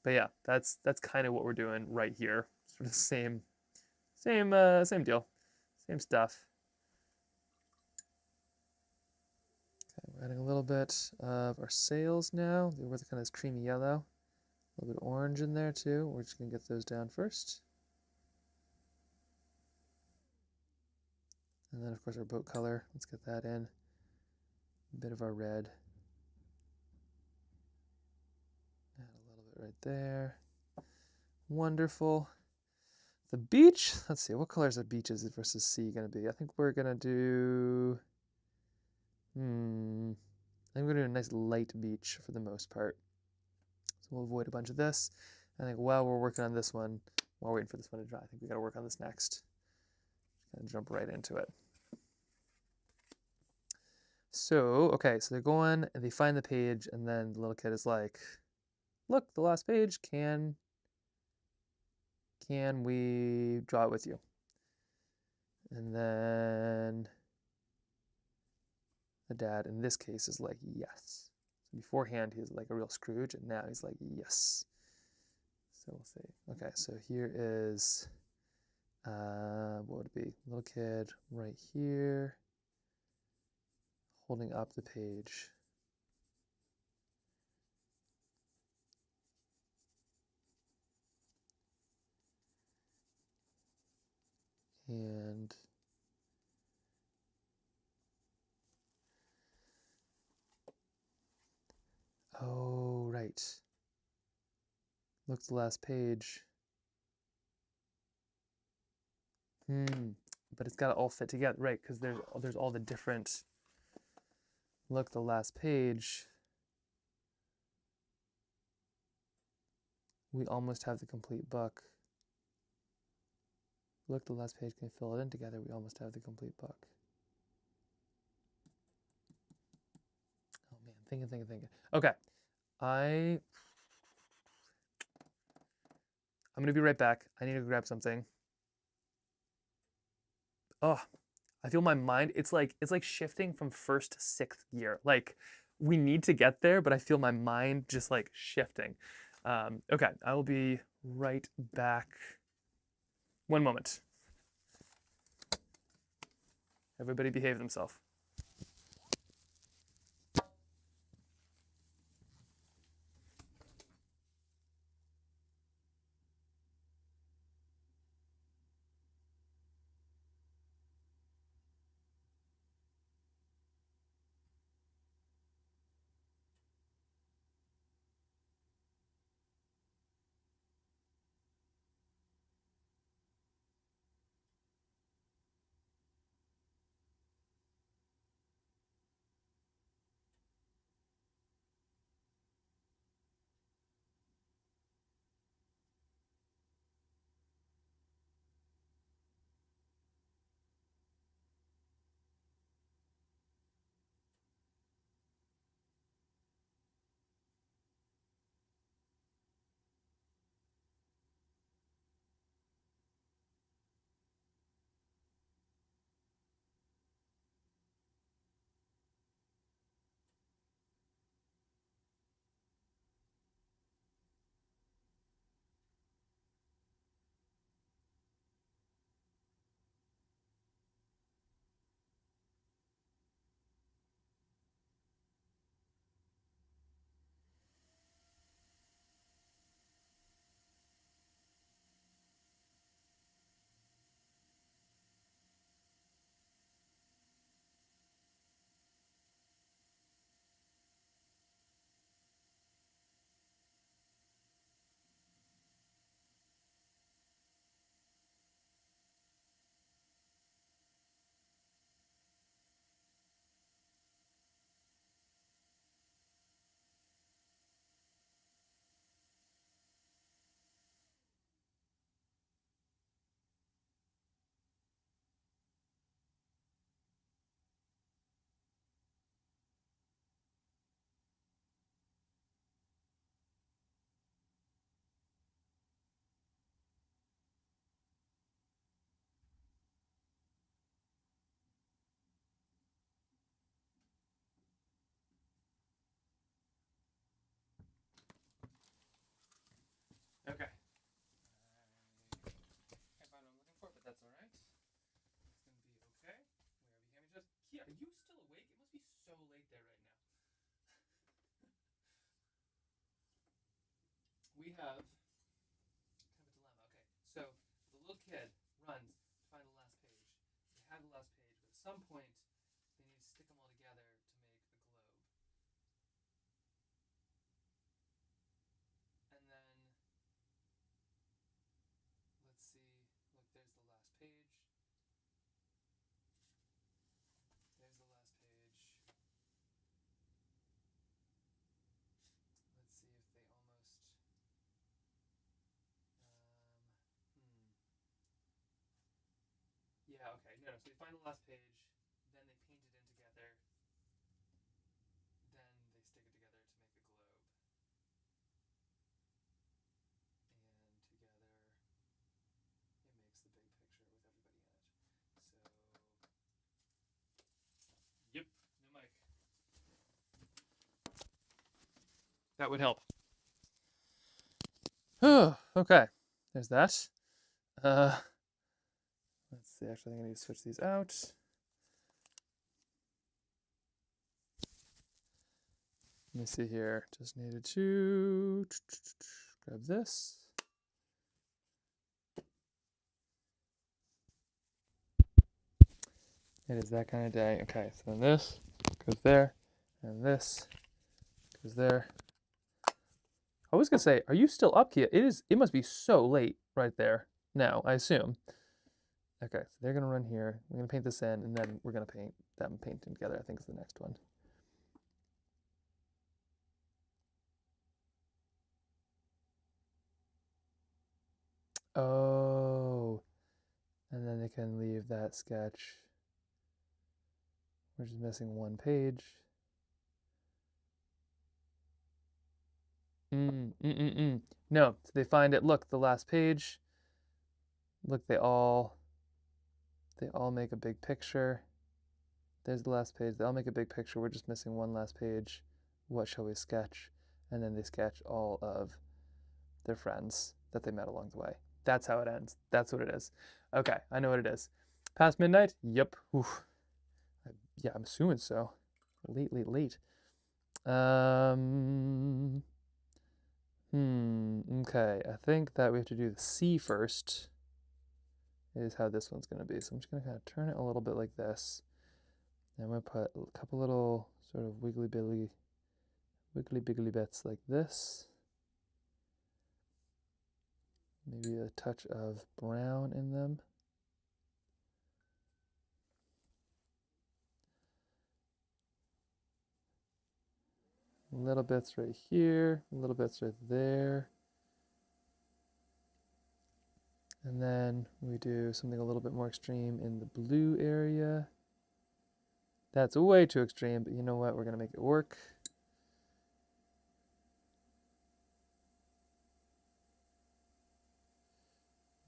yeah, that's kind of what we're doing right here. Sort of same deal, same stuff. Okay, we're adding a little bit of our sails now. They were kind of this creamy yellow, a little bit of orange in there too. We're just gonna get those down first. And then of course our boat color, let's get that in. A bit of our red. Add a little bit right there. Wonderful. The beach, let's see, what color is the beaches versus sea gonna be? I think we're gonna do, I think we're gonna do a nice light beach for the most part. So we'll avoid a bunch of this. I think while we're working on this one, while we're waiting for this one to dry, I think we gotta work on this next. Kind of jump right into it. So, okay, so they're going and they find the page and then the little kid is like, look, the last page, can we draw it with you? And then the dad in this case is like, yes. So beforehand he's like a real Scrooge and now he's like, yes. So we'll see. Okay, so here is, what would it be? Little kid right here, holding up the page. And oh, right. Look at the last page. But it's got to all fit together, right? Because there's all the different. Look, the last page. We almost have the complete book. Look, the last page, can fill it in together. We almost have the complete book. Oh man, thinking. Okay, I'm gonna be right back. I need to grab something. Oh, I feel my mind. It's like shifting from first to sixth gear. Like we need to get there, but I feel my mind just like shifting. Okay, I will be right back. One moment. Everybody behave themselves. we have kind of a dilemma. Okay, so the little kid runs to find the last page. They have the last page, but at some point they need to stick them all together to make a globe. And then let's see. Look, there's the last page. There's the last page. Let's see if they almost. Yeah, okay. No, no. So they find the last page, then they paint it in together, then they stick it together to make the globe. And together it makes the big picture with everybody in it. So, yep, no mic. That would help. Oh, okay. There's that. Let's see. Actually, I think I need to switch these out. Let me see here. Just needed to grab this. It is that kind of day. Okay, so then this goes there, and this goes there. I was gonna say, are you still up, Kia? It is. It must be so late right there now, I assume. Okay, so they're gonna run here. We're gonna paint this in, and then we're gonna paint them painting together. I think is the next one. Oh, and then they can leave that sketch. We're just missing one page. No, so they find it. Look, the last page. Look, they all make a big picture. There's the last page. They all make a big picture. We're just missing one last page. What shall we sketch? And then they sketch all of their friends that they met along the way. That's how it ends. That's what it is. Okay, I know what it is. Past midnight? Yep. Oof. Yeah, I'm assuming so. Late, late, late. Okay, I think that we have to do the C first. Is how this one's going to be. So I'm just going to kind of turn it a little bit like this. And I'm going to put a couple little sort of wiggly biggly bits like this. Maybe a touch of brown in them. Little bits right here, little bits right there. And then we do something a little bit more extreme in the blue area. That's way too extreme, but you know what? We're going to make it work.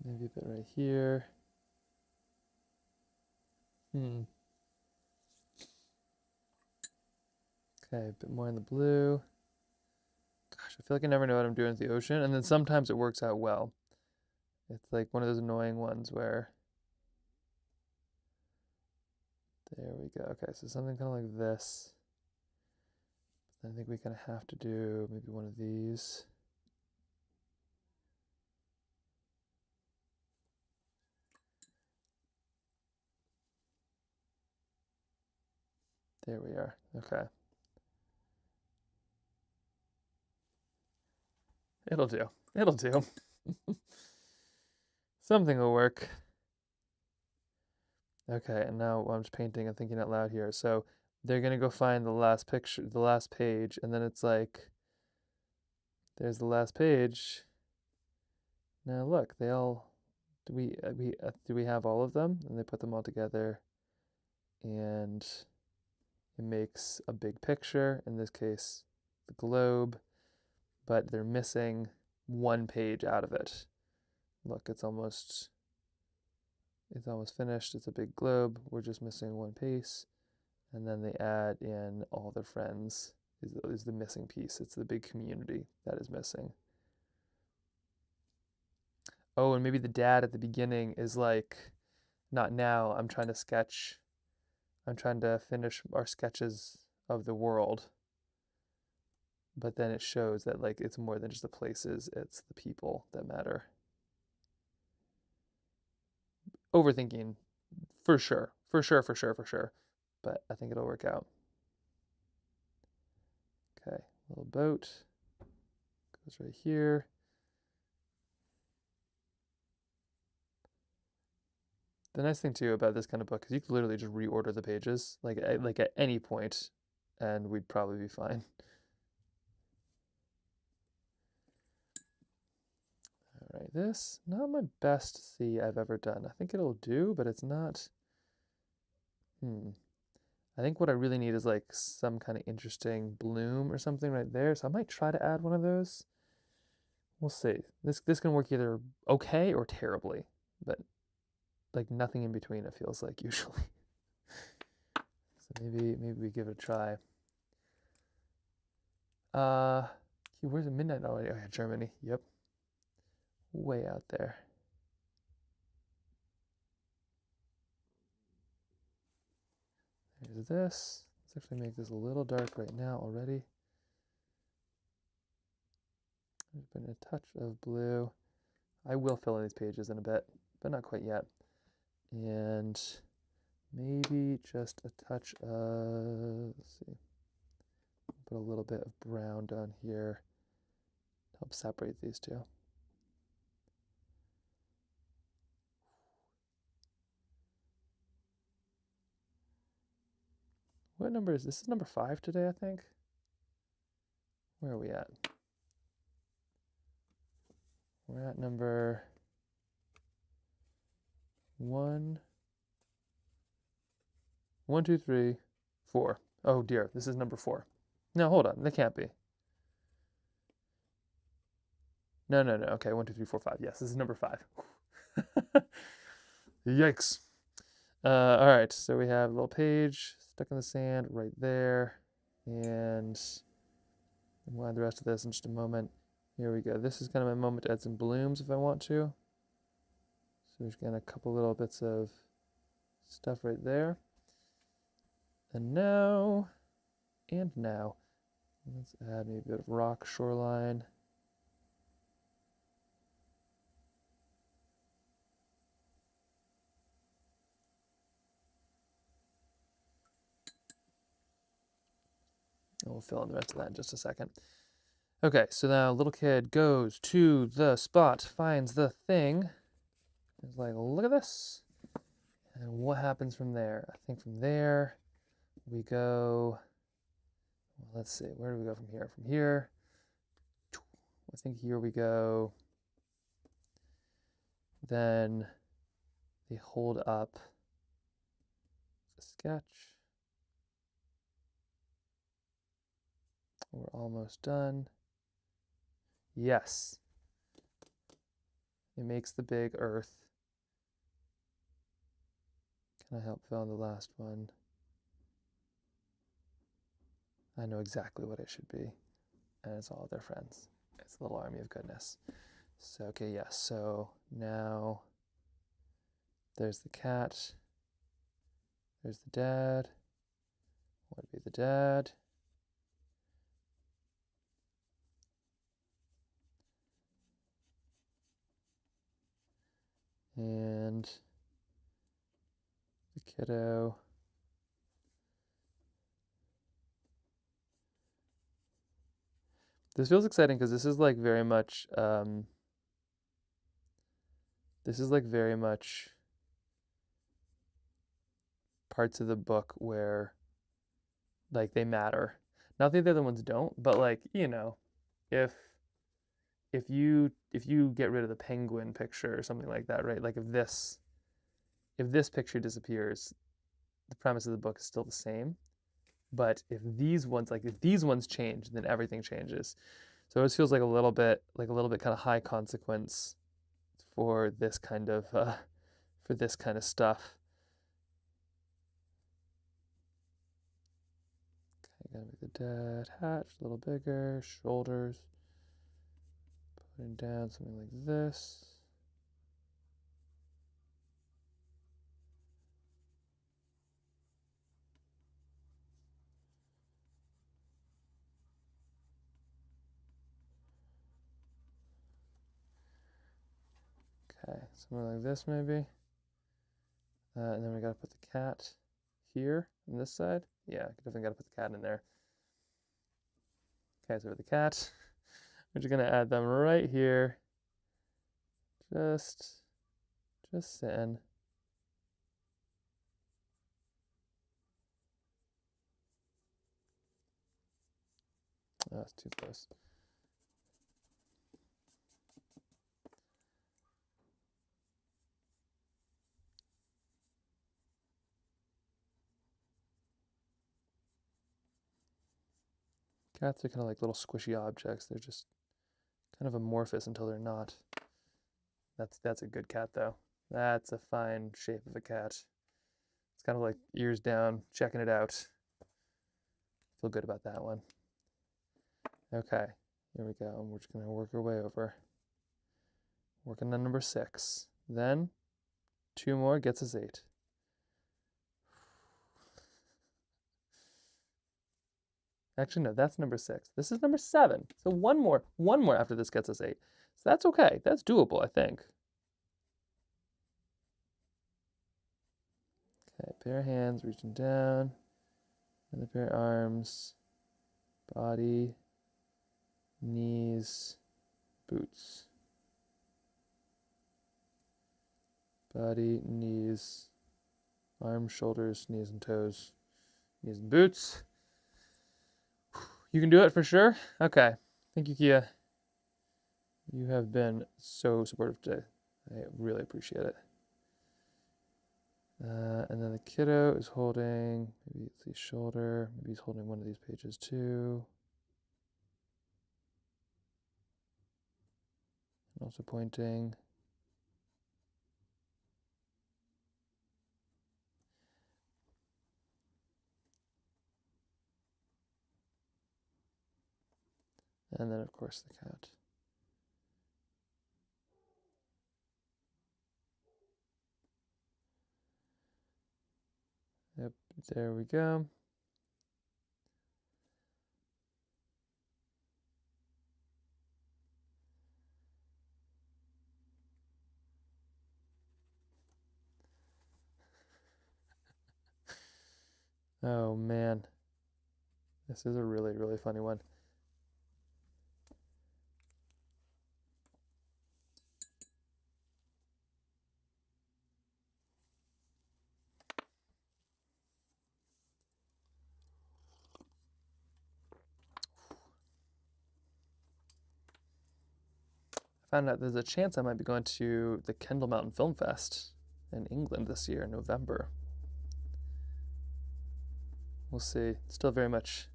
Maybe a bit right here. Okay, a bit more in the blue. Gosh, I feel like I never know what I'm doing with the ocean, and then sometimes it works out well. It's like one of those annoying ones where... There we go. Okay, so something kind of like this. I think we kind of have to do maybe one of these. There we are. Okay. It'll do. It'll do. Something will work. Okay, and now I'm just painting and thinking out loud here. So they're gonna go find the last picture, the last page, and then it's like, there's the last page. Now look, they all, do we have all of them? And they put them all together, and it makes a big picture. In this case, the globe, but they're missing one page out of it. Look, it's almost finished. It's a big globe. We're just missing one piece. And then they add in all their friends is the missing piece. It's the big community that is missing. Oh, and maybe the dad at the beginning is like, not now, I'm trying to finish our sketches of the world. but then it shows that like it's more than just the places, it's the people that matter. Overthinking for sure, for sure, for sure, for sure. But I think it'll work out. Okay, little boat goes right here. The nice thing too about this kind of book is you can literally just reorder the pages like at any point, and we'd probably be fine. All right, this not my best C I've ever done. I think it'll do, but it's not. I think what I really need is like some kind of interesting bloom or something right there. So I might try to add one of those. We'll see. This can work either okay or terribly, but like nothing in between, it feels like usually. So maybe we give it a try. Where's the midnight already? Oh yeah, Germany. Yep. Way out there. There's this. Let's actually make this a little dark right now already. There's been a touch of blue. I will fill in these pages in a bit, but not quite yet. And maybe just a touch of, let's see, put a little bit of brown down here to help separate these two. What number is this? This is number 5 today, I think. Where are we at? We're at number 1, 1, 2, 3, 4. Oh dear, this is number 4. No, hold on, that can't be. No. Okay, 1, 2, 3, 4, 5. Yes, this is number 5. Yikes. All right, so we have a little page stuck in the sand right there, and we'll add the rest of this in just a moment. Here we go. This is kind of my moment to add some blooms if I want to. So there's again a couple little bits of stuff right there. And now, let's add maybe a bit of rock shoreline. And we'll fill in the rest of that in just a second. Okay, so now little kid goes to the spot, finds the thing. It's like, look at this. And what happens from there? I think from there we go, well, let's see, where do we go from here? From here, I think here we go. Then they hold up the sketch. We're almost done. Yes. It makes the big earth. Can I help fill in the last one? I know exactly what it should be. And it's all their friends. It's a little army of goodness. So, okay, yes. So now there's the cat. There's the dad. What would be the dad? And the kiddo. This feels exciting because this is like very much parts of the book where like they matter. Not that the other ones don't, but like, you know, if you get rid of the penguin picture or something like that, right? Like if this picture disappears, the premise of the book is still the same. But if these ones change, then everything changes. So it feels like a little bit kind of high consequence for this kind of stuff. Okay, gotta make the dad hat a little bigger, shoulders. Putting down something like this. somewhere like this maybe. And then we gotta put the cat here on this side. Yeah, definitely gotta put the cat in there. Okay, so with the cat, we're just gonna add them right here. Just sitting. Oh, that's too close. Cats are kind of like little squishy objects. They're just kind of amorphous until they're not. That's a good cat though. That's a fine shape of a cat. It's kind of like ears down, checking it out. Feel good about that one. Okay, here we go. We're just gonna work our way over. Working on number 6. Then 2 more gets us 8. Actually, no, that's number 6. This is number 7. So one more after this gets us 8. So that's okay. That's doable, I think. Okay, pair of hands reaching down. Another pair of arms. Body. Knees. Boots. Body, knees, arms, shoulders, knees and toes, knees and boots. You can do it for sure? Okay. Thank you, Kia. You have been so supportive today. I really appreciate it. And then the kiddo is holding, maybe it's the shoulder, maybe he's holding one of these pages too. And also pointing. And then, of course, the cat. Yep, there we go. Oh, man. This is a really, really funny one. Found out there's a chance I might be going to the Kendall Mountain Film Fest in England this year in November. We'll see. Still very much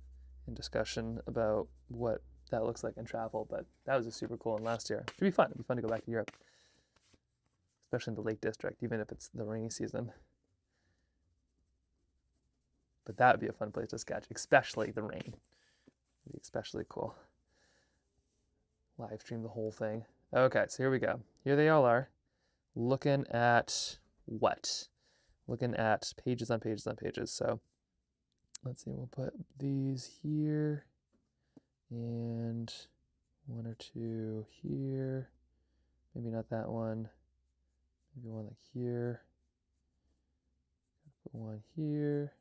in discussion about what that looks like in travel, but that was a super cool one last year. Should be fun. It'd be fun to go back to Europe, especially in the Lake District, even if it's the rainy season. But that would be a fun place to sketch, especially the rain. It'd be especially cool. Live stream the whole thing. Okay, so here we go. Here they all are, looking at what? Looking at pages on pages on pages. So let's see, we'll put these here and 1 or 2 here. Maybe not that one. Maybe one like here. Put one here.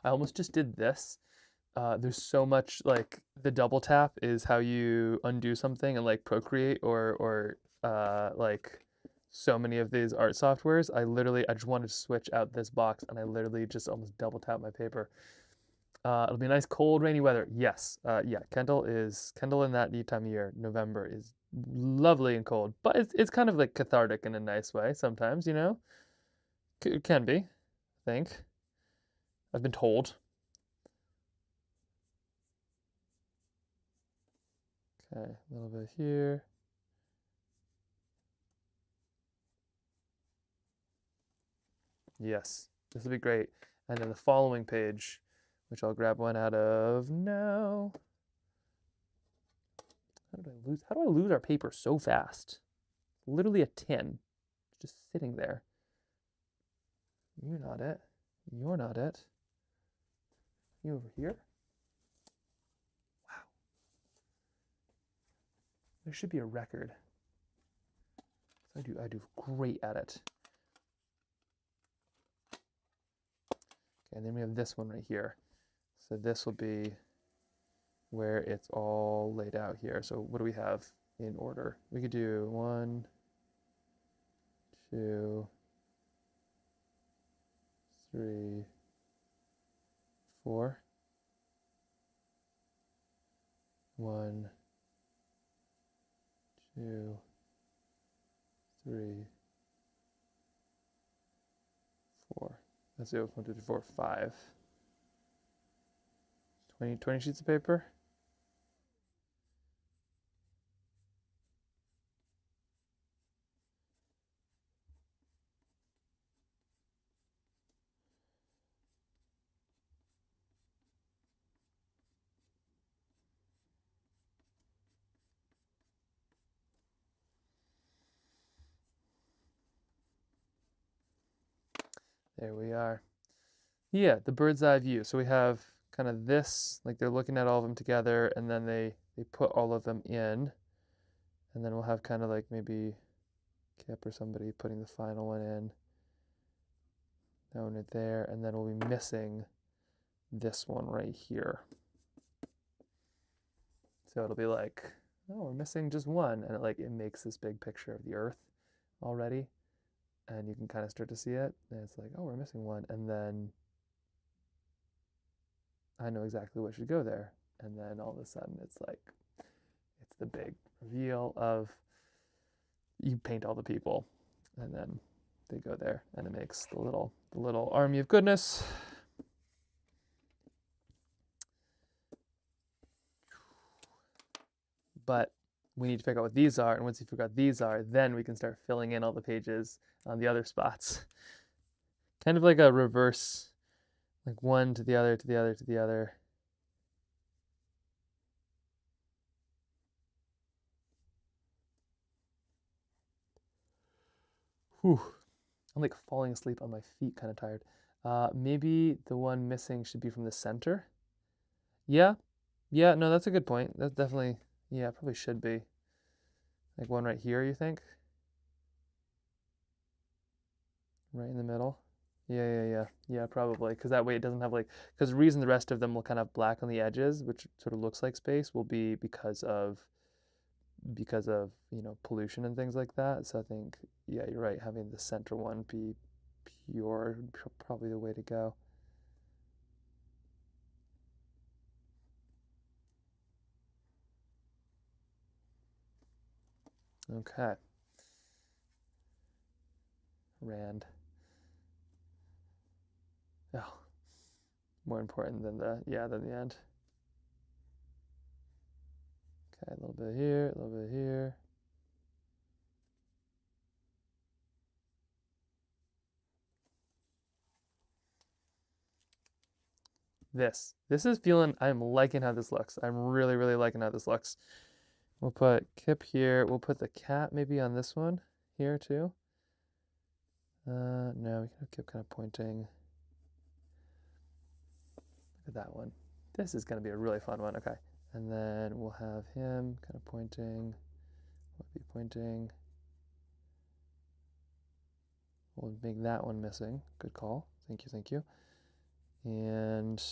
I almost just did this. There's so much, like, the double tap is how you undo something and like Procreate or like so many of these art softwares. I just wanted to switch out this box and I literally just almost double tap my paper. It'll be nice cold rainy weather. Yes. Yeah, Kendall in that time of year. November is lovely and cold, but it's kind of like cathartic in a nice way sometimes, you know? It can be, I think. I've been told. Okay, a little bit here. Yes, this will be great. And then the following page, which I'll grab one out of now. How do I lose our paper so fast? Literally a tin. Just sitting there. You're not it. You're not it. You over here? Wow. There should be a record. I do great at it. Okay, and then we have this one right here. So this will be where it's all laid out here. So what do we have in order? We could do 1, 2, 3, 4. 1, 2, 3, 4. Let's do 1, 2, 3, 4, 5. 20 sheets of paper. There we are. Yeah, the bird's eye view. So we have kind of this, like they're looking at all of them together, and then they put all of them in. And then we'll have kind of like maybe Kip or somebody putting the final one in. That one right there. And then we'll be missing this one right here. So it'll be like, oh, we're missing just one. And it makes this big picture of the earth already. And you can kind of start to see it. And it's like, oh, we're missing one. And then I know exactly what should go there. And then all of a sudden it's like, it's the big reveal of you paint all the people. And then they go there and it makes the little army of goodness. But we need to figure out what these are, and once you figure out these are, then we can start filling in all the pages on the other spots. Kind of like a reverse, like one to the other, to the other, to the other. Whew. I'm like falling asleep on my feet, kind of tired. Maybe the one missing should be from the center. Yeah, no, that's a good point. That's definitely, yeah, probably should be. Like one right here, you think? Right in the middle? Yeah, probably. Because that way it doesn't have because the reason the rest of them will kind of have black on the edges, which sort of looks like space, will be because of, pollution and things like that. So I think, yeah, you're right. Having the center one be pure, probably the way to go. Okay. Rand. Oh, more important than the end. Okay, a little bit here, a little bit here. This is feeling, I'm liking how this looks. I'm really, really liking how this looks. We'll put Kip here. We'll put the cat maybe on this one here too. No, we can have Kip kind of pointing. Look at that one. This is going to be a really fun one. Okay. And then we'll have him kind of pointing. We'll be pointing. We'll make that one missing. Good call. Thank you, thank you. And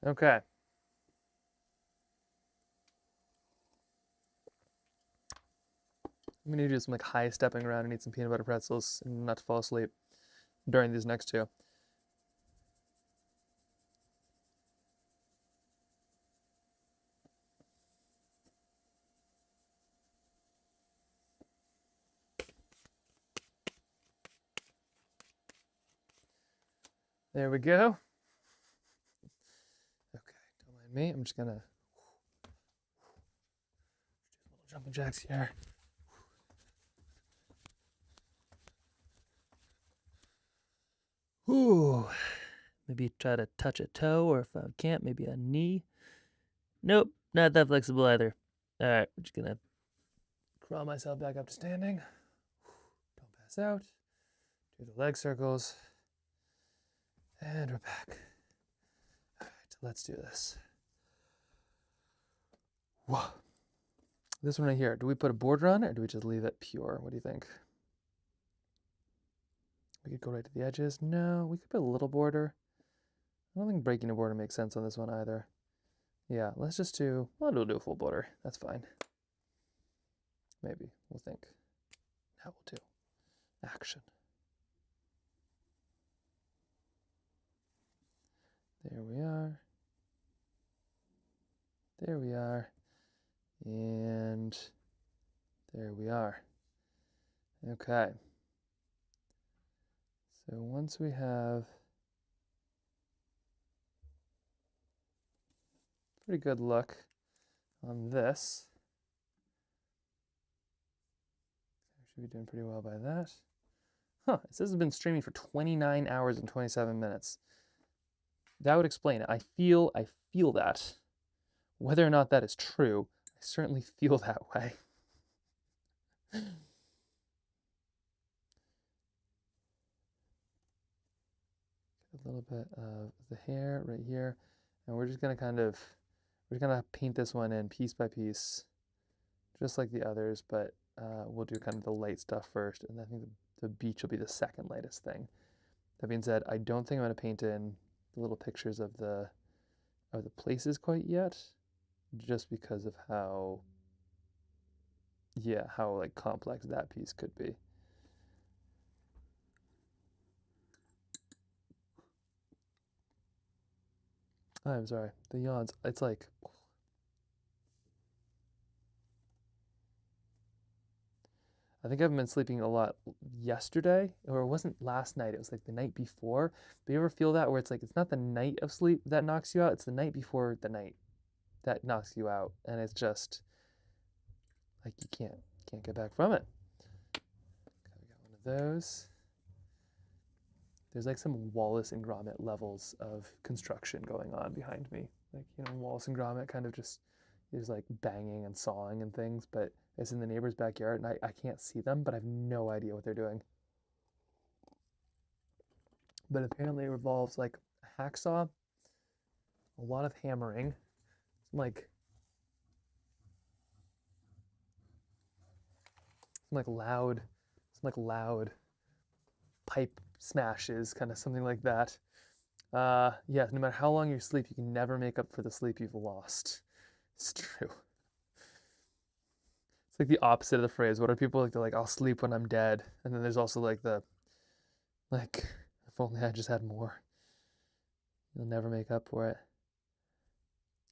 okay. I'm gonna do some high stepping around and eat some peanut butter pretzels and not to fall asleep during these next two. There we go. Okay, don't mind me. I'm just gonna do little jumping jacks here. Ooh. Maybe try to touch a toe, or if I can't, maybe a knee. Nope, not that flexible either. All right, I'm just gonna crawl myself back up to standing. Don't pass out. Do the leg circles. And we're back. All right, let's do this. Whoa. This one right here, do we put a border on it, or do we just leave it pure? What do you think? We could go right to the edges. No, we could put a little border. I don't think breaking a border makes sense on this one either. Yeah, let's just do, well, we'll do a full border. That's fine. Maybe, we'll think. Now we'll do action. There we are. There we are. And there we are. Okay. So once we have pretty good look on this, should be doing pretty well by that. Huh, it says it's been streaming for 29 hours and 27 minutes. That would explain it. I feel that. Whether or not that is true, I certainly feel that way. A little bit of the hair right here, and we're just gonna paint this one in piece by piece, just like the others, but we'll do kind of the light stuff first, and I think the beach will be the second lightest thing. That being said, I don't think I'm gonna paint in the little pictures of the places quite yet, just because of how like complex that piece could be. I'm sorry, the yawns. It's like, I think I've been sleeping a lot yesterday, or it wasn't last night, it was like the night before. Do you ever feel that where it's like, it's not the night of sleep that knocks you out, it's the night before the night that knocks you out, and it's just like you can't get back from it. Okay, we got one of those. There's like some Wallace and Gromit levels of construction going on behind me. Like, you know, Wallace and Gromit kind of just is like banging and sawing and things, but it's in the neighbor's backyard and I can't see them, but I have no idea what they're doing. But apparently it involves like a hacksaw, a lot of hammering, like some loud pipe smashes, kind of something like that. Yeah, no matter how long you sleep, you can never make up for the sleep you've lost. It's true. It's like the opposite of the phrase. What are people like? They're like, I'll sleep when I'm dead. And then there's also like if only I just had more. You'll never make up for it.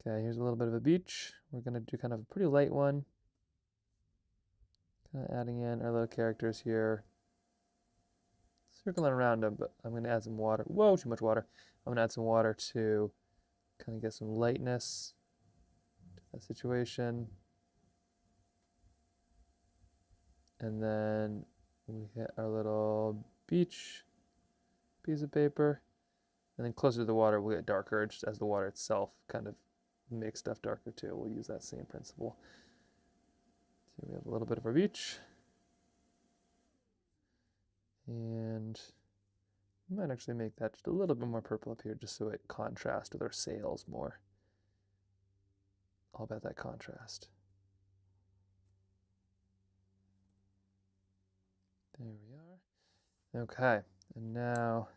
Okay, here's a little bit of a beach. We're gonna do kind of a pretty light one. Kind of adding in our little characters here. Circling around them, but I'm gonna add some water. Whoa, too much water. I'm gonna add some water to kind of get some lightness to that situation. And then we hit our little beach piece of paper. And then closer to the water, we'll get darker just as the water itself kind of makes stuff darker too. We'll use that same principle. So we have a little bit of our beach. And we might actually make that just a little bit more purple up here just so it contrasts with our sails more. All about that contrast. There we are. Okay, and now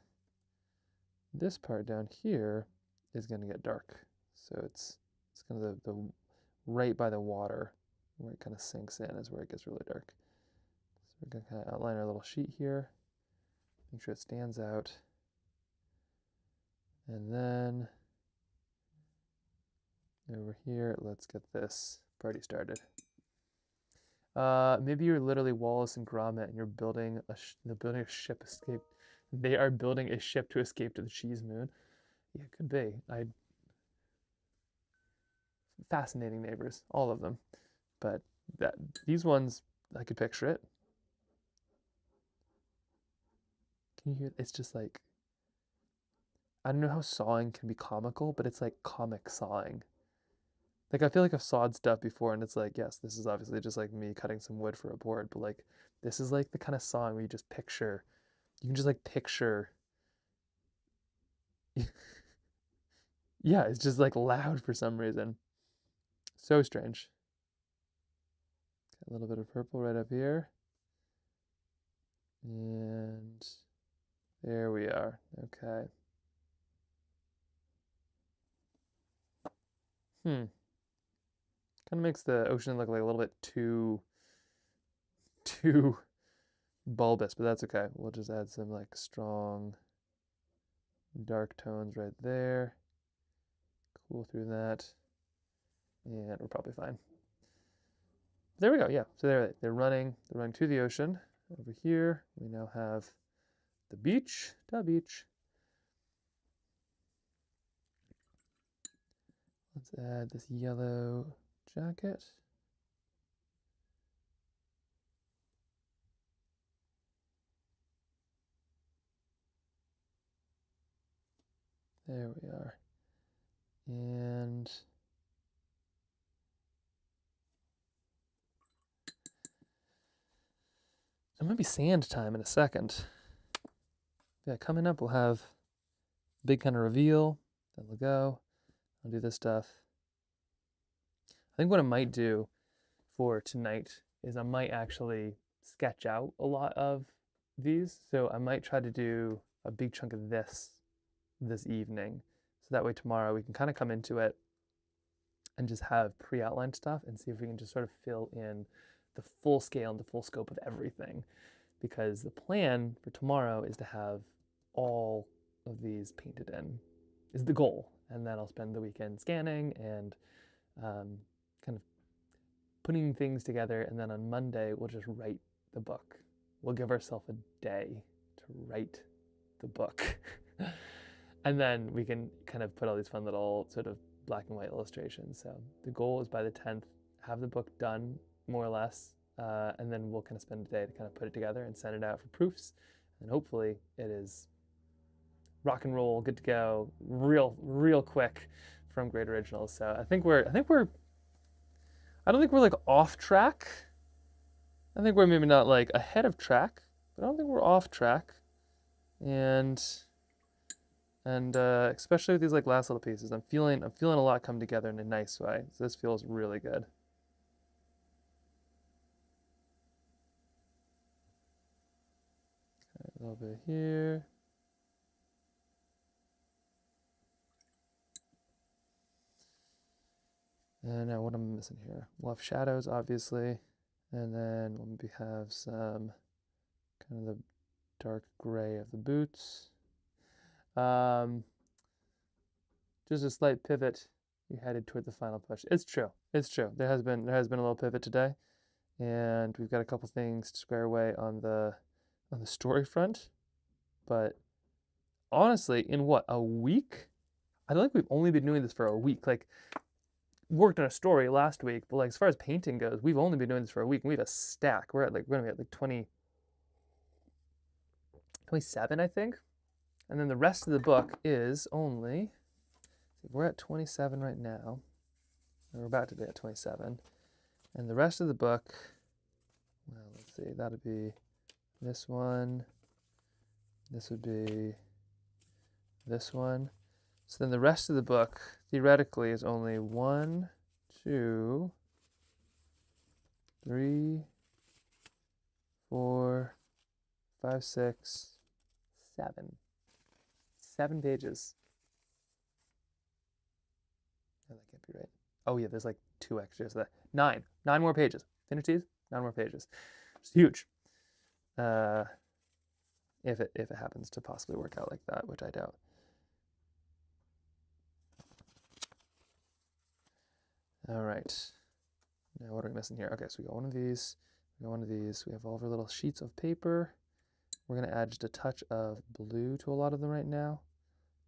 this part down here is going to get dark. So it's kind of the right by the water where it kind of sinks in is where it gets really dark. So we're going to kind of outline our little sheet here. Make sure it stands out. And then over here, let's get this party started. Maybe you're literally Wallace and Gromit and you're building a ship escape They are building a ship to escape to the cheese moon. Yeah, it could be. Fascinating neighbors, all of them. But that these ones, I could picture it. Can you hear? It's just like, I don't know how sawing can be comical, but it's like comic sawing. Like I feel like I've sawed stuff before, and it's like, yes, this is obviously just like me cutting some wood for a board, but like this is like the kind of sawing where you just picture, you can just like picture. Yeah, it's just like loud for some reason. So strange. Got a little bit of purple right up here. And there we are. Okay. Kind of makes the ocean look like a little bit too bulbous, but that's okay. We'll just add some like strong dark tones right there. Cool through that. And we're probably fine. There we go. Yeah. So they're running to the ocean. Over here, we now have the beach. The beach. Let's add this yellow jacket. There we are. And it might be sand time in a second. Yeah, coming up we'll have a big kind of reveal. Then we'll go. I'll do this stuff. I think what I might do for tonight is I might actually sketch out a lot of these. So I might try to do a big chunk of this evening. So that way tomorrow we can kind of come into it and just have pre-outlined stuff and see if we can just sort of fill in the full scale and the full scope of everything. Because the plan for tomorrow is to have all of these painted in, is the goal. And then I'll spend the weekend scanning and kind of putting things together. And then on Monday, we'll just write the book. We'll give ourselves a day to write the book. And then we can kind of put all these fun little sort of black and white illustrations. So the goal is by the 10th, have the book done more or less. And then we'll kind of spend a day to kind of put it together and send it out for proofs. And hopefully it is rock and roll, good to go, real quick from Great Originals. So I don't think we're like off track. I think we're maybe not like ahead of track, but I don't think we're off track. And especially with these like last little pieces, I'm feeling a lot come together in a nice way. So this feels really good. Okay, a little bit here. And now what am I missing here? We'll have shadows, obviously. And then we'll maybe have some kind of the dark gray of the boots. Just a slight pivot. You headed toward the final push. It's true. It's true. There has been a little pivot today, and we've got a couple things to square away on the story front. But honestly, in what, a week? I don't think we've only been doing this for a week. Like, worked on a story last week, but like as far as painting goes, we've only been doing this for a week, and we have a stack. We're gonna be at like 27, I think. And then the rest of the book is only, we're at 27 right now. We're about to be at 27. And the rest of the book, well, let's see, that'd be this one. This would be this one. So then the rest of the book, theoretically, is only 1, 2, 3, 4, 5, 6, 7. 7 pages. Oh, that can't be right. Oh yeah, there's like 2 extras. 9 more pages. Finish these. 9 more pages. It's huge. If it happens to possibly work out like that, which I doubt. All right. Now what are we missing here? Okay, so we got one of these. We got one of these. We have all of our little sheets of paper. we're going to add just a touch of blue to a lot of them right now,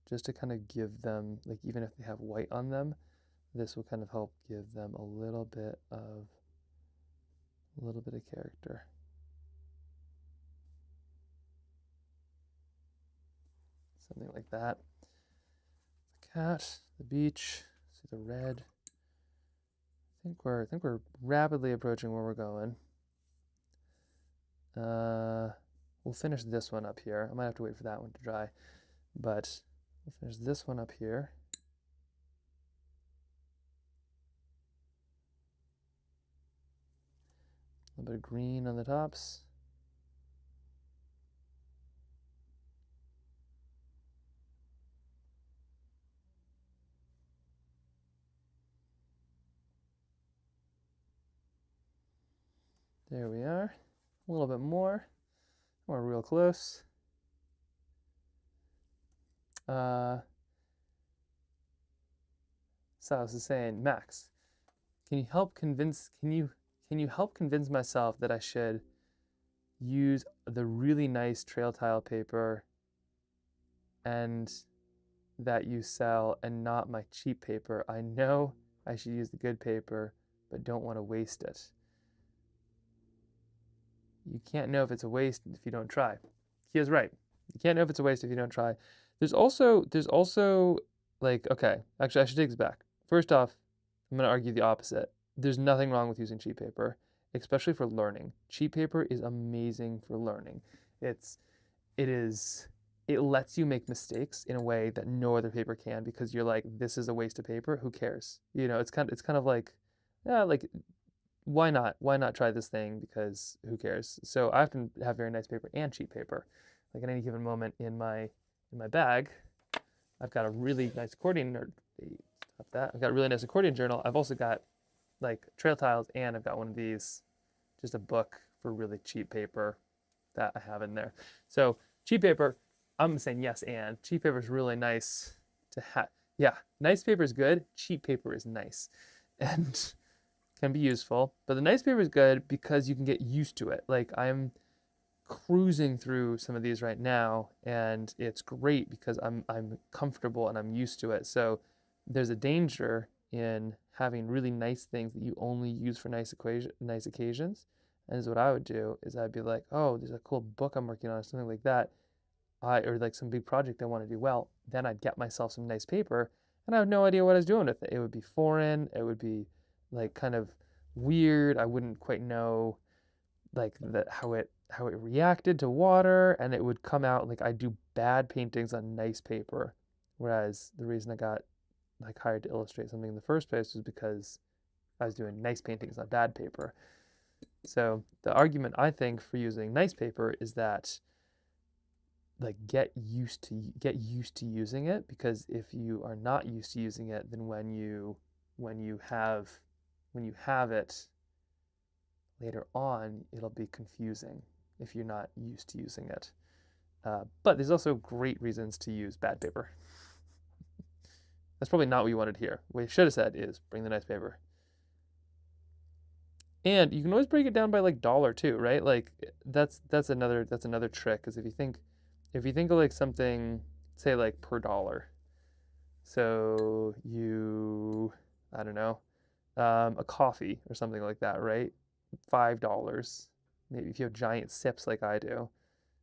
just to kind of give them, like even if they have white on them, this will kind of help give them a little bit of character. Something like that. The cat, the beach, see the red. I think we're rapidly approaching where we're going. We'll finish this one up here. I might have to wait for that one to dry, but we'll finish this one up here. A little bit of green on the tops. There we are. A little bit more. We're real close. Silas is saying, Max, can you help convince myself that I should use the really nice trail tile paper and that you sell and not my cheap paper? I know I should use the good paper, but don't want to waste it. You can't know if it's a waste if you don't try. He is right. You can't know if it's a waste if you don't try. There's also like, okay, actually I should take this back. First off, I'm going to argue the opposite. There's nothing wrong with using cheap paper, especially for learning. Cheap paper is amazing for learning. It lets you make mistakes in a way that no other paper can, because you're like, this is a waste of paper. Who cares? You know, it's kind of like, yeah, like, why not? Why not try this thing? Because who cares? So I often have very nice paper and cheap paper. Like at any given moment in my bag, I've got a really nice accordion, or stop that. I've got a really nice accordion journal. I've also got like trail tiles, and I've got one of these, just a book for really cheap paper that I have in there. So cheap paper, I'm saying yes, and cheap paper is really nice to have. Yeah, nice paper is good. Cheap paper is nice, and can be useful. But the nice paper is good because you can get used to it. Like I'm cruising through some of these right now, and it's great because I'm comfortable and I'm used to it. So there's a danger in having really nice things that you only use for nice occasions. And is what I would do is I'd be like, oh, there's a cool book I'm working on or something like that. Or like some big project I want to do well. Then I'd get myself some nice paper, and I have no idea what I was doing with it. It would be foreign. It would be like kind of weird. I wouldn't quite know like how it reacted to water, and it would come out like I do bad paintings on nice paper. Whereas the reason I got like hired to illustrate something in the first place was because I was doing nice paintings on bad paper. So the argument I think for using nice paper is that like get used to using it, because if you are not used to using it, then when you have it later on, it'll be confusing if you're not used to using it. But there's also great reasons to use bad paper. That's probably not what you wanted to hear. What you should have said is bring the nice paper. And you can always break it down by like dollar too, right? Like that's another trick, because if you think of like something, say like per dollar. So I don't know, a coffee or something like that, right? $5. Maybe if you have giant sips like I do,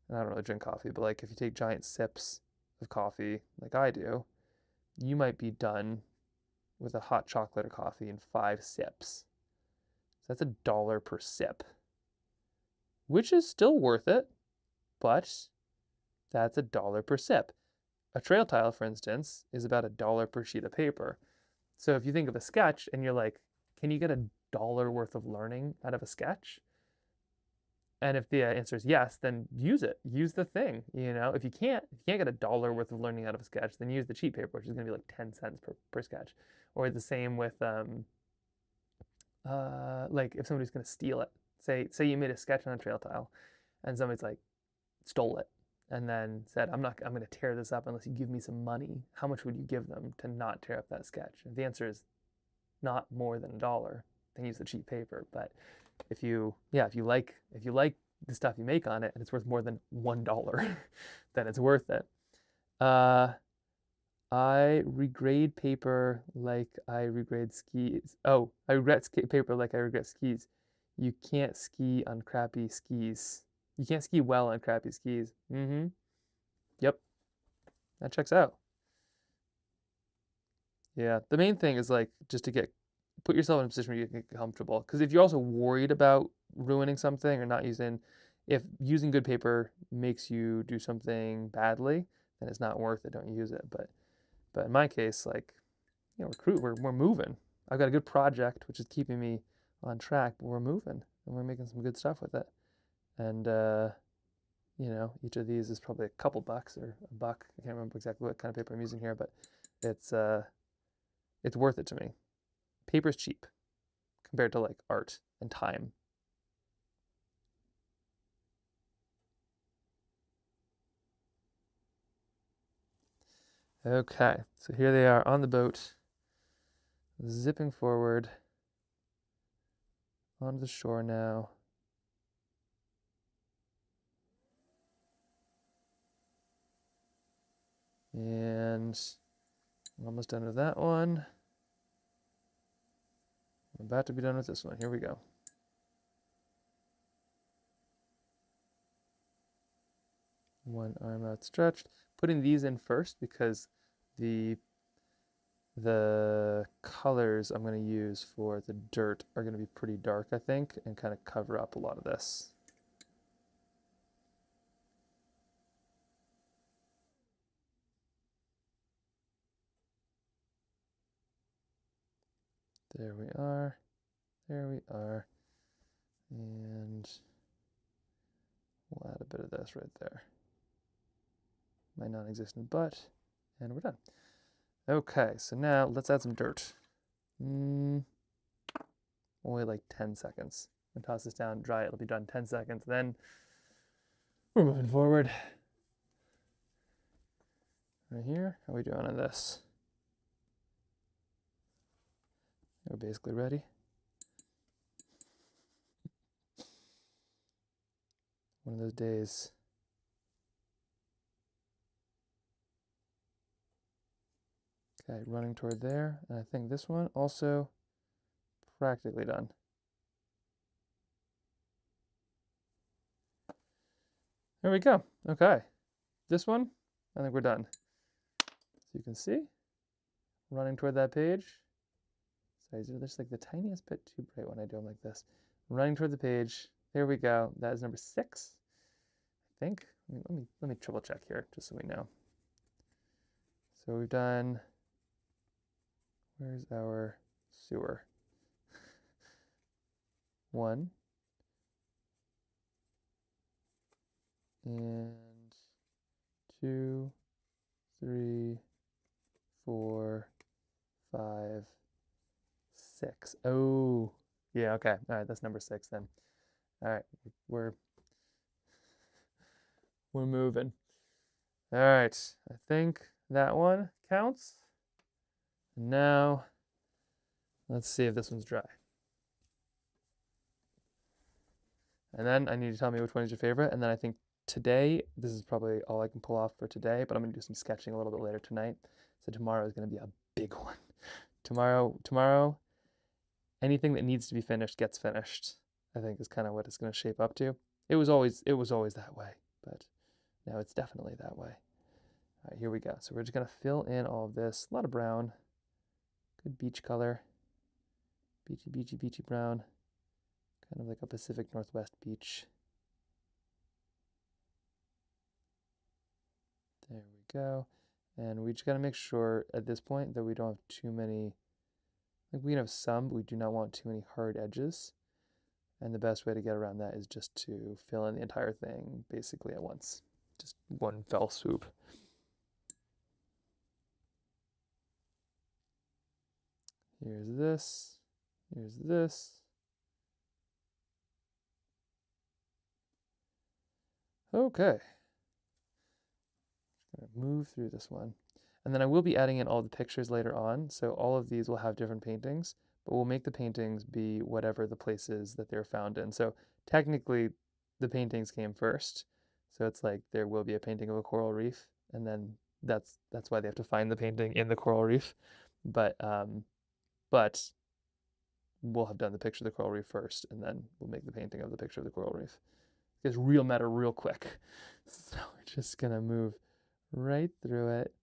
and I don't really drink coffee, but like if you take giant sips of coffee like I do, you might be done with a hot chocolate or coffee in 5 sips. So that's $1 per sip, which is still worth it, but that's $1 per sip. A trail tile, for instance, is about $1 per sheet of paper. So if you think of a sketch and you're like, can you get $1 worth of learning out of a sketch? And if the answer is yes, then use it. Use the thing. You know, if you can't get $1 worth of learning out of a sketch, then use the cheap paper, which is going to be like 10 cents per sketch. Or the same with like if somebody's going to steal it. Say you made a sketch on a trail tile, and somebody's like stole it, and then said, I'm going to tear this up unless you give me some money. How much would you give them to not tear up that sketch? If the answer is not more than $1, then use the cheap paper. But if you like the stuff you make on it and it's worth more than $1, then it's worth it. Uh, I regrade paper like I regrade skis. Oh, I regret paper like I regret skis. You can't ski on crappy skis. You can't ski well on crappy skis. Mm-hmm. Yep. That checks out. Yeah. The main thing is like just to put yourself in a position where you can get comfortable. Because if you're also worried about ruining something or not using, if using good paper makes you do something badly, then it's not worth it. Don't use it. But in my case, like, we're moving. I've got a good project which is keeping me on track, but we're moving and we're making some good stuff with it. And each of these is probably a couple bucks or a buck. I can't remember exactly what kind of paper I'm using here, but it's worth it to me. Paper's cheap compared to like art and time. Okay, so here they are on the boat, zipping forward onto the shore now. And I'm almost done with that one. I'm about to be done with this one. Here we go. One arm outstretched. Putting these in first because the colors I'm going to use for the dirt are going to be pretty dark, I think, and kind of cover up a lot of this. There we are. There we are. And we'll add a bit of this right there. My non-existent butt. And we're done. Okay, so now let's add some dirt. Only like 10 seconds. And toss this down, dry it, it'll be done in 10 seconds. Then we're moving forward. Right here, how are we doing on this? We're basically ready. One of those days. Okay, running toward there. And I think this one also practically done. There we go. Okay. This one, I think we're done. So you can see, running toward that page. Sorry, there's like the tiniest bit too bright when I do them like this. Running toward the page. There we go. That is number 6, I think. Let me triple check here just so we know. So we've done. Where's our sewer? 1. And 2, 3, 4, 5, 6. Oh, yeah, okay. All right, that's number 6 then. All right, we're moving. All right, I think that one counts. Now, let's see if this one's dry. And then I need to tell me which one is your favorite. And then I think today, this is probably all I can pull off for today, but I'm going to do some sketching a little bit later tonight. So tomorrow is going to be a big one. Tomorrow, anything that needs to be finished gets finished, I think is kind of what it's going to shape up to. It was always that way, but now it's definitely that way. All right, here we go. So we're just going to fill in all of this. A lot of brown. Good beach color. Beachy brown. Kind of like a Pacific Northwest beach. There we go. And we just got to make sure at this point that we don't have too many, like we can have some, but we do not want too many hard edges. And the best way to get around that is just to fill in the entire thing basically at once. Just one fell swoop. Here's this. Here's this. Okay. Just gonna move through this one. And then I will be adding in all the pictures later on. So all of these will have different paintings, but we'll make the paintings be whatever the places that they're found in. So technically the paintings came first. So it's like there will be a painting of a coral reef, and then that's why they have to find the painting in the coral reef. But we'll have done the picture of the coral reef first, and then we'll make the painting of the picture of the coral reef. It's real matter real quick. So we're just gonna move right through it.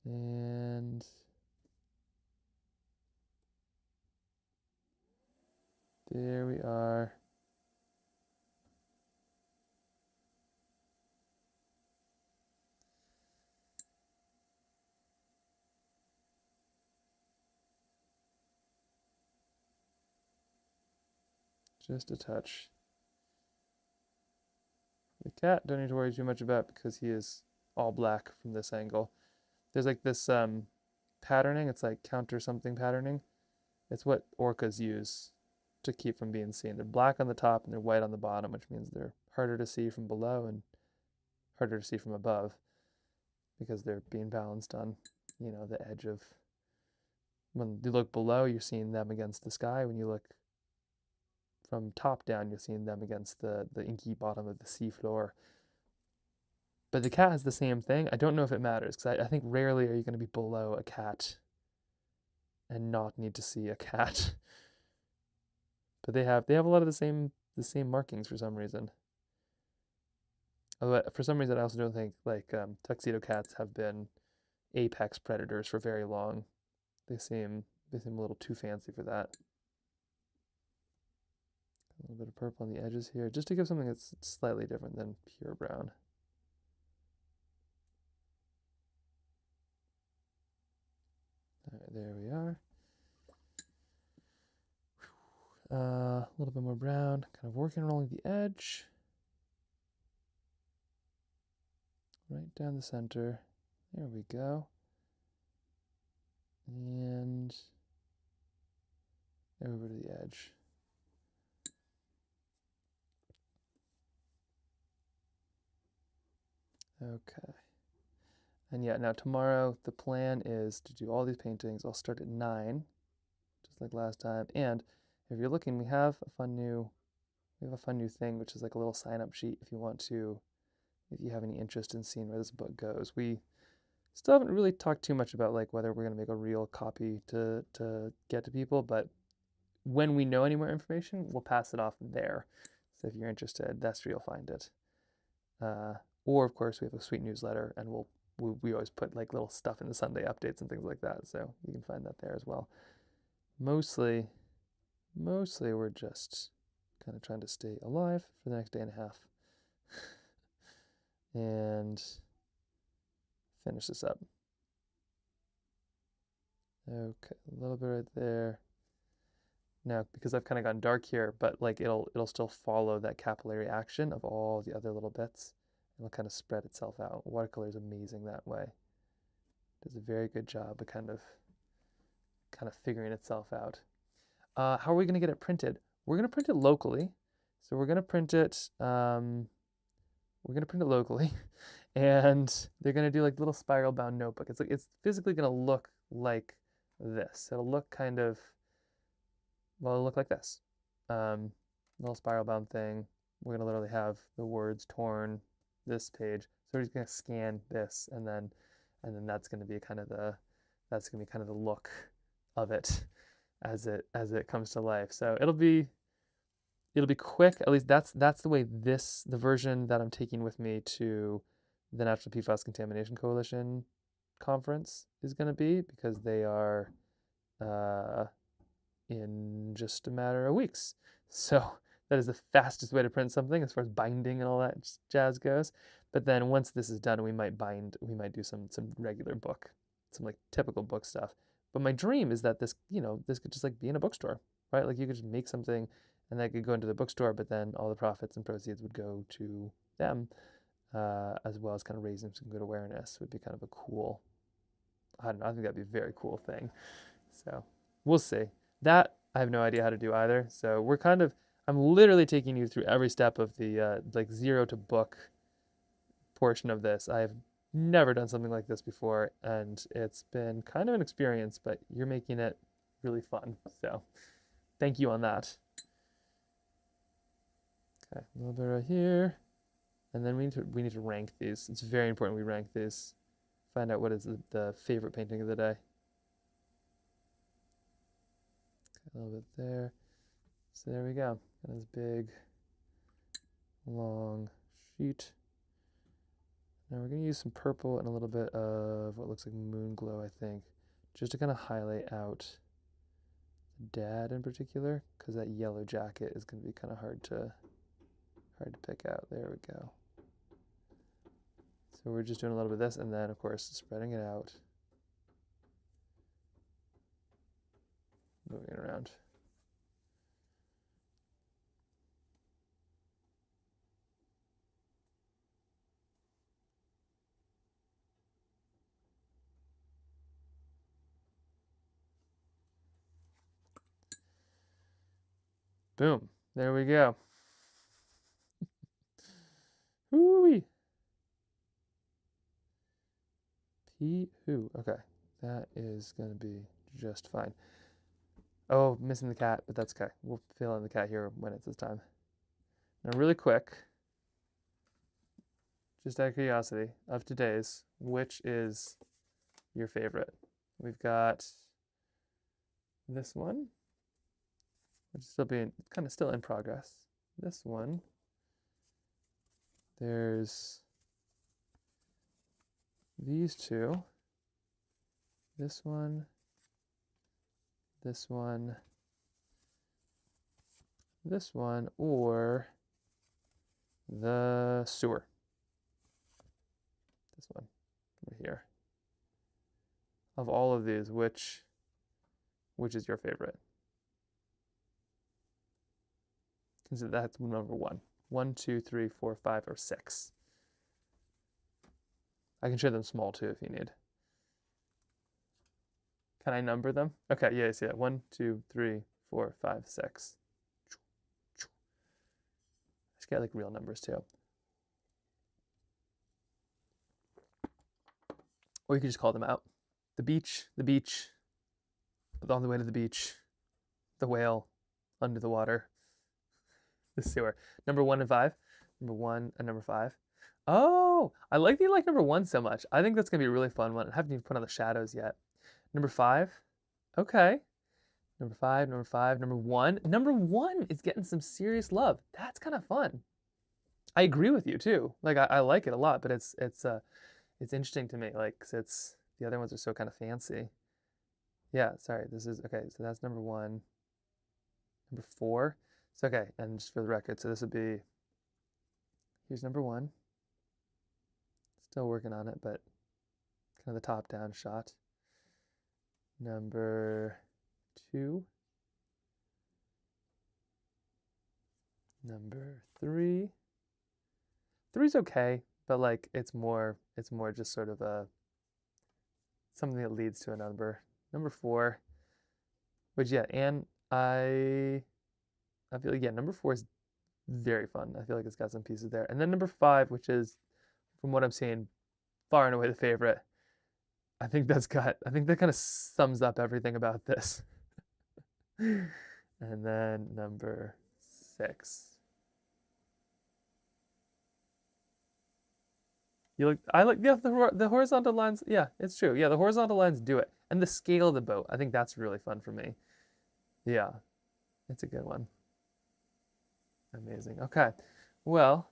And there we are. Just a touch. The cat, don't need to worry too much about because he is all black from this angle. There's like this patterning, it's like counter something patterning. It's what orcas use to keep from being seen. They're black on the top and they're white on the bottom, which means they're harder to see from below and harder to see from above because they're being balanced on, the edge of, when you look below, you're seeing them against the sky. When you look from top down, you're seeing them against the inky bottom of the sea floor. But the cat has the same thing. I don't know if it matters because I think rarely are you going to be below a cat and not need to see a cat. But they have a lot of the same markings for some reason. Although for some reason I also don't think like tuxedo cats have been apex predators for very long. They seem a little too fancy for that. A little bit of purple on the edges here, just to give something that's slightly different than pure brown. All right, there we are. A little bit more brown, kind of working along the edge. Right down the center. There we go. And over to the edge. Okay. And yeah, now tomorrow the plan is to do all these paintings. I'll start at 9, just like last time. And if you're looking, we have a fun new thing, which is like a little sign-up sheet if you have any interest in seeing where this book goes. We still haven't really talked too much about like whether we're gonna make a real copy to get to people, but when we know any more information, we'll pass it off there. So if you're interested, that's where you'll find it. Or of course, we have a sweet newsletter, and we always put like little stuff in the Sunday updates and things like that. So you can find that there as well. Mostly we're just kind of trying to stay alive for the next day and a half and finish this up. Okay, a little bit right there. Now, because I've kind of gone dark here, but like it'll still follow that capillary action of all the other little bits. It'll kind of spread itself out. Watercolor is amazing that way. It does a very good job of kind of figuring itself out. How are we going to get it printed? We're going to print it locally. So we're going to print it locally, and they're going to do like little spiral bound notebook. It's physically going to look like this. It'll look it'll look like this. Little spiral bound thing. We're going to literally have the words torn this page. So we're just going to scan this, and then that's going to be kind of the look of it as it comes to life. So it'll be quick. At least that's the way the version that I'm taking with me to the National PFAS Contamination Coalition conference is going to be, because they are in just a matter of weeks. So that is the fastest way to print something as far as binding and all that jazz goes. But then once this is done, we might do some regular book, some like typical book stuff. But my dream is that this could just like be in a bookstore, right? Like you could just make something and that could go into the bookstore, but then all the profits and proceeds would go to them, as well as kind of raising some good awareness. Would be kind of a cool, I don't know, I think that'd be a very cool thing. So we'll see. That I have no idea how to do either. So I'm literally taking you through every step of the like zero to book portion of this. I've never done something like this before, and it's been kind of an experience, but you're making it really fun. So thank you on that. Okay, a little bit right here. And then we need to rank these. It's very important we rank these. Find out what is the favorite painting of the day. Okay, a little bit there. So there we go. Got this big, long sheet. Now we're going to use some purple and a little bit of what looks like moon glow, I think, just to kind of highlight out Dad in particular, because that yellow jacket is going to be kind of hard to pick out. There we go. So we're just doing a little bit of this, and then of course spreading it out, moving it around. Boom. There we go. Hoo-wee. Pee-hoo. Okay. That is going to be just fine. Oh, missing the cat, but that's okay. We'll fill in the cat here when it's his time. Now, really quick, just out of curiosity, of today's, which is your favorite? We've got this one, which is still being kind of still in progress. This one. There's these two. This one. This one. This one, or the sewer. This one over here. Of all of these, which is your favorite? Consider that's number one. 1, 2, 3, 4, 5, or 6. I can share them small too if you need. Can I number them? Okay, yes, yeah. 1, 2, 3, 4, 5, 6. I just get like real numbers too. Or you could just call them out. The beach, on the way to the beach, the whale, under the water, the sewer. Number 1 and 5. Number 1 and number 5. Oh, I like that you like number 1 so much. I think that's going to be a really fun one. I haven't even put on the shadows yet. Number 5. Okay. Number 5, number 5, number 1. Number 1 is getting some serious love. That's kind of fun. I agree with you too. Like I like it a lot, but it's interesting to me. Like 'cause it's the other ones are so kind of fancy. Yeah, sorry. This is okay. So that's number 1. Number 4. So okay, and just for the record, so this would be here's number 1. Still working on it, but kind of the top-down shot. Number 2. Number 3. 3's okay, but like it's more just sort of a something that leads to a number. Number 4, which yeah, and I feel like yeah, number 4 is very fun. I feel like it's got some pieces there. And then number 5, which is from what I'm seeing, far and away the favorite. I think that kind of sums up everything about this. And then number 6. I like yeah the horizontal lines. Yeah, it's true. Yeah, the horizontal lines do it, and the scale of the boat. I think that's really fun for me. Yeah, it's a good one. Amazing. Okay, well,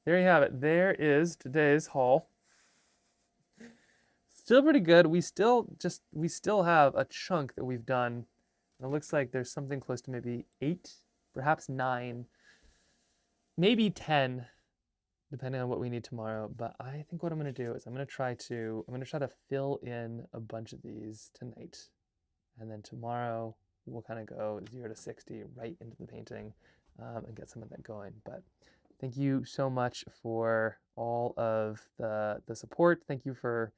there you have it. There is today's haul. Still pretty good. We still have a chunk that we've done. It looks like there's something close to maybe 8, perhaps 9, maybe 10. Depending on what we need tomorrow. But I think what I'm going to do is I'm going to try to fill in a bunch of these tonight. And then tomorrow we'll kind of go 0 to 60 right into the painting and get some of that going. But thank you so much for all of the support. Thank you for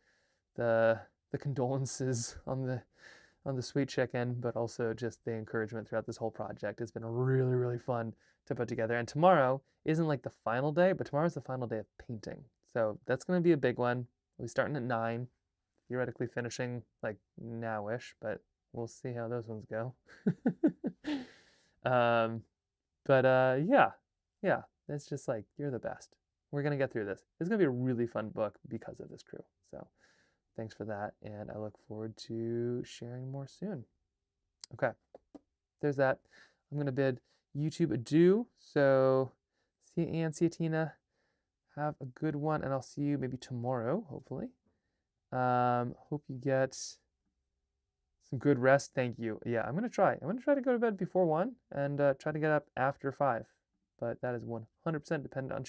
the condolences on the sweet chicken, but also just the encouragement throughout this whole project. It's been really, really fun to put together. And tomorrow isn't like the final day, but tomorrow's the final day of painting. So that's going to be a big one. We'll be starting at 9, theoretically finishing like now-ish, but we'll see how those ones go. Yeah, Yeah, it's just like, you're the best. We're going to get through this. It's going to be a really fun book because of this crew. So thanks for that. And I look forward to sharing more soon. Okay, there's that. I'm going to bid YouTube adieu. So see you, Ann, see you, Tina. Have a good one, and I'll see you maybe tomorrow, hopefully. Hope you get some good rest. Thank you. Yeah, I'm gonna try. I'm gonna try to go to bed before 1 and try to get up after 5. But that is 100% dependent on children.